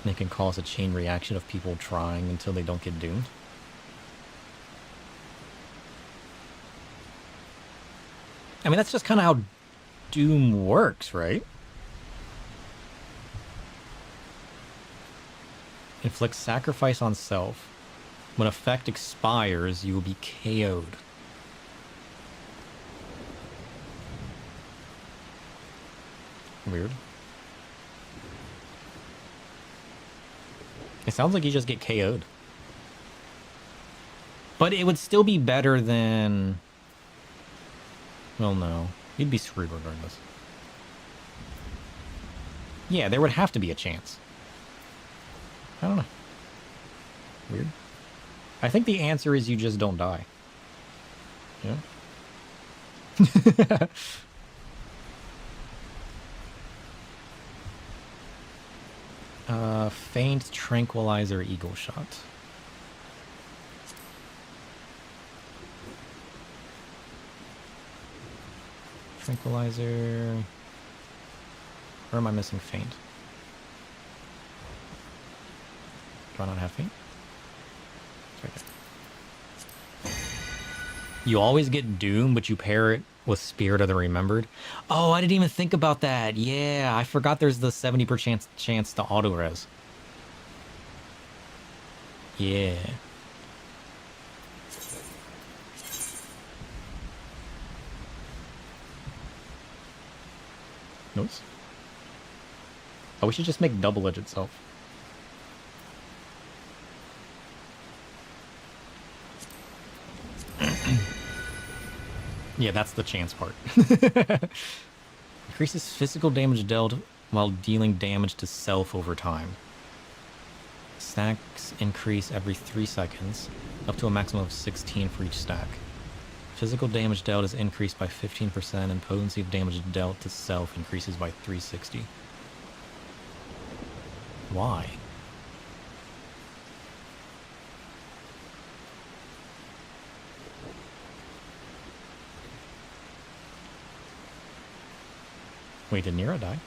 And it can cause a chain reaction of people trying until they don't get doomed. I mean, that's just kind of how Doom works, right? Inflict sacrifice on self. When effect expires, you will be KO'd. Weird. It sounds like you just get KO'd. But it would still be better than... Well, no. You'd be screwed regardless. Yeah, there would have to be a chance. I don't know. Weird. I think the answer is you just don't die. Yeah. Faint tranquilizer eagle shot. Tranquilizer. Or am I missing faint? Do I not have feet? It's right there. You always get Doom, but you pair it with Spirit of the Remembered. Oh, I didn't even think about that. Yeah, I forgot there's the 70% chance to auto-res. Yeah. Notes. Oh, we should just make double edge itself. Yeah, that's the chance part. Increases physical damage dealt while dealing damage to self over time. Stacks increase every 3 seconds, up to a maximum of 16 for each stack. Physical damage dealt is increased by 15%, and potency of damage dealt to self increases by 360. Why? Wait, did Nero die?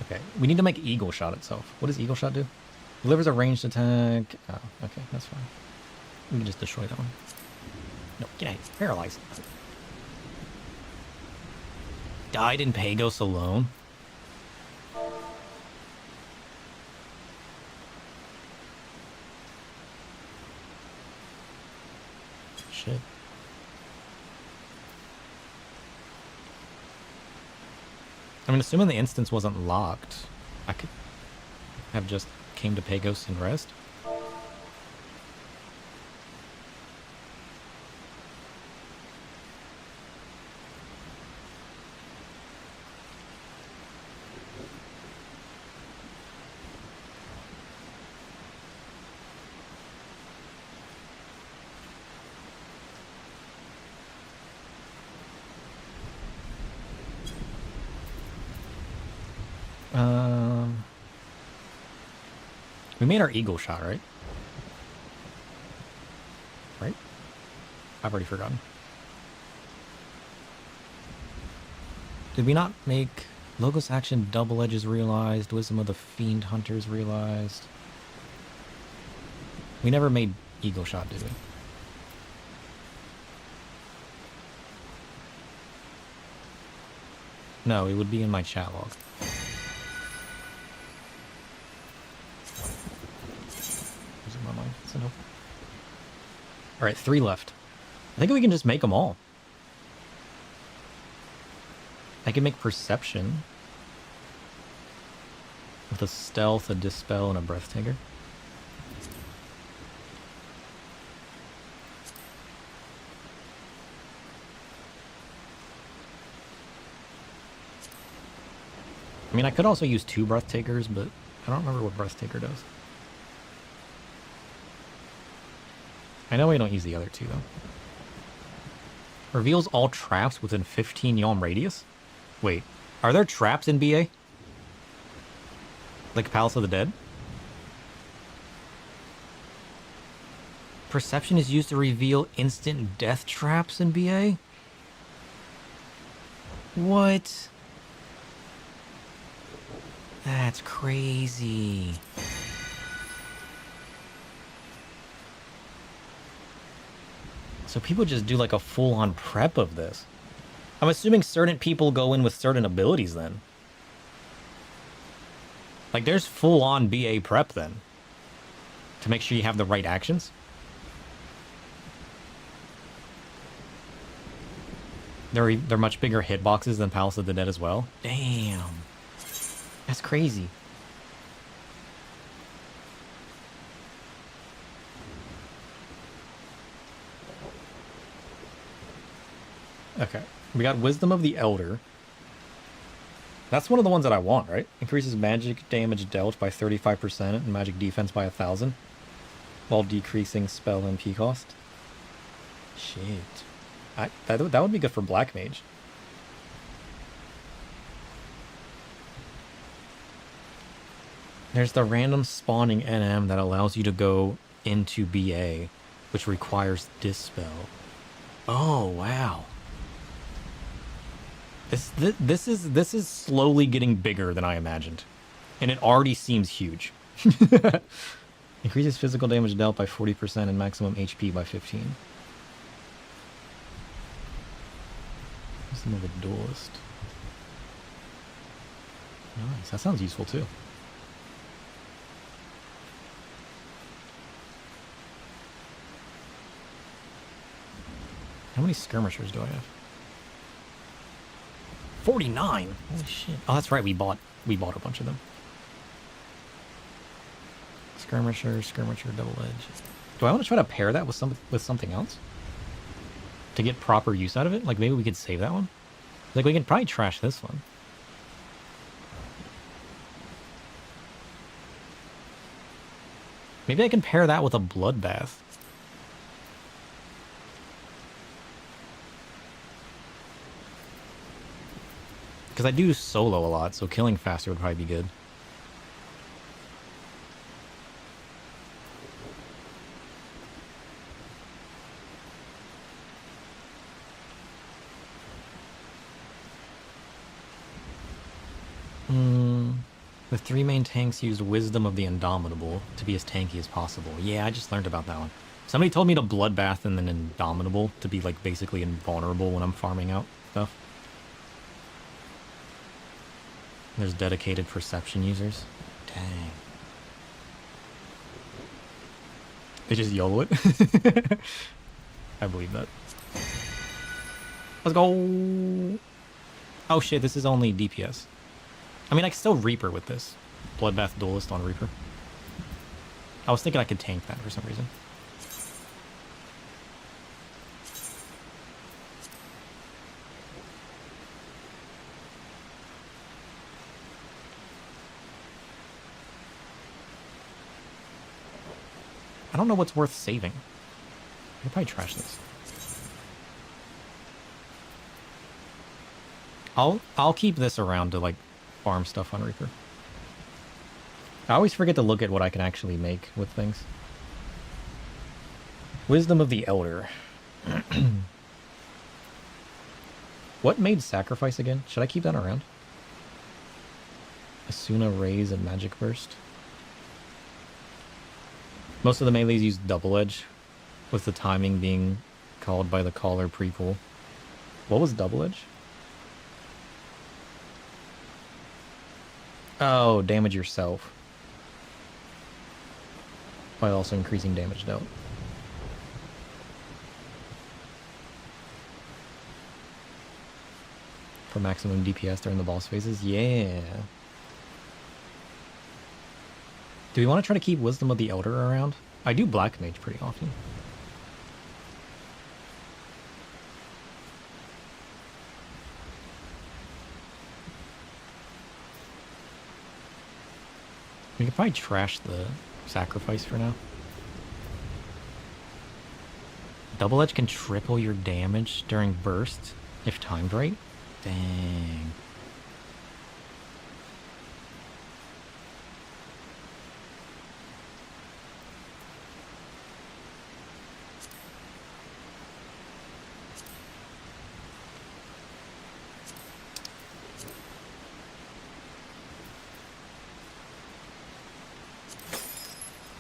Okay, we need to make Eagle Shot itself. What does Eagle Shot do? Delivers a ranged attack. Oh, okay, that's fine. We can just destroy that one. No, get out. Paralyzed. Died in Pagos alone? Shit. I mean, assuming the instance wasn't locked, I could have just came to Pagos and rest. We made our Eagle Shot, right? Right? I've already forgotten. Did we not make Logos Action Double Edges realized? Wisdom of the Fiend Hunters realized? We never made Eagle Shot, did we? No, it would be in my chat log. Alright, 3 left. I think we can just make them all. I can make Perception with a Stealth, a Dispel, and a Breathtaker. I mean, I could also use 2 Breathtakers, but I don't remember what Breathtaker does. I know we don't use the other 2, though. Reveals all traps within 15 yalm radius? Wait, are there traps in BA? Like Palace of the Dead? Perception is used to reveal instant death traps in BA? What? That's crazy. So people just do like a full-on prep of this. I'm assuming certain people go in with certain abilities then. Like there's full-on BA prep then. To make sure you have the right actions. They're much bigger hitboxes than Palace of the Dead as well. Damn. That's crazy. Okay. We got Wisdom of the Elder. That's one of the ones that I want, right? Increases magic damage dealt by 35% and magic defense by 1,000. While decreasing spell MP cost. Shit. That would be good for Black Mage. There's the random spawning NM that allows you to go into BA, which requires Dispel. Oh, wow. This is slowly getting bigger than I imagined. And it already seems huge. Increases physical damage dealt by 40% and maximum HP by 15. Some of a duelist. Nice. That sounds useful too. How many skirmishers do I have? 49. Holy shit. Oh, that's right. We bought a bunch of them. Skirmisher, double edge. Do I want to try to pair that with something else? To get proper use out of it? Like maybe we could save that one? Like we can probably trash this one. Maybe I can pair that with a bloodbath. Because I do solo a lot, so killing faster would probably be good. The three main tanks used Wisdom of the Indomitable to be as tanky as possible. Yeah, I just learned about that one. Somebody told me to Bloodbath and then Indomitable to be like basically invulnerable when I'm farming out stuff. There's dedicated perception users. Dang. They just YOLO it? I believe that. Let's go! Oh shit, this is only DPS. I mean, I can still Reaper with this. Bloodbath Duelist on Reaper. I was thinking I could tank that for some reason. I don't know what's worth saving. I could probably trash this. I'll keep this around to like farm stuff on Reaper. I always forget to look at what I can actually make with things. Wisdom of the Elder. What made Sacrifice again? Should I keep that around? Asuna Raise and Magic Burst. Most of the melees use Double Edge, with the timing being called by the caller pre-pull. What was Double Edge? Oh, damage yourself. While also increasing damage dealt. For maximum DPS during the boss phases? Yeah. Do we want to try to keep Wisdom of the Elder around? I do Black Mage pretty often. We could probably trash the Sacrifice for now. Double Edge can triple your damage during bursts if timed right? Dang.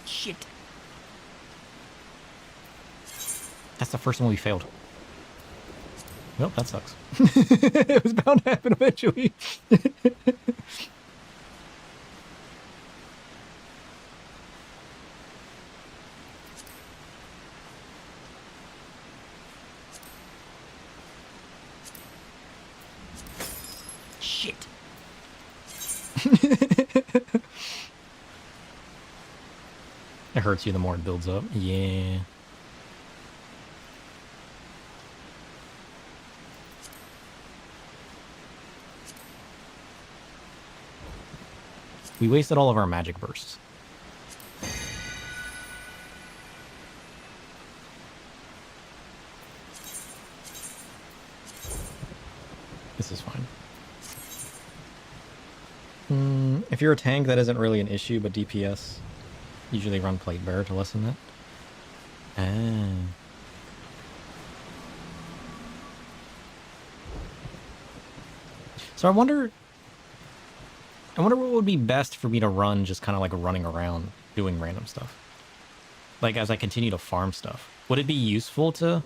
Shit. That's the first one we failed. Well, that sucks. It was bound to happen eventually. Shit. It hurts you the more it builds up. Yeah. We wasted all of our magic bursts. This is fine. If you're a tank, that isn't really an issue, but DPS usually run plate bearer to lessen that. Ah. So I wonder what would be best for me to run, just kind of like running around doing random stuff. Like as I continue to farm stuff. Would it be useful to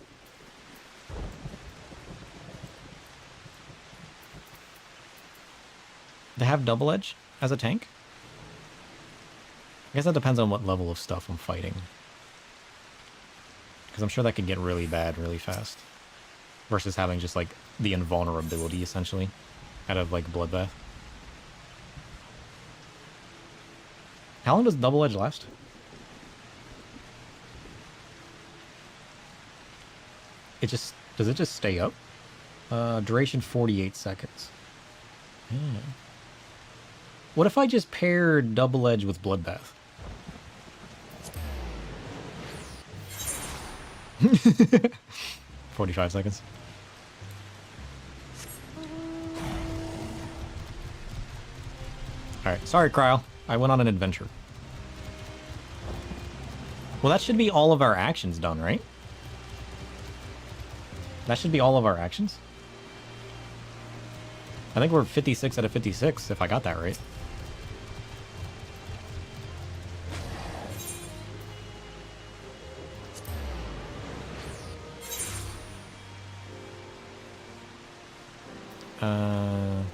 have double edge as a tank? I guess that depends on what level of stuff I'm fighting. Because I'm sure that could get really bad really fast. Versus having just like the invulnerability essentially out of like Bloodbath. How long does double edge last? Does it just stay up? Duration 48 seconds. Yeah. What if I just paired double edge with Bloodbath? 45 seconds. Alright, sorry Cryo. I went on an adventure. Well, that should be all of our actions done, right? That should be all of our actions. I think we're 56 out of 56, if I got that right. I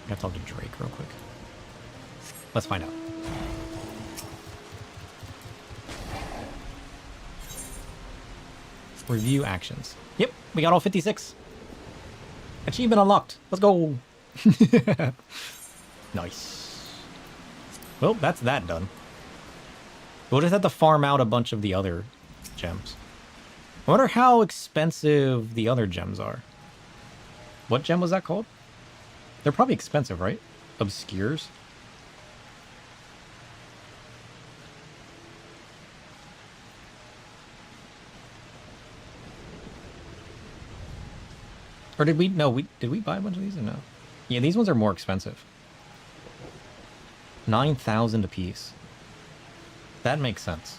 gotta talk to Drake real quick. Let's find out. Review actions. Yep, we got all 56. Achievement unlocked. Let's go. Nice. Well, that's that done. We'll just have to farm out a bunch of the other gems. I wonder how expensive the other gems are. What gem was that called? They're probably expensive, right? Obscures? Or did we, no, did we buy a bunch of these or no? Yeah, these ones are more expensive. 9,000 a piece. That makes sense.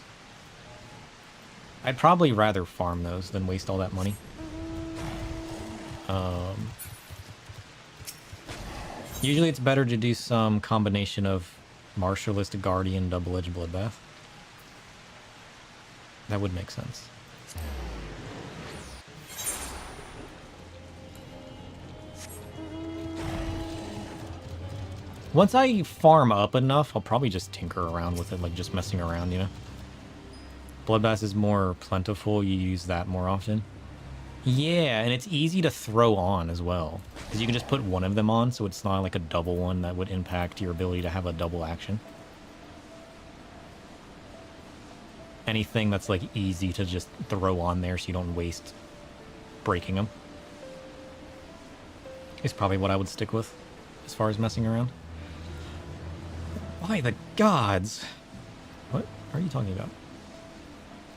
I'd probably rather farm those than waste all that money. Usually it's better to do some combination of Martialist, Guardian, double-edged Bloodbath. That would make sense. Once I farm up enough, I'll probably just tinker around with it, like just messing around, you know? Bloodbath is more plentiful, you use that more often. Yeah, and it's easy to throw on as well. Because you can just put one of them on, so it's not like a double one that would impact your ability to have a double action. Anything that's like easy to just throw on there so you don't waste breaking them is probably what I would stick with as far as messing around. By the gods! What are you talking about?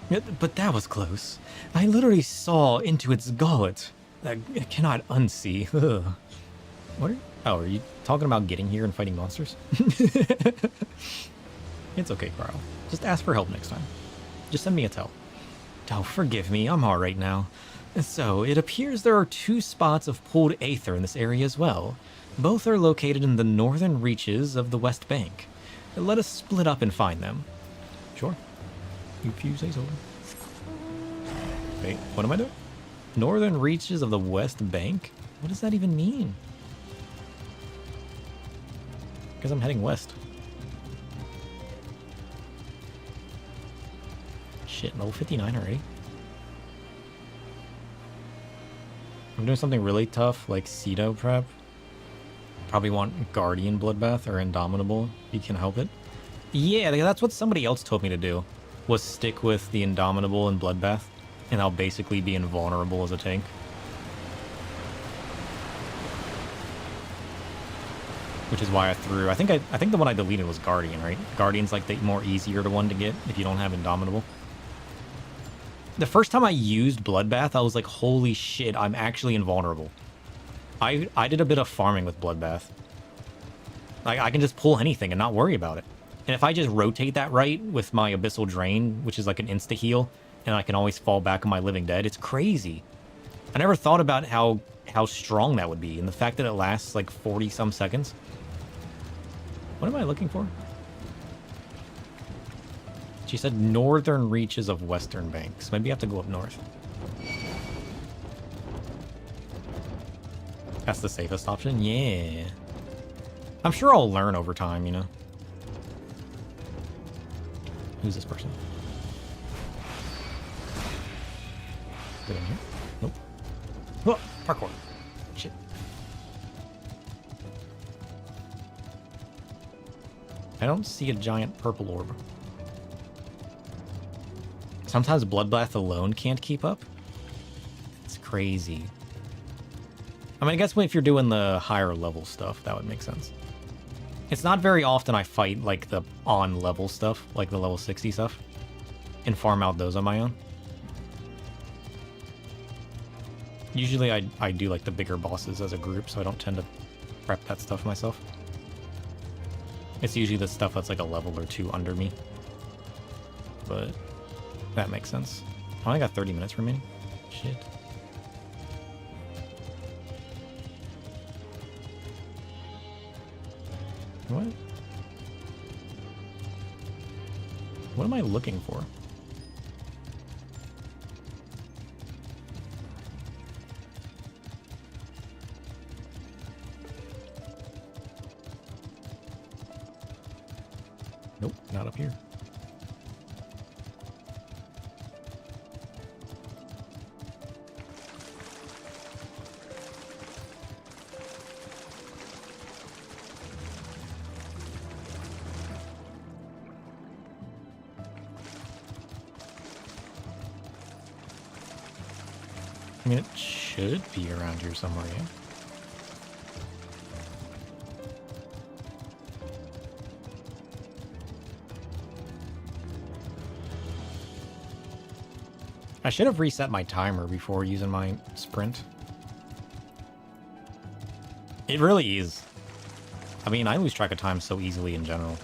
But that was close. I literally saw into its gullet. I cannot unsee. Ugh. What are Oh, are you talking about getting here and fighting monsters? It's okay, Carl. Just ask for help next time. Just send me a tell. Oh, forgive me. I'm alright now. So, it appears there are 2 spots of pooled aether in this area as well. Both are located in the northern reaches of the West Bank. Let us split up and find them. Sure. If you say so. Wait, what am I doing? Northern reaches of the West Bank? What does that even mean? Because I'm heading west. Shit, level 59 already. I'm doing something really tough, like Cedo prep. Probably want Guardian Bloodbath or Indomitable, if you can help it. Yeah, that's what somebody else told me to do, was stick with the Indomitable and Bloodbath, and I'll basically be invulnerable as a tank. Which is why I threw... I think the one I deleted was Guardian, right? Guardian's like the more easier one to get if you don't have Indomitable. The first time I used Bloodbath, I was like, holy shit, I'm actually invulnerable. I did a bit of farming with Bloodbath. I can just pull anything and not worry about it. And if I just rotate that right with my Abyssal Drain, which is like an insta-heal, and I can always fall back on my Living Dead, it's crazy. I never thought about how strong that would be, and the fact that it lasts like 40-some seconds. What am I looking for? She said northern reaches of Western Banks. Maybe I have to go up north. That's the safest option? Yeah. I'm sure I'll learn over time, you know? Who's this person? Get in here? Nope. Oh, parkour. Shit. I don't see a giant purple orb. Sometimes Bloodbath alone can't keep up. It's crazy. I mean, I guess if you're doing the higher level stuff, that would make sense. It's not very often I fight, like, the on-level stuff, like the level 60 stuff, and farm out those on my own. Usually I do, like, the bigger bosses as a group, so I don't tend to prep that stuff myself. It's usually the stuff that's, like, a level or 2 under me. But that makes sense. I only got 30 minutes remaining. Shit. What? What am I looking for? Nope, not up here. I mean, it should be around here somewhere, yeah? I should have reset my timer before using my sprint. It really is. I mean, I lose track of time so easily in general.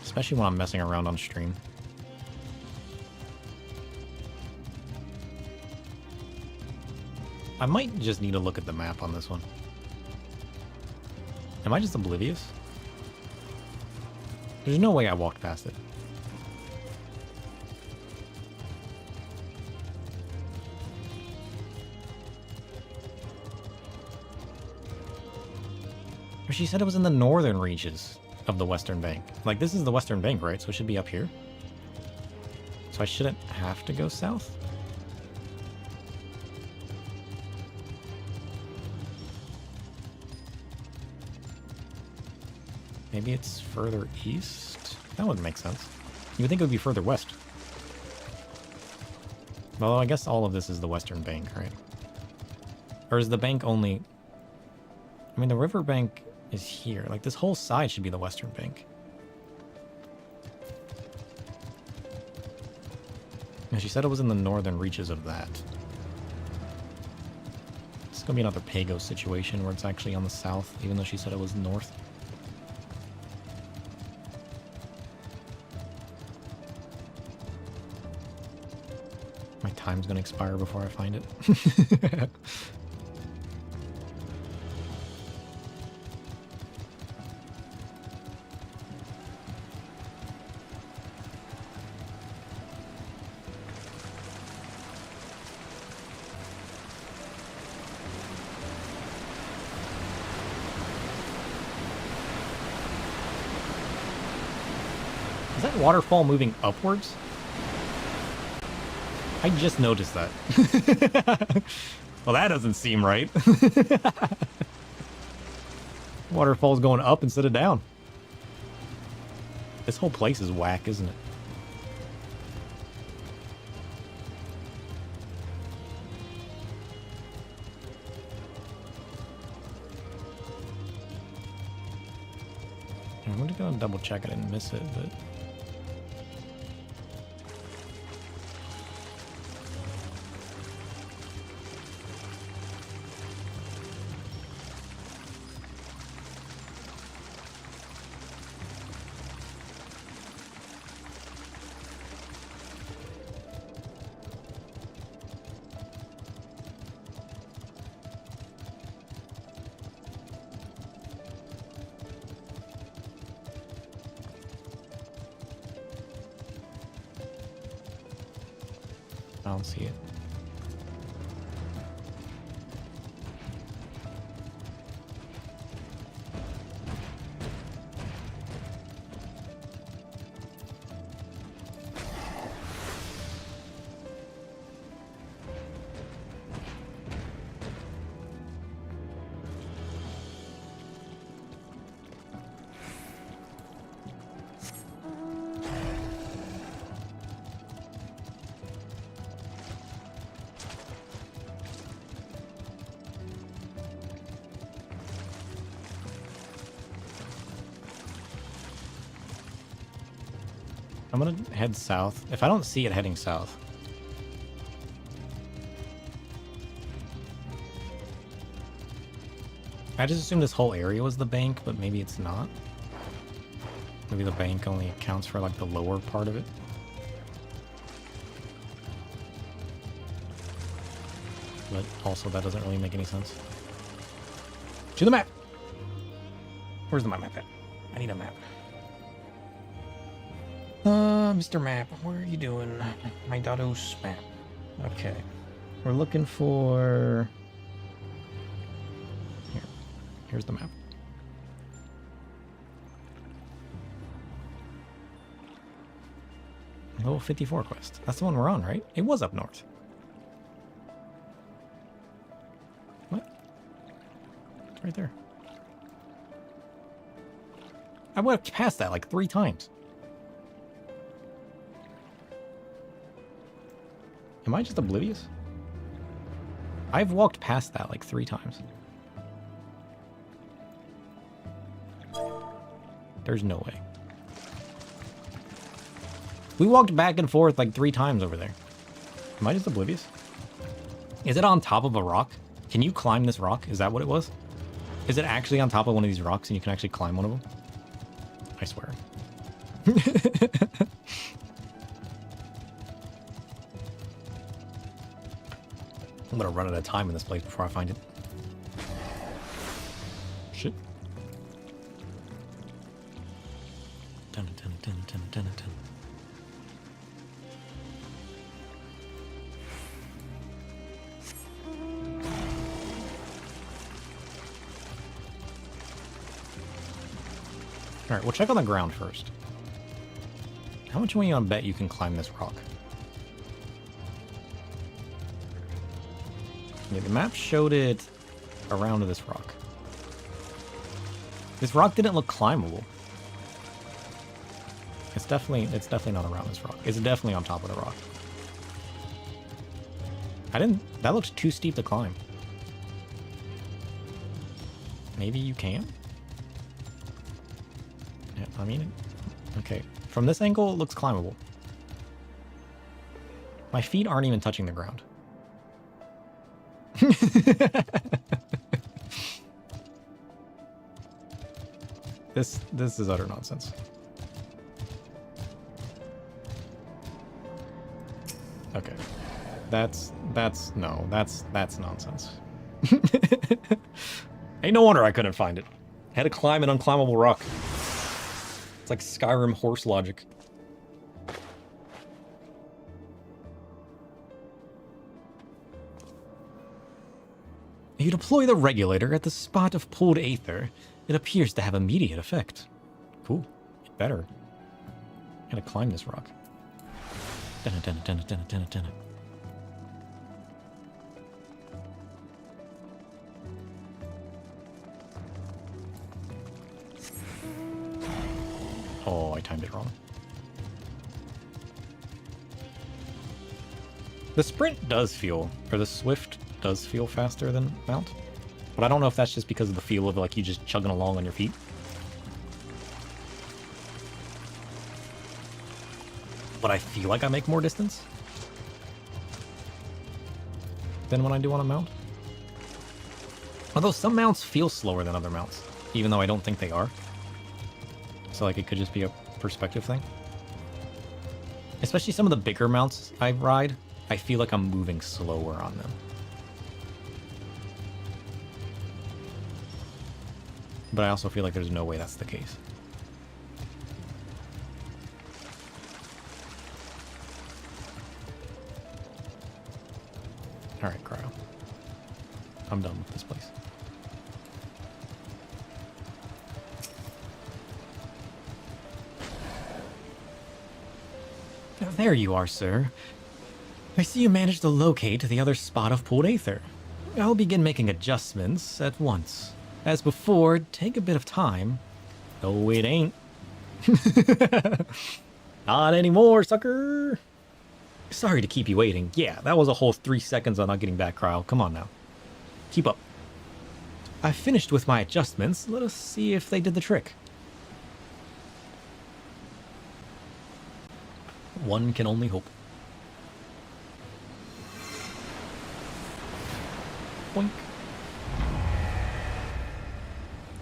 Especially when I'm messing around on stream. I might just need to look at the map on this one. Am I just oblivious? There's no way I walked past it. But she said it was in the northern reaches of the Western Bank. Like, this is the Western Bank, right? So it should be up here. So I shouldn't have to go south? Maybe it's further east? That wouldn't make sense. You would think it would be further west. Well, I guess all of this is the Western Bank, right? Or is the bank only... I mean, the riverbank is here. Like, this whole side should be the western bank. And she said it was in the northern reaches of that. It's gonna be another Pago situation where it's actually on the south, even though she said it was north. My time's gonna expire before I find it. Is that waterfall moving upwards? I just noticed that. Well, that doesn't seem right. Waterfall's going up instead of down. This whole place is whack, isn't it? I'm gonna go and double check I didn't miss it, but... I don't see it. I'm gonna head south. If I don't see it heading south. I just assumed this whole area was the bank, but maybe it's not. Maybe the bank only accounts for like the lower part of it. But also that doesn't really make any sense. To the map! Where's the map at? I need a map. Mr. Map, where are you doing? My Dados map. Okay. We're looking for... Here. Here's the map. Level 54 quest. That's the one we're on, right? It was up north. What? It's right there. I went past that like 3 times. Am I just oblivious? I've walked past that like 3 times. There's no way. We walked back and forth like 3 times over there. Am I just oblivious? Is it on top of a rock? Can you climb this rock? Is that what it was? Is it actually on top of one of these rocks and you can actually climb one of them? I swear. I'm gonna run out of time in this place before I find it. Shit. Dun, dun, dun, dun, dun, dun. Alright, we'll check on the ground first. How much money you want to bet you can climb this rock? Yeah, the map showed it around to this rock. This rock didn't look climbable. It's definitely not around this rock. It's definitely on top of the rock. That looks too steep to climb. Maybe you can? Yeah, I mean, okay. From this angle, it looks climbable. My feet aren't even touching the ground. This is utter nonsense. Okay. That's nonsense. Ain't no wonder I couldn't find it. Had to climb an unclimbable rock. It's like Skyrim horse logic. You deploy the regulator at the spot of pooled aether. It appears to have immediate effect. Cool. It better. Gotta climb this rock. Dunna, dunna, dunna, dunna, dunna, dunna. Oh, I timed it wrong. The sprint does feel, or the swift does feel faster than mount. But I don't know if that's just because of the feel of like you just chugging along on your feet. But I feel like I make more distance than when I do on a mount. Although some mounts feel slower than other mounts, even though I don't think they are. So like it could just be a perspective thing. Especially some of the bigger mounts I ride, I feel like I'm moving slower on them. But I also feel like there's no way that's the case. Alright, Cryo. I'm done with this place. There you are, sir. I see you managed to locate the other spot of pooled aether. I'll begin making adjustments at once. As before, take a bit of time. No, it ain't. Not anymore, sucker. Sorry to keep you waiting. Yeah, that was a whole 3 seconds on not getting back, Cryo. Come on now. Keep up. I finished with my adjustments. Let us see if they did the trick. One can only hope. Boink.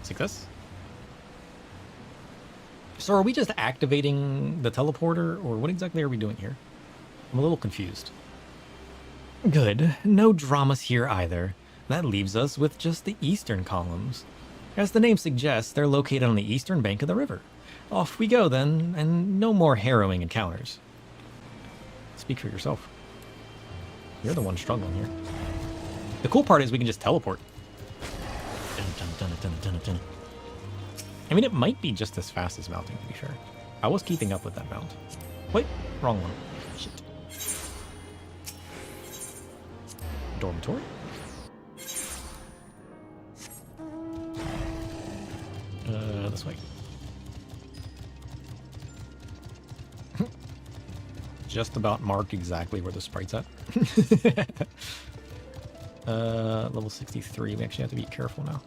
Success. So are we just activating the teleporter, or what exactly are we doing here? I'm a little confused. Good. No dramas here either. That leaves us with just the eastern columns. As the name suggests, they're located on the eastern bank of the river. Off we go then, and no more harrowing encounters. Speak for yourself. You're the one struggling here. The cool part is we can just teleport. I mean, it might be just as fast as mounting, to be fair. I was keeping up with that mount. Wait, wrong one. Shit. Dormitory? This way. Just about marked exactly where the sprite's at. Level 63. We actually have to be careful now.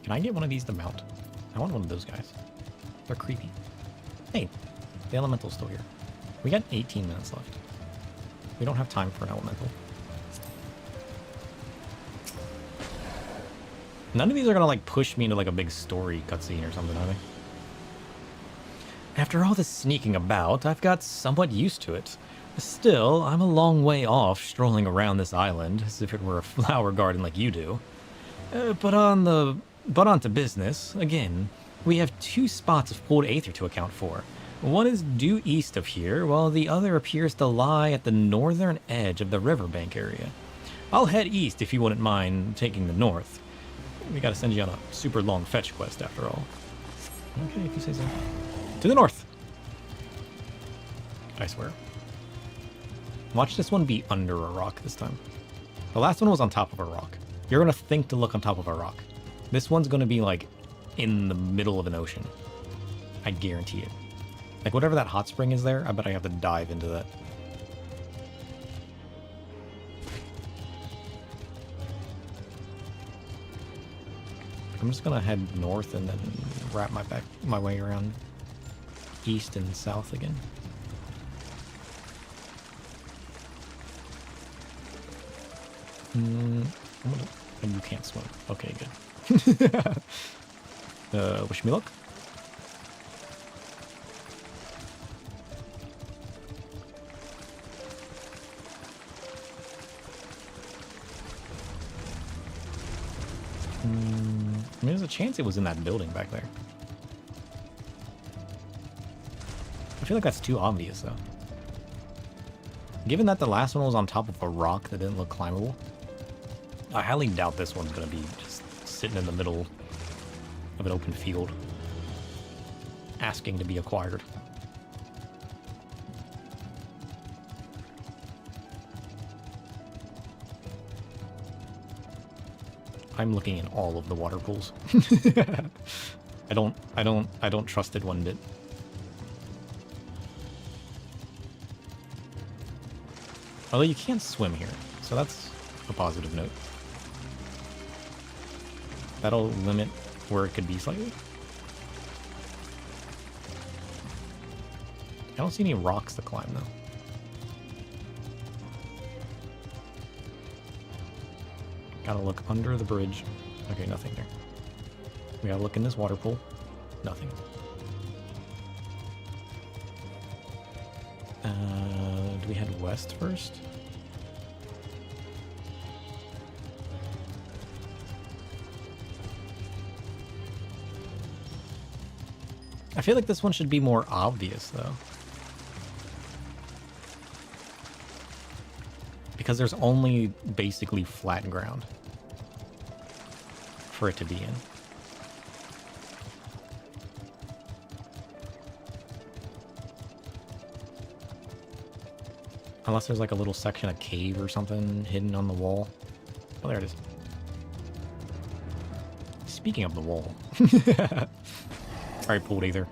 Can I get one of these to mount? I want one of those guys. They're creepy. Hey, the elemental's still here. We got 18 minutes left. We don't have time for an elemental. None of these are gonna like push me into like a big story cutscene or something, are they? After all this sneaking about, I've got somewhat used to it. Still, I'm a long way off strolling around this island as if it were a flower garden like you do. But on to business. Again, we have 2 spots of pooled aether to account for. One is due east of here, while the other appears to lie at the northern edge of the riverbank area. I'll head east if you wouldn't mind taking the north. We gotta send you on a super long fetch quest after all. Okay, if you say so. To the north! I swear. Watch this one be under a rock this time. The last one was on top of a rock. You're gonna think to look on top of a rock. This one's going to be, like, in the middle of an ocean. I guarantee it. Like, whatever that hot spring is there, I bet I have to dive into that. I'm just gonna head north and then wrap my way around east and south again. And you can't swim. Okay, good. Wish me luck. I mean, there's a chance it was in that building back there. I feel like that's too obvious, though. Given that the last one was on top of a rock that didn't look climbable, I highly doubt this one's going to be just sitting in the middle of an open field, asking to be acquired. I'm looking in all of the water pools. I don't trust it one bit. Although you can't swim here, so that's a positive note. That'll limit where it could be slightly. I don't see any rocks to climb, though. Gotta look under the bridge. Okay, nothing there. We gotta look in this water pool. Nothing. Do we head west first? I feel like this one should be more obvious, though. Because there's only basically flat ground for it to be in. Unless there's like a little section of cave or something hidden on the wall. Oh, there it is. Speaking of the wall. Alright, Pooled Aether.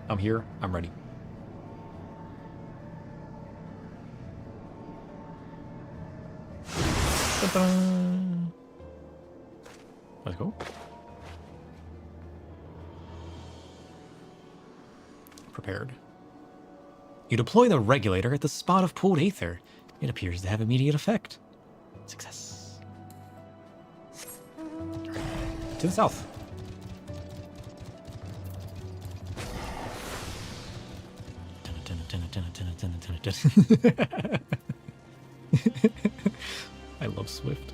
I'm here. I'm ready. Ta-da! Let's go. Prepared. You deploy the regulator at the spot of Pooled Aether. It appears to have immediate effect. Success. Right. To the south. I love Swift.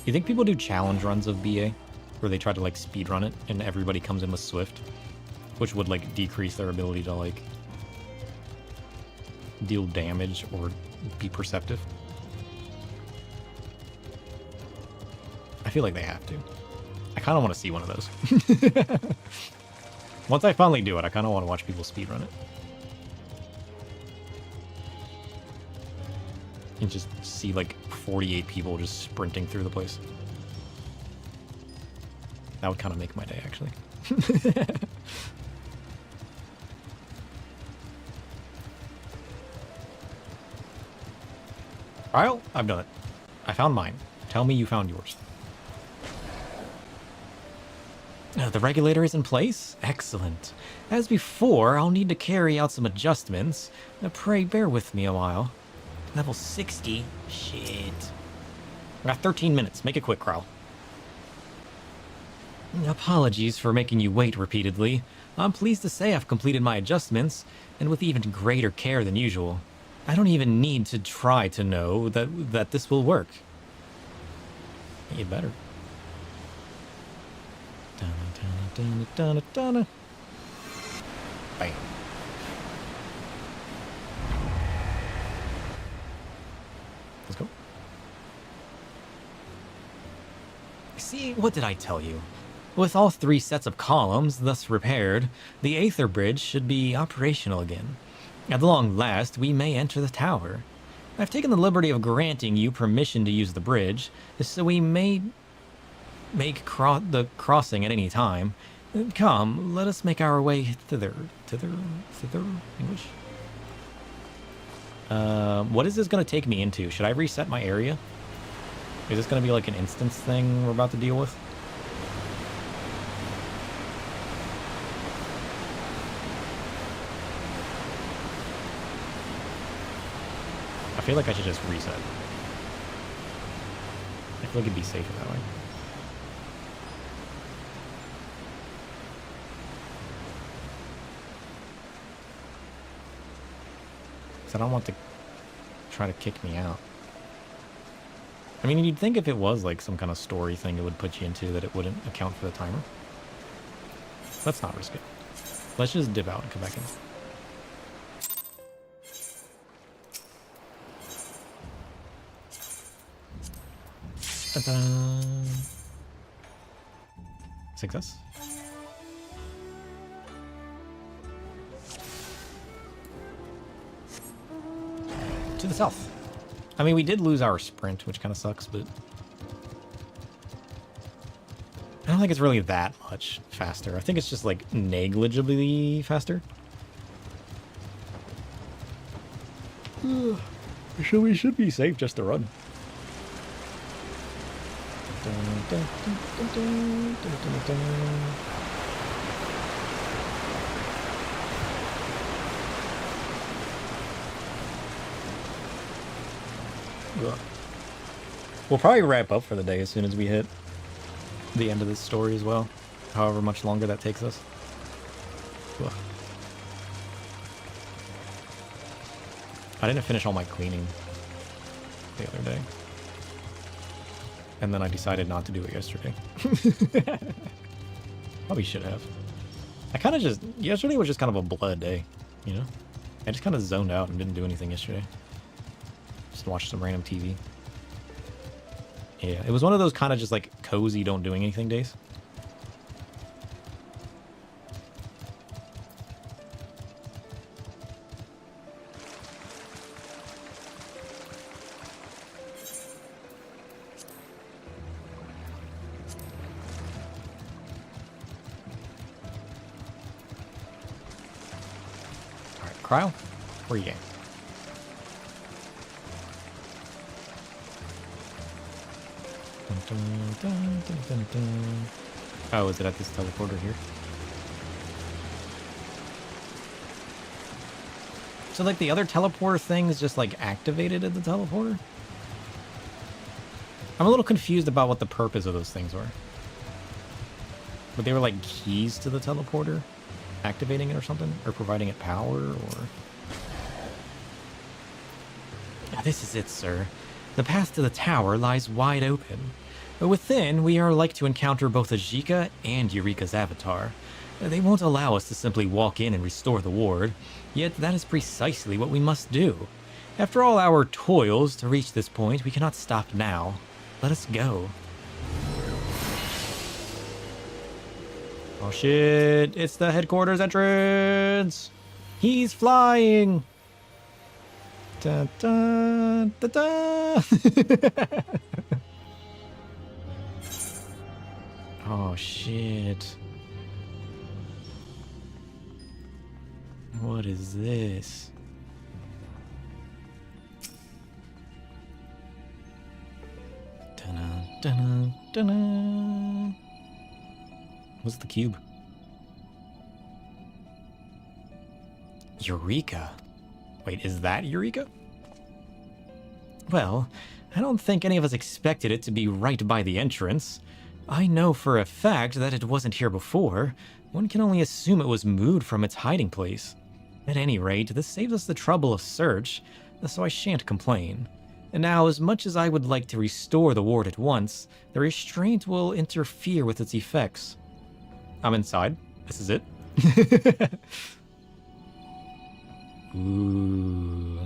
You think people do challenge runs of BA? Where they try to like speed run it and everybody comes in with Swift? Which would like decrease their ability to like deal damage or be perceptive? I feel like they have to. I kind of want to see one of those. Once I finally do it, I kind of want to watch people speedrun it. And just see like 48 people just sprinting through the place. That would kind of make my day, actually. Kyle, I've done it. I found mine. Tell me you found yours. The regulator is in place? Excellent. As before, I'll need to carry out some adjustments. Pray bear with me a while. Level 60? Shit. We got 13 minutes. Make it quick, Kyle. Apologies for making you wait repeatedly. I'm pleased to say I've completed my adjustments, and with even greater care than usual. I don't even need to try to know that this will work. You better. Bam. Let's go. See, what did I tell you? With all 3 sets of columns thus repaired, the Aether Bridge should be operational again. At long last, we may enter the tower. I've taken the liberty of granting you permission to use the bridge, so we may make the crossing at any time. Come, let us make our way thither. English? What is this going to take me into? Should I reset my area? Is this going to be like an instance thing we're about to deal with? I feel like I should just reset. I feel like it'd be safer that way. I don't want to try to kick me out. I mean, you'd think if it was like some kind of story thing it would put you into that it wouldn't account for the timer. Let's not risk it. Let's just dip out and come back in. Ta-da! Success. To the south. I mean, we did lose our sprint, which kind of sucks, but I don't think it's really that much faster. I think it's just like negligibly faster. We should be safe just to run. We'll probably wrap up for the day as soon as we hit the end of this story as well, however much longer that takes us. Ugh. I didn't finish all my cleaning the other day. And then I decided not to do it yesterday. Probably should have. Yesterday was just kind of a blood day, you know? I just kind of zoned out and didn't do anything yesterday. Just watched some random TV. Yeah, it was one of those kind of just like cozy don't doing anything days. Cryo, where are you going? Oh, is it at this teleporter here? So, like, the other teleporter thing is just, like, activated at the teleporter? I'm a little confused about what the purpose of those things were. But they were, like, keys to the teleporter? Activating it or something? Or providing it power, or... This is it, sir. The path to the tower lies wide open. Within, we are like to encounter both Ajika and Eureka's avatar. They won't allow us to simply walk in and restore the ward, yet that is precisely what we must do. After all our toils to reach this point, we cannot stop now. Let us go. Oh shit, it's the headquarters entrance! He's flying! Da, da, da, da. Oh shit. What is this? Dun-dun, dun-dun, dun-dun. What's the cube? Eureka. Wait, is that Eureka? Well, I don't think any of us expected it to be right by the entrance. I know for a fact that it wasn't here before. One can only assume it was moved from its hiding place. At any rate, this saves us the trouble of search, so I shan't complain. And now, as much as I would like to restore the ward at once, the restraint will interfere with its effects. I'm inside. This is it. Ooh.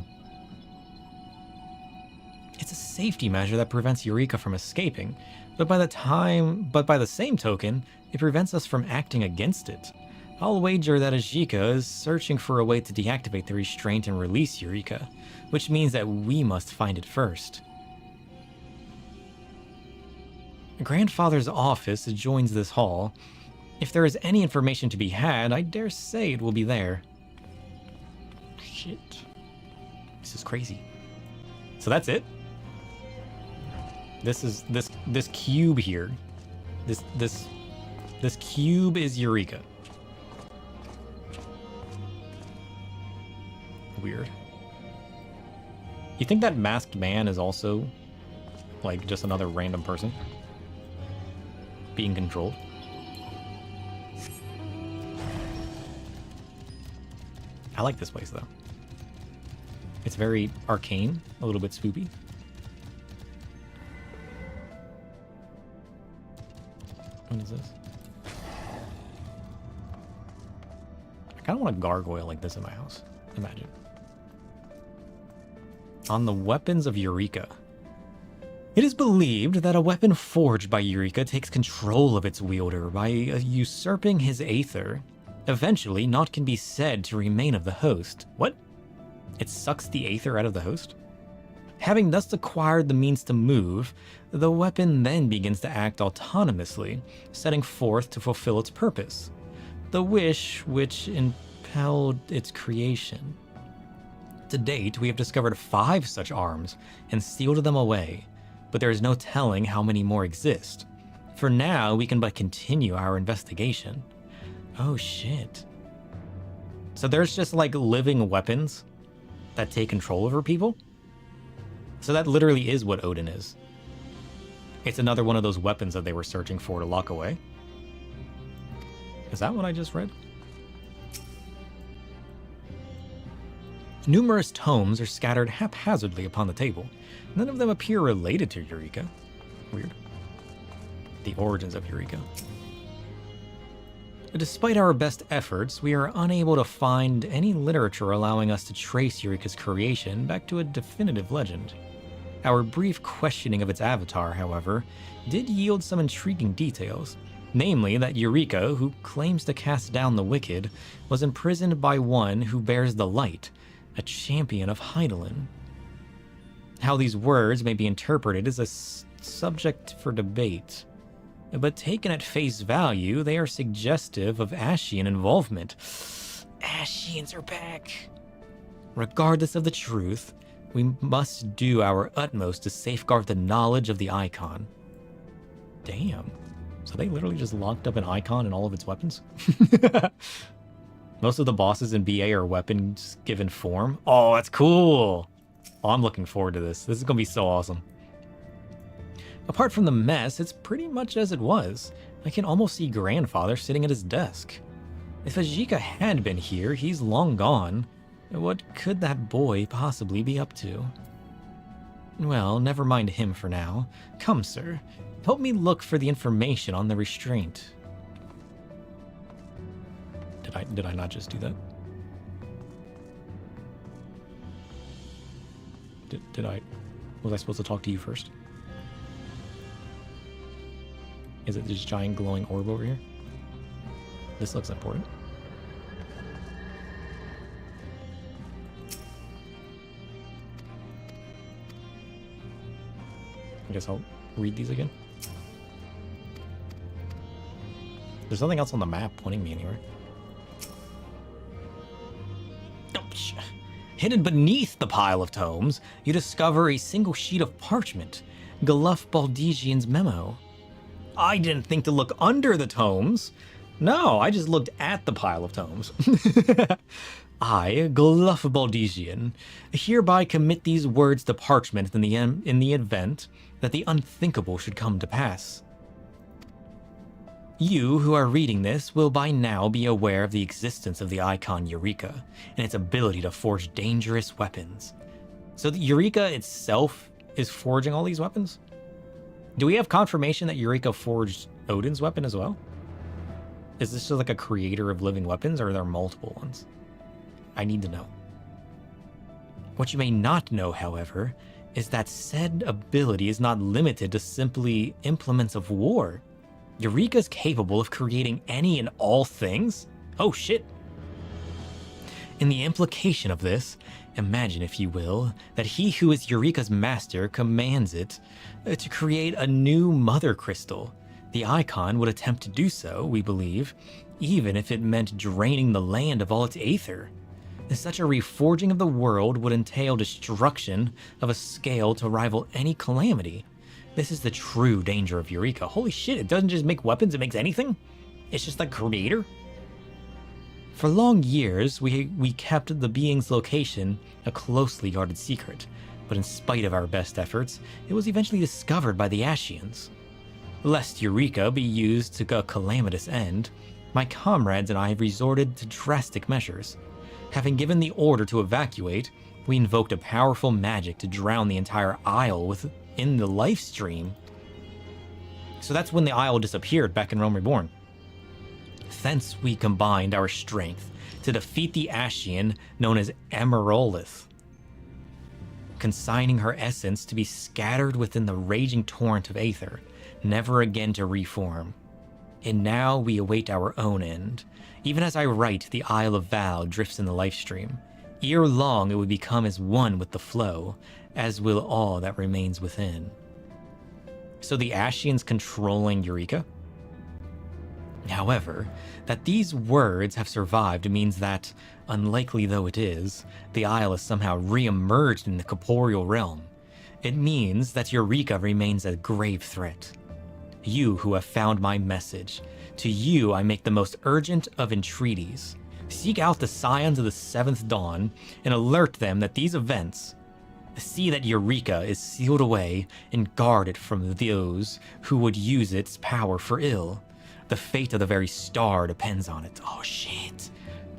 It's a safety measure that prevents Eureka from escaping, but by the same token, it prevents us from acting against it. I'll wager that Ajika is searching for a way to deactivate the restraint and release Eureka, which means that we must find it first. Grandfather's office adjoins this hall. If there is any information to be had, I dare say it will be there. Shit. This is crazy. So that's it? This is this cube here. This cube is Eureka. Weird. You think that masked man is also like just another random person being controlled? I like this place though. It's very arcane, a little bit spoopy. What is this? I kind of want a gargoyle like this in my house. Imagine. On the weapons of Eureka. It is believed that a weapon forged by Eureka takes control of its wielder by usurping his aether. Eventually, naught can be said to remain of the host. What? It sucks the aether out of the host? Having thus acquired the means to move, the weapon then begins to act autonomously, setting forth to fulfill its purpose. The wish which impelled its creation. To date, we have discovered 5 such arms and sealed them away, but there is no telling how many more exist. For now, we can but continue our investigation. Oh shit. So there's just like living weapons that take control over people? So that literally is what Odin is. It's another one of those weapons that they were searching for to lock away. Is that what I just read? Numerous tomes are scattered haphazardly upon the table. None of them appear related to Eureka. Weird. The origins of Eureka. Despite our best efforts, we are unable to find any literature allowing us to trace Eureka's creation back to a definitive legend. Our brief questioning of its avatar, however, did yield some intriguing details, namely that Eureka, who claims to cast down the wicked, was imprisoned by one who bears the light, a champion of Hydaelyn. How these words may be interpreted is a subject for debate, but taken at face value, they are suggestive of Ascian involvement. Ascians are back! Regardless of the truth, we must do our utmost to safeguard the knowledge of the icon. Damn. So they literally just locked up an icon and all of its weapons? Most of the bosses in BA are weapons given form. Oh, that's cool! Oh, I'm looking forward to this. This is gonna be so awesome. Apart from the mess, it's pretty much as it was. I can almost see Grandfather sitting at his desk. If Ajika had been here, he's long gone. What could that boy possibly be up to? Well, never mind him for now. Come, sir. Help me look for the information on the restraint. Did I not just do that? Was I supposed to talk to you first? Is it this giant glowing orb over here? This looks important. I guess I'll read these again. There's nothing else on the map pointing me anywhere. Hidden beneath the pile of tomes, you discover a single sheet of parchment, Galuf Baldegian's memo. I didn't think to look under the tomes. No, I just looked at the pile of tomes. I, Galuf Baldegian, hereby commit these words to parchment in the event that the unthinkable should come to pass. You who are reading this will by now be aware of the existence of the icon Eureka and its ability to forge dangerous weapons. So the Eureka itself is forging all these weapons? Do we have confirmation that Eureka forged Odin's weapon as well? Is this just like a creator of living weapons, or are there multiple ones? I need to know. What you may not know, however, is that said ability is not limited to simply implements of war. Eureka is capable of creating any and all things? Oh shit! In the implication of this, imagine, if you will, that he who is Eureka's master commands it to create a new mother crystal. The icon would attempt to do so, we believe, even if it meant draining the land of all its aether. Such a reforging of the world would entail destruction of a scale to rival any calamity. This is the true danger of Eureka. Holy shit, it doesn't just make weapons, it makes anything? It's just the creator? For long years, we kept the being's location a closely guarded secret, but in spite of our best efforts, it was eventually discovered by the Ashians. Lest Eureka be used to a calamitous end, my comrades and I resorted to drastic measures. Having given the order to evacuate, we invoked a powerful magic to drown the entire isle within the life stream. So that's when the isle disappeared back in Realm Reborn. Thence we combined our strength to defeat the Ashian known as Amarolith, consigning her essence to be scattered within the raging torrent of aether, never again to reform. And now we await our own end. Even as I write, the Isle of Val drifts in the life stream. Ere long it would become as one with the flow, as will all that remains within. So the Ashians controlling Eureka? However, that these words have survived means that, unlikely though it is, the Isle is somehow re-emerged in the corporeal realm. It means that Eureka remains a grave threat. You who have found my message, to you I make the most urgent of entreaties. Seek out the Scions of the Seventh Dawn and alert them that these events, see that Eureka is sealed away and guard it from those who would use its power for ill. The fate of the very star depends on it. Oh shit.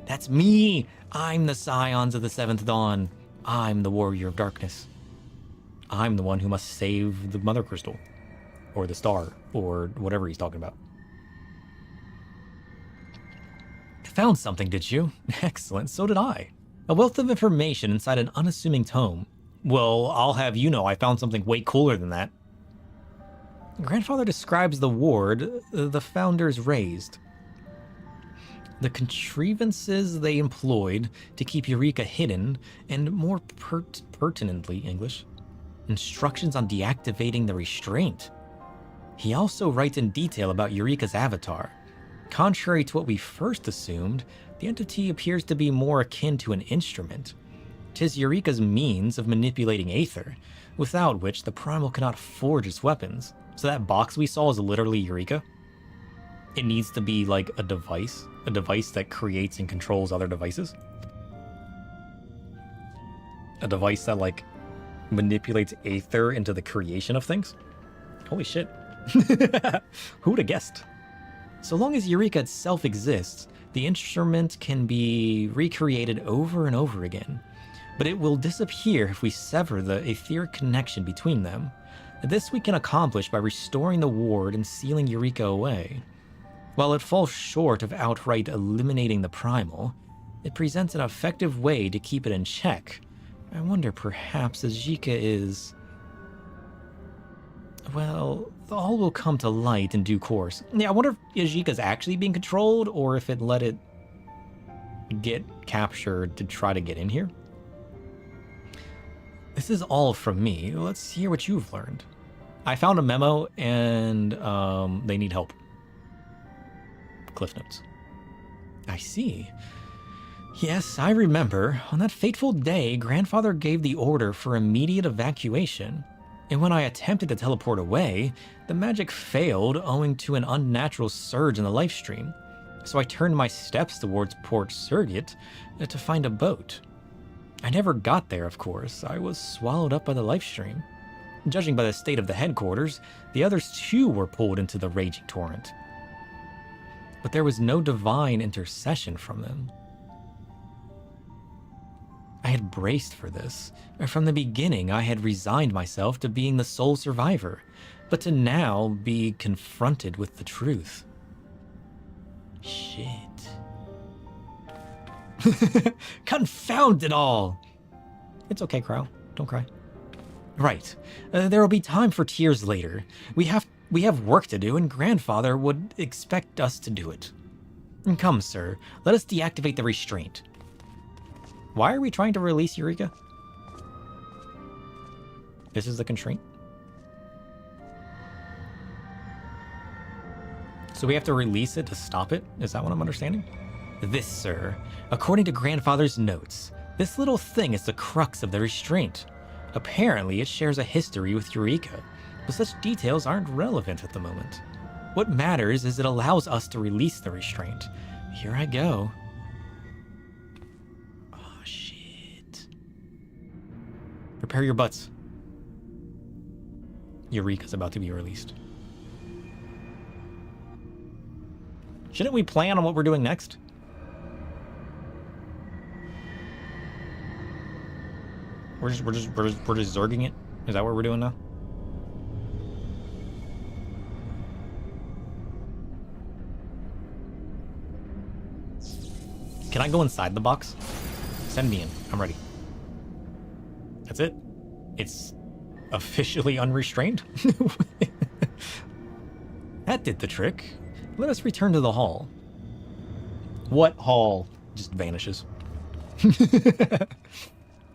That's me. I'm the Scions of the Seventh Dawn. I'm the Warrior of Darkness. I'm the one who must save the Mother Crystal. Or the star. Or whatever he's talking about. Found something, did you? Excellent, so did I. A wealth of information inside an unassuming tome. Well, I'll have you know I found something way cooler than that. Grandfather describes the ward the founders raised. The contrivances they employed to keep Eureka hidden, and more pertinently English, instructions on deactivating the restraint. He also writes in detail about Eureka's avatar. Contrary to what we first assumed, the entity appears to be more akin to an instrument. 'Tis Eureka's means of manipulating aether, without which the primal cannot forge its weapons. So that box we saw is literally Eureka. It needs to be like a device that creates and controls other devices. A device that like manipulates aether into the creation of things. Holy shit. Who would have guessed? So long as Eureka itself exists, the instrument can be recreated over and over again, but it will disappear if we sever the etheric connection between them. This we can accomplish by restoring the ward and sealing Eureka away. While it falls short of outright eliminating the primal, it presents an effective way to keep it in check. I wonder perhaps Ajika is... Well, all will come to light in due course. Yeah, I wonder if Ajika's actually being controlled, or if it let it get captured to try to get in here. This is all from me. Let's hear what you've learned. I found a memo, and they need help. Cliff notes. I see. Yes, I remember. On that fateful day, Grandfather gave the order for immediate evacuation. And when I attempted to teleport away, the magic failed owing to an unnatural surge in the life stream. So I turned my steps towards Port Surrogate to find a boat. I never got there, of course. I was swallowed up by the life stream. Judging by the state of the headquarters, the others too were pulled into the raging torrent. But there was no divine intercession from them. I had braced for this. From the beginning, I had resigned myself to being the sole survivor, but to now be confronted with the truth. Shit. Confound it all! It's okay, Crow. Don't cry. Right. There will be time for tears later. We have work to do, and Grandfather would expect us to do it. Come, sir. Let us deactivate the restraint. Why are we trying to release Eureka? This is the constraint? So we have to release it to stop it? Is that what I'm understanding? This, sir. According to Grandfather's notes, this little thing is the crux of the restraint. Apparently, it shares a history with Eureka, but such details aren't relevant at the moment. What matters is it allows us to release the restraint. Here I go. Oh, shit. Prepare your butts. Eureka's about to be released. Shouldn't we plan on what we're doing next? We're just zerging it? Is that what we're doing now? Can I go inside the box? Send me in. I'm ready. That's it? It's officially unrestrained? That did the trick. Let us return to the hall. What hall? Just vanishes.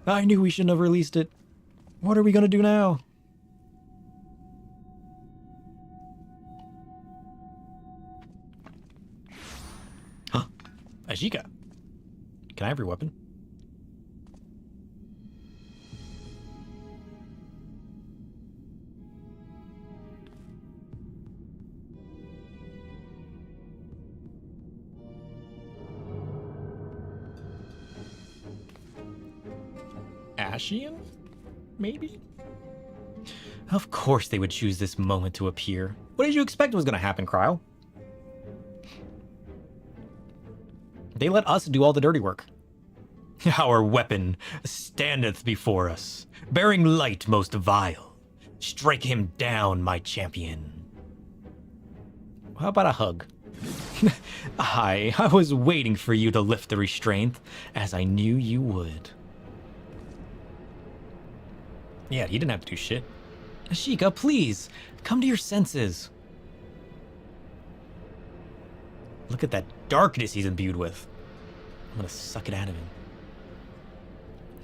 I knew we shouldn't have released it. What are we gonna do now? Huh? Ajika. Can I have your weapon? Ashian? Maybe? Of course they would choose this moment to appear. What did you expect was going to happen, Cryo? They let us do all the dirty work. Our weapon standeth before us, bearing light most vile. Strike him down, my champion. How about a hug? I was waiting for you to lift the restraint, as I knew you would. Yeah, he didn't have to do shit. Ashika, please, come to your senses. Look at that darkness he's imbued with. I'm gonna suck it out of him.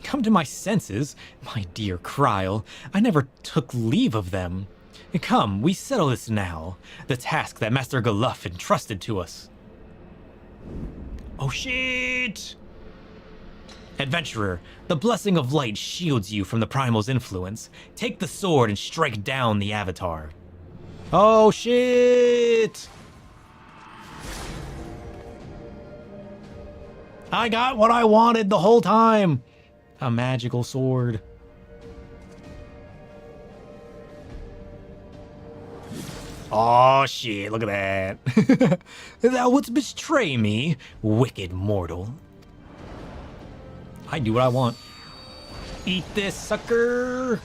Come to my senses? My dear Kryl, I never took leave of them. Come, we settle this now. The task that Master Galuf entrusted to us. Oh shit! Adventurer, the blessing of light shields you from the primal's influence. Take the sword and strike down the avatar. Oh shit! I got what I wanted the whole time! A magical sword. Oh shit, look at that. Thou wouldst betray me, wicked mortal. I do what I want. Eat this, sucker!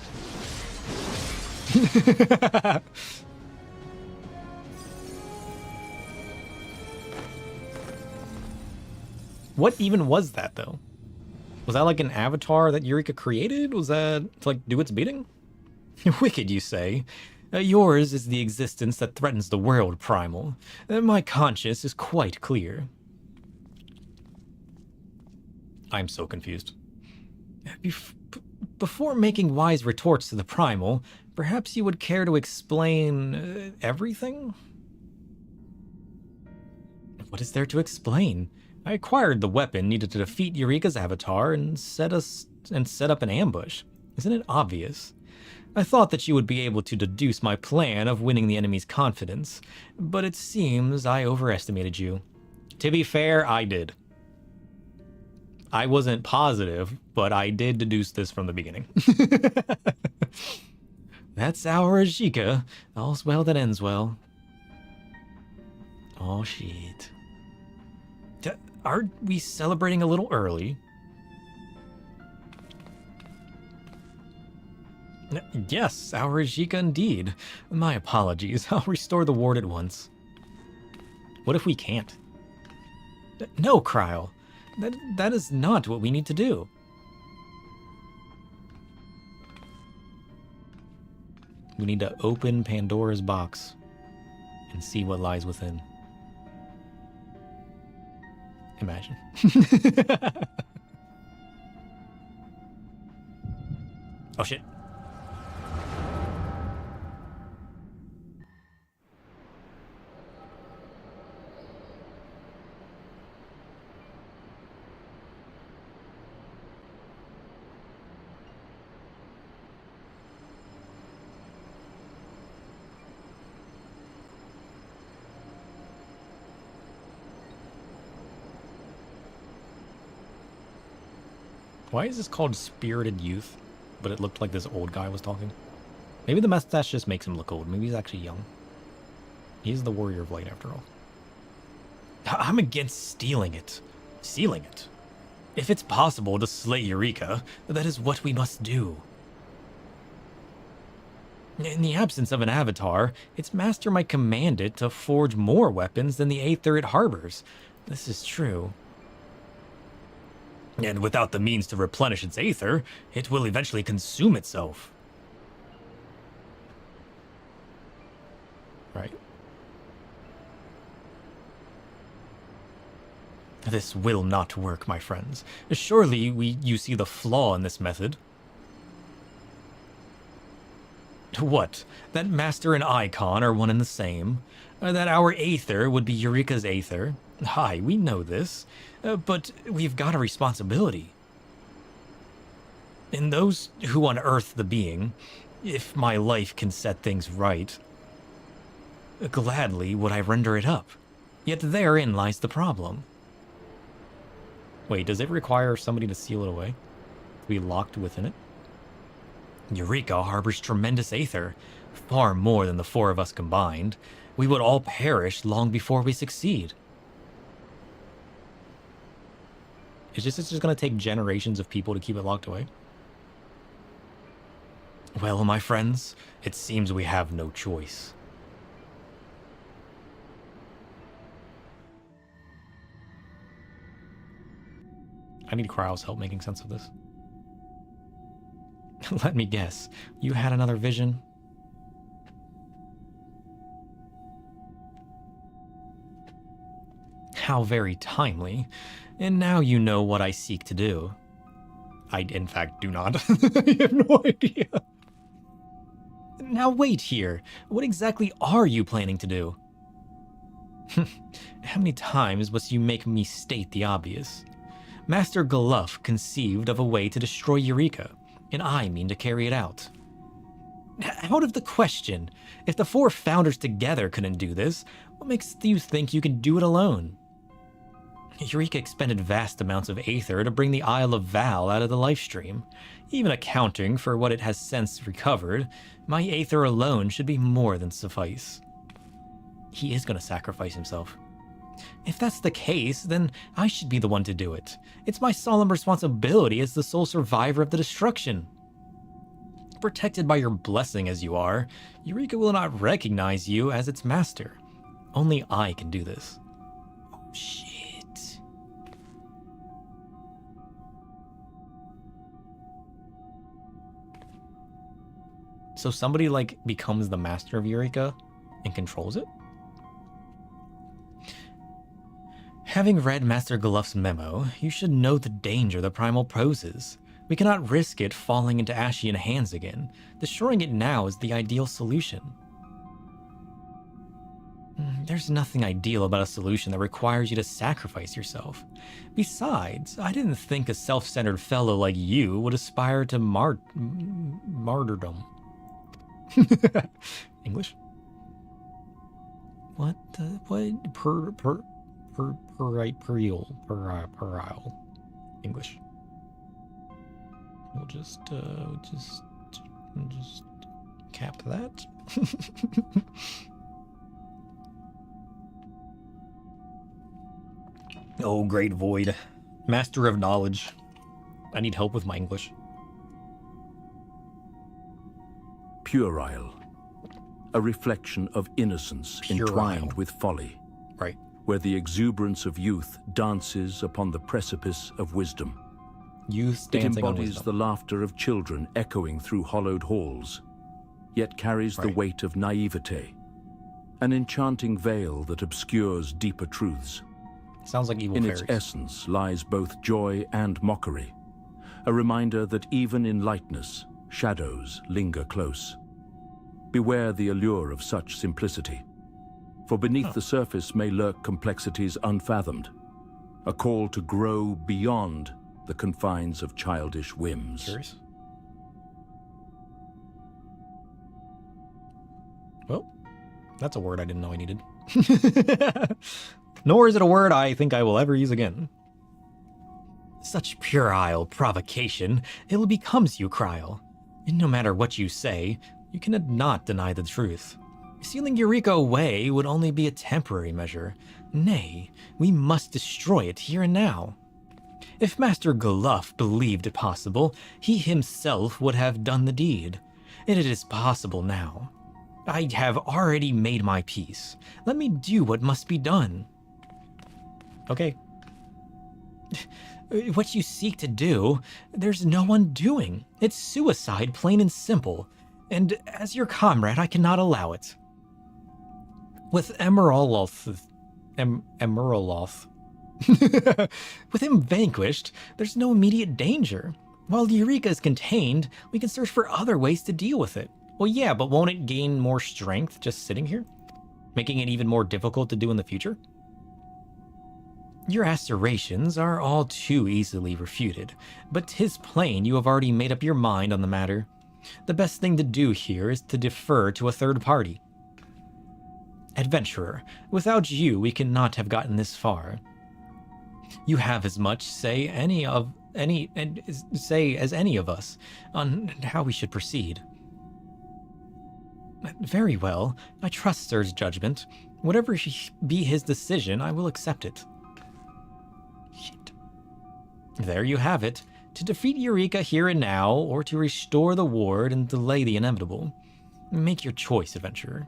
What even was that, though? Was that like an avatar that Eureka created? Was that to, like, do its bidding? Wicked, you say? Yours is the existence that threatens the world, Primal. My conscience is quite clear. I'm so confused. Before making wise retorts to the Primal, perhaps you would care to explain everything? What is there to explain? I acquired the weapon needed to defeat Eureka's avatar and set up an ambush. Isn't it obvious? I thought that you would be able to deduce my plan of winning the enemy's confidence, but it seems I overestimated you. To be fair, I did. I wasn't positive, but I did deduce this from the beginning. That's our Ajika. All's well that ends well. Oh, shit. Aren't we celebrating a little early? Yes, our Ajika indeed. My apologies. I'll restore the ward at once. What if we can't? No, Kryl. That is not what we need to do. We need to open Pandora's box and see what lies within. Imagine. Oh shit. Why is this called Spirited Youth, but it looked like this old guy was talking? Maybe the mustache just makes him look old. Maybe he's actually young. He's the Warrior of Light, after all. I'm against stealing it. Sealing it. If it's possible to slay Eureka, that is what we must do. In the absence of an avatar, its master might command it to forge more weapons than the Aether it harbors. This is true. And without the means to replenish its Aether, it will eventually consume itself. Right. This will not work, my friends. Surely you see the flaw in this method. What? That Master and Icon are one and the same? That our Aether would be Eureka's Aether? Hi, we know this. But we've got a responsibility. In those who unearth the being, if my life can set things right, gladly would I render it up. Yet therein lies the problem. Wait, does it require somebody to seal it away? To be locked within it? Eureka harbors tremendous Aether, far more than the four of us combined. We would all perish long before we succeed. It's just going to take generations of people to keep it locked away? Well, my friends, it seems we have no choice. I need Krau's help making sense of this. Let me guess, you had another vision? How very timely. And now you know what I seek to do. I, in fact, do not. I have no idea. Now wait here. What exactly are you planning to do? How many times must you make me state the obvious? Master Gluff conceived of a way to destroy Eureka, and I mean to carry it out. Out of the question. If the four founders together couldn't do this, what makes you think you can do it alone? Eureka expended vast amounts of Aether to bring the Isle of Val out of the lifestream. Even accounting for what it has since recovered, my Aether alone should be more than suffice. He is going to sacrifice himself. If that's the case, then I should be the one to do it. It's my solemn responsibility as the sole survivor of the destruction. Protected by your blessing as you are, Eureka will not recognize you as its master. Only I can do this. Oh, shit. So somebody, like, becomes the master of Eureka and controls it? Having read Master Gluff's memo, you should know the danger the Primal poses. We cannot risk it falling into Ashian hands again. Destroying it now is the ideal solution. There's nothing ideal about a solution that requires you to sacrifice yourself. Besides, I didn't think a self-centered fellow like you would aspire to martyrdom. English? What? Perile. English. We'll just cap that. Oh, great void. Master of knowledge. I need help with my English. Puerile. A reflection of innocence entwined with folly. Right. Where the exuberance of youth dances upon the precipice of wisdom. Youth It dancing on embodies wisdom. the laughter of children echoing through hollowed halls, yet carries the Right. weight of naivete, an enchanting veil that obscures deeper truths. Sounds like evil In fairies. its essence lies both joy and mockery, a reminder that even in lightness, shadows linger close. Beware the allure of such simplicity, for beneath the surface may lurk complexities unfathomed, a call to grow beyond the confines of childish whims. Curious. Well, that's a word I didn't know I needed. Nor is it a word I think I will ever use again. Such puerile provocation, ill becomes you, Kryl. And no matter what you say, you cannot deny the truth. Sealing Eureka away would only be a temporary measure. Nay, we must destroy it here and now. If Master Gluff believed it possible, he himself would have done the deed. And it is possible now. I have already made my peace. Let me do what must be done. Okay. What you seek to do, there's no undoing. It's suicide, plain and simple. And as your comrade, I cannot allow it. With Emeraloth... Emeraloth... With him vanquished, there's no immediate danger. While Eureka is contained, we can search for other ways to deal with it. Well, yeah, but won't it gain more strength just sitting here? Making it even more difficult to do in the future? Your aspirations are all too easily refuted, but 'tis plain you have already made up your mind on the matter. The best thing to do here is to defer to a third party. Adventurer, without you we cannot have gotten this far. You have as much say as any of us on how we should proceed. Very well, I trust Sir's judgment. Whatever be his decision, I will accept it. Shit. There you have it. To defeat Eureka here and now, or to restore the ward and delay the inevitable. Make your choice, adventurer.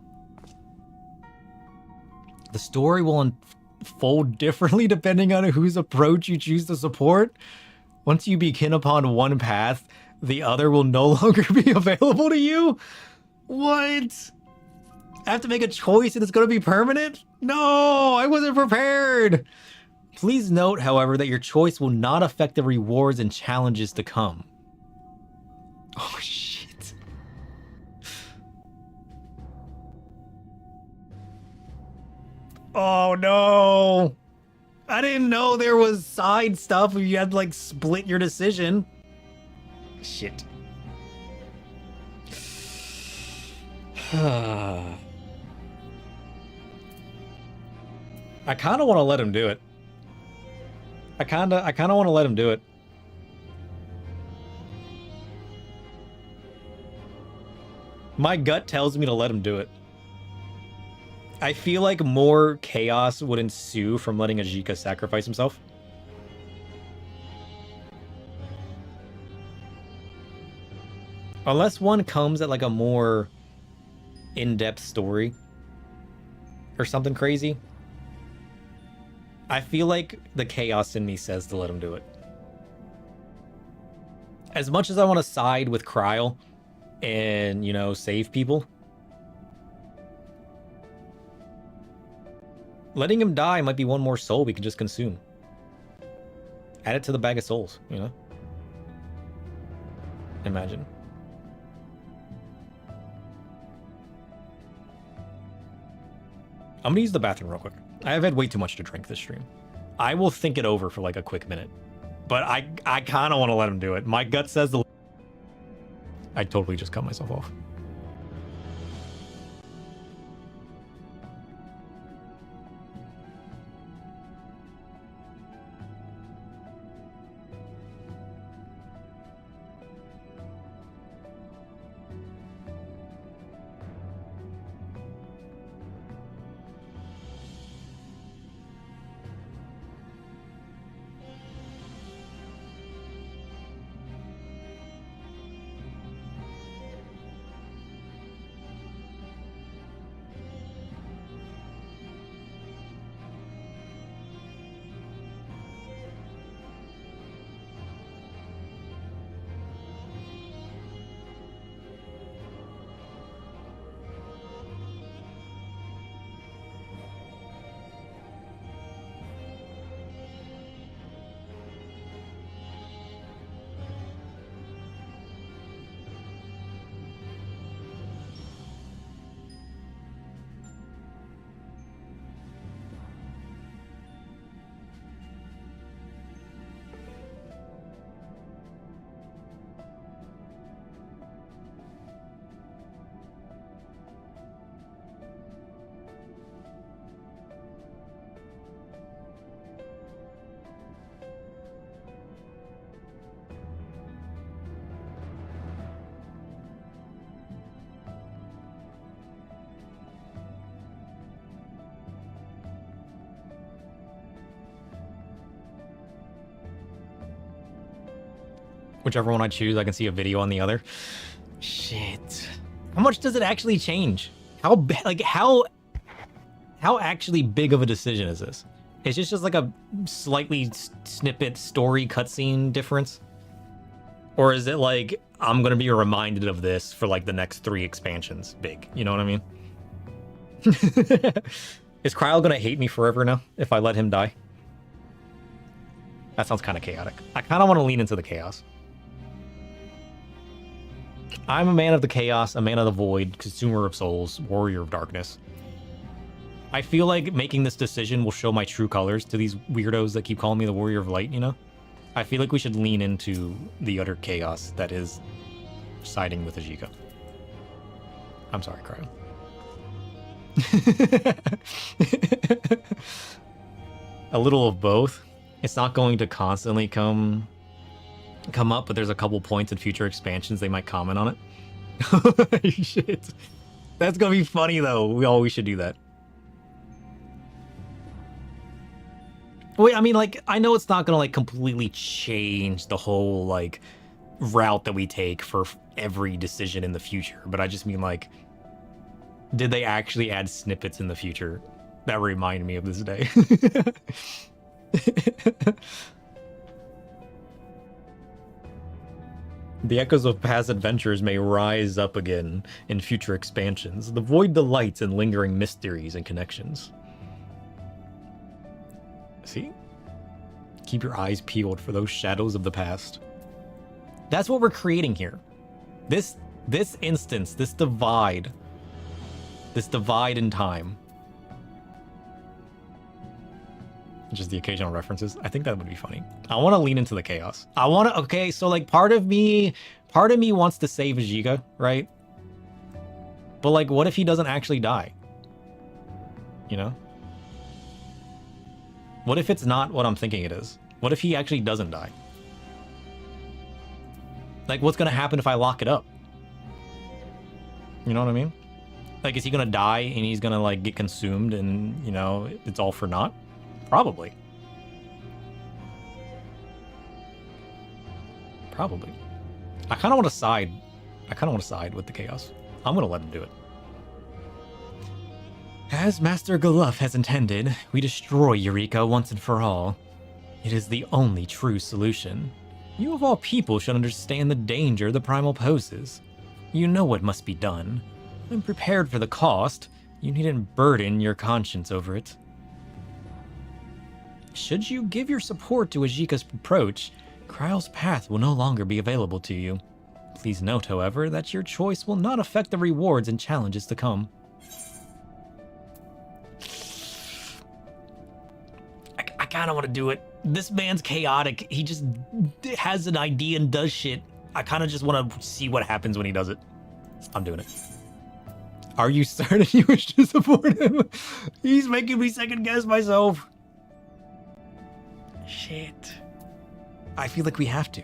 The story will unfold differently depending on whose approach you choose to support. Once you begin upon one path, the other will no longer be available to you? What? I have to make a choice and it's going to be permanent? No, I wasn't prepared. Please note, however, that your choice will not affect the rewards and challenges to come. Oh, shit. Oh, no. I didn't know there was side stuff where you had to, like, split your decision. Shit. I kind of want to let him do it. I kind of want to let him do it. My gut tells me to let him do it. I feel like more chaos would ensue from letting Ajika sacrifice himself. Unless one comes at like a more in-depth story or something crazy. I feel like the chaos in me says to let him do it. As much as I want to side with Kryl and, you know, save people, letting him die might be one more soul we can just consume. Add it to the bag of souls, you know? Imagine. I'm gonna use the bathroom real quick. I have had way too much to drink this stream. I will think it over for like a quick minute. But I kind of want to let him do it. My gut says the... I totally just cut myself off. Whichever one I choose, I can see a video on the other. Shit. How much does it actually change? How actually big of a decision is this? Is this just like a slightly snippet story cutscene difference? Or is it like, I'm gonna be reminded of this for like the next 3 expansions big? You know what I mean? Is Kryl gonna hate me forever now if I let him die? That sounds kind of chaotic. I kind of want to lean into the chaos. I'm a man of the chaos, a man of the void, consumer of souls, warrior of darkness. I feel like making this decision will show my true colors to these weirdos that keep calling me the warrior of light, you know? I feel like we should lean into the utter chaos that is siding with Ajika. I'm sorry, Kryl. A little of both. It's not going to constantly come up, but there's a couple points in future expansions they might comment on it. Shit. That's gonna be funny though. We should do that. Wait, I mean, like, I know it's not gonna like completely change the whole like route that we take for every decision in the future, but I just mean like, did they actually add snippets in the future that remind me of this day? The echoes of past adventures may rise up again in future expansions. The void delights in lingering mysteries and connections. See? Keep your eyes peeled for those shadows of the past. That's what we're creating here. This instance, this divide in time. Just the occasional references. I think that would be funny. I want to lean into the chaos. Okay, so like part of me wants to save Ajika, right? But like, what if he doesn't actually die? You know? What if it's not what I'm thinking it is? What if he actually doesn't die? Like, what's gonna happen if I lock it up? You know what I mean? Like, is he gonna die and he's gonna like get consumed and, you know, it's all for naught? Probably. I kind of want to side. With the chaos. I'm gonna let him do it. As Master Galuf has intended, we destroy Eureka once and for all. It is the only true solution. You of all people should understand the danger the primal poses. You know what must be done. I'm prepared for the cost. You needn't burden your conscience over it. Should you give your support to Ajika's approach, Kryl's path will no longer be available to you. Please note, however, that your choice will not affect the rewards and challenges to come. I kind of want to do it. This man's chaotic. He just has an idea and does shit. I kind of just want to see what happens when he does it. I'm doing it. Are you certain you wish to support him? He's making me second guess myself. Shit. I feel like we have to.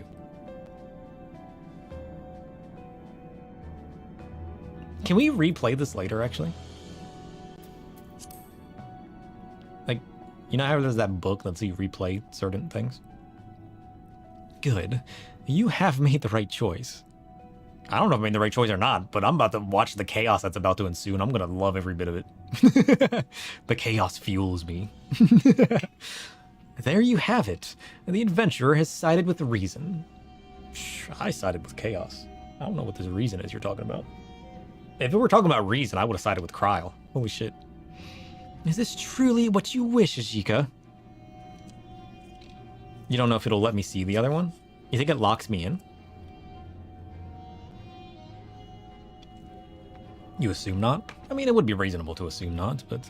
Can we replay this later, actually? Like, you know how there's that book that lets you replay certain things? Good. You have made the right choice. I don't know if I made the right choice or not, but I'm about to watch the chaos that's about to ensue, and I'm gonna love every bit of it. The chaos fuels me. There you have it. The adventurer has sided with reason. I sided with chaos. I don't know what this reason is you're talking about. If it were talking about reason, I would have sided with Kryl. Holy shit. Is this truly what you wish, Ajika? You don't know if it'll let me see the other one? You think it locks me in? You assume not? I mean, it would be reasonable to assume not, but...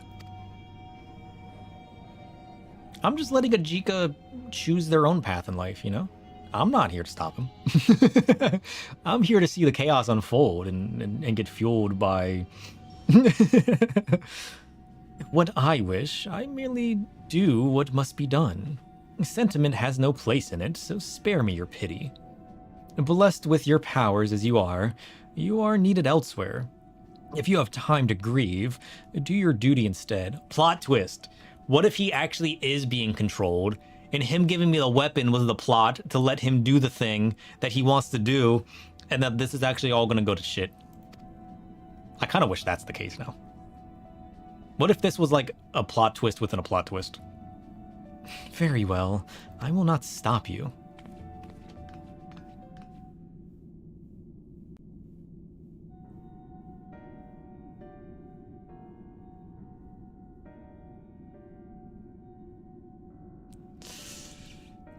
I'm just letting Ajika choose their own path in life, you know? I'm not here to stop him. I'm here to see the chaos unfold and get fueled by what I wish. I merely do what must be done. Sentiment has no place in it, so spare me your pity. Blessed with your powers as you are needed elsewhere. If you have time to grieve, do your duty instead. Plot twist. What if he actually is being controlled and him giving me the weapon was the plot to let him do the thing that he wants to do, and that this is actually all gonna go to shit. I kind of wish that's the case now. What if this was like a plot twist within a plot twist? Very well, I will not stop you.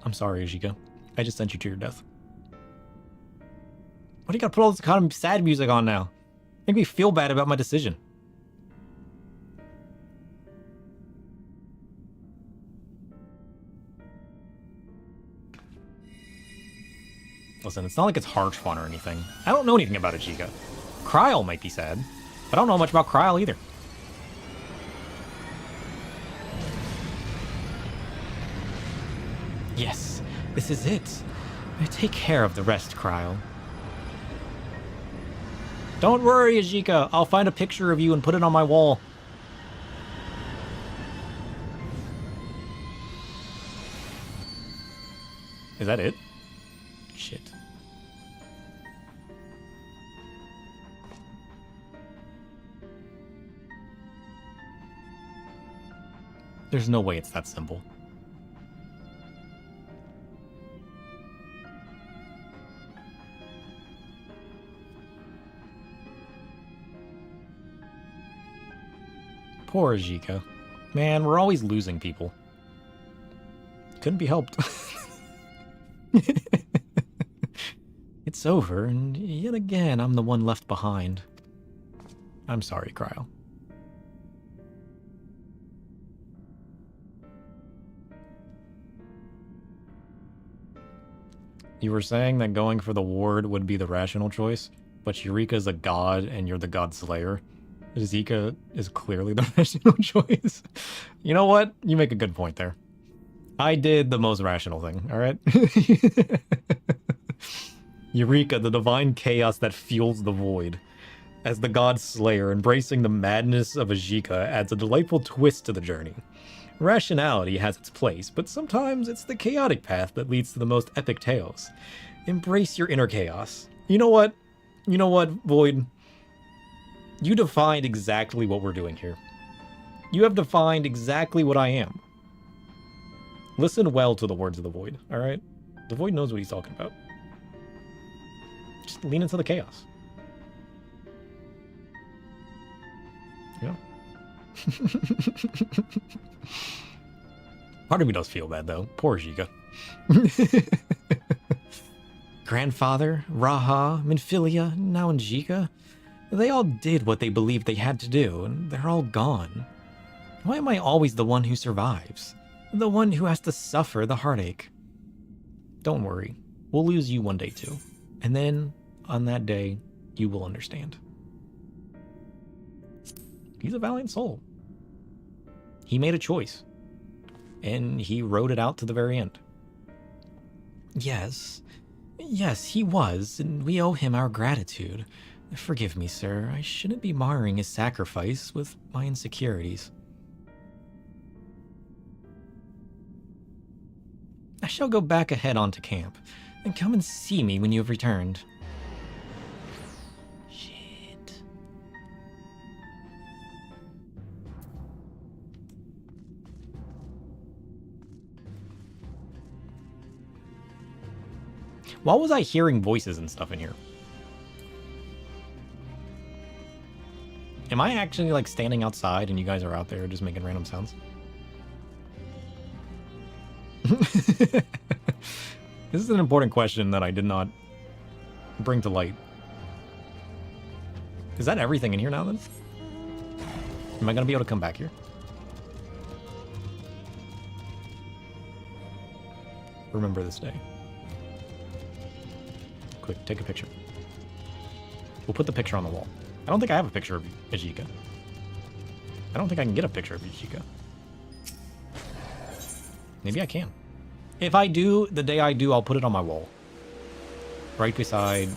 I'm sorry, Ajika. I just sent you to your death. Why do you gotta put all this kind of sad music on now? Make me feel bad about my decision. Listen, it's not like it's harsh fun or anything. I don't know anything about Ajika. Kryl might be sad, but I don't know much about Kryl either. Yes, this is it. Take care of the rest, Kryl. Don't worry, Ajika. I'll find a picture of you and put it on my wall. Is that it? Shit. There's no way it's that simple. Poor Ajika. Man, we're always losing people. Couldn't be helped. It's over, and yet again, I'm the one left behind. I'm sorry, Kryl. You were saying that going for the ward would be the rational choice, but Eureka's a god and you're the god slayer. Zika is clearly the rational choice. You know what? You make a good point there. I did the most rational thing, alright? Eureka, the divine chaos that fuels the void. As the god slayer, embracing the madness of Ajika adds a delightful twist to the journey. Rationality has its place, but sometimes it's the chaotic path that leads to the most epic tales. Embrace your inner chaos. You know what? You know what, Void? You defined exactly what we're doing here. You have defined exactly what I am. Listen well to the words of the Void, alright? The Void knows what he's talking about. Just lean into the chaos. Yeah. Part of me does feel bad, though. Poor Ajika. Grandfather, Raha, Minfilia, now Ajika. They all did what they believed they had to do, and they're all gone. Why am I always the one who survives? The one who has to suffer the heartache? Don't worry. We'll lose you one day, too. And then, on that day, you will understand. He's a valiant soul. He made a choice. And he rode it out to the very end. Yes. Yes, he was, and we owe him our gratitude. Forgive me, sir. I shouldn't be marring his sacrifice with my insecurities. I shall go back ahead onto camp, and come and see me when you have returned. Shit. Why was I hearing voices and stuff in here? Am I actually like standing outside and you guys are out there just making random sounds? This is an important question that I did not bring to light. Is that everything in here now then? Am I going to be able to come back here? Remember this day. Quick, take a picture. We'll put the picture on the wall. I don't think I have a picture of Ajika. I don't think I can get a picture of Ajika. Maybe I can. If I do, the day I do, I'll put it on my wall. Right beside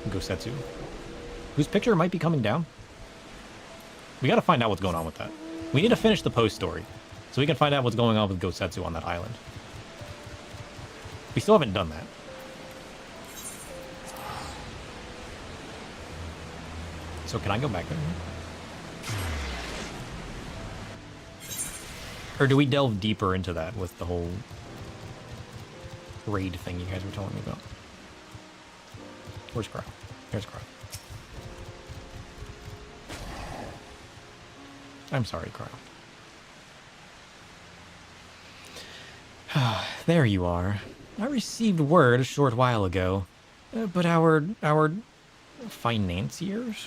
Gosetsu. Whose picture might be coming down. We gotta find out what's going on with that. We need to finish the post story. So we can find out what's going on with Gosetsu on that island. We still haven't done that. So can I go back there? Or do we delve deeper into that with the whole raid thing you guys were telling me about? Where's Crow? There's Crow. I'm sorry, Crow. There you are. I received word a short while ago, but our financiers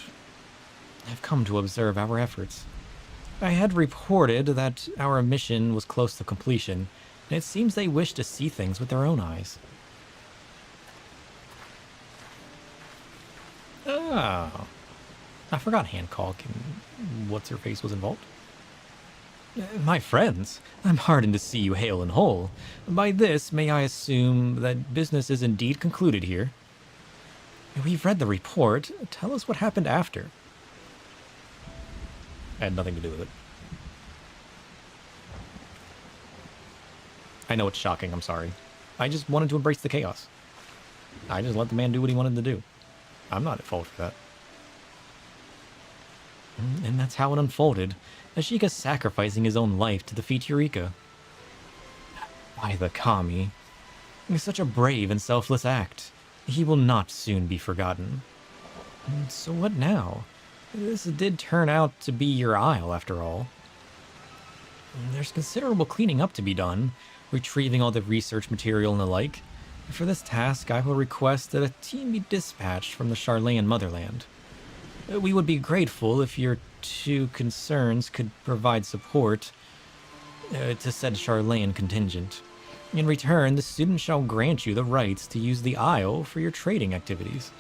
have come to observe our efforts. I had reported that our mission was close to completion, and it seems they wish to see things with their own eyes. Oh. I forgot Hancock and What's-Her-Face was involved. My friends, I'm heartened to see you hale and whole. By this, may I assume that business is indeed concluded here? We've read the report. Tell us what happened after. I had nothing to do with it. I know it's shocking, I'm sorry. I just wanted to embrace the chaos. I just let the man do what he wanted to do. I'm not at fault for that. And that's how it unfolded. Ashika sacrificing his own life to defeat Eureka. By the Kami. Such a brave and selfless act. He will not soon be forgotten. So what now? This did turn out to be your isle, after all. There's considerable cleaning up to be done, retrieving all the research material and the like. For this task, I will request that a team be dispatched from the Charlayan motherland. We would be grateful if your two concerns could provide support to said Charlayan contingent. In return, the student shall grant you the rights to use the Isle for your trading activities.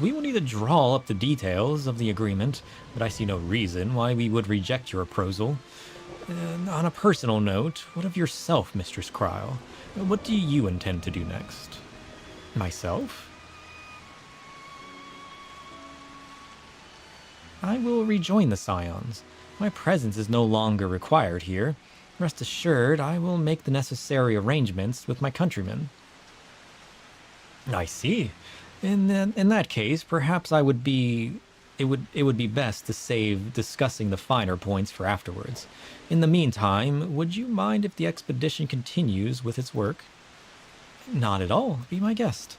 We will need to draw up the details of the agreement, but I see no reason why we would reject your proposal. On a personal note, what of yourself, Mistress Cryle? What do you intend to do next? Myself? I will rejoin the Scions. My presence is no longer required here. Rest assured, I will make the necessary arrangements with my countrymen. I see. In that case, perhaps it would be best to save discussing the finer points for afterwards. In the meantime, would you mind if the expedition continues with its work? Not at all. Be my guest.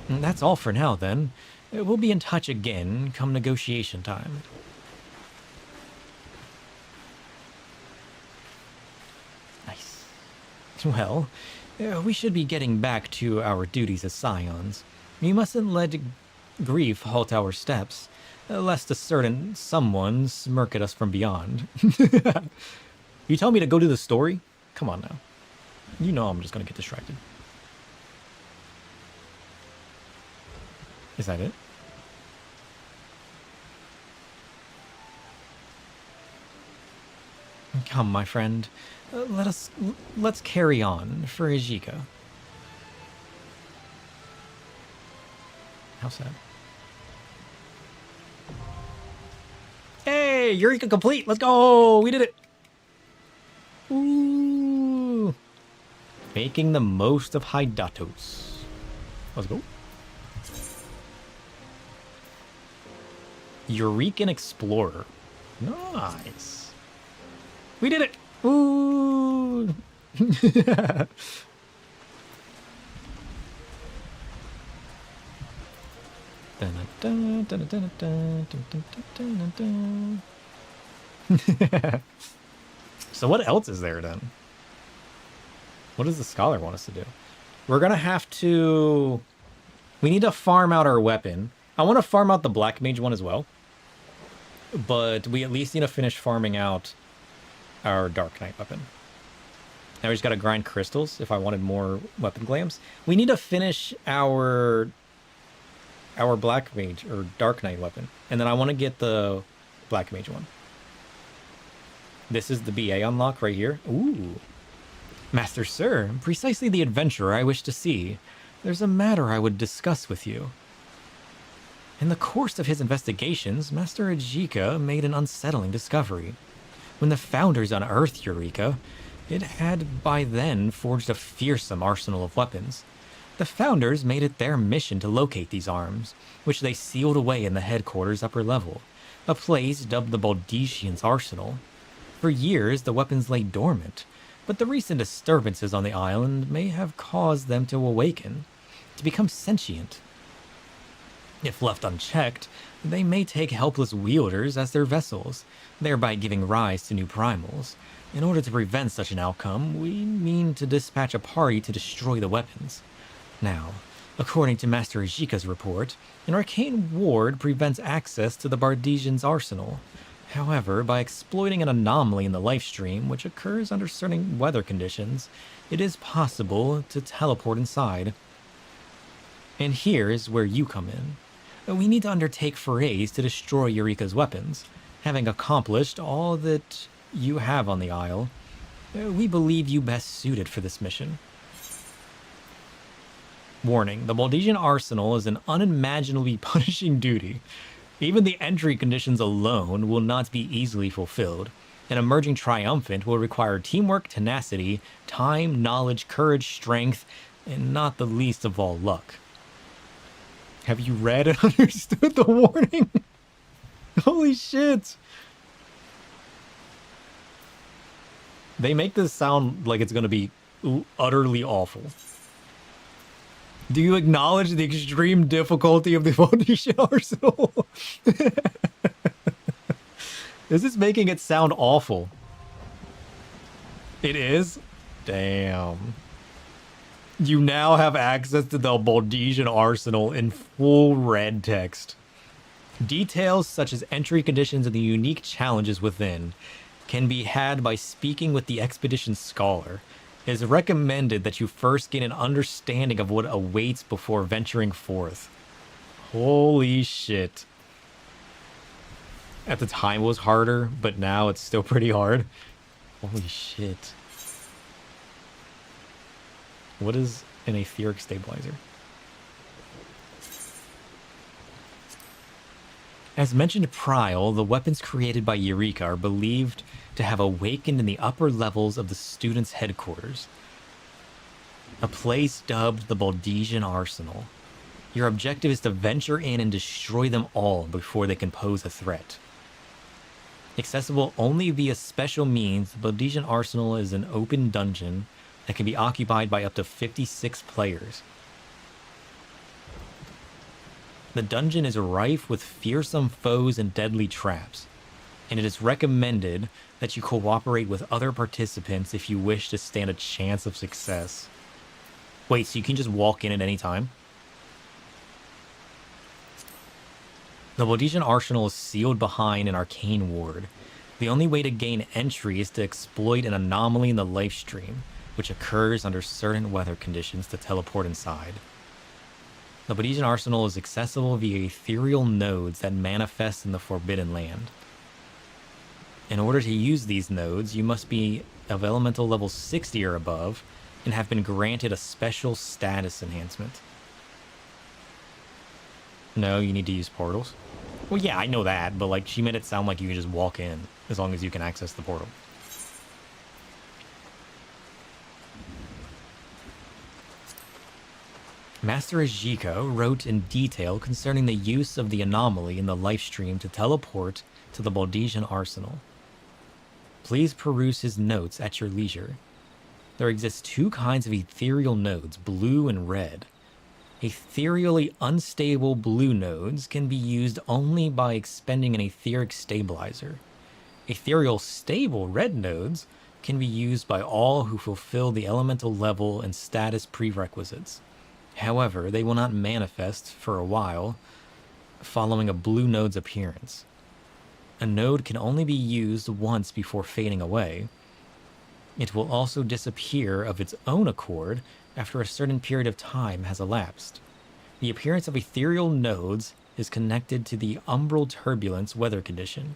And that's all for now, then. We'll be in touch again come negotiation time. Nice. Well, we should be getting back to our duties as Scions. We mustn't let grief halt our steps, lest a certain someone smirk at us from beyond. You tell me to go do the story? Come on now. You know I'm just gonna get distracted. Is that it? Come, my friend. Let's carry on for Ijika. How sad. Hey, Eureka complete. Let's go. We did it. Ooh. Making the most of Hydatos. Let's go. Eurekan Explorer. Nice. We did it. Ooh. So what else is there then? What does the scholar want us to do? We're gonna have to... We need to farm out our weapon. I want to farm out the Black Mage one as well. But we at least need to finish farming out our Dark Knight weapon. Now we just gotta grind crystals if I wanted more weapon glams. We need to finish our Black Mage or Dark Knight weapon. And then I want to get the Black Mage one. This is the BA unlock right here. Ooh. Master Sir, precisely the adventurer I wish to see. There's a matter I would discuss with you. In the course of his investigations, Master Ijika made an unsettling discovery. When the Founders unearthed Eureka, It had by then forged a fearsome arsenal of weapons. The founders made it their mission to locate these arms, which they sealed away in the headquarters upper level, a place dubbed the Baldicians' Arsenal. For years, the weapons lay dormant, but the recent disturbances on the island may have caused them to awaken, to become sentient. If left unchecked, they may take helpless wielders as their vessels, thereby giving rise to new primals. In order to prevent such an outcome, we mean to dispatch a party to destroy the weapons. Now, according to Master Ajika's report, an arcane ward prevents access to the Bardesian's arsenal. However, by exploiting an anomaly in the lifestream, which occurs under certain weather conditions, it is possible to teleport inside. And here is where you come in. We need to undertake forays to destroy Eureka's weapons. Having accomplished all that you have on the Isle, we believe you best suited for this mission. Warning, the Baldesian Arsenal is an unimaginably punishing duty. Even the entry conditions alone will not be easily fulfilled, and emerging triumphant will require teamwork, tenacity, time, knowledge, courage, strength, and not the least of all, luck. Have you read and understood the warning? Holy shit! They make this sound like it's going to be utterly awful. Do you acknowledge the extreme difficulty of the Baldician Arsenal? Is this making it sound awful? It is? Damn. You now have access to the Baldician Arsenal in full red text. Details such as entry conditions and the unique challenges within can be had by speaking with the expedition scholar. It is recommended that you first gain an understanding of what awaits before venturing forth. Holy shit. At the time it was harder, but now it's still pretty hard. Holy shit. What is an etheric stabilizer? As mentioned prior, the weapons created by Eureka are believed to have awakened in the upper levels of the students' headquarters, a place dubbed the Baldesian Arsenal. Your objective is to venture in and destroy them all before they can pose a threat. Accessible only via special means, the Baldesian Arsenal is an open dungeon that can be occupied by up to 56 players. The dungeon is rife with fearsome foes and deadly traps, and it is recommended that you cooperate with other participants if you wish to stand a chance of success. Wait, so you can just walk in at any time? The Baldesian Arsenal is sealed behind an arcane ward. The only way to gain entry is to exploit an anomaly in the lifestream, which occurs under certain weather conditions to teleport inside. The Baldesian Arsenal is accessible via ethereal nodes that manifest in the Forbidden Land. In order to use these nodes, you must be of elemental level 60 or above and have been granted a special status enhancement. No, you need to use portals. Well, yeah, I know that, but like she made it sound like you can just walk in as long as you can access the portal. Master Ajika wrote in detail concerning the use of the anomaly in the lifestream to teleport to the Baldesian Arsenal. Please peruse his notes at your leisure. There exist two kinds of ethereal nodes, blue and red. Ethereally unstable blue nodes can be used only by expending an etheric stabilizer. Ethereal stable red nodes can be used by all who fulfill the elemental level and status prerequisites. However, they will not manifest for a while following a blue node's appearance. A node can only be used once before fading away. It will also disappear of its own accord after a certain period of time has elapsed. The appearance of ethereal nodes is connected to the umbral turbulence weather condition.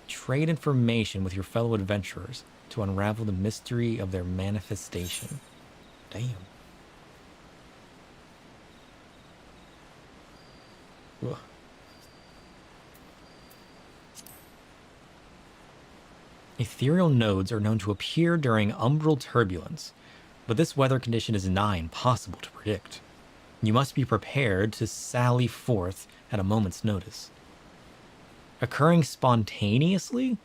Trade information with your fellow adventurers to unravel the mystery of their manifestation. Damn. Ugh. Ethereal nodes are known to appear during umbral turbulence, but this weather condition is nigh impossible to predict. You must be prepared to sally forth at a moment's notice. Occurring spontaneously,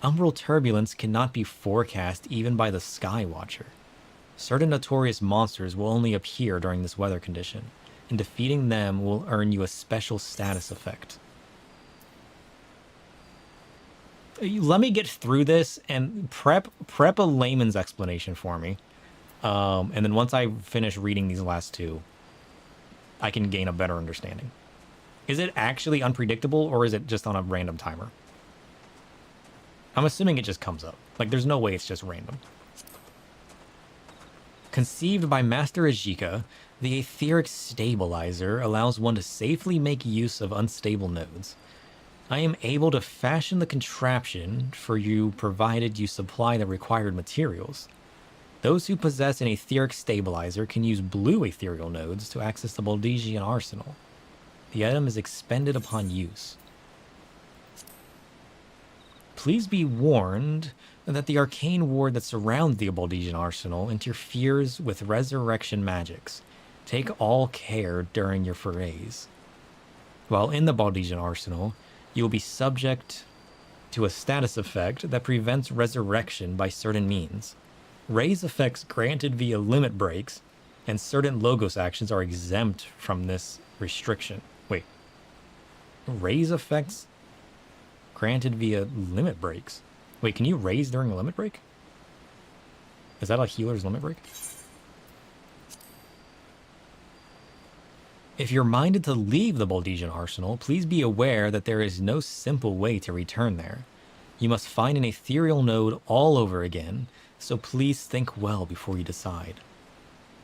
umbral turbulence cannot be forecast even by the Sky Watcher. Certain notorious monsters will only appear during this weather condition, and defeating them will earn you a special status effect. Let me get through this and prep a layman's explanation for me. And then once I finish reading these last two, I can gain a better understanding. Is it actually unpredictable, or is it just on a random timer? I'm assuming it just comes up. Like, there's no way it's just random. Conceived by Master Ajika, the etheric stabilizer allows one to safely make use of unstable nodes. I am able to fashion the contraption for you provided you supply the required materials. Those who possess an etheric stabilizer can use blue ethereal nodes to access the Baldesion arsenal. The item is expended upon use. Please be warned that the arcane ward that surrounds the Baldesion arsenal interferes with resurrection magics. Take all care during your forays. While in the Baldesion arsenal, you will be subject to a status effect that prevents resurrection by certain means. Raise effects granted via limit breaks and certain Logos actions are exempt from this restriction. Wait. Raise effects granted via limit breaks? Wait, can you raise during a limit break? Is that a healer's limit break? If you're minded to leave the Baldesion arsenal, please be aware that there is no simple way to return there. You must find an ethereal node all over again, so please think well before you decide.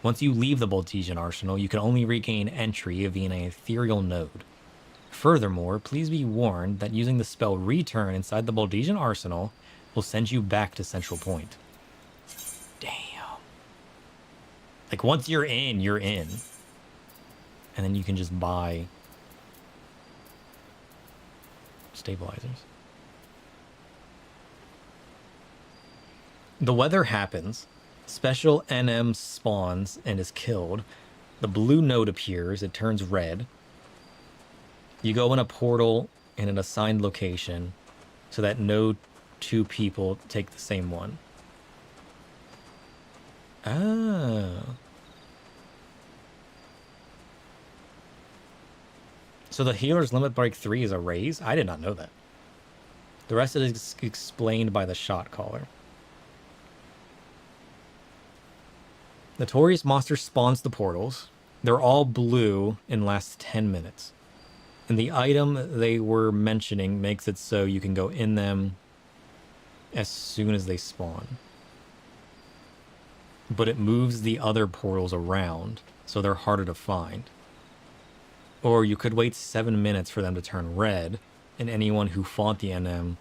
Once you leave the Baldesion arsenal, you can only regain entry via an ethereal node. Furthermore, please be warned that using the spell Return inside the Baldesion arsenal will send you back to Central Point. Damn. Like, once you're in, you're in. And then you can just buy stabilizers. The weather happens. Special NM spawns and is killed. The blue node appears. It turns red. You go in a portal in an assigned location so that no two people take the same one. Oh. So the healer's limit break 3 is a raise? I did not know that. The rest is explained by the shot caller. Notorious monster spawns the portals. They're all blue and last 10 minutes. And the item they were mentioning makes it so you can go in them as soon as they spawn. But it moves the other portals around, so they're harder to find. Or you could wait 7 minutes for them to turn red, and anyone who fought the NM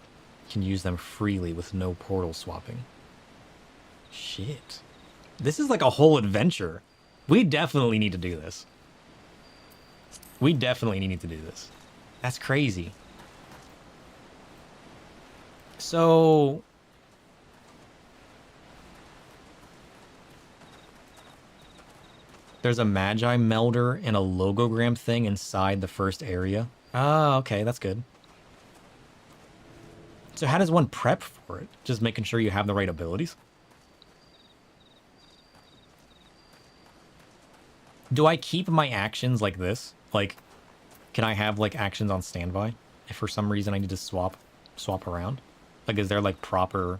can use them freely with no portal swapping. Shit. This is like a whole adventure. We definitely need to do this. We definitely need to do this. That's crazy. So... there's a Magi melder and a logogram thing inside the first area. Ah, okay, that's good. So how does one prep for it? Just making sure you have the right abilities? Do I keep my actions like this? Like, can I have, like, actions on standby? If for some reason I need to swap around? Like, is there, like, proper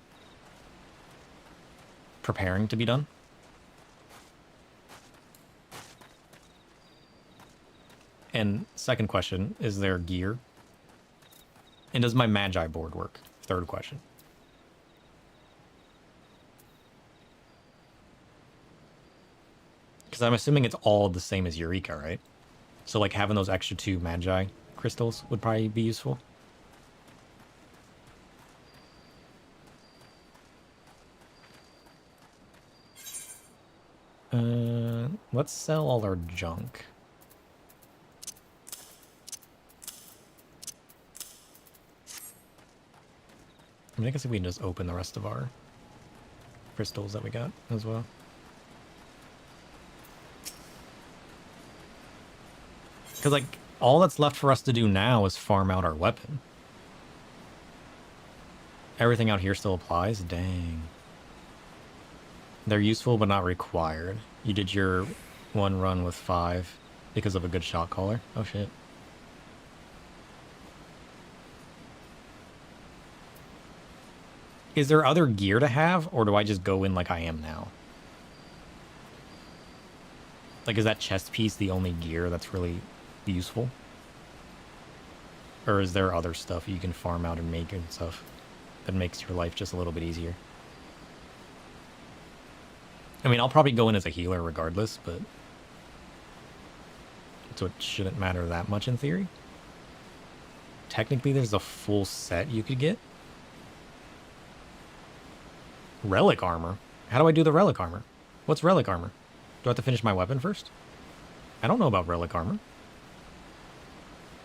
preparing to be done? And second question, is there gear? And does my Magi board work? Third question. Because I'm assuming it's all the same as Eureka, right? So, like, having those extra 2 Magi crystals would probably be useful. Let's sell all our junk. I mean, I guess we can just open the rest of our crystals that we got as well. Because, like, all that's left for us to do now is farm out our weapon. Everything out here still applies? Dang. They're useful, but not required. You did your one run with 5 because of a good shot caller. Oh, shit. Is there other gear to have, or do I just go in like I am now? Like, is that chest piece the only gear that's really useful? Or is there other stuff you can farm out and make and stuff that makes your life just a little bit easier? I mean, I'll probably go in as a healer regardless, but... so it shouldn't matter that much in theory. Technically, there's a full set you could get. Relic armor? How do I do the relic armor? What's relic armor? Do I have to finish my weapon first? I don't know about relic armor.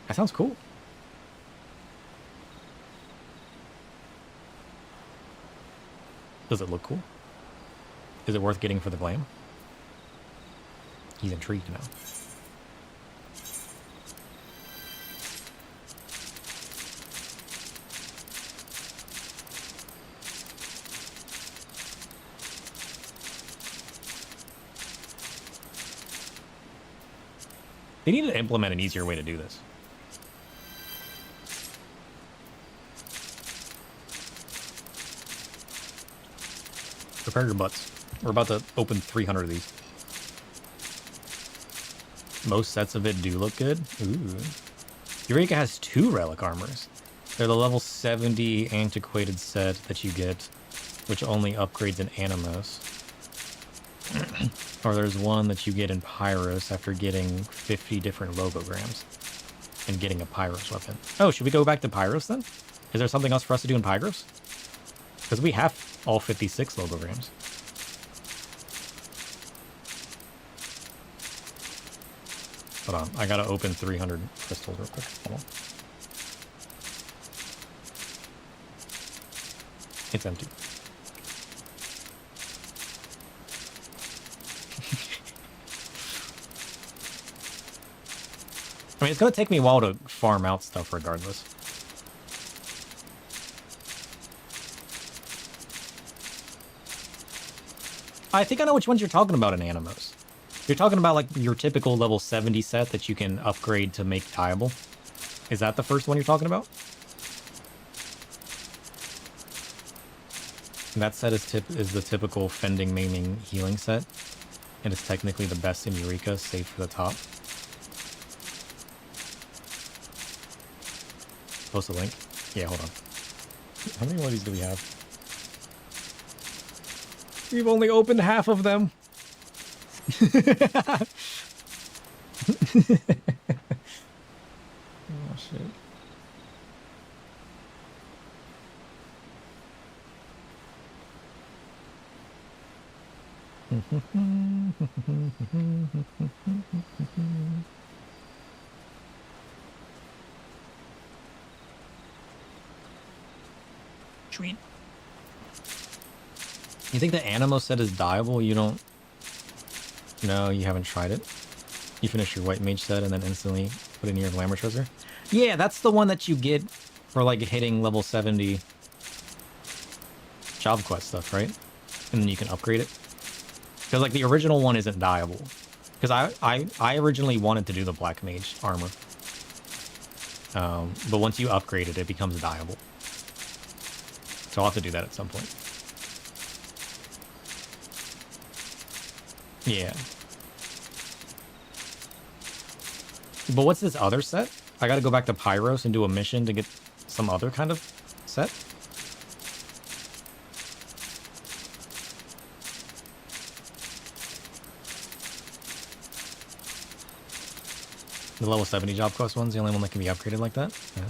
That sounds cool. Does it look cool? Is it worth getting for the glam? He's intrigued now. They need to implement an easier way to do this. Prepare your butts. We're about to open 300 of these. Most sets of it do look good. Ooh. Eureka has 2 relic armors. They're the level 70 antiquated set that you get, which only upgrades in Animos. Or there's one that you get in Pyros after getting 50 different logograms and getting a Pyros weapon. Oh, should we go back to Pyros then? Is there something else for us to do in Pyros? Because we have all 56 logograms. Hold on, I gotta open 300 crystals real quick. Hold on. It's empty. I mean, it's gonna take me a while to farm out stuff regardless. I think I know which ones you're talking about in Animos. You're talking about like your typical level 70 set that you can upgrade to make dyeable. Is that the first one you're talking about? That set is the typical fending, maiming, healing set. And it's technically the best in Eureka, save for the top. Post a link? Yeah, hold on. How many more of these do we have? We've only opened half of them. Oh, shit. Sweet. You think the Animo set is dyeable? You don't... No, you haven't tried it. You finish your white mage set and then instantly put in your glamour treasure. Yeah, that's the one that you get for like hitting level 70 job quest stuff, right? And then you can upgrade it. Because like the original one isn't dyeable. Because I originally wanted to do the black mage armor. But once you upgrade it, it becomes dyeable. So I'll have to do that at some point. Yeah. But what's this other set? I gotta go back to Pyros and do a mission to get some other kind of set? The level 70 job quest one's the only one that can be upgraded like that? Oh.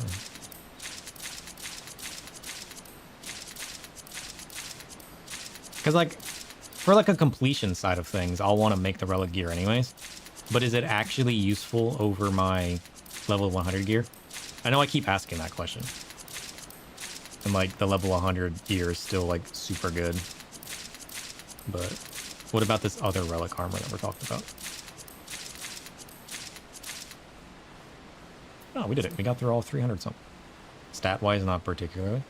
Because, like, for, like, a completion side of things, I'll want to make the relic gear anyways. But is it actually useful over my level 100 gear? I know I keep asking that question. And, like, the level 100 gear is still, like, super good. But what about this other relic armor that we're talking about? Oh, we did it. We got through all 300 something. Stat-wise, not particularly.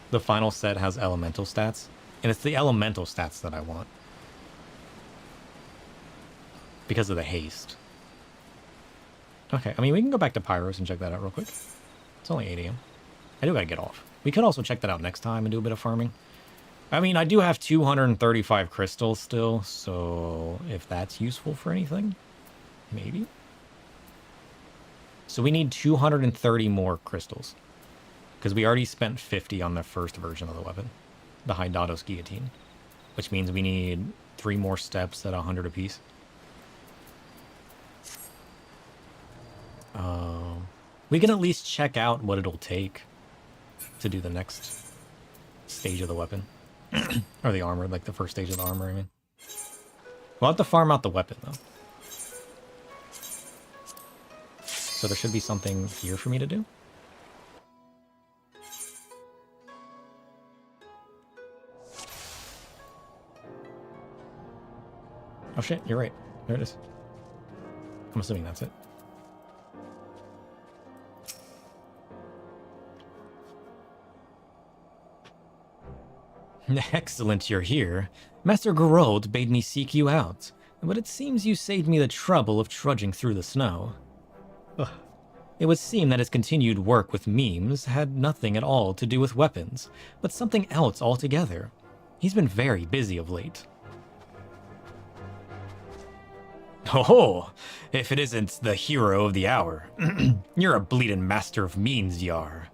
The final set has elemental stats, and it's the elemental stats that I want. Because of the haste. Okay, I mean, we can go back to Pyros and check that out real quick. It's only 8 AM. I do gotta get off. We could also check that out next time and do a bit of farming. I mean, I do have 235 crystals still, so if that's useful for anything, maybe. So we need 230 more crystals. Because we already spent 50 on the first version of the weapon. The Hydatos guillotine. Which means we need 3 more steps at 100 apiece. We can at least check out what it'll take to do the next stage of the weapon. Or the armor, like the first stage of the armor, I mean. We'll have to farm out the weapon, though. So there should be something here for me to do. Oh shit, you're right. There it is. I'm assuming that's it. Excellent you're here. Master Geralt bade me seek you out, but it seems you saved me the trouble of trudging through the snow. Ugh. It would seem that his continued work with memes had nothing at all to do with weapons, but something else altogether. He's been very busy of late. Oh, if it isn't the hero of the hour. You're a bleeding master of means, ye are.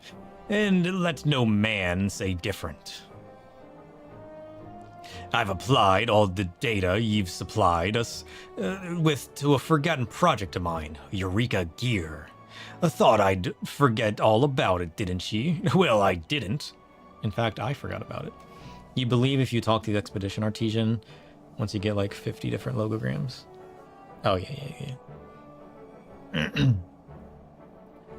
And let no man say different. I've applied all the data you've supplied us with to a forgotten project of mine, Eureka Gear. I thought I'd forget all about it, didn't ye? Well, I didn't. In fact, I forgot about it. You believe if you talk to the Expedition Artesian, once you get like 50 different logograms? Oh, yeah.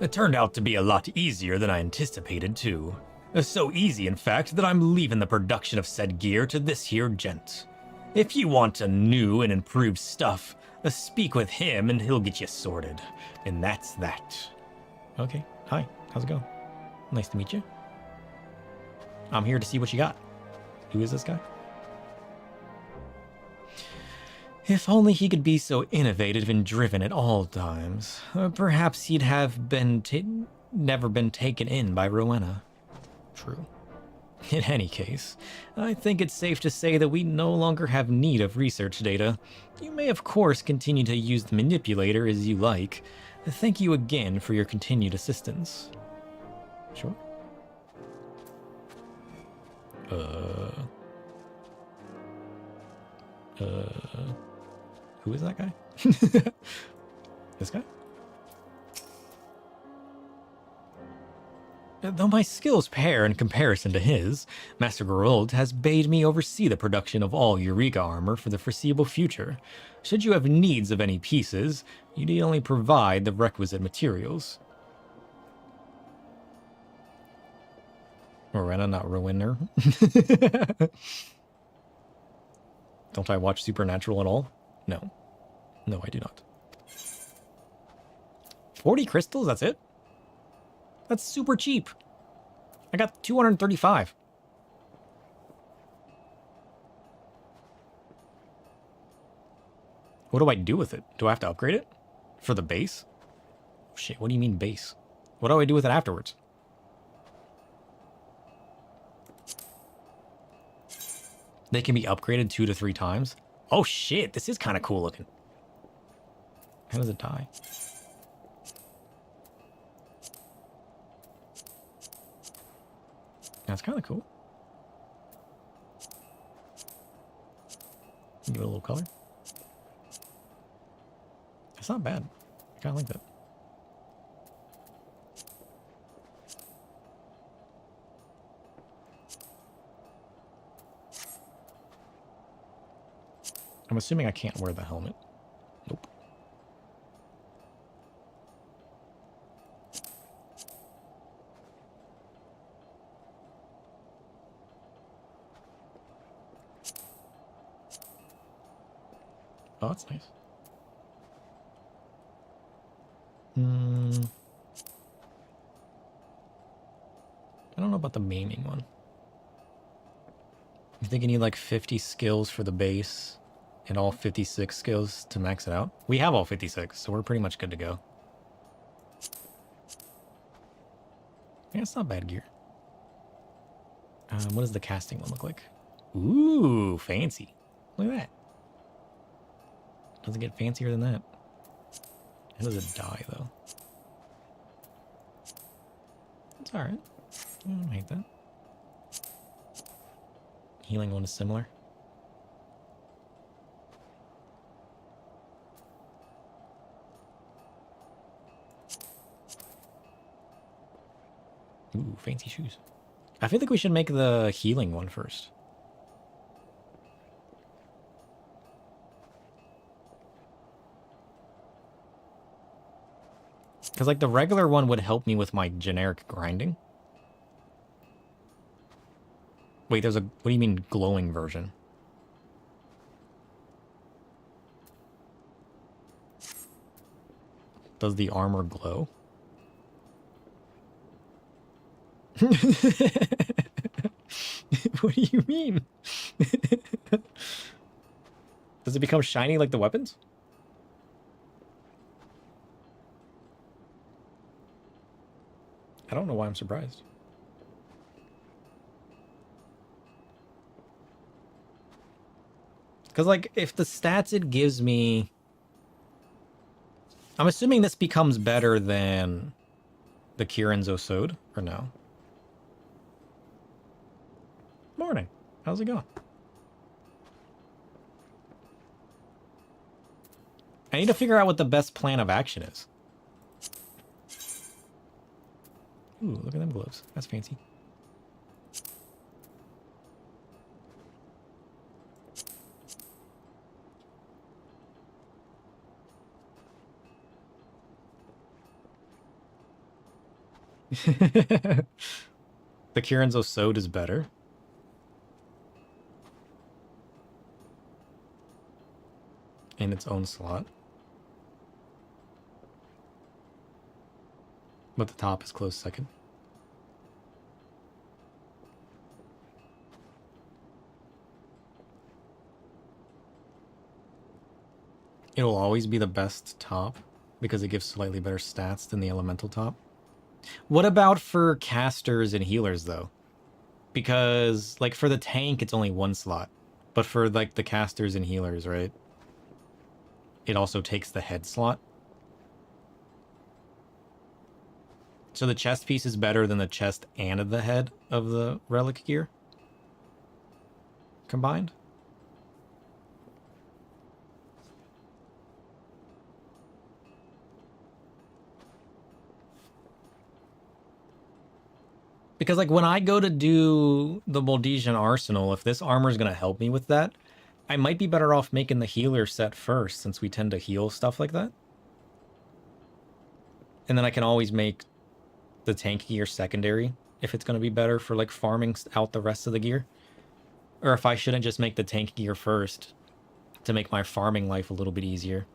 It turned out to be a lot easier than I anticipated, too. So easy, in fact, that I'm leaving the production of said gear to this here gent. If you want a new and improved stuff, speak with him and he'll get you sorted. And that's that. Okay, hi, how's it going? Nice to meet you. I'm here to see what you got. Who is this guy? If only he could be so innovative and driven at all times. Perhaps he'd have been never been taken in by Rowena. True. In any case, I think it's safe to say that we no longer have need of research data. You may of course continue to use the manipulator as you like. Thank you again for your continued assistance. Sure. Who is that guy? This guy? Though my skills pale in comparison to his, Master Geralt has bade me oversee the production of all Eureka armor for the foreseeable future. Should you have needs of any pieces, you need only provide the requisite materials. Rowena, not Rowena. Don't I watch Supernatural at all? No. No, I do not. 40 crystals? That's it? That's super cheap. I got 235. What do I do with it? Do I have to upgrade it? For the base? Shit, what do you mean base? What do I do with it afterwards? They can be upgraded 2 to 3 times? Oh shit, this is kind of cool looking. How does it die? That's kind of cool. Give it a little color. That's not bad. I kind of like that. I'm assuming I can't wear the helmet. Nope. Oh, that's nice. Hmm. I don't know about the maiming one. You think you need like 50 skills for the base and all 56 skills to max it out? We have all 56, so we're pretty much good to go. Yeah, it's not bad gear. What does the casting one look like? Ooh, fancy. Look at that. Doesn't get fancier than that. How does it die, though? It's alright. I don't hate that. Healing one is similar. Ooh, fancy shoes. I feel like we should make the healing one first. Because, like, the regular one would help me with my generic grinding. Wait, there's a... What do you mean, glowing version? Does the armor glow? What do you mean? Does it become shiny like the weapons? I don't know why I'm surprised. Because, like, if the stats it gives me... I'm assuming this becomes better than the Kieran's Osode, or no? Morning. How's it going? I need to figure out what the best plan of action is. Ooh, look at them gloves. That's fancy. The Kieran's Osode is better. In its own slot. But the top is close second. It'll always be the best top because it gives slightly better stats than the elemental top. What about for casters and healers, though? Because, like, for the tank, it's only one slot. But for, like, the casters and healers, right? It also takes the head slot. So the chest piece is better than the chest and the head of the relic gear? Combined? Because, like, when I go to do the Boldesian Arsenal, if this armor is going to help me with that, I might be better off making the healer set first, since we tend to heal stuff like that. And then I can always make the tank gear secondary, if it's going to be better for, like, farming out the rest of the gear. Or if I shouldn't just make the tank gear first, to make my farming life a little bit easier.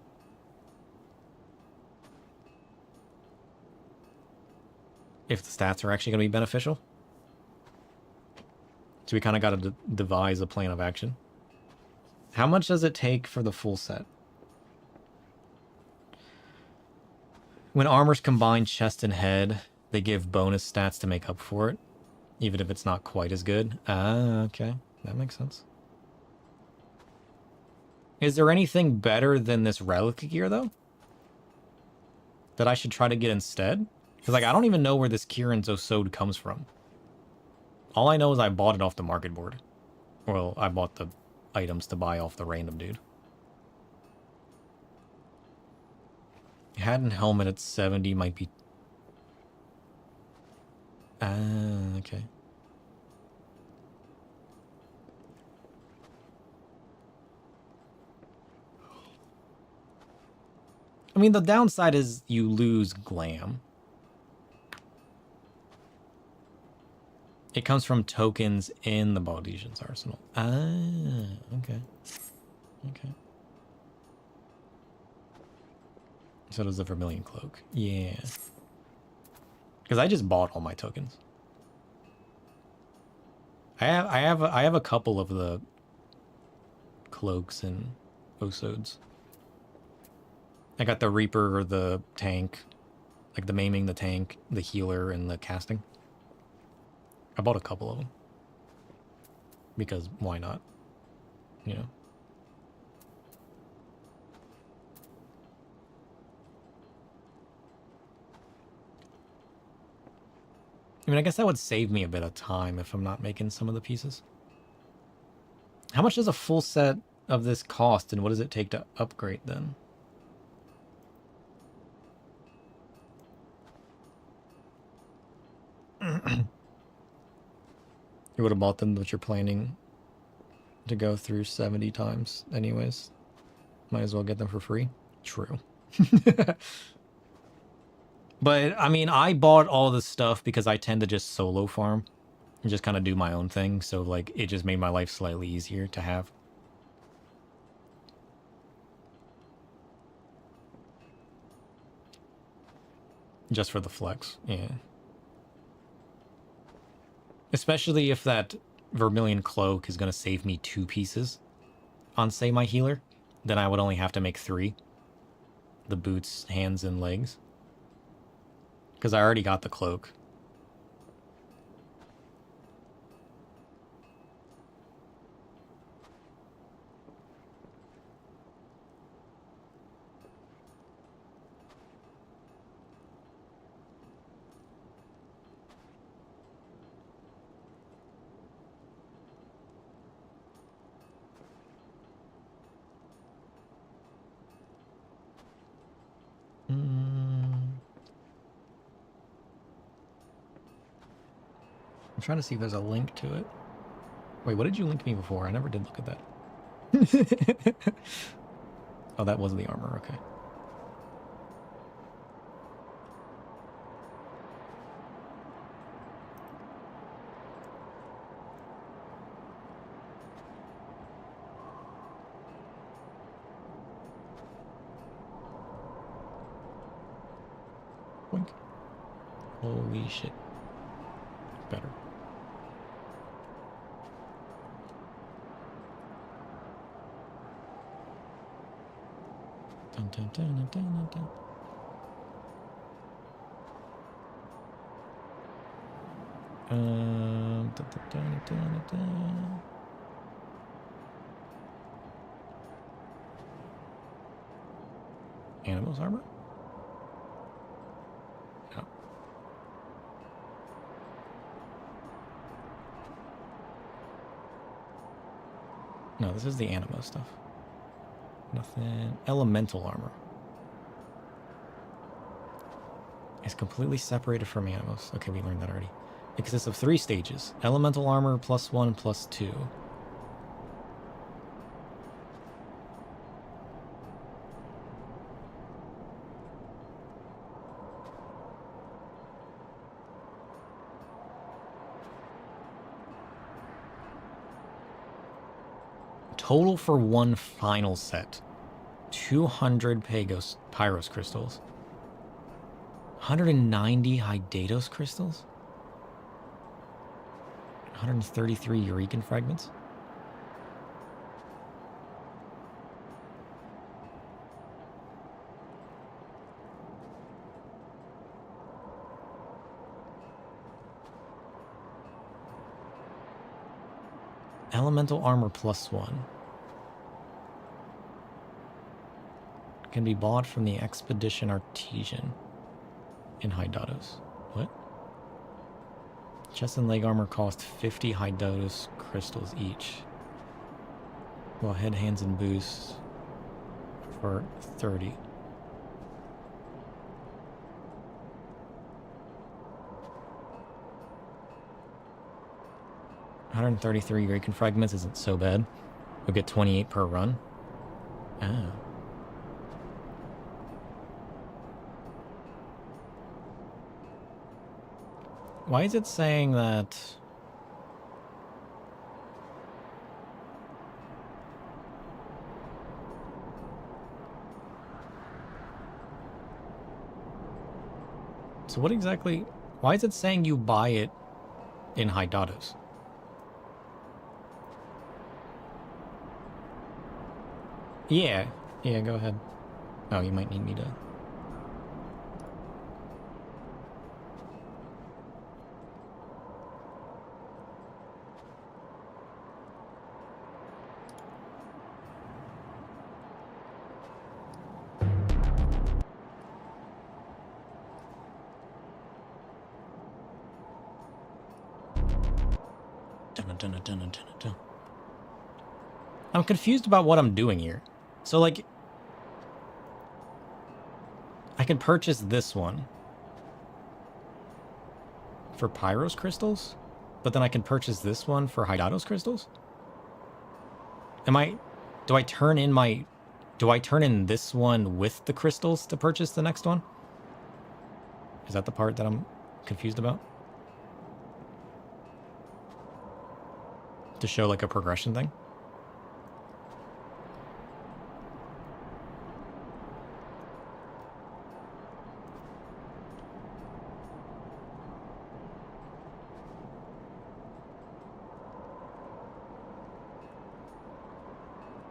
If the stats are actually going to be beneficial. So we kind of got to devise a plan of action. How much does it take for the full set? When armors combine chest and head, they give bonus stats to make up for it, even if it's not quite as good. Ah, okay. That makes sense. Is there anything better than this relic gear, though? That I should try to get instead? Because, like, I don't even know where this Kieran's Osode comes from. All I know is I bought it off the market board. Well, I bought the items to buy off the random dude. Hat and helmet at 70 might be... Ah, okay. I mean, the downside is you lose glam. It comes from tokens in the Baldesian's arsenal. Ah, okay. Okay. So does the Vermilion Cloak. Yeah. Because I just bought all my tokens. I have a couple of the cloaks and Osodes. I got the Reaper or the tank, like the maiming, the tank, the healer, and the casting. I bought a couple of them because why not? You know. I mean, I guess that would save me a bit of time if I'm not making some of the pieces. How much does a full set of this cost, and what does it take to upgrade then? You would have bought them, but you're planning to go through 70 times anyways. Might as well get them for free. True. But, I mean, I bought all this stuff because I tend to just solo farm and just kind of do my own thing. So, like, it just made my life slightly easier to have. Just for the flex, yeah. Especially if that Vermilion Cloak is going to save me 2 pieces on, say, my healer. Then I would only have to make 3. The boots, hands, and legs. Because I already got the cloak. I'm trying to see if there's a link to it. Wait, what did you link me before? I never did look at that. Oh, that was the armor, okay. Boink. Holy shit. Better. Dun, dun, dun, dun, dun, dun. Dun, dun, dun, dun, dun. Animals armor? No. No, this is the animo stuff. Nothing. Elemental armor. It's completely separated from animals. Okay, we learned that already. It consists of 3 stages. Elemental armor +1, +2. Total for one final set. 200 Pyros crystals. 190 Hydatos crystals. 133 Eureka fragments. Elemental armor +1. Can be bought from the Expedition Artesian in Hydatos. What? Chest and leg armor cost 50 Hydatos crystals each. While head, hands, and boots for 30. $133 Eureka fragments isn't so bad. We'll get 28 per run. Ah. Why is it saying that? So what exactly... Why is it saying you buy it in Hydatos? Yeah. Yeah, go ahead. Oh, you might need me to... I'm confused about what I'm doing here. So, like, I can purchase this one for Pyros crystals, but then I can purchase this one for Hydatos crystals? Do I turn in this one with the crystals to purchase the next one? Is that the part that I'm confused about? To show like a progression thing?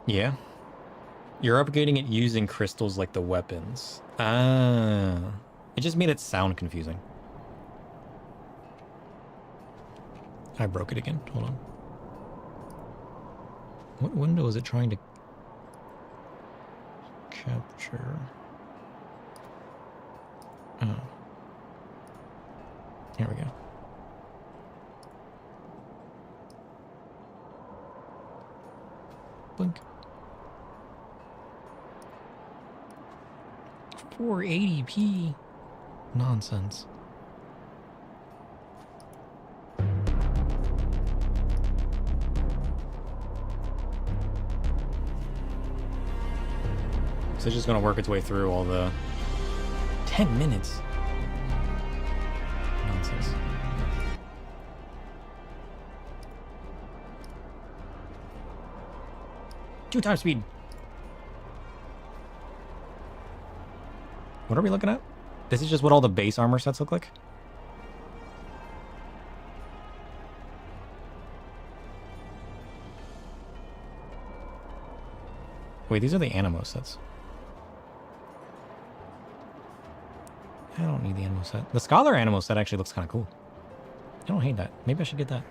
Yeah. You're upgrading it using crystals like the weapons. Ah. It just made it sound confusing. I broke it again. Hold on. What window is it trying to capture? Oh. Here we go. Blink. 480p. Nonsense. So it's just gonna work its way through all the 10 minutes. Nonsense. Two times speed. What are we looking at? This is just what all the base armor sets look like? Wait, these are the Animo sets. I don't need the Animo set. The Scholar Animo set actually looks kind of cool. I don't hate that. Maybe I should get that.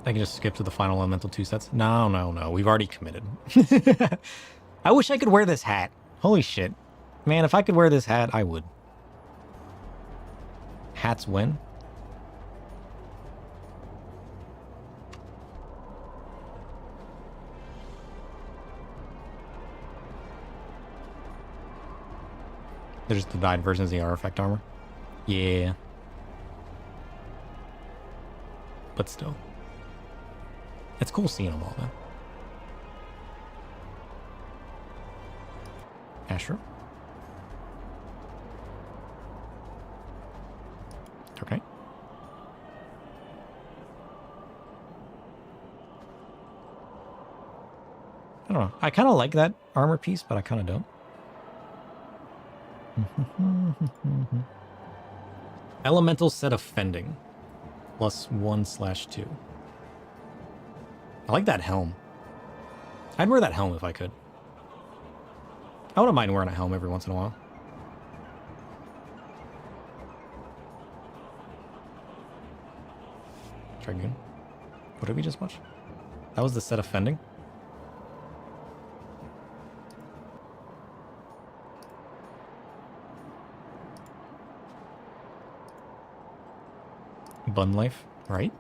I can just skip to the final Elemental 2 sets. No, no, no. We've already committed. I wish I could wear this hat. Holy shit. Man, if I could wear this hat, I would. Hats win. There's the died versions of the artifact armor. Yeah. But still. It's cool seeing them all, man. Astro. Okay. I don't know. I kind of like that armor piece, but I kind of don't. Elemental set of fending. +1/2. I like that helm. I'd wear that helm if I could. I wouldn't mind wearing a helm every once in a while. Dragoon. What did we just watch? That was the set of fending? Bun life, right?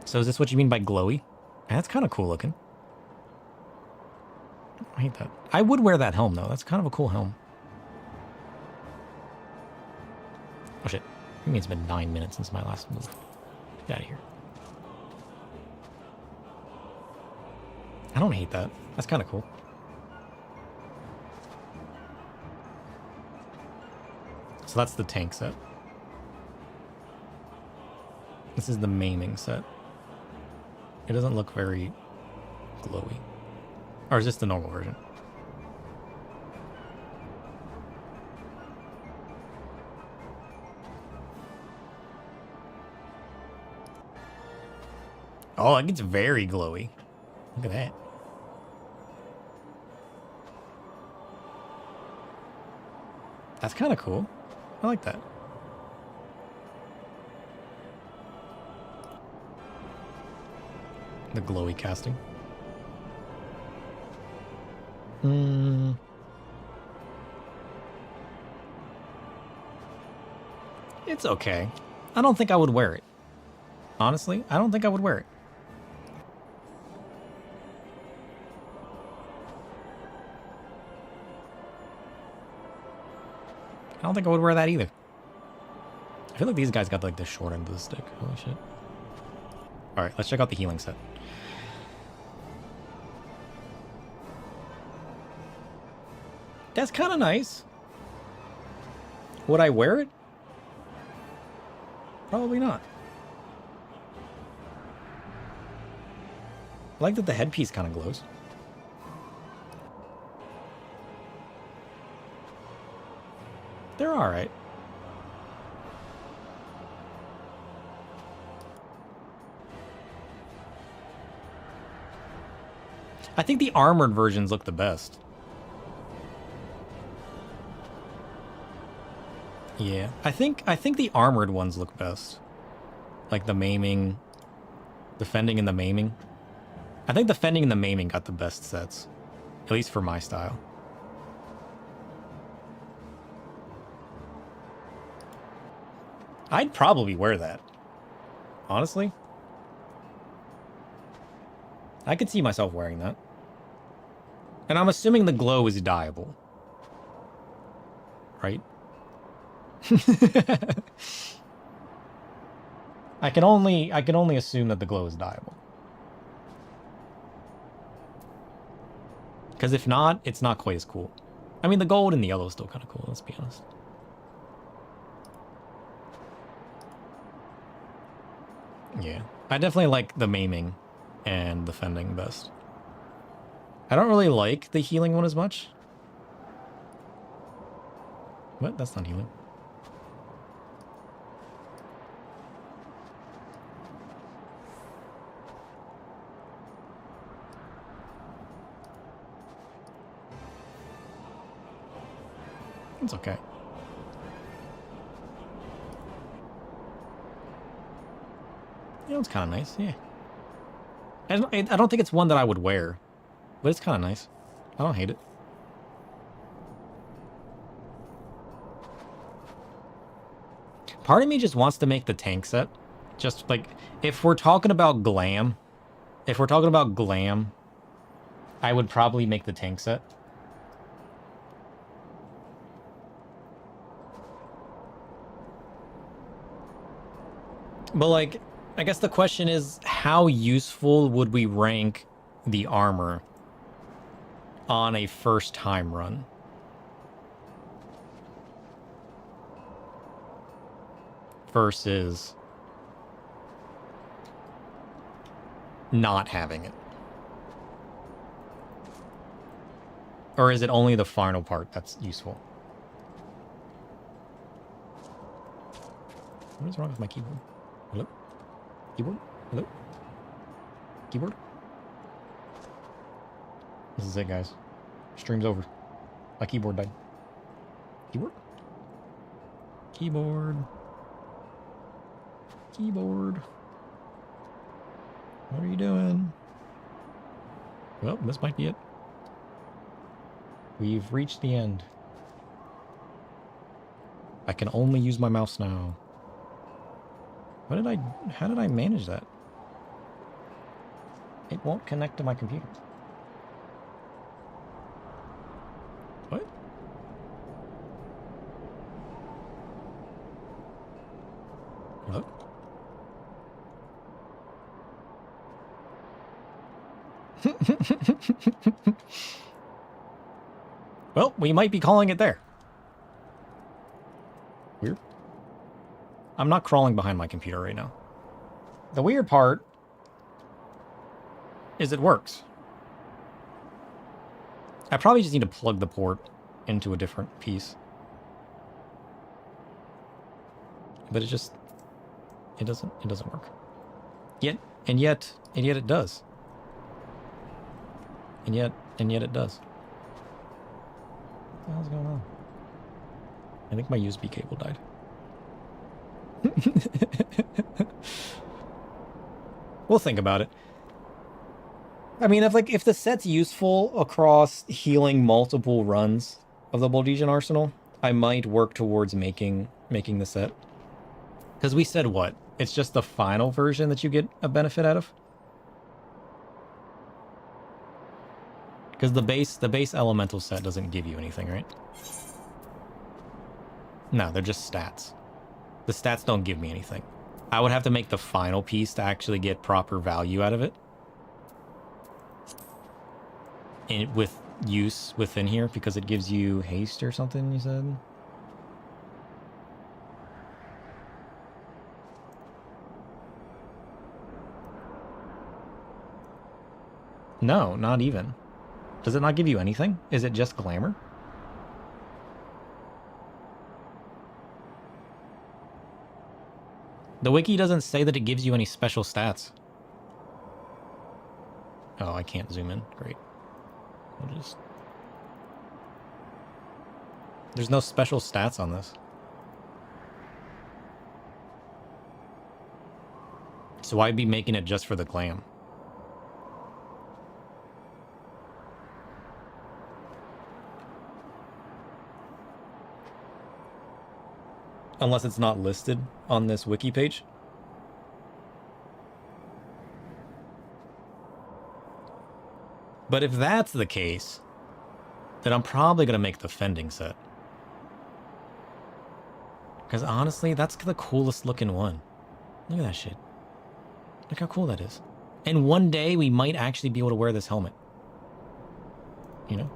So is this what you mean by glowy? That's kind of cool looking. I hate that. I would wear that helm though. That's kind of a cool helm. Oh shit. I mean, it's been 9 minutes since my last move. Get out of here. I don't hate that. That's kind of cool. So that's the tank set. This is the maiming set. It doesn't look very glowy. Or is this the normal version? Oh, it gets very glowy. Look at that. That's kind of cool. I like that. The glowy casting. It's okay. I don't think I would wear it. Honestly, I don't think I would wear it. I don't think I would wear that either. I feel like these guys got like the short end of the stick. Holy shit. Alright, let's check out the healing set. That's kind of nice. Would I wear it? Probably not. I like that the headpiece kind of glows. They're alright. I think the armored versions look the best. Yeah, I think the armored ones look best. Like the maiming, the fending and the maiming. I think the fending and the maiming got the best sets, at least for my style. I'd probably wear that. Honestly. I could see myself wearing that. And I'm assuming the glow is dyeable. Right? I can only assume that the glow is dyeable. Because if not, it's not quite as cool. I mean, the gold and the yellow is still kind of cool, let's be honest. Yeah. I definitely like the maiming and the fending best. I don't really like the healing one as much. What? That's not healing. It's okay. Yeah, it's kind of nice, yeah. I don't think it's one that I would wear, but it's kind of nice. I don't hate it. Part of me just wants to make the tank set. Just like, if we're talking about glam, I would probably make the tank set. But like, I guess the question is, how useful would we rank the armor on a first time run? Versus not having it. Or is it only the final part that's useful? What is wrong with my keyboard? Hello? Keyboard? Hello? Keyboard? This is it, guys. Stream's over. My keyboard died. Keyboard? Keyboard. Keyboard. What are you doing? Well, this might be it. We've reached the end. I can only use my mouse now. How did I manage that? It won't connect to my computer. What? Hello? Well, we might be calling it there. Weird. I'm not crawling behind my computer right now. The weird part is it works. I probably just need to plug the port into a different piece. But it doesn't work. Yet, And yet it does. And yet it does. What the hell's going on? I think my USB cable died. We'll think about it. I mean, if the set's useful across healing multiple runs of the Boldegian Arsenal, I might work towards making the set. Because we said what? It's just the final version that you get a benefit out of? Because the base elemental set doesn't give you anything, right? No, they're just stats. The stats don't give me anything. I would have to make the final piece to actually get proper value out of it. And with use within here, because it gives you haste or something, you said? No, not even. Does it not give you anything? Is it just glamour? The wiki doesn't say that it gives you any special stats. Oh, I can't zoom in. Great. I'll just... There's no special stats on this. So I'd be making it just for the glam. Unless it's not listed on this wiki page. But if that's the case, then I'm probably going to make the fending set. Because honestly, that's the coolest looking one. Look at that shit. Look how cool that is. And one day we might actually be able to wear this helmet. You know?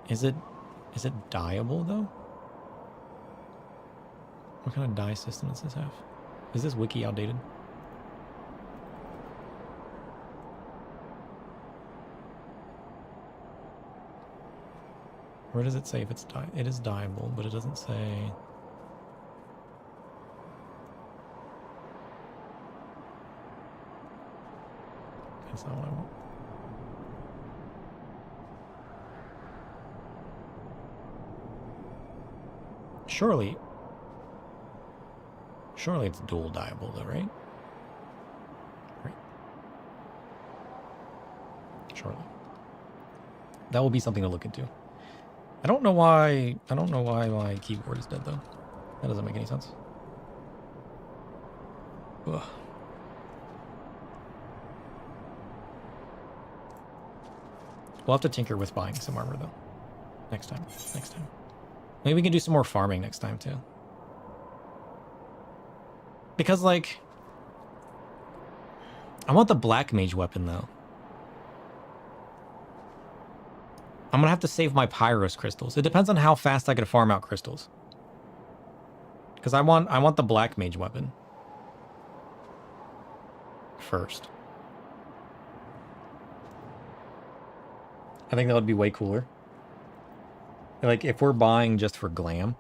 Is it dyeable though? What kind of dye system does this have? Is this wiki outdated? Where does it say if it's dye? It is dyeable, but it doesn't say. That's not what I want. Surely it's dual dyeable though, right? Right. Surely. That will be something to look into. I don't know why my keyboard is dead though. That doesn't make any sense. Ugh. We'll have to tinker with buying some armor though. Next time. Maybe we can do some more farming next time, too. Because, like... I want the black mage weapon, though. I'm gonna have to save my Pyros crystals. It depends on how fast I can farm out crystals. Because I want the black mage weapon. First. I think that would be way cooler. Like, if we're buying just for glam,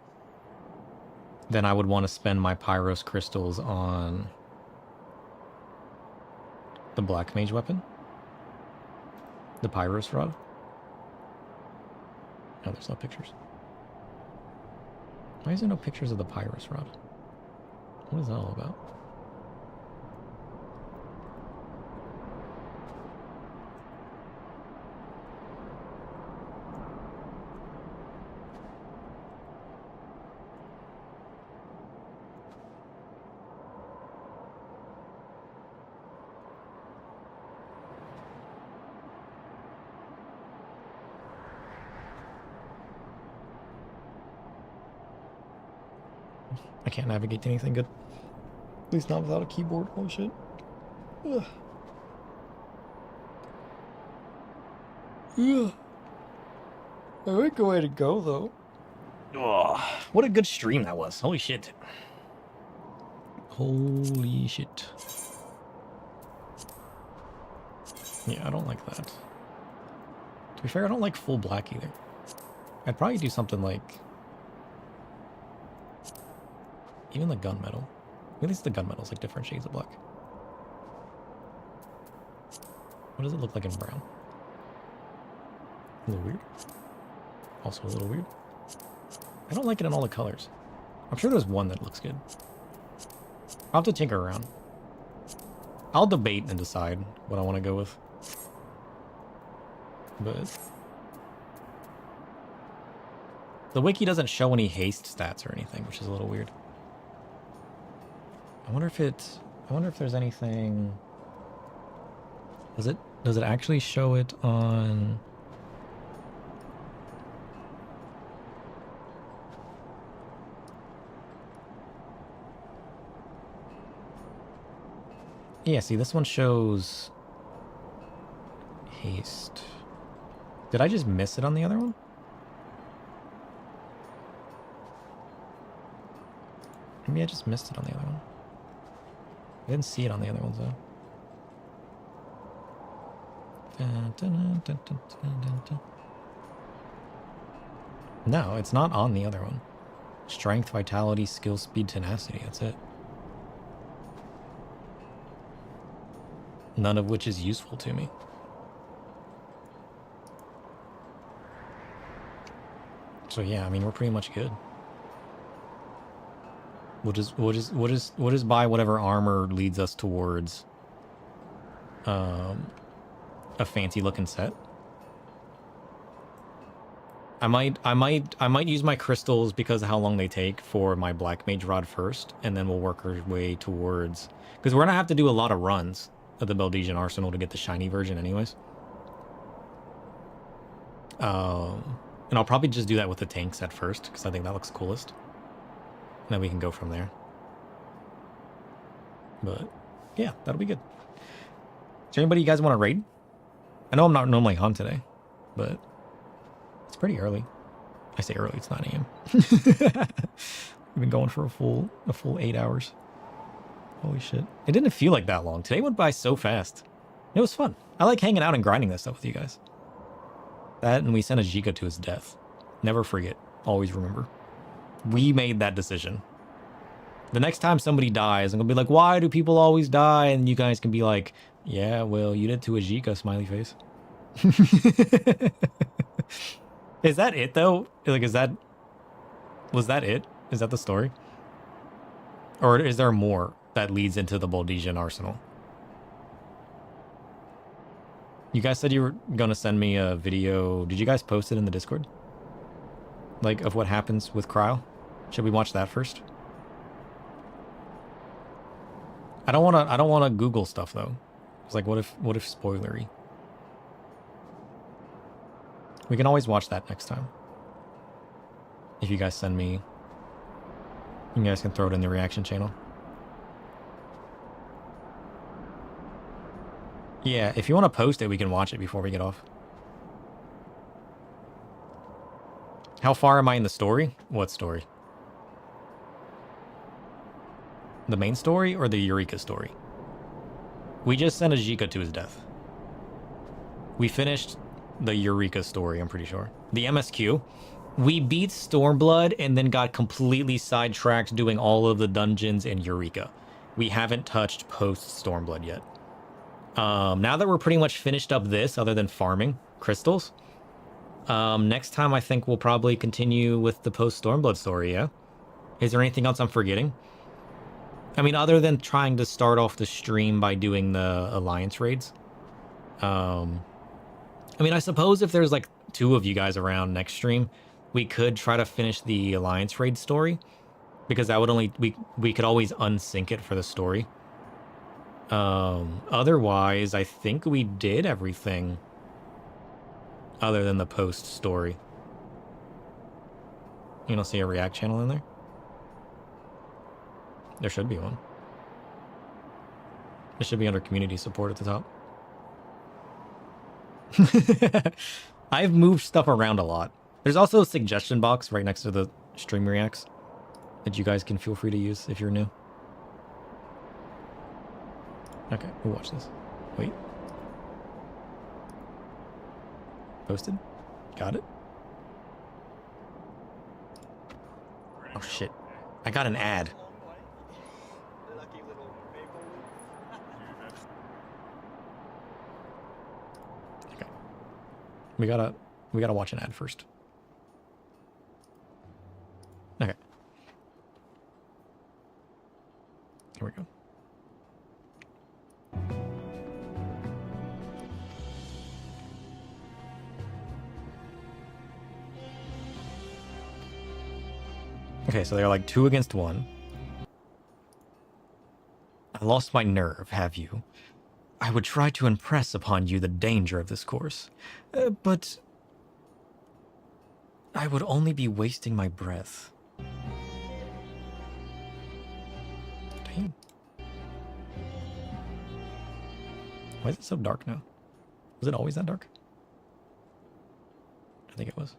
then I would want to spend my Pyros crystals on the black mage weapon. The Pyros rod. Oh, there's no pictures. Why is there no pictures of the Pyros rod? What is that all about? I can't navigate to anything good. At least not without a keyboard. Holy shit. Ugh. Ugh. I like a way to go, though. Oh, what a good stream that was. Holy shit. Holy shit. Yeah, I don't like that. To be fair, I don't like full black either. I'd probably do something like... even the gunmetal. At least the gunmetal's like different shades of black. What does it look like in brown? A little weird. Also a little weird. I don't like it in all the colors. I'm sure there's one that looks good. I'll have to tinker around. I'll debate and decide what I want to go with. But the wiki doesn't show any haste stats or anything, which is a little weird. I wonder if there's anything. Does it actually show it on? Yeah, see, this one shows haste. Did I just miss it on the other one? Maybe I just missed it on the other one. I didn't see it on the other ones, though. No, it's not on the other one. Strength, vitality, skill, speed, tenacity. That's it. None of which is useful to me. So yeah, I mean, we're pretty much good. We'll just buy whatever armor leads us towards a fancy looking set. I might use my crystals because of how long they take for my black mage rod first, and then we'll work our way towards, because we're gonna have to do a lot of runs of the Belgian Arsenal to get the shiny version anyways. And I'll probably just do that with the tank set first, because I think that looks coolest. And then we can go from there. But yeah, that'll be good. Is there anybody you guys want to raid? I know I'm not normally on today, but it's pretty early. I say early, it's 9 a.m. We've been going for a full 8 hours. Holy shit. It didn't feel like that long. Today went by so fast. It was fun. I like hanging out and grinding this stuff with you guys. That, and we sent a Jika to his death. Never forget. Always remember. We made that decision. The next time somebody dies, I'm gonna be like, why do people always die? And you guys can be like, yeah, well, you did to a Jika, smiley face. Is that it, though? Like, was that it? Is that the story? Or is there more that leads into the Baldesian Arsenal? You guys said you were going to send me a video. Did you guys post it in the Discord? Like, of what happens with Cryo? Should we watch that first? I don't want to Google stuff, though. It's like, what if spoilery? We can always watch that next time. If you guys send me, you guys can throw it in the reaction channel. Yeah, if you want to post it, we can watch it before we get off. How far am I in the story? What story? The main story or the Eureka story? We just sent a Jika to his death. We finished the Eureka story, I'm pretty sure. The MSQ. We beat Stormblood and then got completely sidetracked doing all of the dungeons in Eureka. We haven't touched post-Stormblood yet. Now that we're pretty much finished up this, other than farming crystals, next time I think we'll probably continue with the post-Stormblood story, yeah? Is there anything else I'm forgetting? I mean, other than trying to start off the stream by doing the Alliance raids. I mean, I suppose if there's like 2 of you guys around next stream, we could try to finish the Alliance raid story. Because that would only... We could always unsync it for the story. Otherwise, I think we did everything other than the post story. You don't see a React channel in there? There should be one. It should be under community support at the top. I've moved stuff around a lot. There's also a suggestion box right next to the stream reacts that you guys can feel free to use if you're new. Okay, we'll watch this. Wait. Posted. Got it. Oh shit. I got an ad. Okay. We gotta watch an ad first. Okay. Here we go. Okay, so they're like 2 against 1. I lost my nerve, have you? I would try to impress upon you the danger of this course, but I would only be wasting my breath. Damn. Why is it so dark now? Was it always that dark? I think it was.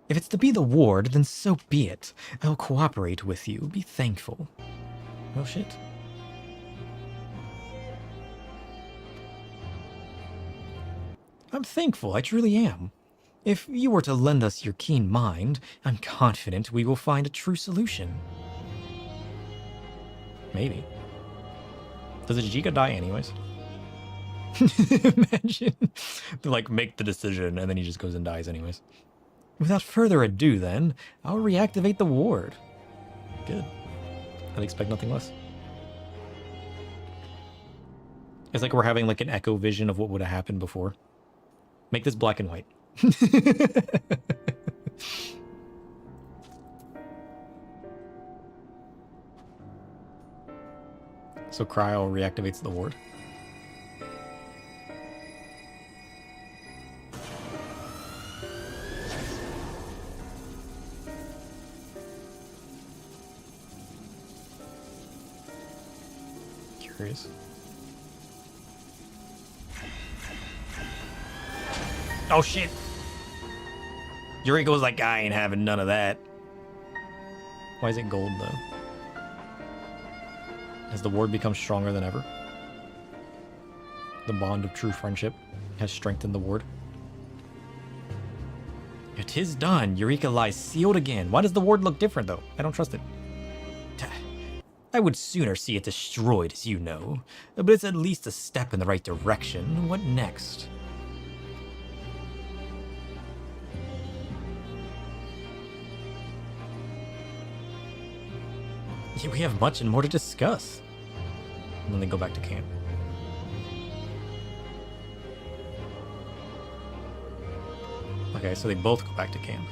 If it's to be the ward, then so be it. I'll cooperate with you. Be thankful. Oh shit. I'm thankful, I truly am. If you were to lend us your keen mind, I'm confident we will find a true solution. Maybe. Does Ajika die anyways? Imagine. To like make the decision and then he just goes and dies anyways. Without further ado then, I'll reactivate the ward. Good. I'd expect nothing less. It's like we're having like an echo vision of what would have happened before. Make this black and white. So Cryo reactivates the ward. Curious. Oh shit! Eureka was like, I ain't having none of that. Why is it gold though? Has the ward become stronger than ever? The bond of true friendship has strengthened the ward. It is done. Eureka lies sealed again. Why does the ward look different though? I don't trust it. I would sooner see it destroyed, as you know. But it's at least a step in the right direction. What next? Yeah, we have much and more to discuss. And then they go back to camp. Okay, so they both go back to camp.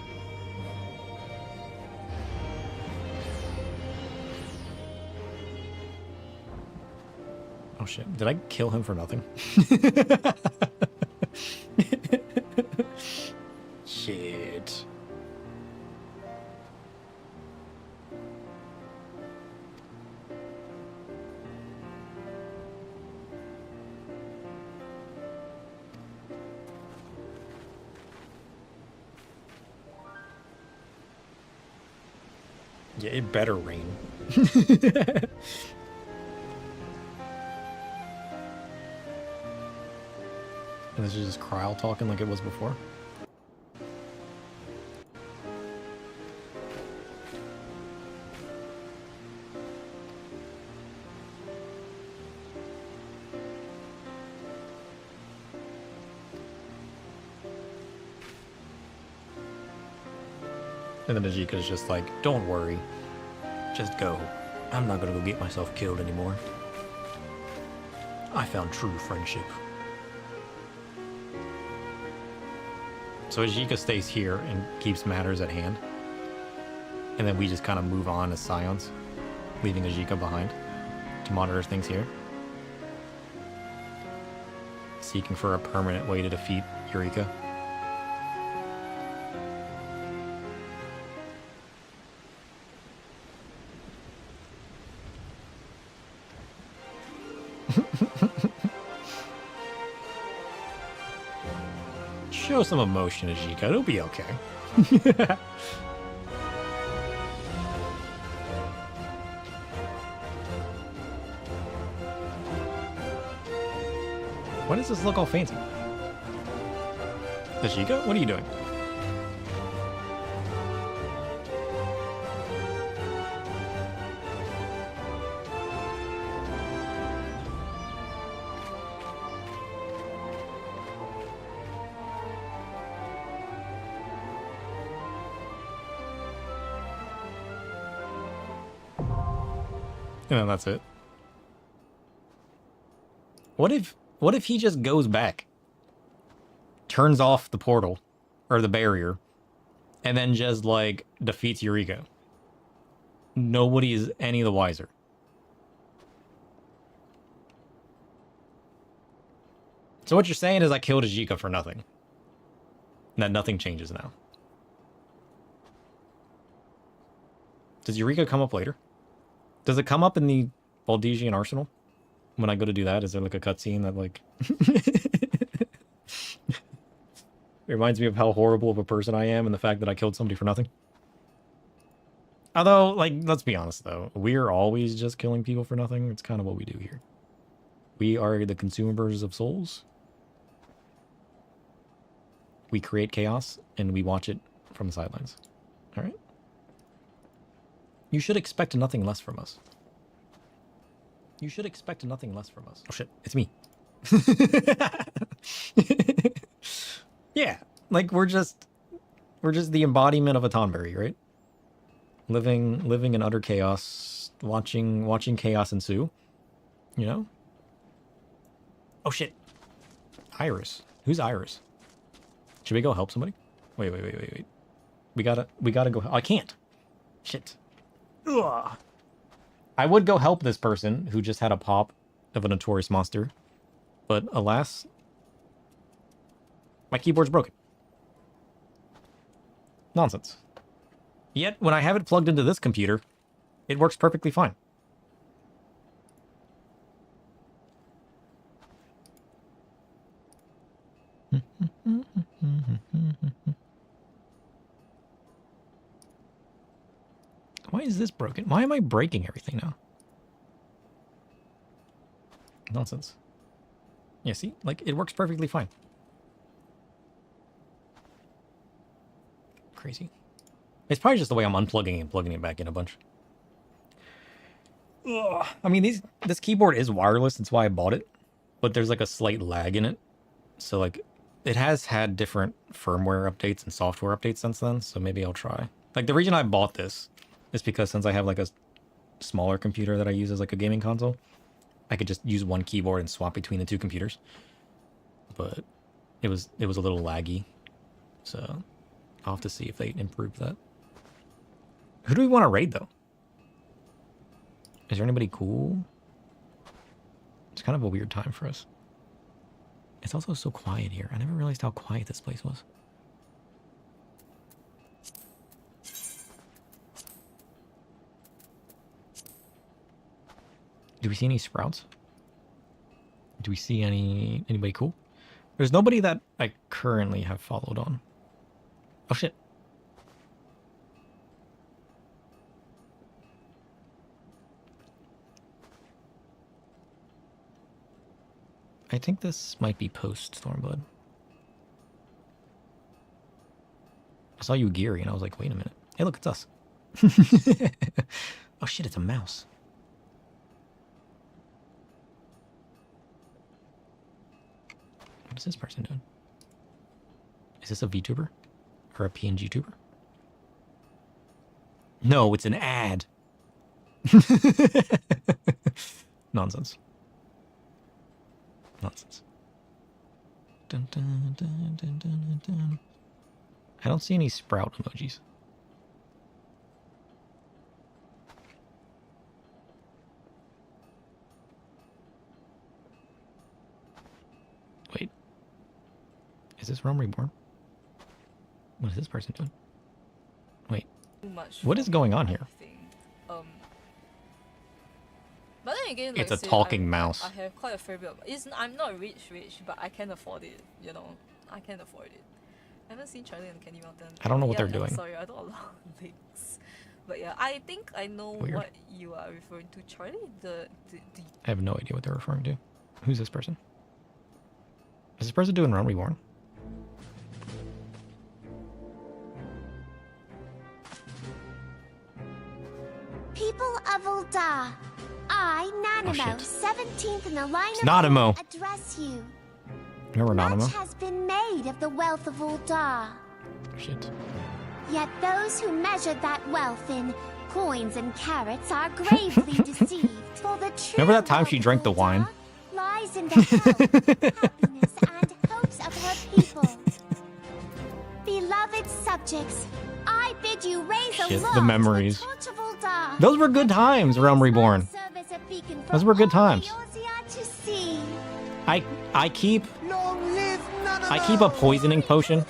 Oh shit, did I kill him for nothing? Shit. Yeah, it better rain. And this is just Kryl talking like it was before. And then Ajika's just like, don't worry. Just go. I'm not gonna go get myself killed anymore. I found true friendship. So Ajika stays here and keeps matters at hand. And then we just kind of move on as Scions, leaving Ajika behind to monitor things here. Seeking for a permanent way to defeat Eureka. Show some emotion, Ajika. It'll be okay. Why does this look all fancy? Ashika, what are you doing? And then that's it. What if he just goes back, turns off the portal or the barrier, and then just like defeats Eureka? Nobody is any the wiser. So what you're saying is I killed Ashika for nothing. And that nothing changes now. Does Eureka come up later? Does it come up in the Valdesian Arsenal? When I go to do that, is there like a cutscene that like... It reminds me of how horrible of a person I am and the fact that I killed somebody for nothing? Although, like, let's be honest though. We're always just killing people for nothing. It's kind of what we do here. We are the consumers of souls. We create chaos and we watch it from the sidelines. Alright? You should expect nothing less from us. You should expect nothing less from us. Oh shit, it's me. Yeah, like we're just the embodiment of a Tonberry, right? Living in utter chaos, watching chaos ensue. You know? Oh shit. Iris. Who's Iris? Should we go help somebody? Wait. We gotta go. I can't. Shit. Ugh. I would go help this person who just had a pop of a notorious monster, but alas, my keyboard's broken. Nonsense. Yet, when I have it plugged into this computer, it works perfectly fine. Why is this broken? Why am I breaking everything now? Nonsense. Yeah, see? Like, it works perfectly fine. Crazy. It's probably just the way I'm unplugging and plugging it back in a bunch. Ugh. I mean, this keyboard is wireless. That's why I bought it. But there's like a slight lag in it. So, like, it has had different firmware updates and software updates since then. So maybe I'll try. Like, the reason I bought this is because since I have like a smaller computer that I use as like a gaming console, I could just use one keyboard and swap between the two computers. But it was a little laggy. So I'll have to see if they improve that. Who do we want to raid though? Is there anybody cool? It's kind of a weird time for us. It's also so quiet here. I never realized how quiet this place was. Do we see any sprouts? Do we see anybody cool? There's nobody that I currently have followed on. Oh shit. I think this might be post Stormblood. I saw you Geary and I was like, wait a minute. Hey look, it's us. Oh shit, it's a mouse. What is this person doing? Is this a VTuber? Or a PNG tuber? No, it's an ad. Nonsense. Nonsense. Dun, dun, dun, dun, dun, dun. I don't see any sprout emojis. Wait. Is this Rome Reborn? What is this person doing? Wait. What is going on here? But then again, like It's a talking mouse. I have quite a fair bit of... I'm not rich, but I can afford it, you know. I can afford it. I haven't seen Charlie and the Candy Mountain. I don't know what they're I'm doing. sorry, I don't allow links. But yeah, I think I know Weird. what you are referring to. Charlie, the I have no idea what they're referring to. Who's this person? Is this person doing Rome Reborn? of Ul'dah. I, Nanimo, shit. 17th in the line of Nanimo. Ul'dah, address you. Remember Much Nanimo? has been made of the wealth of Ul'dah. Shit. Yet those who measured that wealth in coins and carats are gravely deceived. For the true Remember that time she wealth drank of the wine? Ul'dah lies in the health, happiness, and hopes of her people. Beloved subjects, I bid you raise a Shit, law the memories. to the torch of Ul'dah. Those were good times, Realm Reborn. Serve as a beacon for Those were good all times. Eorzea to see. I keep a poisoning potion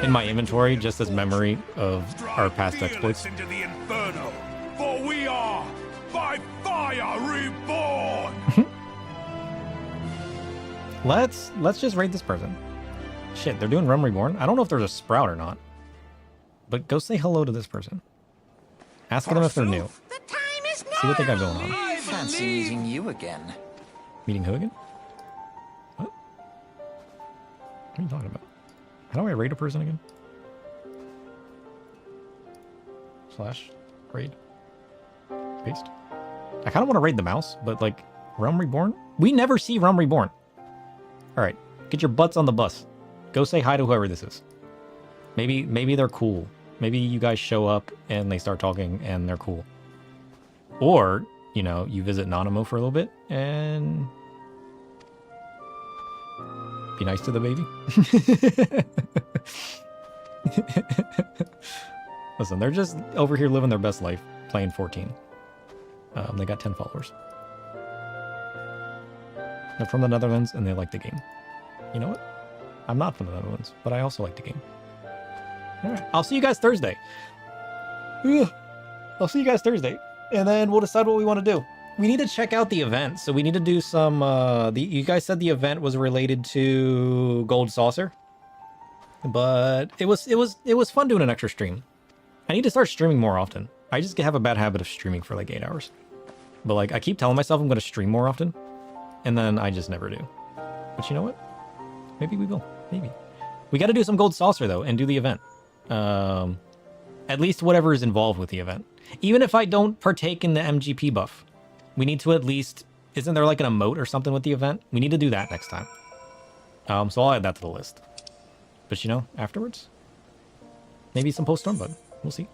in my inventory just as memory of our past exploits. Into the inferno, for we are by fire reborn. Let's just raid this person. Shit, they're doing Realm Reborn. I don't know if there's a sprout or not. But go say hello to this person. Ask them if they're new. See what they got going on. Fancy meeting you again. Meeting who again? What? What are you talking about? How do I raid a person again? Slash raid. Paste. I kind of want to raid the mouse, but like Realm Reborn? We never see Realm Reborn. Alright, get your butts on the bus. Go say hi to whoever this is. Maybe they're cool. Maybe you guys show up and they start talking and they're cool. Or, you know, you visit Nanimo for a little bit and be nice to the baby. Listen, they're just over here living their best life, playing 14. They got 10 followers. They're from the Netherlands and they like the game. You know what? I'm not from the Netherlands, but I also like the game. Alright, I'll see you guys Thursday. Ugh. I'll see you guys Thursday. And then we'll decide what we want to do. We need to check out the event. So we need to do some, you guys said the event was related to Gold Saucer. But it was fun doing an extra stream. I need to start streaming more often. I just have a bad habit of streaming for like 8 hours. But like, I keep telling myself I'm going to stream more often. And then I just never do. But you know what? Maybe we will. Maybe. We got to do some Gold Saucer though and do the event. At least whatever is involved with the event. Even if I don't partake in the MGP buff, we need to at least... Isn't there like an emote or something with the event? We need to do that next time. So I'll add that to the list. But you know, afterwards, maybe some post-storm bug. We'll see.